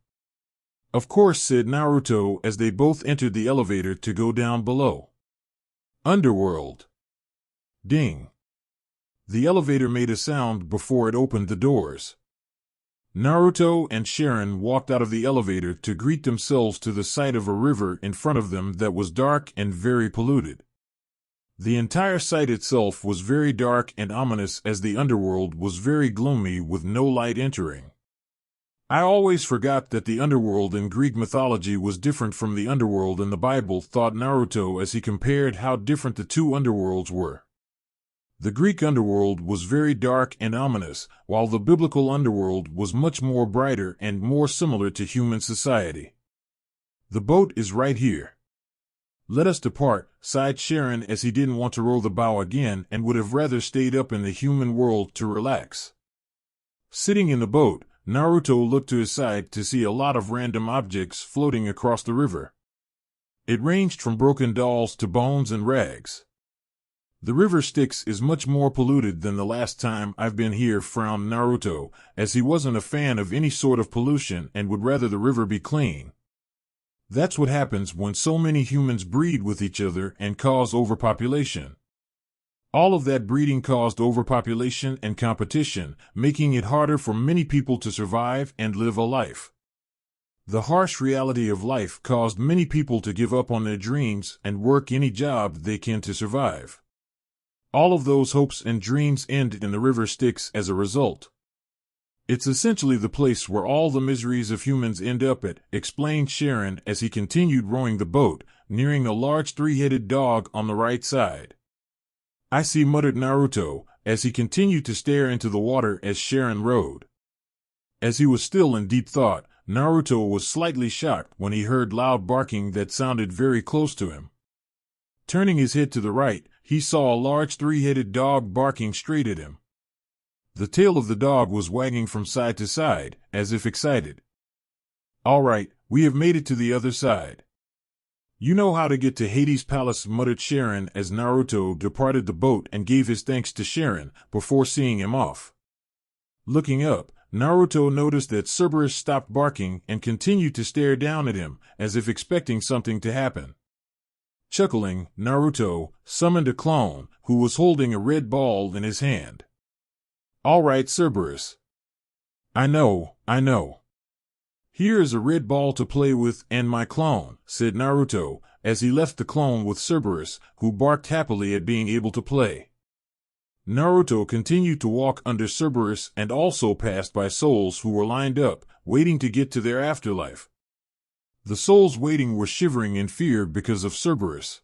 Speaker 1: "Of course," said Naruto as they both entered the elevator to go down below. Underworld. Ding. The elevator made a sound before it opened the doors. Naruto and Sharon walked out of the elevator to greet themselves to the sight of a river in front of them that was dark and very polluted. The entire sight itself was very dark and ominous as the underworld was very gloomy with no light entering. "I always forgot that the underworld in Greek mythology was different from the underworld in the Bible," thought Naruto as he compared how different the two underworlds were. The Greek underworld was very dark and ominous, while the biblical underworld was much more brighter and more similar to human society. "The boat is right here. Let us depart," sighed Sharon as he didn't want to row the bow again and would have rather stayed up in the human world to relax. Sitting in the boat, Naruto looked to his side to see a lot of random objects floating across the river. It ranged from broken dolls to bones and rags. "The river Styx is much more polluted than the last time I've been here," frowned Naruto, as he wasn't a fan of any sort of pollution and would rather the river be clean. That's what happens when so many humans breed with each other and cause overpopulation. All of that breeding caused overpopulation and competition, making it harder for many people to survive and live a life. The harsh reality of life caused many people to give up on their dreams and work any job they can to survive. All of those hopes and dreams end in the river Styx as a result. "It's essentially the place where all the miseries of humans end up at," explained Sharon as he continued rowing the boat, nearing a large three-headed dog on the right side. "I see," muttered Naruto, as he continued to stare into the water as Sharon rowed. As he was still in deep thought, Naruto was slightly shocked when he heard loud barking that sounded very close to him. Turning his head to the right, he saw a large three-headed dog barking straight at him. The tail of the dog was wagging from side to side, as if excited. "All right, we have made it to the other side. You know how to get to Hades' palace," muttered Sharon as Naruto departed the boat and gave his thanks to Sharon before seeing him off. Looking up, Naruto noticed that Cerberus stopped barking and continued to stare down at him, as if expecting something to happen. Chuckling, Naruto summoned a clone, who was holding a red ball in his hand. "All right, Cerberus. I know. Here is a red ball to play with and my clone," said Naruto, as he left the clone with Cerberus, who barked happily at being able to play. Naruto continued to walk under Cerberus and also passed by souls who were lined up, waiting to get to their afterlife. The souls waiting were shivering in fear because of Cerberus.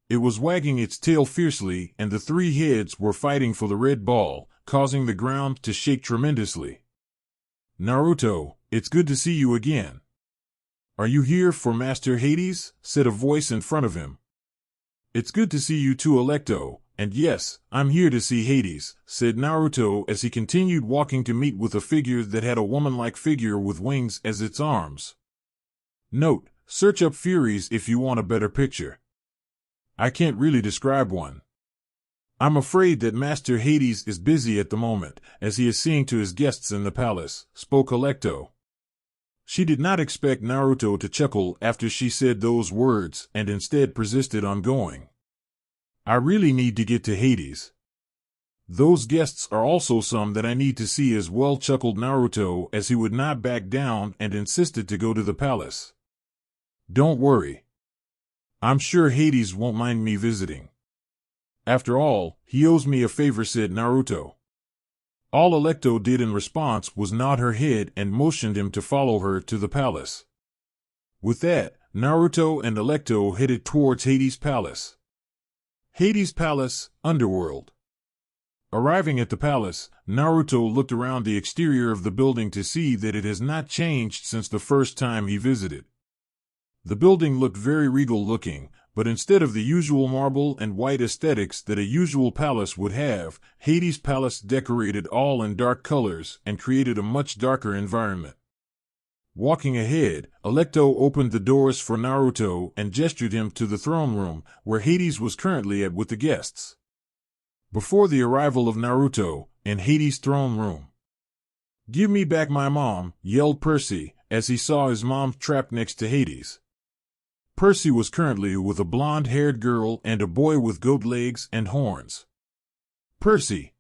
Speaker 1: It was wagging its tail fiercely, and the three heads were fighting for the red ball, causing the ground to shake tremendously. "Naruto, it's good to see you again." "Are you here for Master Hades?" said a voice in front of him. "It's good to see you too, Electo, and yes, I'm here to see Hades," said Naruto as he continued walking to meet with a figure that had a woman-like figure with wings as its arms. Note: search up Furies if you want a better picture. I can't really describe one. I'm afraid that Master Hades is busy at the moment, as he is seeing to his guests in the palace, spoke Electo. She did not expect Naruto to chuckle after she said those words and instead persisted on going. "I really need to get to Hades. Those guests are also some that I need to see as well," chuckled Naruto as he would not back down and insisted to go to the palace. "Don't worry. I'm sure Hades won't mind me visiting. After all, he owes me a favor," said Naruto. All Electo did in response was nod her head and motioned him to follow her to the palace. With that, Naruto and Electo headed towards Hades' palace. Hades' palace, underworld. Arriving at the palace, Naruto looked around the exterior of the building to see that it has not changed since the first time he visited. The building looked very regal looking, but instead of the usual marble and white aesthetics that a usual palace would have, Hades' palace decorated all in dark colors and created a much darker environment. Walking ahead, Electo opened the doors for Naruto and gestured him to the throne room, where Hades was currently at with the guests. Before the arrival of Naruto, in Hades' throne room. "Give me back my mom," yelled Percy, as he saw his mom trapped next to Hades. Percy was currently with a blonde-haired girl and a boy with goat legs and horns. "Percy!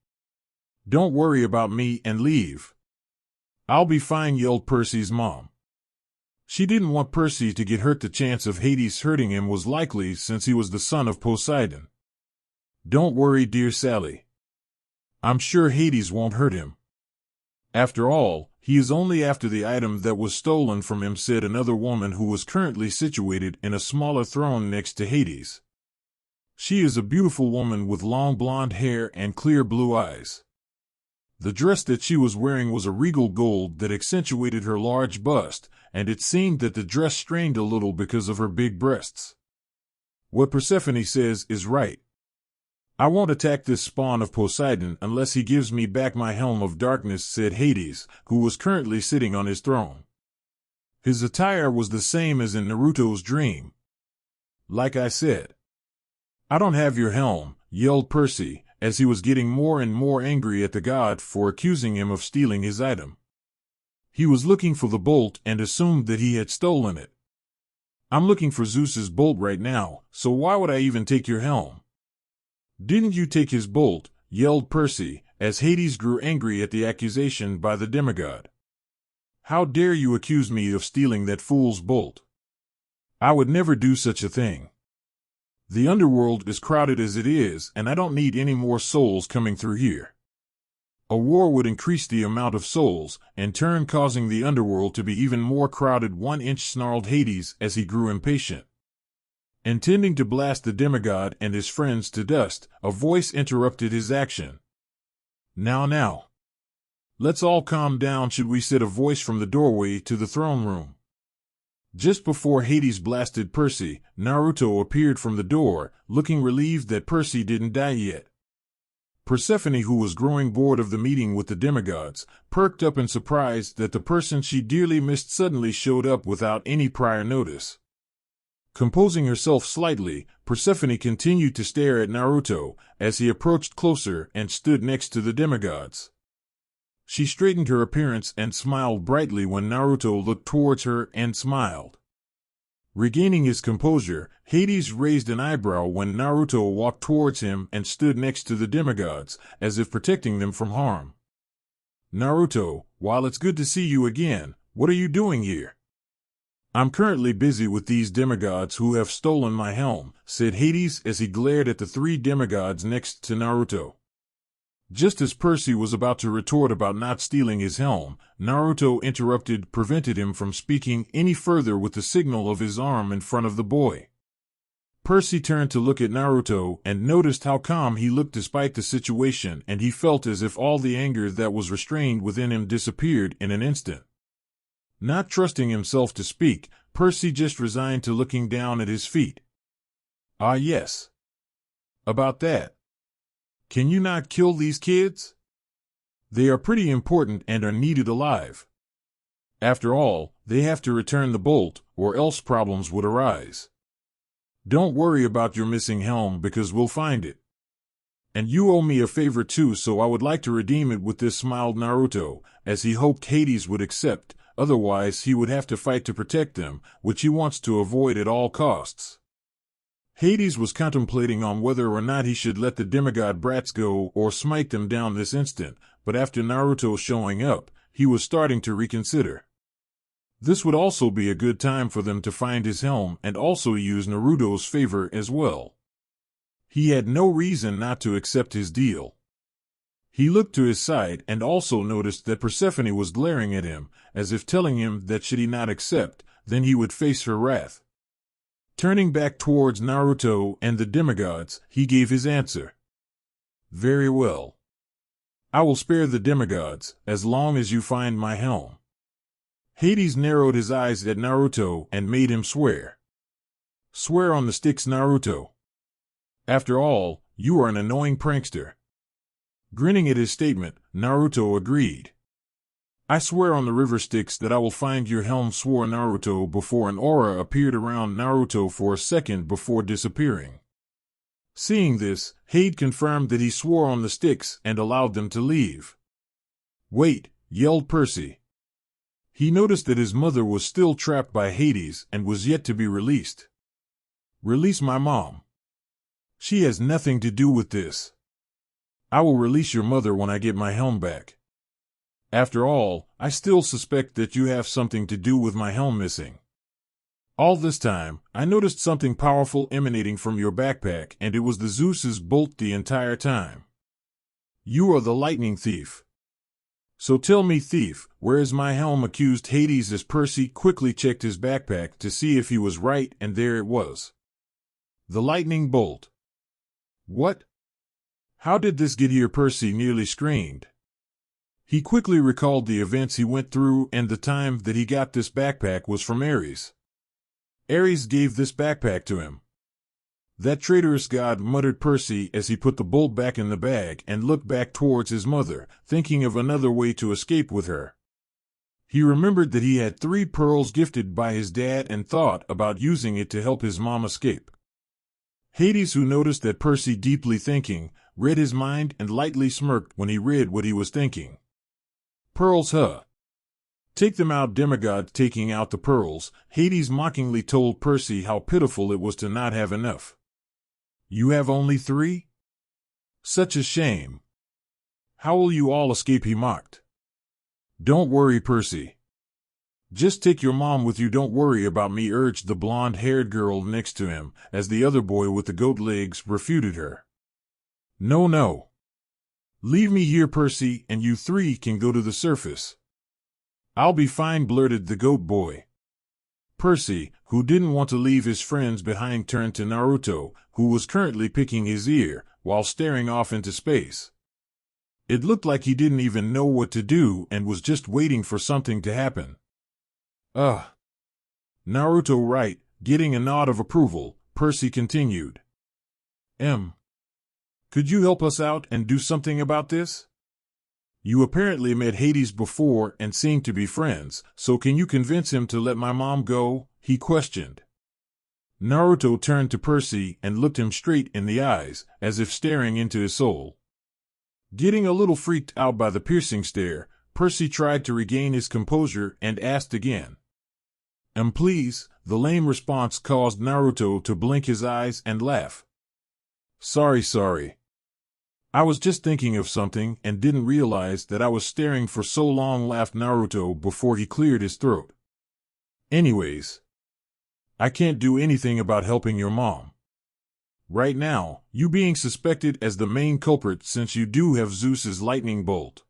Speaker 1: Don't worry about me and leave." "I'll be fine," yelled Percy's mom. She didn't want Percy to get hurt. The chance of Hades hurting him was likely since he was the son of Poseidon. "Don't worry, dear Sally. I'm sure Hades won't hurt him. After all, he is only after the item that was stolen from him," said another woman who was currently situated in a smaller throne next to Hades. She is a beautiful woman with long blonde hair and clear blue eyes. The dress that she was wearing was a regal gold that accentuated her large bust, and it seemed that the dress strained a little because of her big breasts. "What Persephone says is right. I won't attack this spawn of Poseidon unless he gives me back my helm of darkness," said Hades, who was currently sitting on his throne. His attire was the same as in Naruto's dream. "Like I said." "I don't have your helm," yelled Percy, as he was getting more and more angry at the god for accusing him of stealing his item. He was looking for the bolt and assumed that he had stolen it. "I'm looking for Zeus's bolt right now, so why would I even take your helm?" "Didn't you take his bolt?" yelled Percy, as Hades grew angry at the accusation by the demigod. "How dare you accuse me of stealing that fool's bolt? I would never do such a thing. The underworld is crowded as it is, and I don't need any more souls coming through here. A war would increase the amount of souls, in turn causing the underworld to be even more crowded." 1-inch snarled Hades as he grew impatient. Intending to blast the demigod and his friends to dust, a voice interrupted his action. Now. Let's all calm down, should we?" said a voice from the doorway to the throne room. Just before Hades blasted Percy, Naruto appeared from the door, looking relieved that Percy didn't die yet. Persephone, who was growing bored of the meeting with the demigods, perked up in surprise that the person she dearly missed suddenly showed up without any prior notice. Composing herself slightly, Persephone continued to stare at Naruto as he approached closer and stood next to the demigods. She straightened her appearance and smiled brightly when Naruto looked towards her and smiled. Regaining his composure, Hades raised an eyebrow when Naruto walked towards him and stood next to the demigods, as if protecting them from harm. "Naruto, while it's good to see you again, what are you doing here?" "I'm currently busy with these demigods who have stolen my helm," said Hades as he glared at the three demigods next to Naruto. Just as Percy was about to retort about not stealing his helm, Naruto prevented him from speaking any further with the signal of his arm in front of the boy. Percy turned to look at Naruto and noticed how calm he looked despite the situation, and he felt as if all the anger that was restrained within him disappeared in an instant. Not trusting himself to speak, Percy just resigned to looking down at his feet. "Ah, yes. About that. Can you not kill these kids? They are pretty important and are needed alive. After all, they have to return the bolt, or else problems would arise. Don't worry about your missing helm because we'll find it. And you owe me a favor too, so I would like to redeem it with this," smiled Naruto, as he hoped Hades would accept, otherwise he would have to fight to protect them, which he wants to avoid at all costs. Hades was contemplating on whether or not he should let the demigod brats go or smite them down this instant, but after Naruto showing up, he was starting to reconsider. This would also be a good time for them to find his helm and also use Naruto's favor as well. He had no reason not to accept his deal. He looked to his side and also noticed that Persephone was glaring at him, as if telling him that should he not accept, then he would face her wrath. Turning back towards Naruto and the demigods, he gave his answer. "Very well. I will spare the demigods, as long as you find my helm." Hades narrowed his eyes at Naruto and made him swear. "Swear on the sticks, Naruto. After all, you are an annoying prankster." Grinning at his statement, Naruto agreed. "I swear on the river Styx that I will find your helm," swore Naruto before an aura appeared around Naruto for a second before disappearing. Seeing this, Hades confirmed that he swore on the Styx and allowed them to leave. "Wait," yelled Percy. He noticed that his mother was still trapped by Hades and was yet to be released. "Release my mom. She has nothing to do with this. I will release your mother when I get my helm back. After all, I still suspect that you have something to do with my helm missing. All this time, I noticed something powerful emanating from your backpack, and it was the Zeus's bolt the entire time. You are the lightning thief. So tell me, thief, where is my helm?" accused Hades as Percy quickly checked his backpack to see if he was right, and there it was. The lightning bolt. "What? How did this get here?" Percy nearly screamed. He quickly recalled the events he went through, and the time that he got this backpack was from Ares. Ares gave this backpack to him. "That traitorous god," muttered Percy as he put the bolt back in the bag and looked back towards his mother, thinking of another way to escape with her. He remembered that he had 3 pearls gifted by his dad and thought about using it to help his mom escape. Hades, who noticed that Percy deeply thinking, read his mind and lightly smirked when he read what he was thinking. "Pearls, huh? Take them out." Demigod taking out the pearls, Hades mockingly told Percy how pitiful it was to not have enough. "You have only 3? Such a shame. How will you all escape?" he mocked. "Don't worry, Percy. Just take your mom with you. Don't worry about me," urged the blonde-haired girl next to him, as the other boy with the goat legs refuted her. No. Leave me here, Percy, and you 3 can go to the surface." "I'll be fine," blurted the goat boy. Percy, who didn't want to leave his friends behind, turned to Naruto, who was currently picking his ear, while staring off into space. It looked like he didn't even know what to do and was just waiting for something to happen. Naruto, right," getting a nod of approval, Percy continued. Could you help us out and do something about this? You apparently met Hades before and seem to be friends, so can you convince him to let my mom go?" he questioned. Naruto turned to Percy and looked him straight in the eyes, as if staring into his soul. Getting a little freaked out by the piercing stare, Percy tried to regain his composure and asked again. Please." The lame response caused Naruto to blink his eyes and laugh. Sorry. I was just thinking of something and didn't realize that I was staring for so long," laughed Naruto before he cleared his throat. "Anyways, I can't do anything about helping your mom. Right now, you being suspected as the main culprit since you do have Zeus's lightning bolt.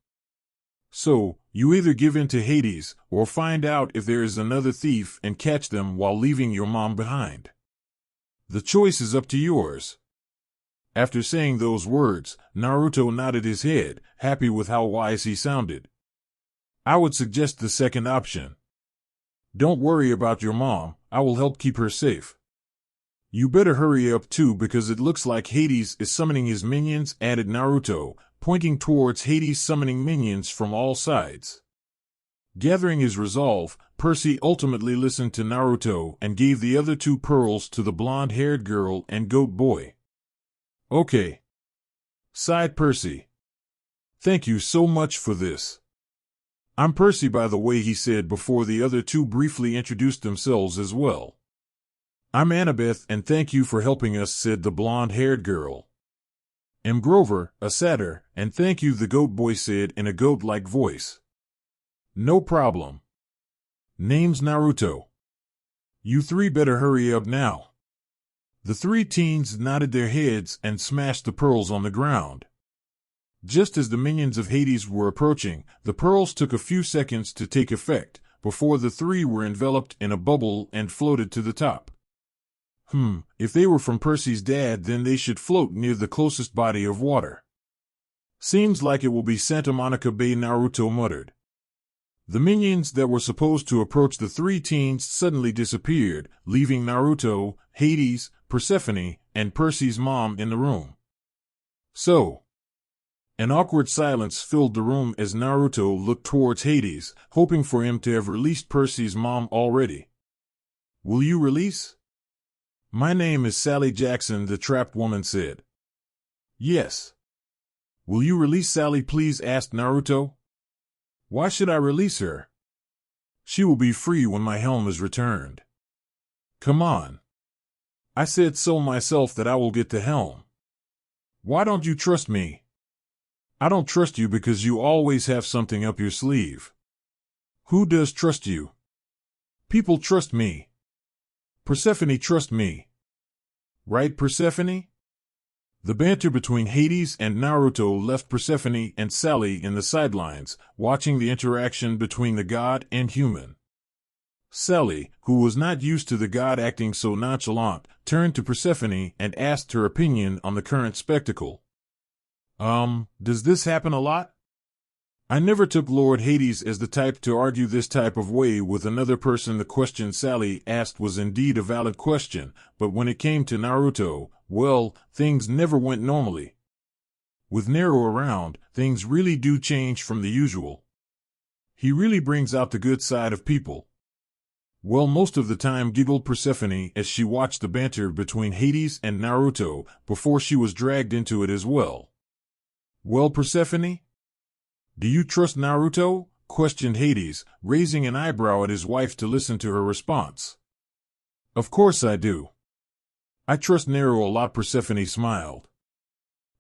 Speaker 1: So, you either give in to Hades, or find out if there is another thief and catch them while leaving your mom behind. The choice is up to yours. After saying those words, Naruto nodded his head, happy with how wise he sounded. I would suggest the second option. Don't worry about your mom, I will help keep her safe. You better hurry up too because it looks like Hades is summoning his minions, added Naruto, pointing towards Hades summoning minions from all sides. Gathering his resolve, Percy ultimately listened to Naruto and gave the other 2 pearls to the blonde-haired girl and goat boy. Okay, sighed Percy. Thank you so much for this. I'm Percy, by the way, he said before the other 2 briefly introduced themselves as well. I'm Annabeth, and thank you for helping us, said the blonde-haired girl. I'm Grover, a satyr, and thank you, the goat boy said in a goat-like voice. No problem. Name's Naruto. You 3 better hurry up now. The 3 teens nodded their heads and smashed the pearls on the ground. Just as the minions of Hades were approaching, the pearls took a few seconds to take effect, before the 3 were enveloped in a bubble and floated to the top. If they were from Percy's dad, then they should float near the closest body of water. Seems like it will be Santa Monica Bay, Naruto muttered. The minions that were supposed to approach the 3 teens suddenly disappeared, leaving Naruto, Hades, Persephone, and Percy's mom in the room. So, an awkward silence filled the room as Naruto looked towards Hades, hoping for him to have released Percy's mom already. Will you release? My name is Sally Jackson, the trapped woman said. Yes. Will you release Sally, please? Asked Naruto. Why should I release her? She will be free when my helm is returned. Come on. I said so myself that I will get the helm. Why don't you trust me? I don't trust you because you always have something up your sleeve. Who does trust you? People trust me. Persephone trusts me. Right, Persephone? The banter between Hades and Naruto left Persephone and Sally in the sidelines, watching the interaction between the god and human. Sally, who was not used to the god acting so nonchalant, turned to Persephone and asked her opinion on the current spectacle. Does this happen a lot? I never took Lord Hades as the type to argue this type of way with another person. The question Sally asked was indeed a valid question, but when it came to Naruto, well, things never went normally. With Naruto around, things really do change from the usual. He really brings out the good side of people. Well, most of the time, giggled Persephone as she watched the banter between Hades and Naruto before she was dragged into it as well. Well, Persephone? Do you trust Naruto? Questioned Hades, raising an eyebrow at his wife to listen to her response. Of course I do. I trust Naruto a lot, Persephone smiled.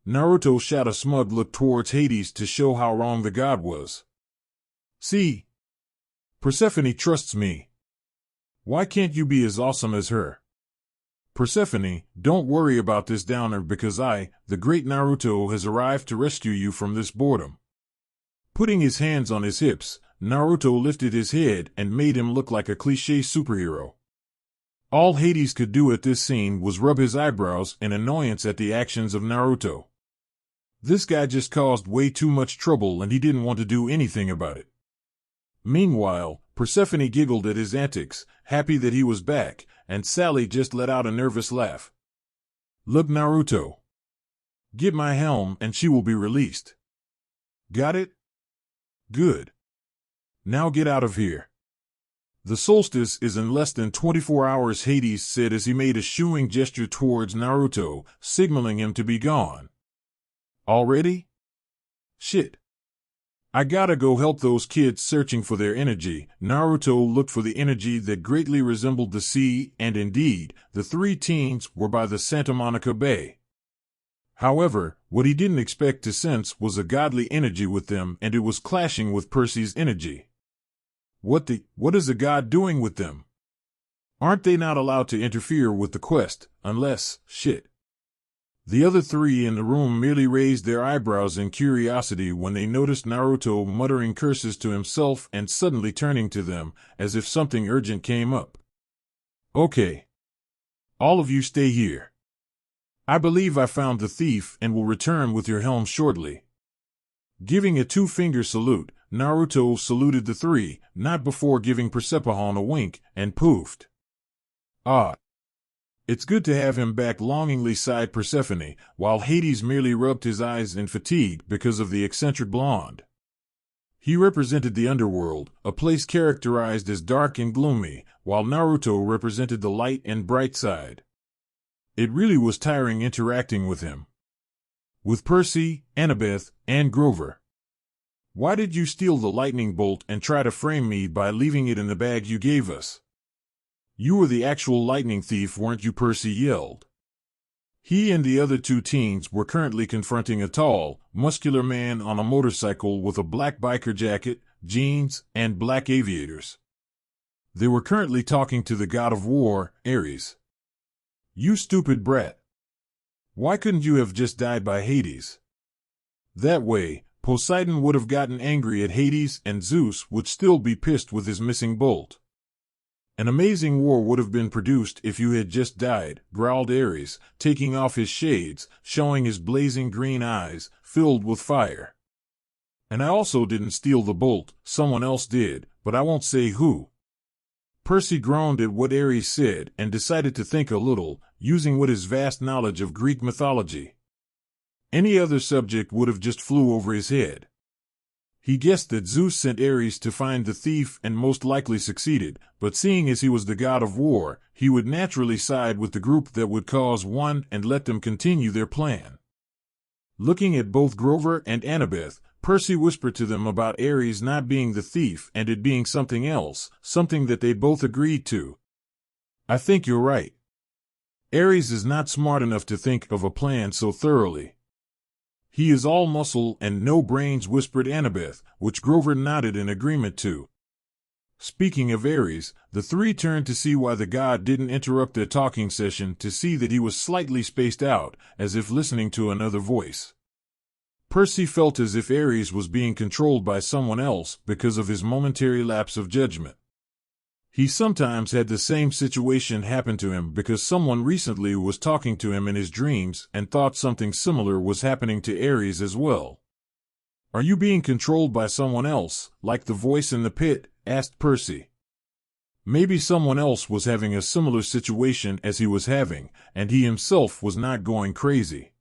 Speaker 1: Naruto shot a smug look towards Hades to show how wrong the god was. See? Persephone trusts me. Why can't you be as awesome as her? Persephone, don't worry about this downer because I, the great Naruto, has arrived to rescue you from this boredom. Putting his hands on his hips, Naruto lifted his head and made him look like a cliché superhero. All Hades could do at this scene was rub his eyebrows in annoyance at the actions of Naruto. This guy just caused way too much trouble and he didn't want to do anything about it. Meanwhile, Persephone giggled at his antics, happy that he was back, and Sally just let out a nervous laugh. Look, Naruto. Get my helm and she will be released. Got it? Good. Now get out of here. The solstice is in less than 24 hours, Hades said as he made a shooing gesture towards Naruto, signaling him to be gone. Already? Shit. I gotta go help those kids searching for their energy. Naruto looked for the energy that greatly resembled the sea, and indeed, the 3 teens were by the Santa Monica Bay. However, what he didn't expect to sense was a godly energy with them, and it was clashing with Percy's energy. What is a god doing with them? Aren't they not allowed to interfere with the quest, unless, shit. The other three in the room merely raised their eyebrows in curiosity when they noticed Naruto muttering curses to himself and suddenly turning to them, as if something urgent came up. Okay. All of you stay here. I believe I found the thief and will return with your helm shortly. Giving a two-finger salute, Naruto saluted the three, not before giving Persephone a wink, and poofed. Ah. It's good to have him back, longingly sighed Persephone, while Hades merely rubbed his eyes in fatigue because of the eccentric blonde. He represented the underworld, a place characterized as dark and gloomy, while Naruto represented the light and bright side. It really was tiring interacting with him. With Percy, Annabeth, and Grover. Why did you steal the lightning bolt and try to frame me by leaving it in the bag you gave us? You were the actual lightning thief, weren't you? Percy yelled. He and the other two teens were currently confronting a tall, muscular man on a motorcycle with a black biker jacket, jeans, and black aviators. They were currently talking to the god of war, Ares. You stupid brat. Why couldn't you have just died by Hades? That way, Poseidon would have gotten angry at Hades and Zeus would still be pissed with his missing bolt. An amazing war would have been produced if you had just died, growled Ares, taking off his shades, showing his blazing green eyes, filled with fire. And I also didn't steal the bolt, someone else did, but I won't say who. Percy groaned at what Ares said and decided to think a little, using what his vast knowledge of Greek mythology. Any other subject would have just flew over his head. He guessed that Zeus sent Ares to find the thief and most likely succeeded, but seeing as he was the god of war, he would naturally side with the group that would cause one and let them continue their plan. Looking at both Grover and Annabeth, Percy whispered to them about Ares not being the thief and it being something else, something that they both agreed to. I think you're right. Ares is not smart enough to think of a plan so thoroughly. He is all muscle and no brains, whispered Annabeth, which Grover nodded in agreement to. Speaking of Ares, the three turned to see why the god didn't interrupt their talking session to see that he was slightly spaced out, as if listening to another voice. Percy felt as if Ares was being controlled by someone else because of his momentary lapse of judgment. He sometimes had the same situation happen to him because someone recently was talking to him in his dreams and thought something similar was happening to Ares as well. Are you being controlled by someone else, like the voice in the pit? Asked Percy. Maybe someone else was having a similar situation as he was having, and he himself was not going crazy.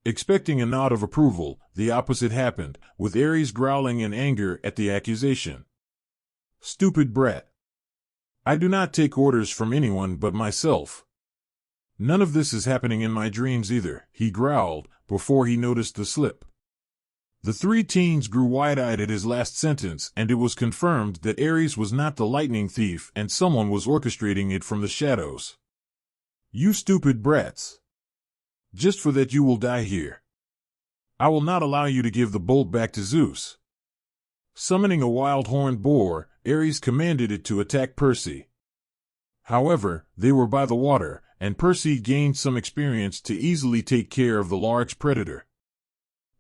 Speaker 1: Expecting a nod of approval, the opposite happened, with Ares growling in anger at the accusation. Stupid brat. I do not take orders from anyone but myself. None of this is happening in my dreams either, he growled, before he noticed the slip. The three teens grew wide-eyed at his last sentence, and it was confirmed that Ares was not the lightning thief and someone was orchestrating it from the shadows. You stupid brats. Just for that you will die here. I will not allow you to give the bolt back to Zeus. Summoning a wild horned boar, Ares commanded it to attack Percy. However, they were by the water, and Percy gained some experience to easily take care of the large predator.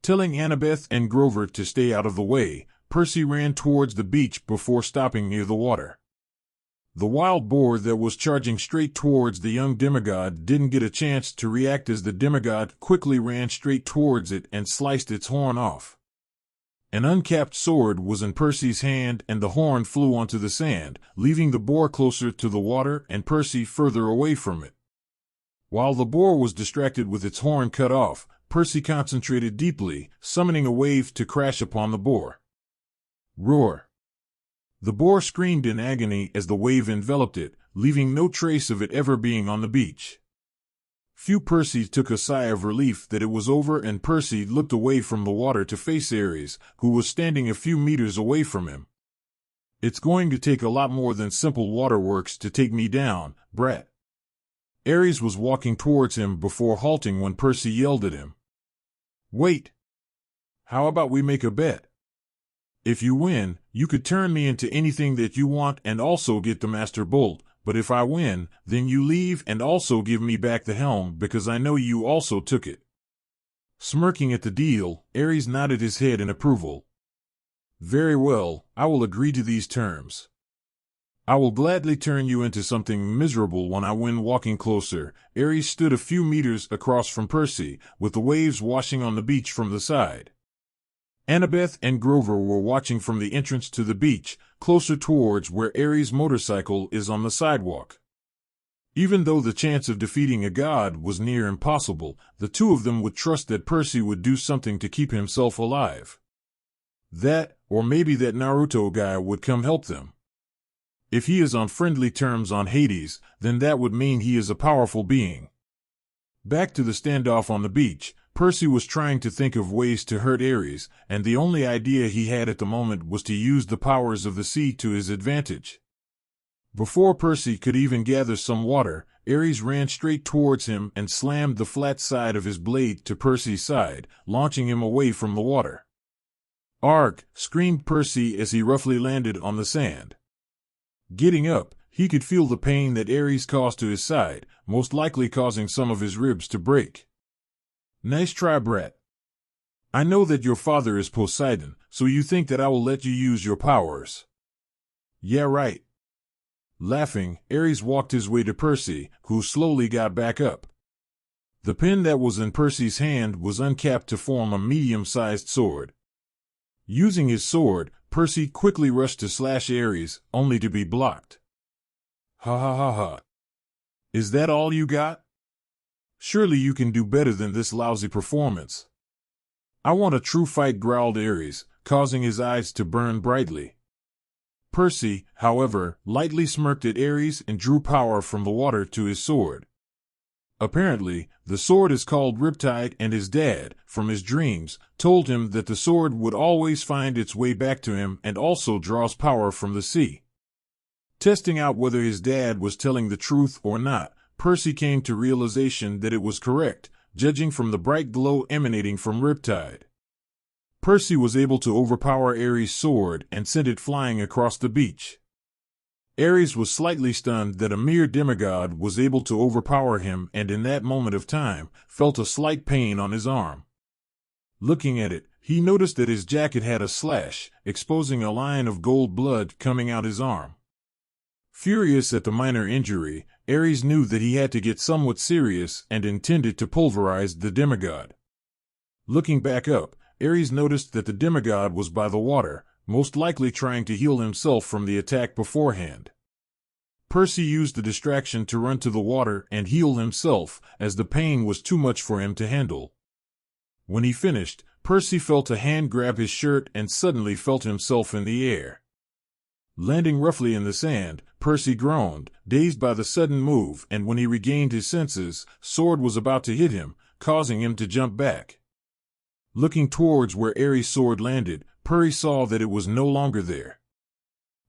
Speaker 1: Telling Annabeth and Grover to stay out of the way, Percy ran towards the beach before stopping near the water. The wild boar that was charging straight towards the young demigod didn't get a chance to react as the demigod quickly ran straight towards it and sliced its horn off. An uncapped sword was in Percy's hand and the horn flew onto the sand, leaving the boar closer to the water and Percy further away from it. While the boar was distracted with its horn cut off, Percy concentrated deeply, summoning a wave to crash upon the boar. Roar! The boar screamed in agony as the wave enveloped it, leaving no trace of it ever being on the beach. Percy took a sigh of relief that it was over, and Percy looked away from the water to face Ares, who was standing a few meters away from him. It's going to take a lot more than simple waterworks to take me down, brat. Ares was walking towards him before halting when Percy yelled at him. Wait. How about we make a bet? If you win, you could turn me into anything that you want and also get the Master Bolt, but if I win, then you leave and also give me back the helm because I know you also took it." Smirking at the deal, Ares nodded his head in approval. "Very well, I will agree to these terms. I will gladly turn you into something miserable when I win." Walking closer, Ares stood a few meters across from Percy, with the waves washing on the beach from the side. Annabeth and Grover were watching from the entrance to the beach, closer towards where Ares' motorcycle is on the sidewalk. Even though the chance of defeating a god was near impossible, the two of them would trust that Percy would do something to keep himself alive. That, or maybe that Naruto guy would come help them. If he is on friendly terms on Hades, then that would mean he is a powerful being. Back to the standoff on the beach, Percy was trying to think of ways to hurt Ares, and the only idea he had at the moment was to use the powers of the sea to his advantage. Before Percy could even gather some water, Ares ran straight towards him and slammed the flat side of his blade to Percy's side, launching him away from the water. "Arg!" screamed Percy as he roughly landed on the sand. Getting up, he could feel the pain that Ares caused to his side, most likely causing some of his ribs to break. "Nice try, brat. I know that your father is Poseidon, so you think that I will let you use your powers." "Yeah, right." Laughing, Ares walked his way to Percy, who slowly got back up. The pen that was in Percy's hand was uncapped to form a medium-sized sword. Using his sword, Percy quickly rushed to slash Ares, only to be blocked. "Ha ha ha ha. Is that all you got? Surely you can do better than this lousy performance." "I want a true fight," growled Ares, causing his eyes to burn brightly. Percy, however, lightly smirked at Ares and drew power from the water to his sword. Apparently, the sword is called Riptide, and his dad, from his dreams, told him that the sword would always find its way back to him and also draws power from the sea. Testing out whether his dad was telling the truth or not, Percy came to realization that it was correct, judging from the bright glow emanating from Riptide. Percy was able to overpower Ares' sword and sent it flying across the beach. Ares was slightly stunned that a mere demigod was able to overpower him, and in that moment of time, felt a slight pain on his arm. Looking at it, he noticed that his jacket had a slash, exposing a line of gold blood coming out his arm. Furious at the minor injury, Ares knew that he had to get somewhat serious and intended to pulverize the demigod. Looking back up, Ares noticed that the demigod was by the water, most likely trying to heal himself from the attack beforehand. Percy used the distraction to run to the water and heal himself, as the pain was too much for him to handle. When he finished, Percy felt a hand grab his shirt and suddenly felt himself in the air. Landing roughly in the sand, Percy groaned, dazed by the sudden move, and when he regained his senses, Sword was about to hit him, causing him to jump back. Looking towards where Ares' sword landed, Percy saw that it was no longer there.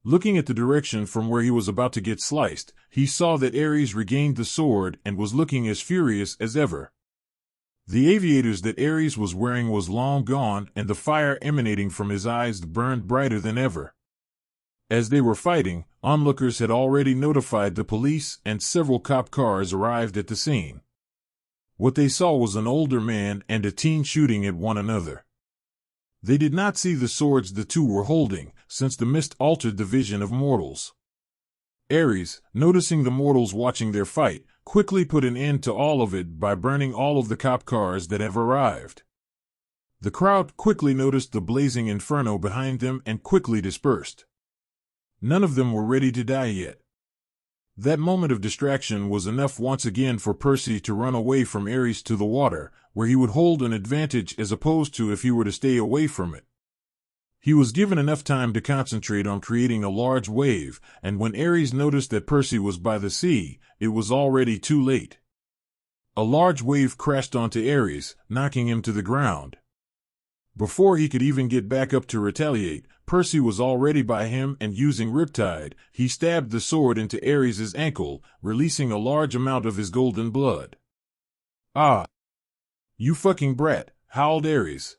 Speaker 1: Looking at the direction from where he was about to get sliced, he saw that Ares regained the sword and was looking as furious as ever. The aviators that Ares was wearing was long gone, and the fire emanating from his eyes burned brighter than ever. As they were fighting, onlookers had already notified the police, and several cop cars arrived at the scene. What they saw was an older man and a teen shooting at one another. They did not see the swords the two were holding, since the mist altered the vision of mortals. Ares, noticing the mortals watching their fight, quickly put an end to all of it by burning all of the cop cars that have arrived. The crowd quickly noticed the blazing inferno behind them and quickly dispersed. None of them were ready to die yet. That moment of distraction was enough once again for Percy to run away from Ares to the water, where he would hold an advantage as opposed to if he were to stay away from it. He was given enough time to concentrate on creating a large wave, and when Ares noticed that Percy was by the sea, it was already too late. A large wave crashed onto Ares, knocking him to the ground. Before he could even get back up to retaliate, Percy was already by him, and using Riptide, he stabbed the sword into Ares' ankle, releasing a large amount of his golden blood. "Ah! You fucking brat," howled Ares.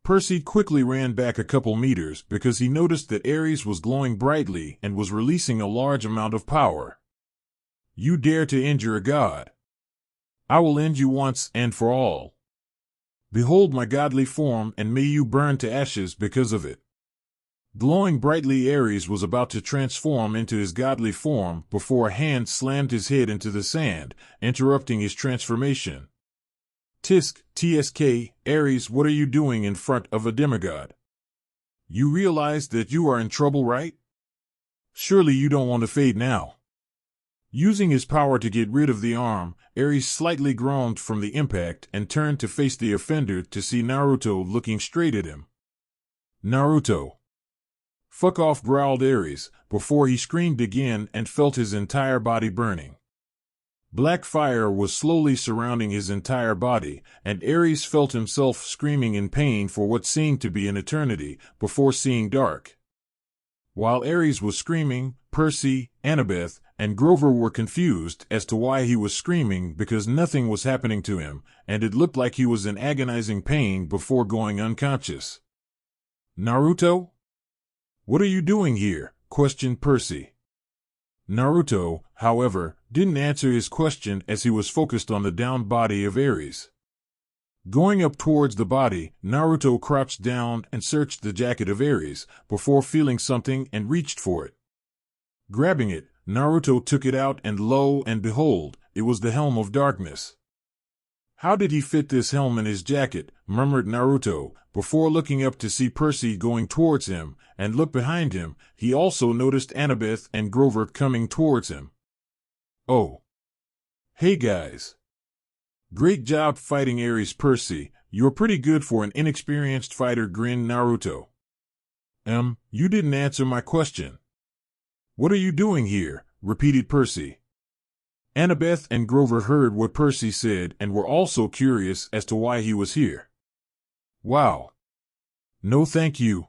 Speaker 1: Percy quickly ran back a couple meters because he noticed that Ares was glowing brightly and was releasing a large amount of power. You dare to injure a god? I will end you once and for all. Behold my godly form, and may you burn to ashes because of it. Glowing brightly, Ares was about to transform into his godly form before a hand slammed his head into the sand, interrupting his transformation. Tsk, Ares, what are you doing in front of a demigod? You realize that you are in trouble, right? Surely you don't want to fade now. Using his power to get rid of the arm, Ares slightly groaned from the impact and turned to face the offender to see Naruto looking straight at him. Naruto. Fuck off, growled Ares, before he screamed again and felt his entire body burning. Black fire was slowly surrounding his entire body, and Ares felt himself screaming in pain for what seemed to be an eternity, before seeing dark. While Ares was screaming, Percy, Annabeth, and Grover were confused as to why he was screaming because nothing was happening to him, and it looked like he was in agonizing pain before going unconscious. Naruto? What are you doing here? Questioned Percy. Naruto, however, didn't answer his question as he was focused on the downed body of Ares. Going up towards the body, Naruto crouched down and searched the jacket of Ares before feeling something and reached for it. Grabbing it, Naruto took it out, and lo and behold, it was the Helm of Darkness. How did he fit this helm in his jacket? Murmured Naruto, before looking up to see Percy going towards him, and look behind him. He also noticed Annabeth and Grover coming towards him. Oh. Hey guys. Great job fighting Ares. Percy, you're pretty good for an inexperienced fighter, grinned Naruto. You didn't answer my question. What are you doing here? Repeated Percy. Annabeth and Grover heard what Percy said and were also curious as to why he was here. Wow. No thank you.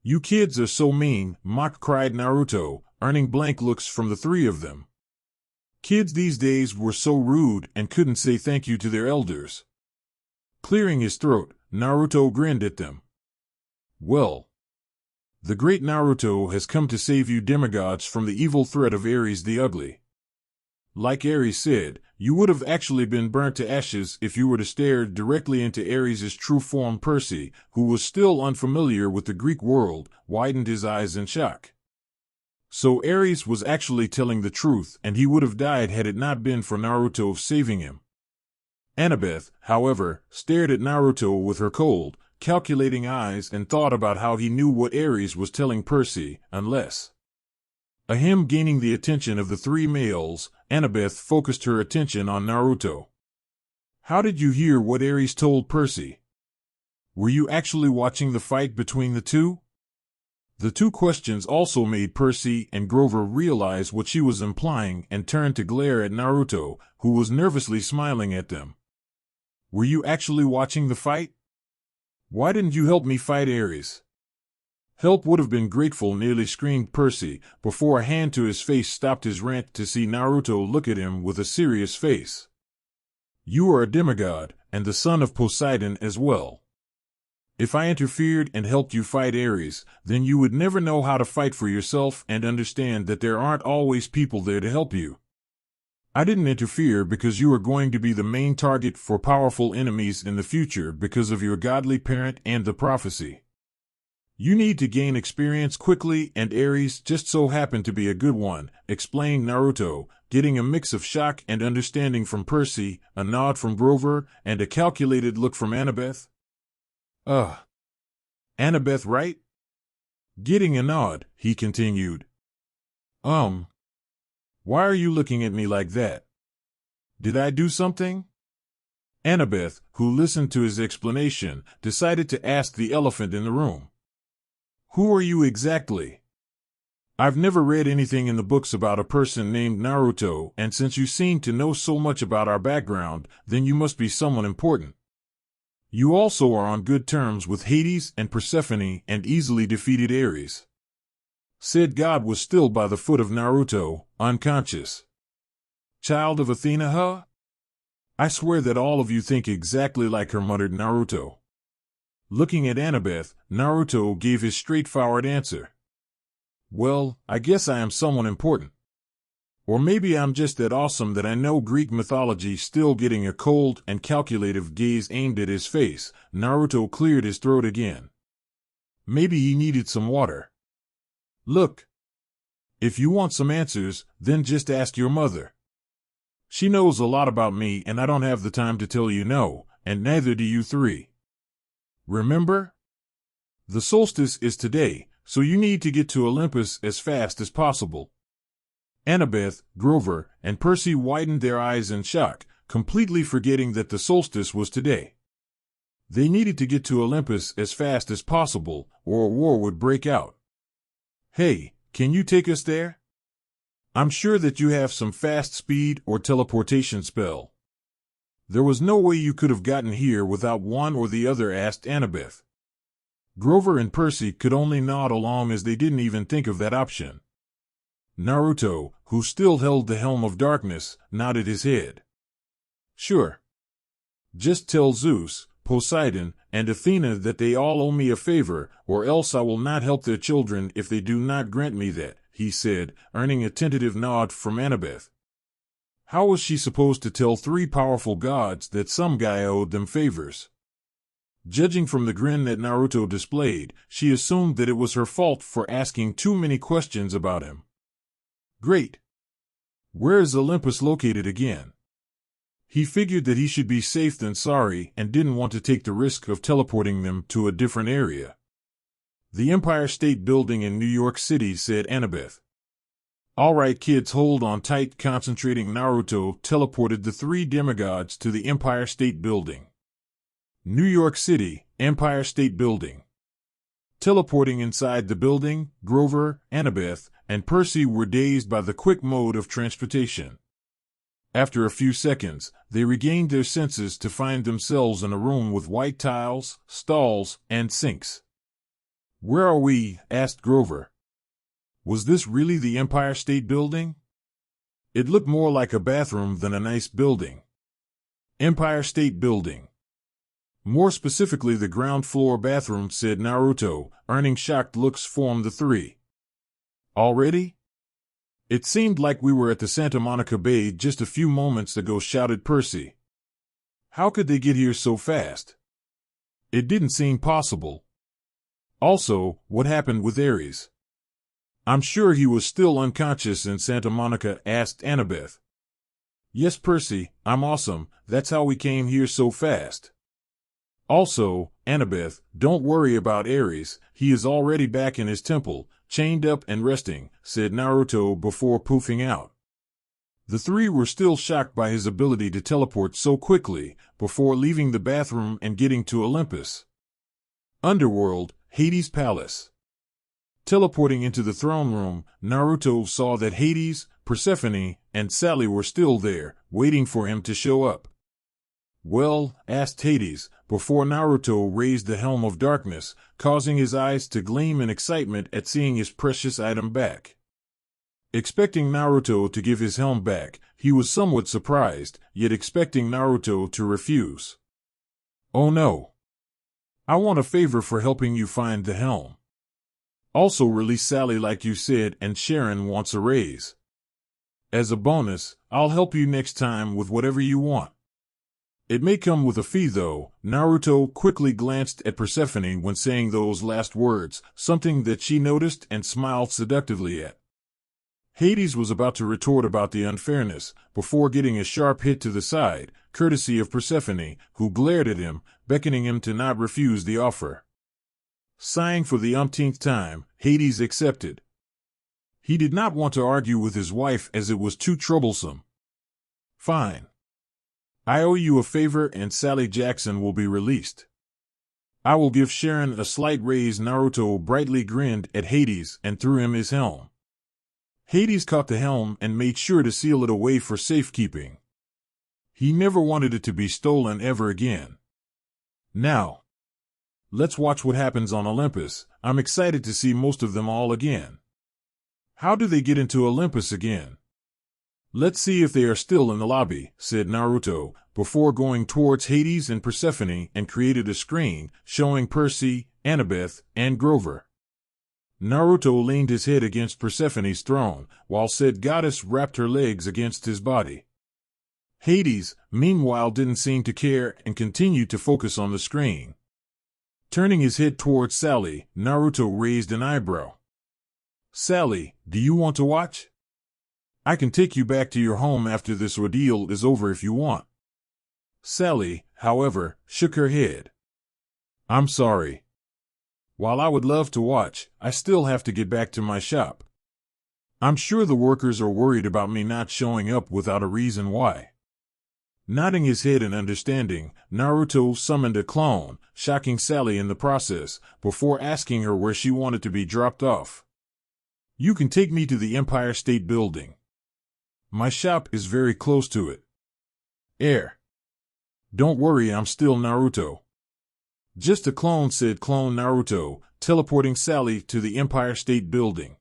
Speaker 1: You kids are so mean, cried Naruto, earning blank looks from the three of them. Kids these days were so rude and couldn't say thank you to their elders. Clearing his throat, Naruto grinned at them. Well, the great Naruto has come to save you demigods from the evil threat of Ares the Ugly. Like Ares said, you would have actually been burnt to ashes if you were to stare directly into Ares' true form. Percy, who was still unfamiliar with the Greek world, widened his eyes in shock. So Ares was actually telling the truth, and he would have died had it not been for Naruto saving him. Annabeth, however, stared at Naruto with her cold, calculating eyes and thought about how he knew what Ares was telling Percy, unless. Him gaining the attention of the three males, Annabeth focused her attention on Naruto. How did you hear what Ares told Percy? Were you actually watching the fight between the two? The two questions also made Percy and Grover realize what she was implying and turned to glare at Naruto, who was nervously smiling at them. Were you actually watching the fight? Why didn't you help me fight Ares? Help would have been grateful, nearly screamed Percy, before a hand to his face stopped his rant to see Naruto look at him with a serious face. You are a demigod, and the son of Poseidon as well. If I interfered and helped you fight Ares, then you would never know how to fight for yourself and understand that there aren't always people there to help you. I didn't interfere because you are going to be the main target for powerful enemies in the future because of your godly parent and the prophecy. You need to gain experience quickly, and Ares just so happened to be a good one, explained Naruto, getting a mix of shock and understanding from Percy, a nod from Grover, and a calculated look from Annabeth. Annabeth, right? Getting a nod, he continued. Why are you looking at me like that? Did I do something? Annabeth, who listened to his explanation, decided to ask the elephant in the room. Who are you exactly? I've never read anything in the books about a person named Naruto, and since you seem to know so much about our background, then you must be someone important. You also are on good terms with Hades and Persephone and easily defeated Ares. Said God was still by the foot of Naruto, unconscious. Child of Athena, huh? I swear that all of you think exactly like her, muttered Naruto. Looking at Annabeth, Naruto gave his straightforward answer. Well, I guess I am someone important. Or maybe I'm just that awesome that I know Greek mythology. Still getting a cold and calculative gaze aimed at his face, Naruto cleared his throat again. Maybe he needed some water. Look. If you want some answers, then just ask your mother. She knows a lot about me and I don't have the time to tell you no, and neither do you three. Remember? The solstice is today, so you need to get to Olympus as fast as possible. Annabeth, Grover, and Percy widened their eyes in shock, completely forgetting that the solstice was today. They needed to get to Olympus as fast as possible, or a war would break out. Hey, can you take us there? I'm sure that you have some fast speed or teleportation spell. There was no way you could have gotten here without one or the other, asked Annabeth. Grover and Percy could only nod along as they didn't even think of that option. Naruto, who still held the Helm of Darkness, nodded his head. Sure. Just tell Zeus, Poseidon, and Athena that they all owe me a favor, or else I will not help their children if they do not grant me that, he said, earning a tentative nod from Annabeth. How was she supposed to tell three powerful gods that some guy owed them favors? Judging from the grin that Naruto displayed, she assumed that it was her fault for asking too many questions about him. Great. Where is Olympus located again? He figured that he should be safe than sorry and didn't want to take the risk of teleporting them to a different area. The Empire State Building in New York City, said Annabeth. All right, kids, hold on tight. Concentrating, Naruto teleported the three demigods to the Empire State Building. New York City, Empire State Building. Teleporting inside the building, Grover, Annabeth, and Percy were dazed by the quick mode of transportation. After a few seconds, they regained their senses to find themselves in a room with white tiles, stalls, and sinks. Where are we? Asked Grover. Was this really the Empire State Building? It looked more like a bathroom than a nice building. Empire State Building. More specifically, the ground floor bathroom, said Naruto, earning shocked looks from the three. Already? It seemed like we were at the Santa Monica Bay just a few moments ago, shouted Percy. How could they get here so fast? It didn't seem possible. Also, what happened with Ares? I'm sure he was still unconscious in Santa Monica, asked Annabeth. Yes, Percy, I'm awesome, that's how we came here so fast. Also, Annabeth, don't worry about Ares, he is already back in his temple, chained up and resting, said Naruto before poofing out. The three were still shocked by his ability to teleport so quickly, before leaving the bathroom and getting to Olympus. Underworld, Hades' Palace. Teleporting into the throne room, Naruto saw that Hades, Persephone, and Sally were still there, waiting for him to show up. Well, asked Hades, before Naruto raised the Helm of Darkness, causing his eyes to gleam in excitement at seeing his precious item back. Expecting Naruto to give his helm back, he was somewhat surprised, yet expecting Naruto to refuse. Oh no. I want a favor for helping you find the helm. Also release Sally like you said, and Sharon wants a raise. As a bonus, I'll help you next time with whatever you want. It may come with a fee though. Naruto quickly glanced at Persephone when saying those last words, something that she noticed and smiled seductively at. Hades was about to retort about the unfairness, before getting a sharp hit to the side, courtesy of Persephone, who glared at him, beckoning him to not refuse the offer. Sighing for the umpteenth time, Hades accepted. He did not want to argue with his wife as it was too troublesome. Fine. I owe you a favor and Sally Jackson will be released. I will give Sharon a slight raise. Naruto brightly grinned at Hades and threw him his helm. Hades caught the helm and made sure to seal it away for safekeeping. He never wanted it to be stolen ever again. Now, let's watch what happens on Olympus. I'm excited to see most of them all again. How do they get into Olympus again? Let's see if they are still in the lobby, said Naruto, before going towards Hades and Persephone and created a screen showing Percy, Annabeth, and Grover. Naruto leaned his head against Persephone's throne, while said goddess wrapped her legs against his body. Hades, meanwhile, didn't seem to care and continued to focus on the screen. Turning his head towards Sally, Naruto raised an eyebrow. "Sally, do you want to watch? I can take you back to your home after this ordeal is over if you want." Sally, however, shook her head. "I'm sorry. While I would love to watch, I still have to get back to my shop. I'm sure the workers are worried about me not showing up without a reason why." Nodding his head in understanding, Naruto summoned a clone, shocking Sally in the process, before asking her where she wanted to be dropped off. "You can take me to the Empire State Building. My shop is very close to it." "Don't worry, I'm still Naruto." "Just a clone," said Clone Naruto, teleporting Sally to the Empire State Building.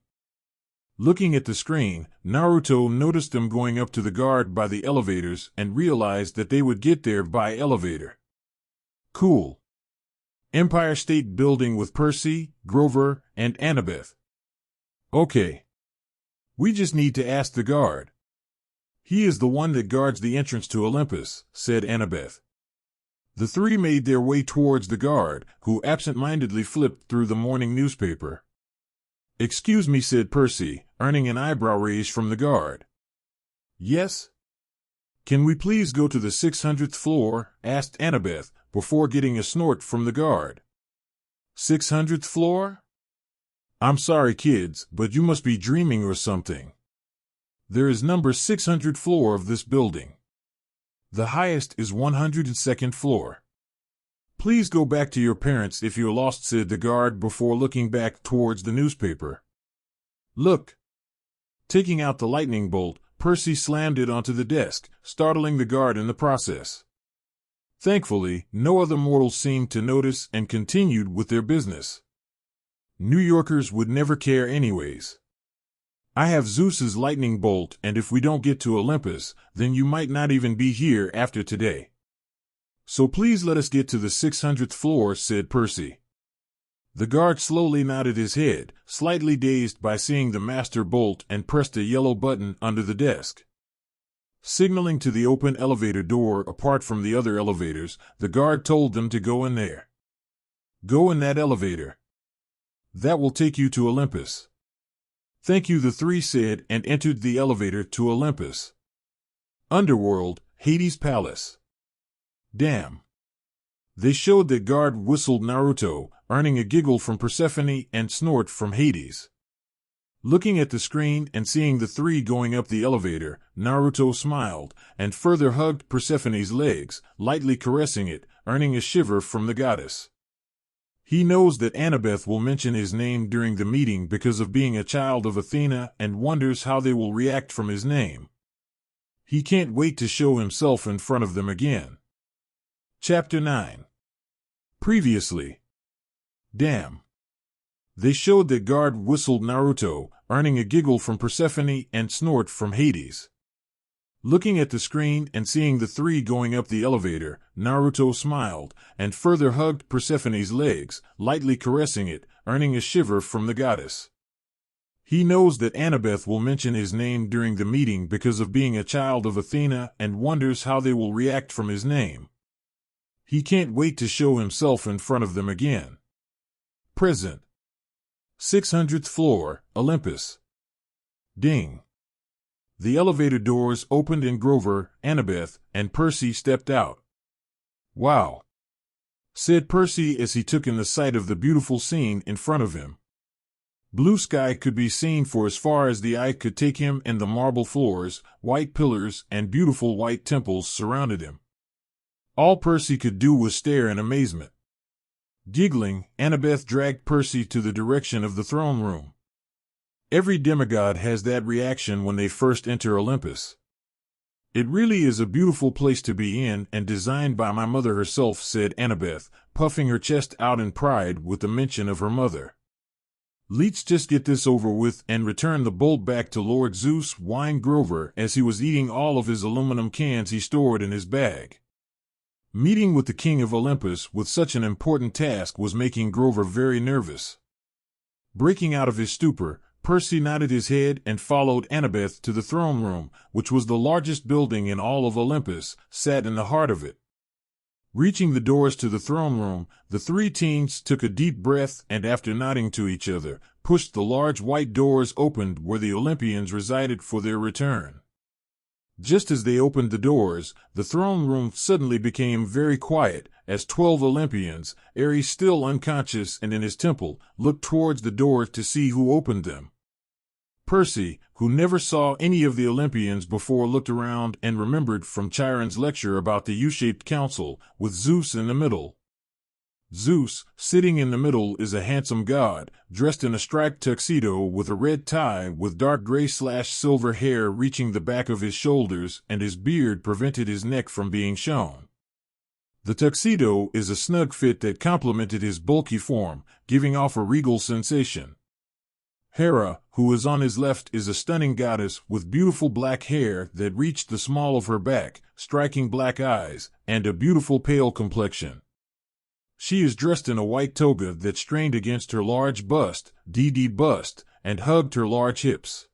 Speaker 1: Looking at the screen, Naruto noticed them going up to the guard by the elevators and realized that they would get there by elevator. Cool. Empire State Building with Percy, Grover, and Annabeth. Okay. We just need to ask the guard. He is the one that guards the entrance to Olympus, said Annabeth. The three made their way towards the guard, who absent-mindedly flipped through the morning newspaper. "Excuse me," said Percy, earning an eyebrow raise from the guard. "Yes? Can we please go to the 600th floor?" asked Annabeth, before getting a snort from the guard. 600th floor? I'm sorry, kids, but you must be dreaming or something. There is number 600 floor of this building. The highest is 102nd floor. "Please go back to your parents if you're lost," said the guard before looking back towards the newspaper. "Look." Taking out the lightning bolt, Percy slammed it onto the desk, startling the guard in the process. Thankfully, no other mortals seemed to notice and continued with their business. New Yorkers would never care anyways. "I have Zeus's lightning bolt, and if we don't get to Olympus, then you might not even be here after today. So please let us get to the 600th floor," said Percy. The guard slowly nodded his head, slightly dazed by seeing the master bolt, and pressed a yellow button under the desk. Signaling to the open elevator door apart from the other elevators, the guard told them to go in there. "Go in that elevator. That will take you to Olympus." "Thank you," the three said, and entered the elevator to Olympus. Underworld, Hades' Palace. Damn. They showed that guard whistled Naruto, earning a giggle from Persephone and snort from Hades. Looking at the screen and seeing the three going up the elevator, Naruto smiled, and further hugged Persephone's legs, lightly caressing it, earning a shiver from the goddess. He knows that Annabeth will mention his name during the meeting because of being a child of Athena and wonders how they will react from his name. He can't wait to show himself in front of them again. Chapter 9. Previously. Damn. They showed that guard whistled Naruto, earning a giggle from Persephone and snort from Hades. Looking at the screen and seeing the three going up the elevator, Naruto smiled, and further hugged Persephone's legs, lightly caressing it, earning a shiver from the goddess. He knows that Annabeth will mention his name during the meeting because of being a child of Athena and wonders how they will react from his name. He can't wait to show himself in front of them again. Present. 600th floor, Olympus. Ding. The elevator doors opened and Grover, Annabeth, and Percy stepped out. "Wow," said Percy as he took in the sight of the beautiful scene in front of him. Blue sky could be seen for as far as the eye could take him, and the marble floors, white pillars, and beautiful white temples surrounded him. All Percy could do was stare in amazement. Giggling, Annabeth dragged Percy to the direction of the throne room. Every demigod has that reaction when they first enter Olympus. "It really is a beautiful place to be in and designed by my mother herself," said Annabeth, puffing her chest out in pride with the mention of her mother. "Let's just get this over with and return the bolt back to Lord Zeus," whined Grover as he was eating all of his aluminum cans he stored in his bag. Meeting with the king of Olympus with such an important task was making Grover very nervous. Breaking out of his stupor, Percy nodded his head and followed Annabeth to the throne room, which was the largest building in all of Olympus, sat in the heart of it. Reaching the doors to the throne room, the three teens took a deep breath and, after nodding to each other, pushed the large white doors open where the Olympians resided for their return. Just as they opened the doors, the throne room suddenly became very quiet, as 12 Olympians, Ares still unconscious and in his temple, looked towards the door to see who opened them. Percy, who never saw any of the Olympians before, looked around and remembered from Chiron's lecture about the U-shaped council, with Zeus in the middle. Zeus, sitting in the middle, is a handsome god, dressed in a striped tuxedo with a red tie with dark gray/silver hair reaching the back of his shoulders, and his beard prevented his neck from being shown. The tuxedo is a snug fit that complemented his bulky form, giving off a regal sensation. Hera, who is on his left, is a stunning goddess with beautiful black hair that reached the small of her back, striking black eyes, and a beautiful pale complexion. She is dressed in a white toga that strained against her large bust, DxD bust, and hugged her large hips.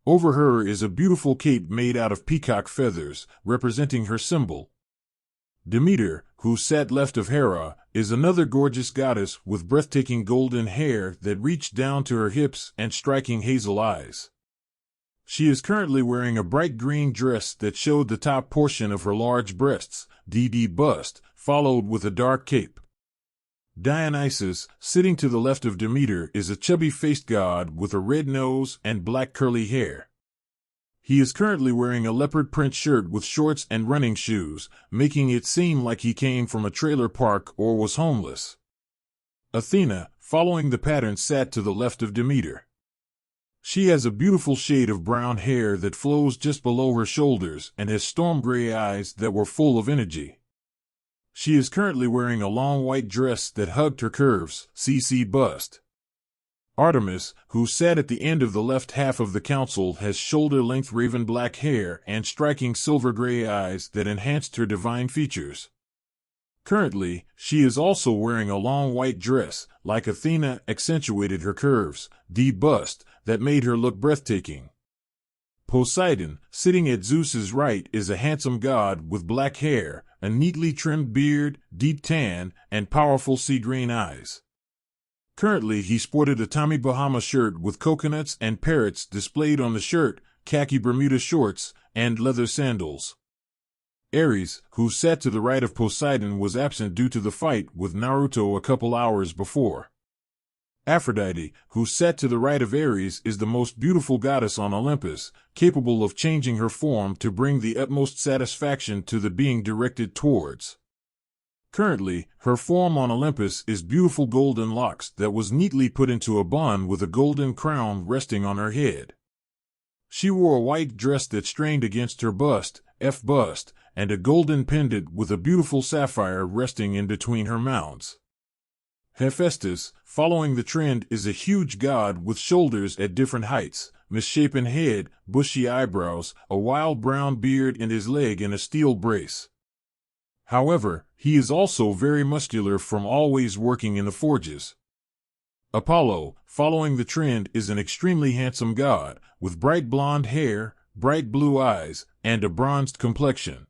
Speaker 1: Over her is a beautiful cape made out of peacock feathers, representing her symbol. Demeter, who sat left of Hera, is another gorgeous goddess with breathtaking golden hair that reached down to her hips and striking hazel eyes. She is currently wearing a bright green dress that showed the top portion of her large breasts, DxD bust, followed with a dark cape. Dionysus, sitting to the left of Demeter, is a chubby-faced god with a red nose and black curly hair. He is currently wearing a leopard print shirt with shorts and running shoes, making it seem like he came from a trailer park or was homeless. Athena, following the pattern, sat to the left of Demeter. She has a beautiful shade of brown hair that flows just below her shoulders and has storm gray eyes that were full of energy. She is currently wearing a long white dress that hugged her curves, CC bust. Artemis, who sat at the end of the left half of the council, has shoulder-length raven black hair and striking silver-gray eyes that enhanced her divine features. Currently, she is also wearing a long white dress, like Athena accentuated her curves, D bust, that made her look breathtaking. Poseidon, sitting at Zeus's right, is a handsome god with black hair, a neatly trimmed beard, deep tan, and powerful sea green eyes. Currently, he sported a Tommy Bahama shirt with coconuts and parrots displayed on the shirt, khaki Bermuda shorts, and leather sandals. Ares, who sat to the right of Poseidon, was absent due to the fight with Naruto a couple hours before. Aphrodite, who sat to the right of Ares, is the most beautiful goddess on Olympus, capable of changing her form to bring the utmost satisfaction to the being directed towards. Currently, her form on Olympus is beautiful golden locks that was neatly put into a bun with a golden crown resting on her head. She wore a white dress that strained against her bust, F bust, and a golden pendant with a beautiful sapphire resting in between her mounds. Hephaestus, following the trend, is a huge god with shoulders at different heights, misshapen head, bushy eyebrows, a wild brown beard in his leg, and a steel brace. However, he is also very muscular from always working in the forges. Apollo, following the trend, is an extremely handsome god, with bright blonde hair, bright blue eyes, and a bronzed complexion.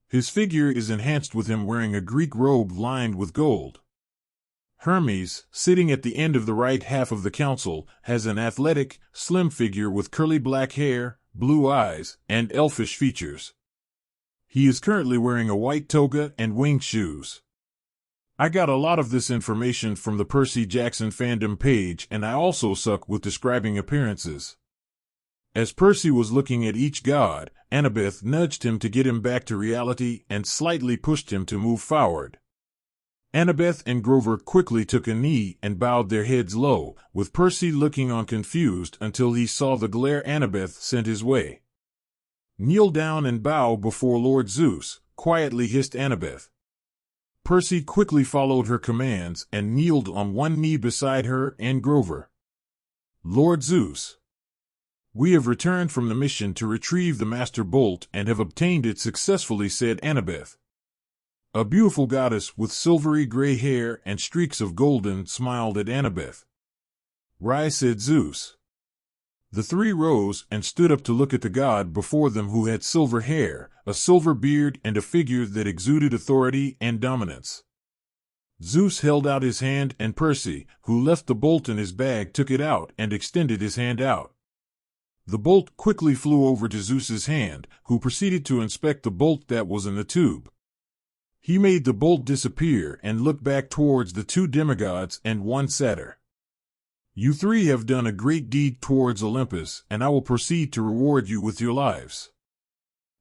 Speaker 1: His figure is enhanced with him wearing a Greek robe lined with gold. Hermes, sitting at the end of the right half of the council, has an athletic, slim figure with curly black hair, blue eyes, and elfish features. He is currently wearing a white toga and winged shoes. I got a lot of this information from the Percy Jackson fandom page, and I also suck with describing appearances. As Percy was looking at each god, Annabeth nudged him to get him back to reality and slightly pushed him to move forward. Annabeth and Grover quickly took a knee and bowed their heads low, with Percy looking on confused until he saw the glare Annabeth sent his way. "Kneel down and bow before Lord Zeus," quietly hissed Annabeth. Percy quickly followed her commands and kneeled on one knee beside her and Grover. "Lord Zeus, we have returned from the mission to retrieve the Master Bolt and have obtained it successfully," said Annabeth. A beautiful goddess with silvery gray hair and streaks of golden smiled at Annabeth. Rias said Zeus. The three rose and stood up to look at the god before them who had silver hair, a silver beard, and a figure that exuded authority and dominance. Zeus held out his hand, and Percy, who left the bolt in his bag, took it out and extended his hand out. The bolt quickly flew over to Zeus's hand, who proceeded to inspect the bolt that was in the tube. He made the bolt disappear and looked back towards the two demigods and one satyr. You three have done a great deed towards Olympus, and I will proceed to reward you with your lives.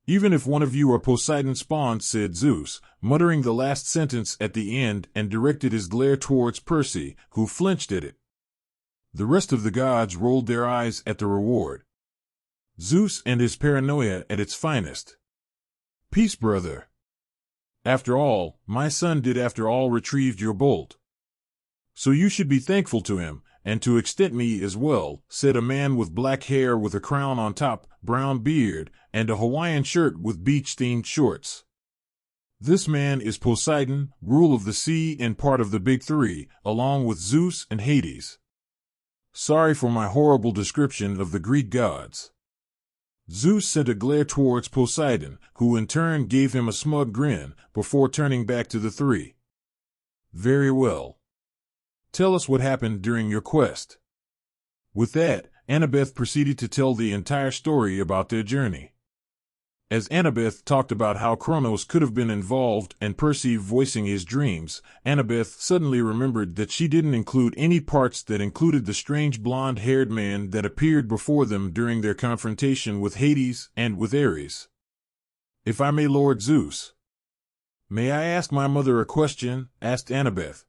Speaker 1: Even if one of you are Poseidon's spawn, said Zeus, muttering the last sentence at the end, and directed his glare towards Percy, who flinched at it. The rest of the gods rolled their eyes at the reward. Zeus and his paranoia at its finest. Peace, brother. After all, my son did after all retrieved your bolt. So you should be thankful to him, and to extent me as well, said a man with black hair with a crown on top, brown beard, and a Hawaiian shirt with beach-themed shorts. This man is Poseidon, rule of the sea and part of the Big Three, along with Zeus and Hades. Sorry for my horrible description of the Greek gods. Zeus sent a glare towards Poseidon, who in turn gave him a smug grin, before turning back to the three. Very well. Tell us what happened during your quest. With that, Annabeth proceeded to tell the entire story about their journey. As Annabeth talked about how Kronos could have been involved and Percy voicing his dreams, Annabeth suddenly remembered that she didn't include any parts that included the strange blonde-haired man that appeared before them during their confrontation with Hades and with Ares. If I may, Lord Zeus. May I ask my mother a question? Asked Annabeth.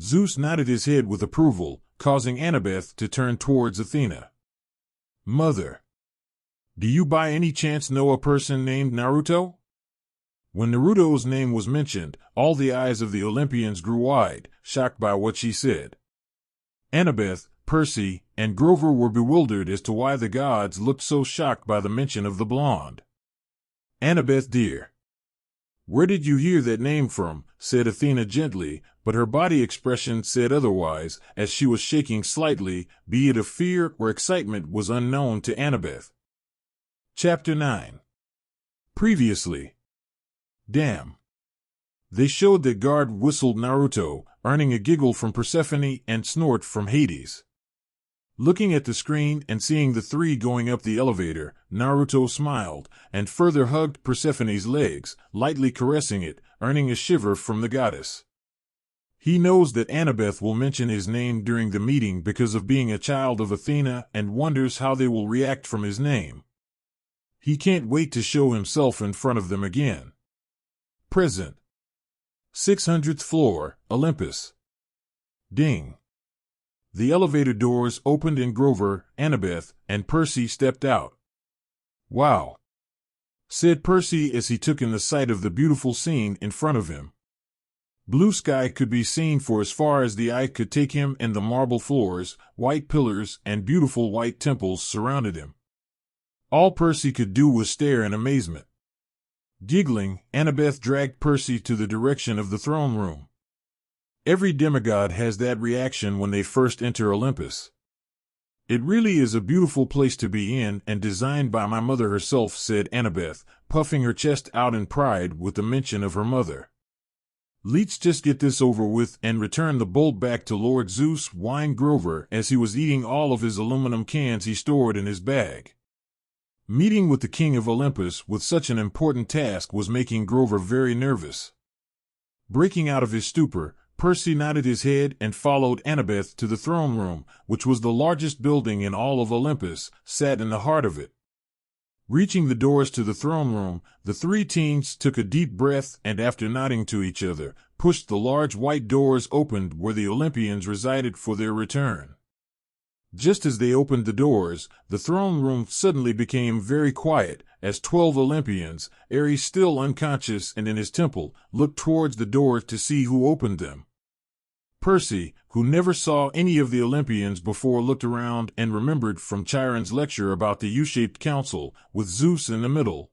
Speaker 1: Zeus nodded his head with approval, causing Annabeth to turn towards Athena. Mother. Do you by any chance know a person named Naruto? When Naruto's name was mentioned, all the eyes of the Olympians grew wide, shocked by what she said. Annabeth, Percy, and Grover were bewildered as to why the gods looked so shocked by the mention of the blonde. Annabeth, dear. Where did you hear that name from? Said Athena gently, but her body expression said otherwise, as she was shaking slightly, be it of fear or excitement was unknown to Annabeth. Chapter 9. Previously. Damn. They showed that guard whistled Naruto, earning a giggle from Persephone and snort from Hades. Looking at the screen and seeing the three going up the elevator, Naruto smiled, and further hugged Persephone's legs, lightly caressing it, earning a shiver from the goddess. He knows that Annabeth will mention his name during the meeting because of being a child of Athena and wonders how they will react from his name. He can't wait to show himself in front of them again. Present. 600th floor, Olympus. Ding. The elevator doors opened and Grover, Annabeth, and Percy stepped out. Wow, said Percy as he took in the sight of the beautiful scene in front of him. Blue sky could be seen for as far as the eye could take him, and the marble floors, white pillars, and beautiful white temples surrounded him. All Percy could do was stare in amazement. Giggling, Annabeth dragged Percy to the direction of the throne room. Every demigod has that reaction when they first enter Olympus. It really is a beautiful place to be in and designed by my mother herself, said Annabeth, puffing her chest out in pride with the mention of her mother. Let's just get this over with and return the bolt back to Lord Zeus, whined Grover as he was eating all of his aluminum cans he stored in his bag. Meeting with the king of Olympus with such an important task was making Grover very nervous. Breaking out of his stupor, Percy nodded his head and followed Annabeth to the throne room, which was the largest building in all of Olympus, sat in the heart of it. Reaching the doors to the throne room, the three teens took a deep breath and, after nodding to each other, pushed the large white doors open where the Olympians resided for their return. Just as they opened the doors, the throne room suddenly became very quiet, as 12 Olympians, Ares still unconscious and in his temple, looked towards the door to see who opened them. Percy, who never saw any of the Olympians before, looked around and remembered from Chiron's lecture about the U-shaped council, with Zeus in the middle.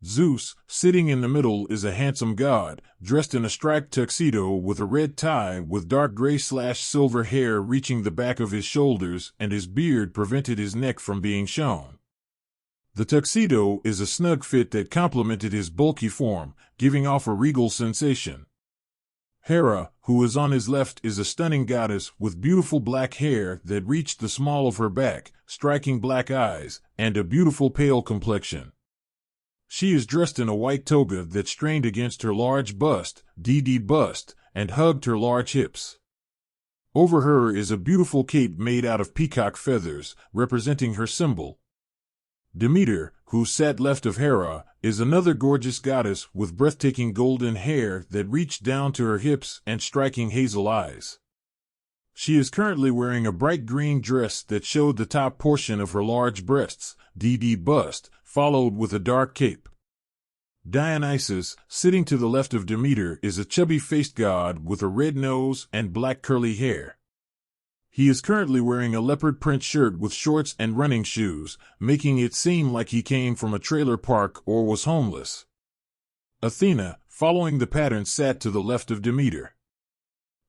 Speaker 1: Zeus, sitting in the middle, is a handsome god, dressed in a striped tuxedo with a red tie with dark gray/silver hair reaching the back of his shoulders, and his beard prevented his neck from being shown. The tuxedo is a snug fit that complemented his bulky form, giving off a regal sensation. Hera, who is on his left, is a stunning goddess with beautiful black hair that reached the small of her back, striking black eyes, and a beautiful pale complexion. She is dressed in a white toga that strained against her large bust, DxD bust, and hugged her large hips. Over her is a beautiful cape made out of peacock feathers, representing her symbol. Demeter, who sat left of Hera, is another gorgeous goddess with breathtaking golden hair that reached down to her hips and striking hazel eyes. She is currently wearing a bright green dress that showed the top portion of her large breasts, DxD bust, followed with a dark cape. Dionysus, sitting to the left of Demeter, is a chubby-faced god with a red nose and black curly hair. He is currently wearing a leopard print shirt with shorts and running shoes, making it seem like he came from a trailer park or was homeless. Athena, following the pattern, sat to the left of Demeter.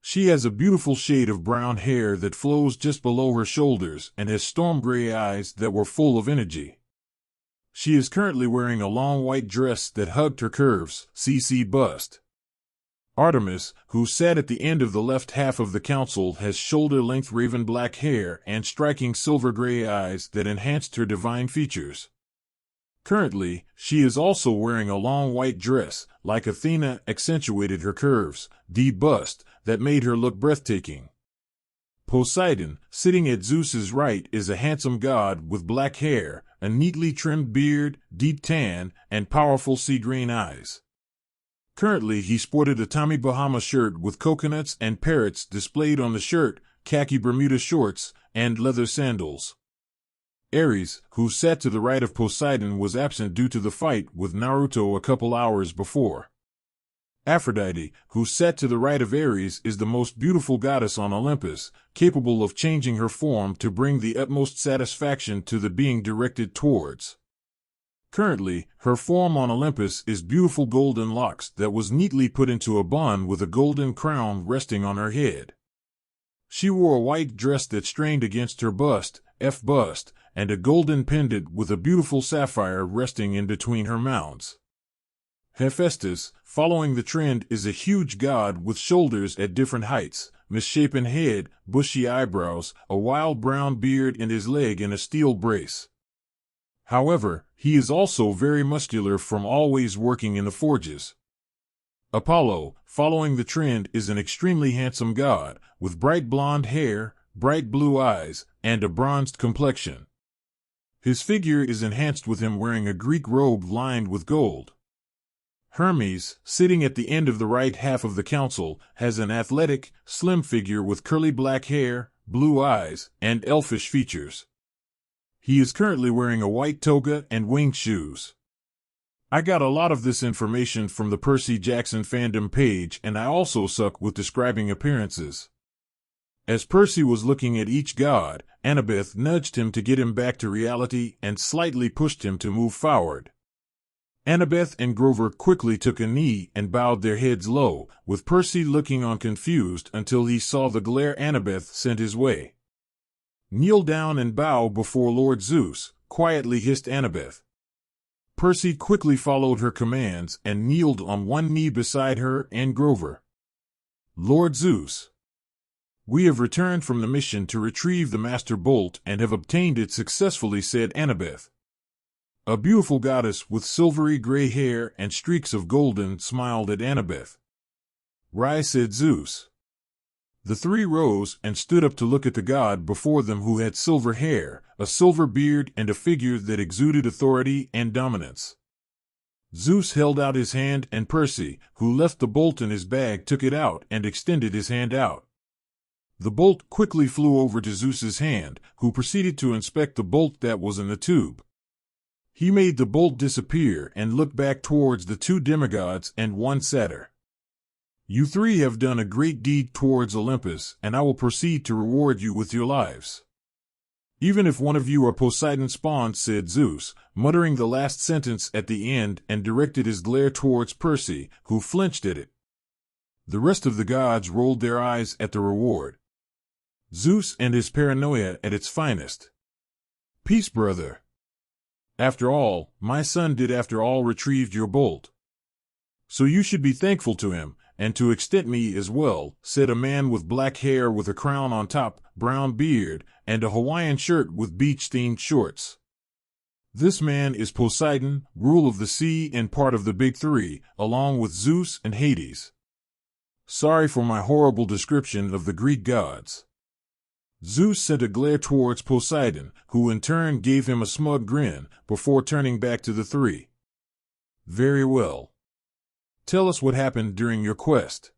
Speaker 1: She has a beautiful shade of brown hair that flows just below her shoulders and has storm gray eyes that were full of energy. She is currently wearing a long white dress that hugged her curves, CC bust. Artemis, who sat at the end of the left half of the council, has shoulder-length raven black hair and striking silver gray eyes that enhanced her divine features. Currently, she is also wearing a long white dress, like Athena accentuated her curves, D bust, that made her look breathtaking. Poseidon, sitting at Zeus's right, is a handsome god with black hair, a neatly trimmed beard, deep tan, and powerful sea green eyes. Currently, he sported a Tommy Bahama shirt with coconuts and parrots displayed on the shirt, khaki Bermuda shorts, and leather sandals. Ares, who sat to the right of Poseidon, was absent due to the fight with Naruto a couple hours before. Aphrodite, who sat to the right of Ares, is the most beautiful goddess on Olympus, capable of changing her form to bring the utmost satisfaction to the being directed towards. Currently, her form on Olympus is beautiful golden locks that was neatly put into a bun with a golden crown resting on her head. She wore a white dress that strained against her bust, F bust, and a golden pendant with a beautiful sapphire resting in between her mounds. Hephaestus, following the trend, is a huge god with shoulders at different heights, misshapen head, bushy eyebrows, a wild brown beard in his leg, and a steel brace. However, he is also very muscular from always working in the forges. Apollo, following the trend, is an extremely handsome god, with bright blonde hair, bright blue eyes, and a bronzed complexion. His figure is enhanced with him wearing a Greek robe lined with gold. Hermes, sitting at the end of the right half of the council, has an athletic, slim figure with curly black hair, blue eyes, and elfish features. He is currently wearing a white toga and winged shoes. I got a lot of this information from the Percy Jackson fandom page, and I also suck with describing appearances. As Percy was looking at each god, Annabeth nudged him to get him back to reality and slightly pushed him to move forward. Annabeth and Grover quickly took a knee and bowed their heads low, with Percy looking on confused until he saw the glare Annabeth sent his way. "Kneel down and bow before Lord Zeus," quietly hissed Annabeth. Percy quickly followed her commands and kneeled on one knee beside her and Grover. "Lord Zeus, we have returned from the mission to retrieve the Master Bolt and have obtained it successfully," said Annabeth. A beautiful goddess with silvery gray hair and streaks of golden smiled at Annabeth. "Rias," said Zeus. The three rose and stood up to look at the god before them, who had silver hair, a silver beard, and a figure that exuded authority and dominance. Zeus held out his hand, and Percy, who left the bolt in his bag, took it out and extended his hand out. The bolt quickly flew over to Zeus's hand, who proceeded to inspect the bolt that was in the tube. He made the bolt disappear and looked back towards the two demigods and one satyr. "You three have done a great deed towards Olympus, and I will proceed to reward you with your lives." Even if one of you are Poseidon's spawn, said Zeus, muttering the last sentence at the end, and directed his glare towards Percy, who flinched at it. The rest of the gods rolled their eyes at the reward. Zeus and his paranoia at its finest. Peace, brother. After all, my son did after all retrieved your bolt. So you should be thankful to him, and to extent me as well, said a man with black hair with a crown on top, brown beard, and a Hawaiian shirt with beach-themed shorts. This man is Poseidon, rule of the sea and part of the Big Three, along with Zeus and Hades. Sorry for my horrible description of the Greek gods. Zeus sent a glare towards Poseidon, who in turn gave him a smug grin, before turning back to the three. Very well. Tell us what happened during your quest.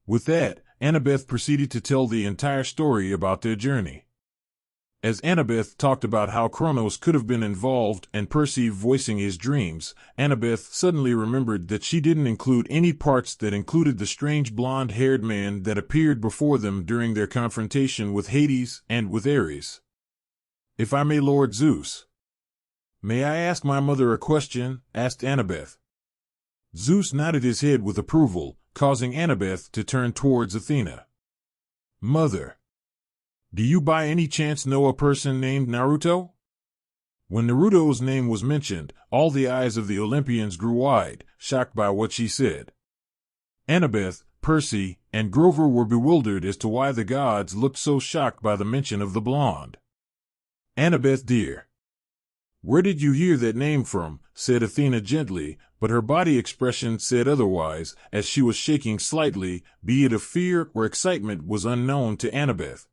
Speaker 1: With that, Annabeth proceeded to tell the entire story about their journey. As Annabeth talked about how Kronos could have been involved and Percy voicing his dreams, Annabeth suddenly remembered that she didn't include any parts that included the strange blonde-haired man that appeared before them during their confrontation with Hades and with Ares. If I may, Lord Zeus. May I ask my mother a question? Asked Annabeth. Zeus nodded his head with approval, causing Annabeth to turn towards Athena. Mother. Do you by any chance know a person named Naruto? When Naruto's name was mentioned, all the eyes of the Olympians grew wide, shocked by what she said. Annabeth, Percy, and Grover were bewildered as to why the gods looked so shocked by the mention of the blonde. Annabeth, dear. Where did you hear that name from? Said Athena gently, but her body expression said otherwise, as she was shaking slightly, be it of fear or excitement was unknown to Annabeth.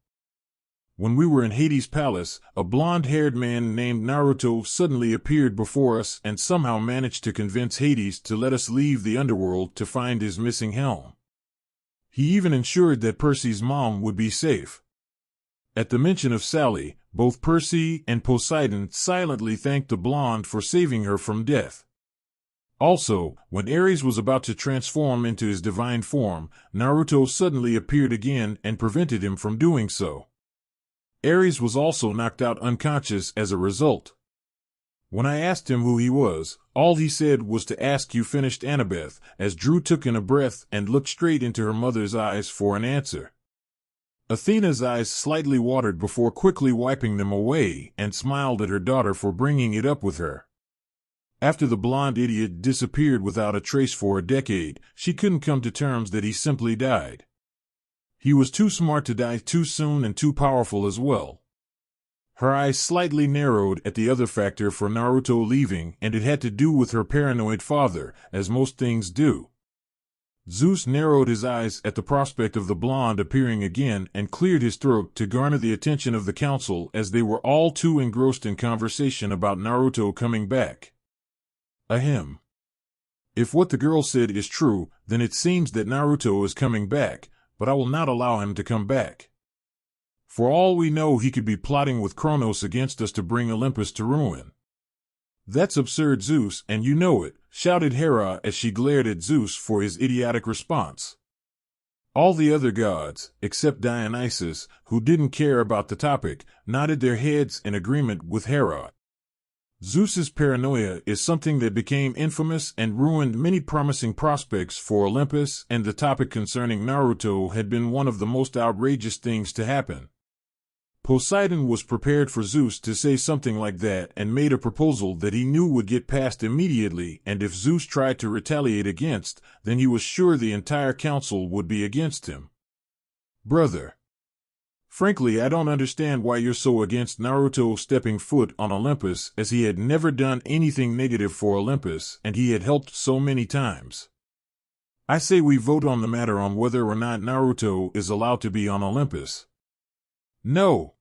Speaker 1: When we were in Hades' palace, a blonde-haired man named Naruto suddenly appeared before us and somehow managed to convince Hades to let us leave the underworld to find his missing helm. He even ensured that Percy's mom would be safe. At the mention of Sally, both Percy and Poseidon silently thanked the blonde for saving her from death. Also, when Ares was about to transform into his divine form, Naruto suddenly appeared again and prevented him from doing so. Ares was also knocked out unconscious as a result. When I asked him who he was, all he said was to ask you, finished Annabeth, as Drew took in a breath and looked straight into her mother's eyes for an answer. Athena's eyes slightly watered before quickly wiping them away and smiled at her daughter for bringing it up with her. After the blonde idiot disappeared without a trace for a decade, she couldn't come to terms that he simply died. He was too smart to die too soon and too powerful as well. Her eyes slightly narrowed at the other factor for Naruto leaving, and it had to do with her paranoid father, as most things do. Zeus narrowed his eyes at the prospect of the blonde appearing again and cleared his throat to garner the attention of the council, as they were all too engrossed in conversation about Naruto coming back. Ahem. If what the girl said is true, then it seems that Naruto is coming back, but I will not allow him to come back. For all we know, he could be plotting with Kronos against us to bring Olympus to ruin. That's absurd, Zeus, and you know it, shouted Hera as she glared at Zeus for his idiotic response. All the other gods, except Dionysus, who didn't care about the topic, nodded their heads in agreement with Hera. Zeus's paranoia is something that became infamous and ruined many promising prospects for Olympus, and the topic concerning Naruto had been one of the most outrageous things to happen. Poseidon was prepared for Zeus to say something like that and made a proposal that he knew would get passed immediately, and if Zeus tried to retaliate against, then he was sure the entire council would be against him. Brother. Frankly, I don't understand why you're so against Naruto stepping foot on Olympus, as he had never done anything negative for Olympus and he had helped so many times. I say we vote on the matter on whether or not Naruto is allowed to be on Olympus. No.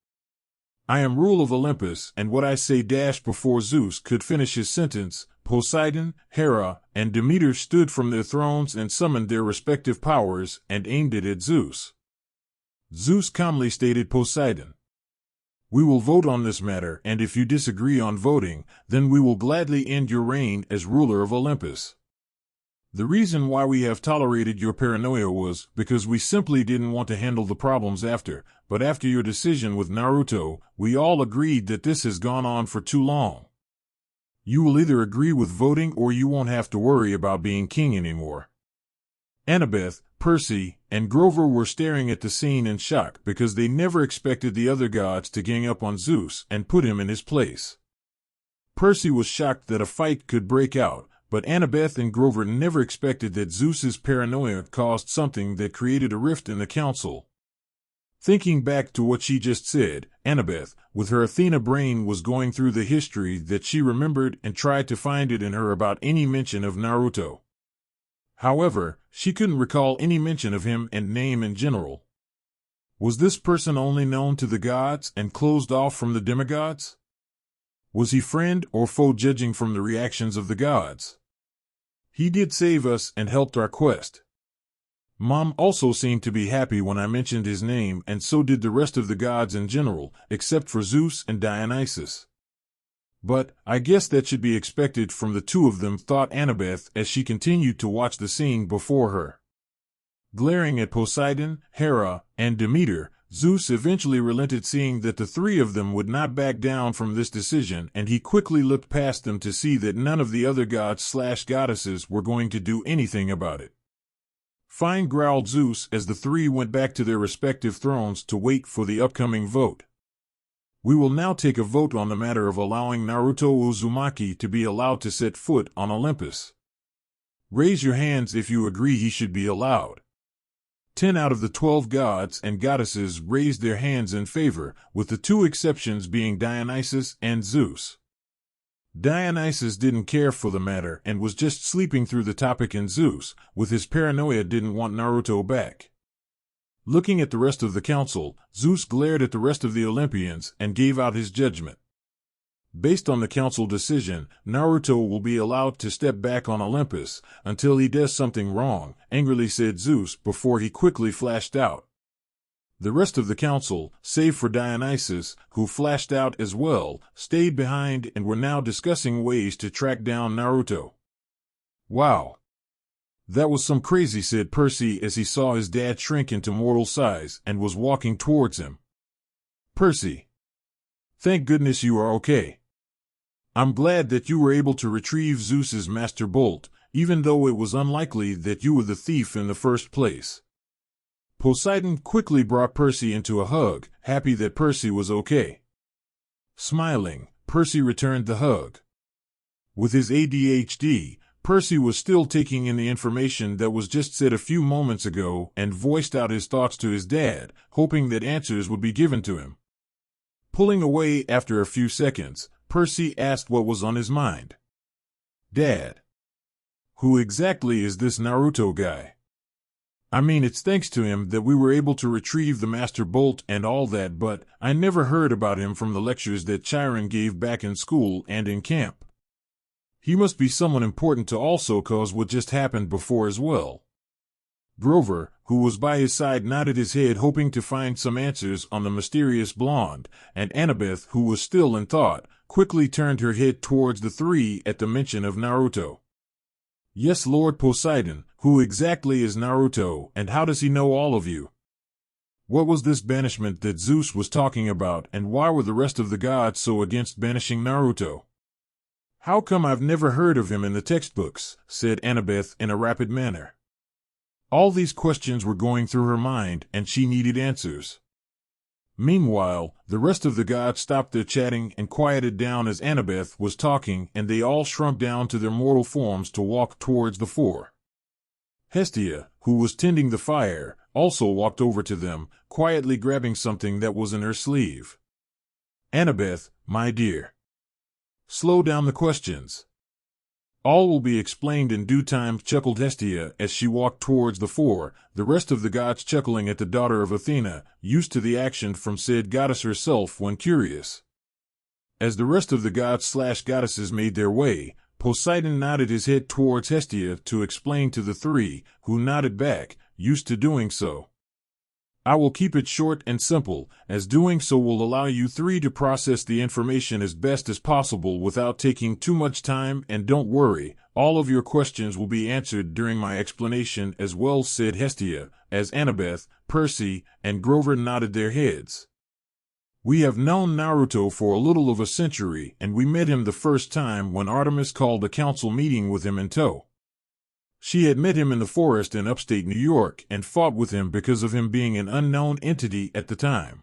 Speaker 1: I am rule of Olympus, and what I say dash before Zeus could finish his sentence, Poseidon, Hera, and Demeter stood from their thrones and summoned their respective powers and aimed it at Zeus. Zeus calmly stated, Poseidon. We will vote on this matter, and if you disagree on voting, then we will gladly end your reign as ruler of Olympus. The reason why we have tolerated your paranoia was because we simply didn't want to handle the problems after, but after your decision with Naruto, we all agreed that this has gone on for too long. You will either agree with voting or you won't have to worry about being king anymore. Annabeth, Percy, and Grover were staring at the scene in shock because they never expected the other gods to gang up on Zeus and put him in his place. Percy was shocked that a fight could break out, but Annabeth and Grover never expected that Zeus's paranoia caused something that created a rift in the council. Thinking back to what she just said, Annabeth, with her Athena brain, was going through the history that she remembered and tried to find it in her about any mention of Naruto. However, she couldn't recall any mention of him and name in general. Was this person only known to the gods and closed off from the demigods? Was he friend or foe judging from the reactions of the gods? He did save us and helped our quest. Mom also seemed to be happy when I mentioned his name, and so did the rest of the gods in general, except for Zeus and Dionysus. But I guess that should be expected from the two of them, thought Annabeth as she continued to watch the scene before her. Glaring at Poseidon, Hera, and Demeter, Zeus eventually relented, seeing that the three of them would not back down from this decision, and he quickly looked past them to see that none of the other gods/goddesses were going to do anything about it. Fine, growled Zeus as the three went back to their respective thrones to wait for the upcoming vote. We will now take a vote on the matter of allowing Naruto Uzumaki to be allowed to set foot on Olympus. Raise your hands if you agree he should be allowed. 10 out of the 12 gods and goddesses raised their hands in favor, with the two exceptions being Dionysus and Zeus. Dionysus didn't care for the matter and was just sleeping through the topic, and Zeus, with his paranoia, didn't want Naruto back. Looking at the rest of the council, Zeus glared at the rest of the Olympians and gave out his judgment. Based on the council decision, Naruto will be allowed to step back on Olympus until he does something wrong, angrily said Zeus before he quickly flashed out. The rest of the council, save for Dionysus, who flashed out as well, stayed behind and were now discussing ways to track down Naruto. Wow. That was some crazy, said Percy as he saw his dad shrink into mortal size and was walking towards him. Percy. Thank goodness you are okay. I'm glad that you were able to retrieve Zeus's master bolt, even though it was unlikely that you were the thief in the first place. Poseidon quickly brought Percy into a hug, happy that Percy was okay. Smiling, Percy returned the hug. With his ADHD, Percy was still taking in the information that was just said a few moments ago and voiced out his thoughts to his dad, hoping that answers would be given to him. Pulling away after a few seconds, Percy asked what was on his mind. Dad, who exactly is this Naruto guy? I mean, it's thanks to him that we were able to retrieve the Master Bolt and all that, but I never heard about him from the lectures that Chiron gave back in school and in camp. He must be someone important to also cause what just happened before as well. Grover, who was by his side, nodded his head, hoping to find some answers on the mysterious blonde, and Annabeth, who was still in thought, quickly turned her head towards the three at the mention of Naruto. Yes, Lord Poseidon, who exactly is Naruto, and how does he know all of you? What was this banishment that Zeus was talking about, and why were the rest of the gods so against banishing Naruto? How come I've never heard of him in the textbooks? Said Annabeth in a rapid manner. All these questions were going through her mind, and she needed answers. Meanwhile, the rest of the gods stopped their chatting and quieted down as Annabeth was talking, and they all shrunk down to their mortal forms to walk towards the four. Hestia, who was tending the fire, also walked over to them, quietly grabbing something that was in her sleeve. Annabeth, my dear. Slow down the questions. All will be explained in due time, chuckled Hestia as she walked towards the four, the rest of the gods chuckling at the daughter of Athena, used to the action from said goddess herself when curious. As the rest of the gods/goddesses made their way, Poseidon nodded his head towards Hestia to explain to the three, who nodded back, used to doing so. I will keep it short and simple, as doing so will allow you three to process the information as best as possible without taking too much time, and don't worry, all of your questions will be answered during my explanation as well, said Hestia, as Annabeth, Percy, and Grover nodded their heads. We have known Naruto for a little of a century, and we met him the first time when Artemis called a council meeting with him in tow. She had met him in the forest in upstate New York and fought with him because of him being an unknown entity at the time.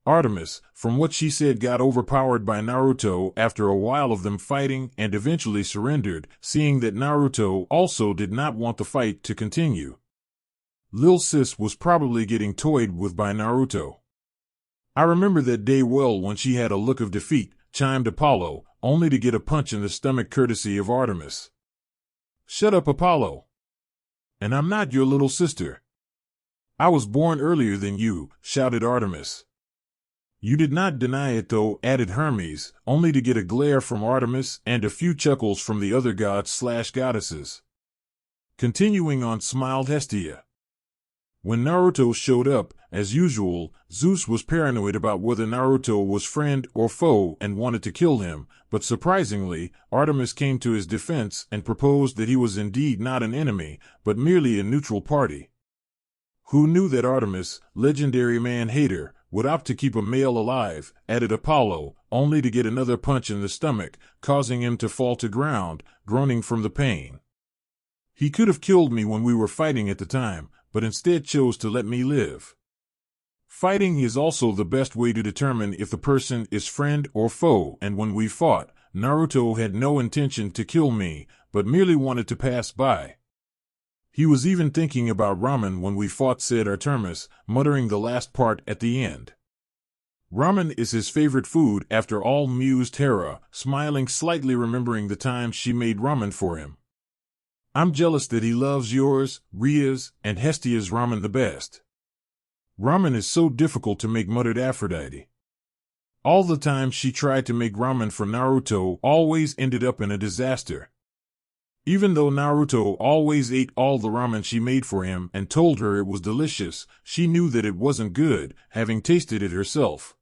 Speaker 1: Artemis, from what she said, got overpowered by Naruto after a while of them fighting and eventually surrendered, seeing that Naruto also did not want the fight to continue. Lil Sis was probably getting toyed with by Naruto. I remember that day well when she had a look of defeat, chimed Apollo, only to get a punch in the stomach courtesy of Artemis. Shut up, Apollo. And I'm not your little sister. I was born earlier than you, shouted Artemis. You did not deny it though, added Hermes, only to get a glare from Artemis and a few chuckles from the other gods/goddesses. Continuing on, smiled Hestia. When Naruto showed up, as usual, Zeus was paranoid about whether Naruto was friend or foe and wanted to kill him, but surprisingly, Artemis came to his defense and proposed that he was indeed not an enemy, but merely a neutral party. Who knew that Artemis, legendary man-hater, would opt to keep a male alive, added Apollo, only to get another punch in the stomach, causing him to fall to ground, groaning from the pain. He could have killed me when we were fighting at the time, but instead chose to let me live. Fighting is also the best way to determine if the person is friend or foe, and when we fought, Naruto had no intention to kill me, but merely wanted to pass by. He was even thinking about ramen when we fought, said Artemis, muttering the last part at the end. Ramen is his favorite food after all, mused Hera, smiling slightly, remembering the time she made ramen for him. I'm jealous that he loves yours, Rias, and Hestia's ramen the best. Ramen is so difficult to make, muttered Aphrodite. All the time she tried to make ramen for Naruto always ended up in a disaster. Even though Naruto always ate all the ramen she made for him and told her it was delicious, she knew that it wasn't good, having tasted it herself.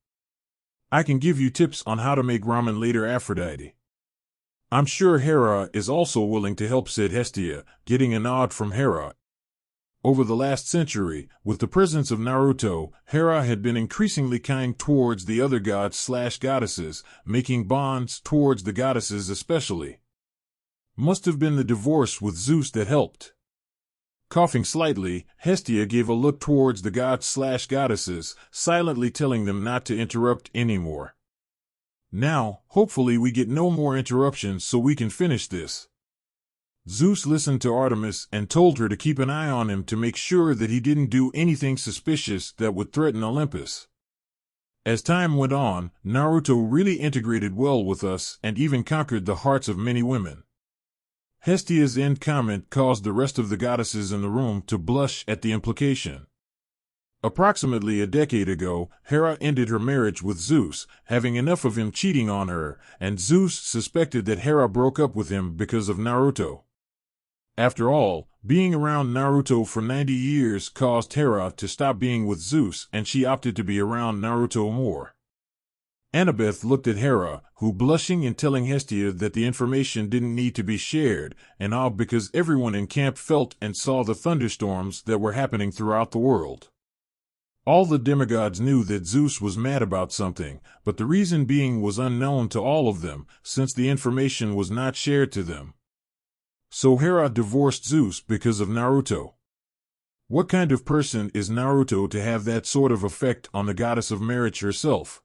Speaker 1: I can give you tips on how to make ramen later, Aphrodite. I'm sure Hera is also willing to help, said Hestia, getting a nod from Hera. Over the last century, with the presence of Naruto, Hera had been increasingly kind towards the other gods/goddesses, making bonds towards the goddesses especially. Must have been the divorce with Zeus that helped. Coughing slightly, Hestia gave a look towards the gods/goddesses, silently telling them not to interrupt anymore. Now, hopefully we get no more interruptions so we can finish this. Zeus listened to Artemis and told her to keep an eye on him to make sure that he didn't do anything suspicious that would threaten Olympus. As time went on, Naruto really integrated well with us and even conquered the hearts of many women. Hestia's end comment caused the rest of the goddesses in the room to blush at the implication. Approximately a decade ago, Hera ended her marriage with Zeus, having enough of him cheating on her, and Zeus suspected that Hera broke up with him because of Naruto. After all, being around Naruto for 90 years caused Hera to stop being with Zeus, and she opted to be around Naruto more. Annabeth looked at Hera, who blushing and telling Hestia that the information didn't need to be shared, and all because everyone in camp felt and saw the thunderstorms that were happening throughout the world. All the demigods knew that Zeus was mad about something, but the reason being was unknown to all of them, since the information was not shared to them. So Hera divorced Zeus because of Naruto. What kind of person is Naruto to have that sort of effect on the goddess of marriage herself?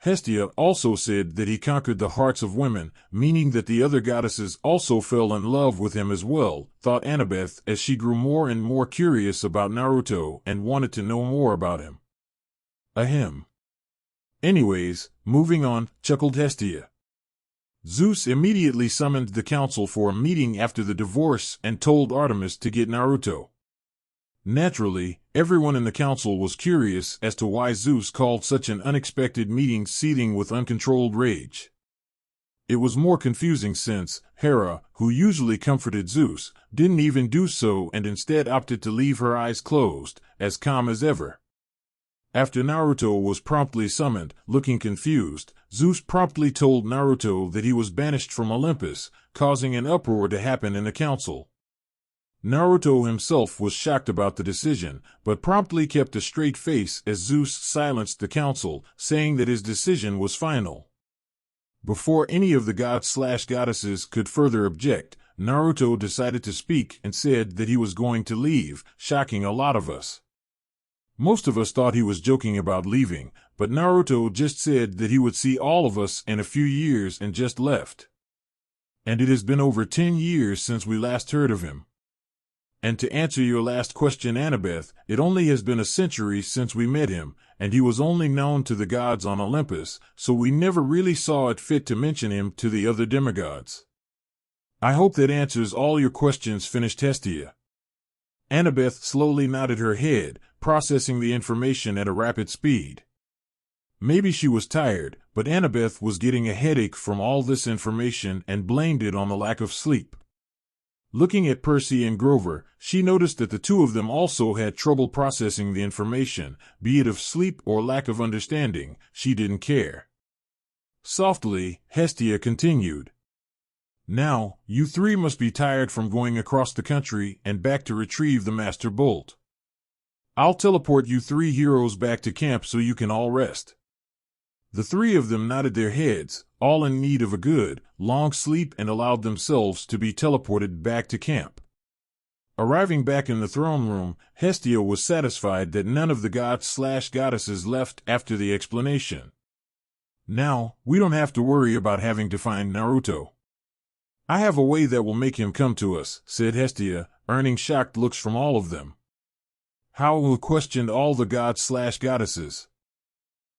Speaker 1: Hestia also said that he conquered the hearts of women, meaning that the other goddesses also fell in love with him as well, thought Annabeth as she grew more and more curious about Naruto and wanted to know more about him. Ahem. Anyways, moving on, chuckled Hestia. Zeus immediately summoned the council for a meeting after the divorce and told Artemis to get Naruto. Naturally, everyone in the council was curious as to why Zeus called such an unexpected meeting, seething with uncontrolled rage. It was more confusing since Hera, who usually comforted Zeus, didn't even do so and instead opted to leave her eyes closed, as calm as ever. After Naruto was promptly summoned, looking confused, Zeus promptly told Naruto that he was banished from Olympus, causing an uproar to happen in the council. Naruto himself was shocked about the decision, but promptly kept a straight face as Zeus silenced the council, saying that his decision was final. Before any of the gods/goddesses could further object, Naruto decided to speak and said that he was going to leave, shocking a lot of us. Most of us thought he was joking about leaving, but Naruto just said that he would see all of us in a few years and just left. And it has been over 10 years since we last heard of him. And to answer your last question, Annabeth, it only has been a century since we met him, and he was only known to the gods on Olympus, so we never really saw it fit to mention him to the other demigods. I hope that answers all your questions, finished Hestia. Annabeth slowly nodded her head, processing the information at a rapid speed. Maybe she was tired, but Annabeth was getting a headache from all this information and blamed it on the lack of sleep. Looking at Percy and Grover, she noticed that the two of them also had trouble processing the information, be it of sleep or lack of understanding. She didn't care. Softly, Hestia continued. Now, you three must be tired from going across the country and back to retrieve the Master Bolt. I'll teleport you three heroes back to camp so you can all rest. The three of them nodded their heads, all in need of a good, long sleep, and allowed themselves to be teleported back to camp. Arriving back in the throne room, Hestia was satisfied that none of the gods/goddesses left after the explanation. Now, we don't have to worry about having to find Naruto. I have a way that will make him come to us, said Hestia, earning shocked looks from all of them. How? Questioned all the gods/goddesses.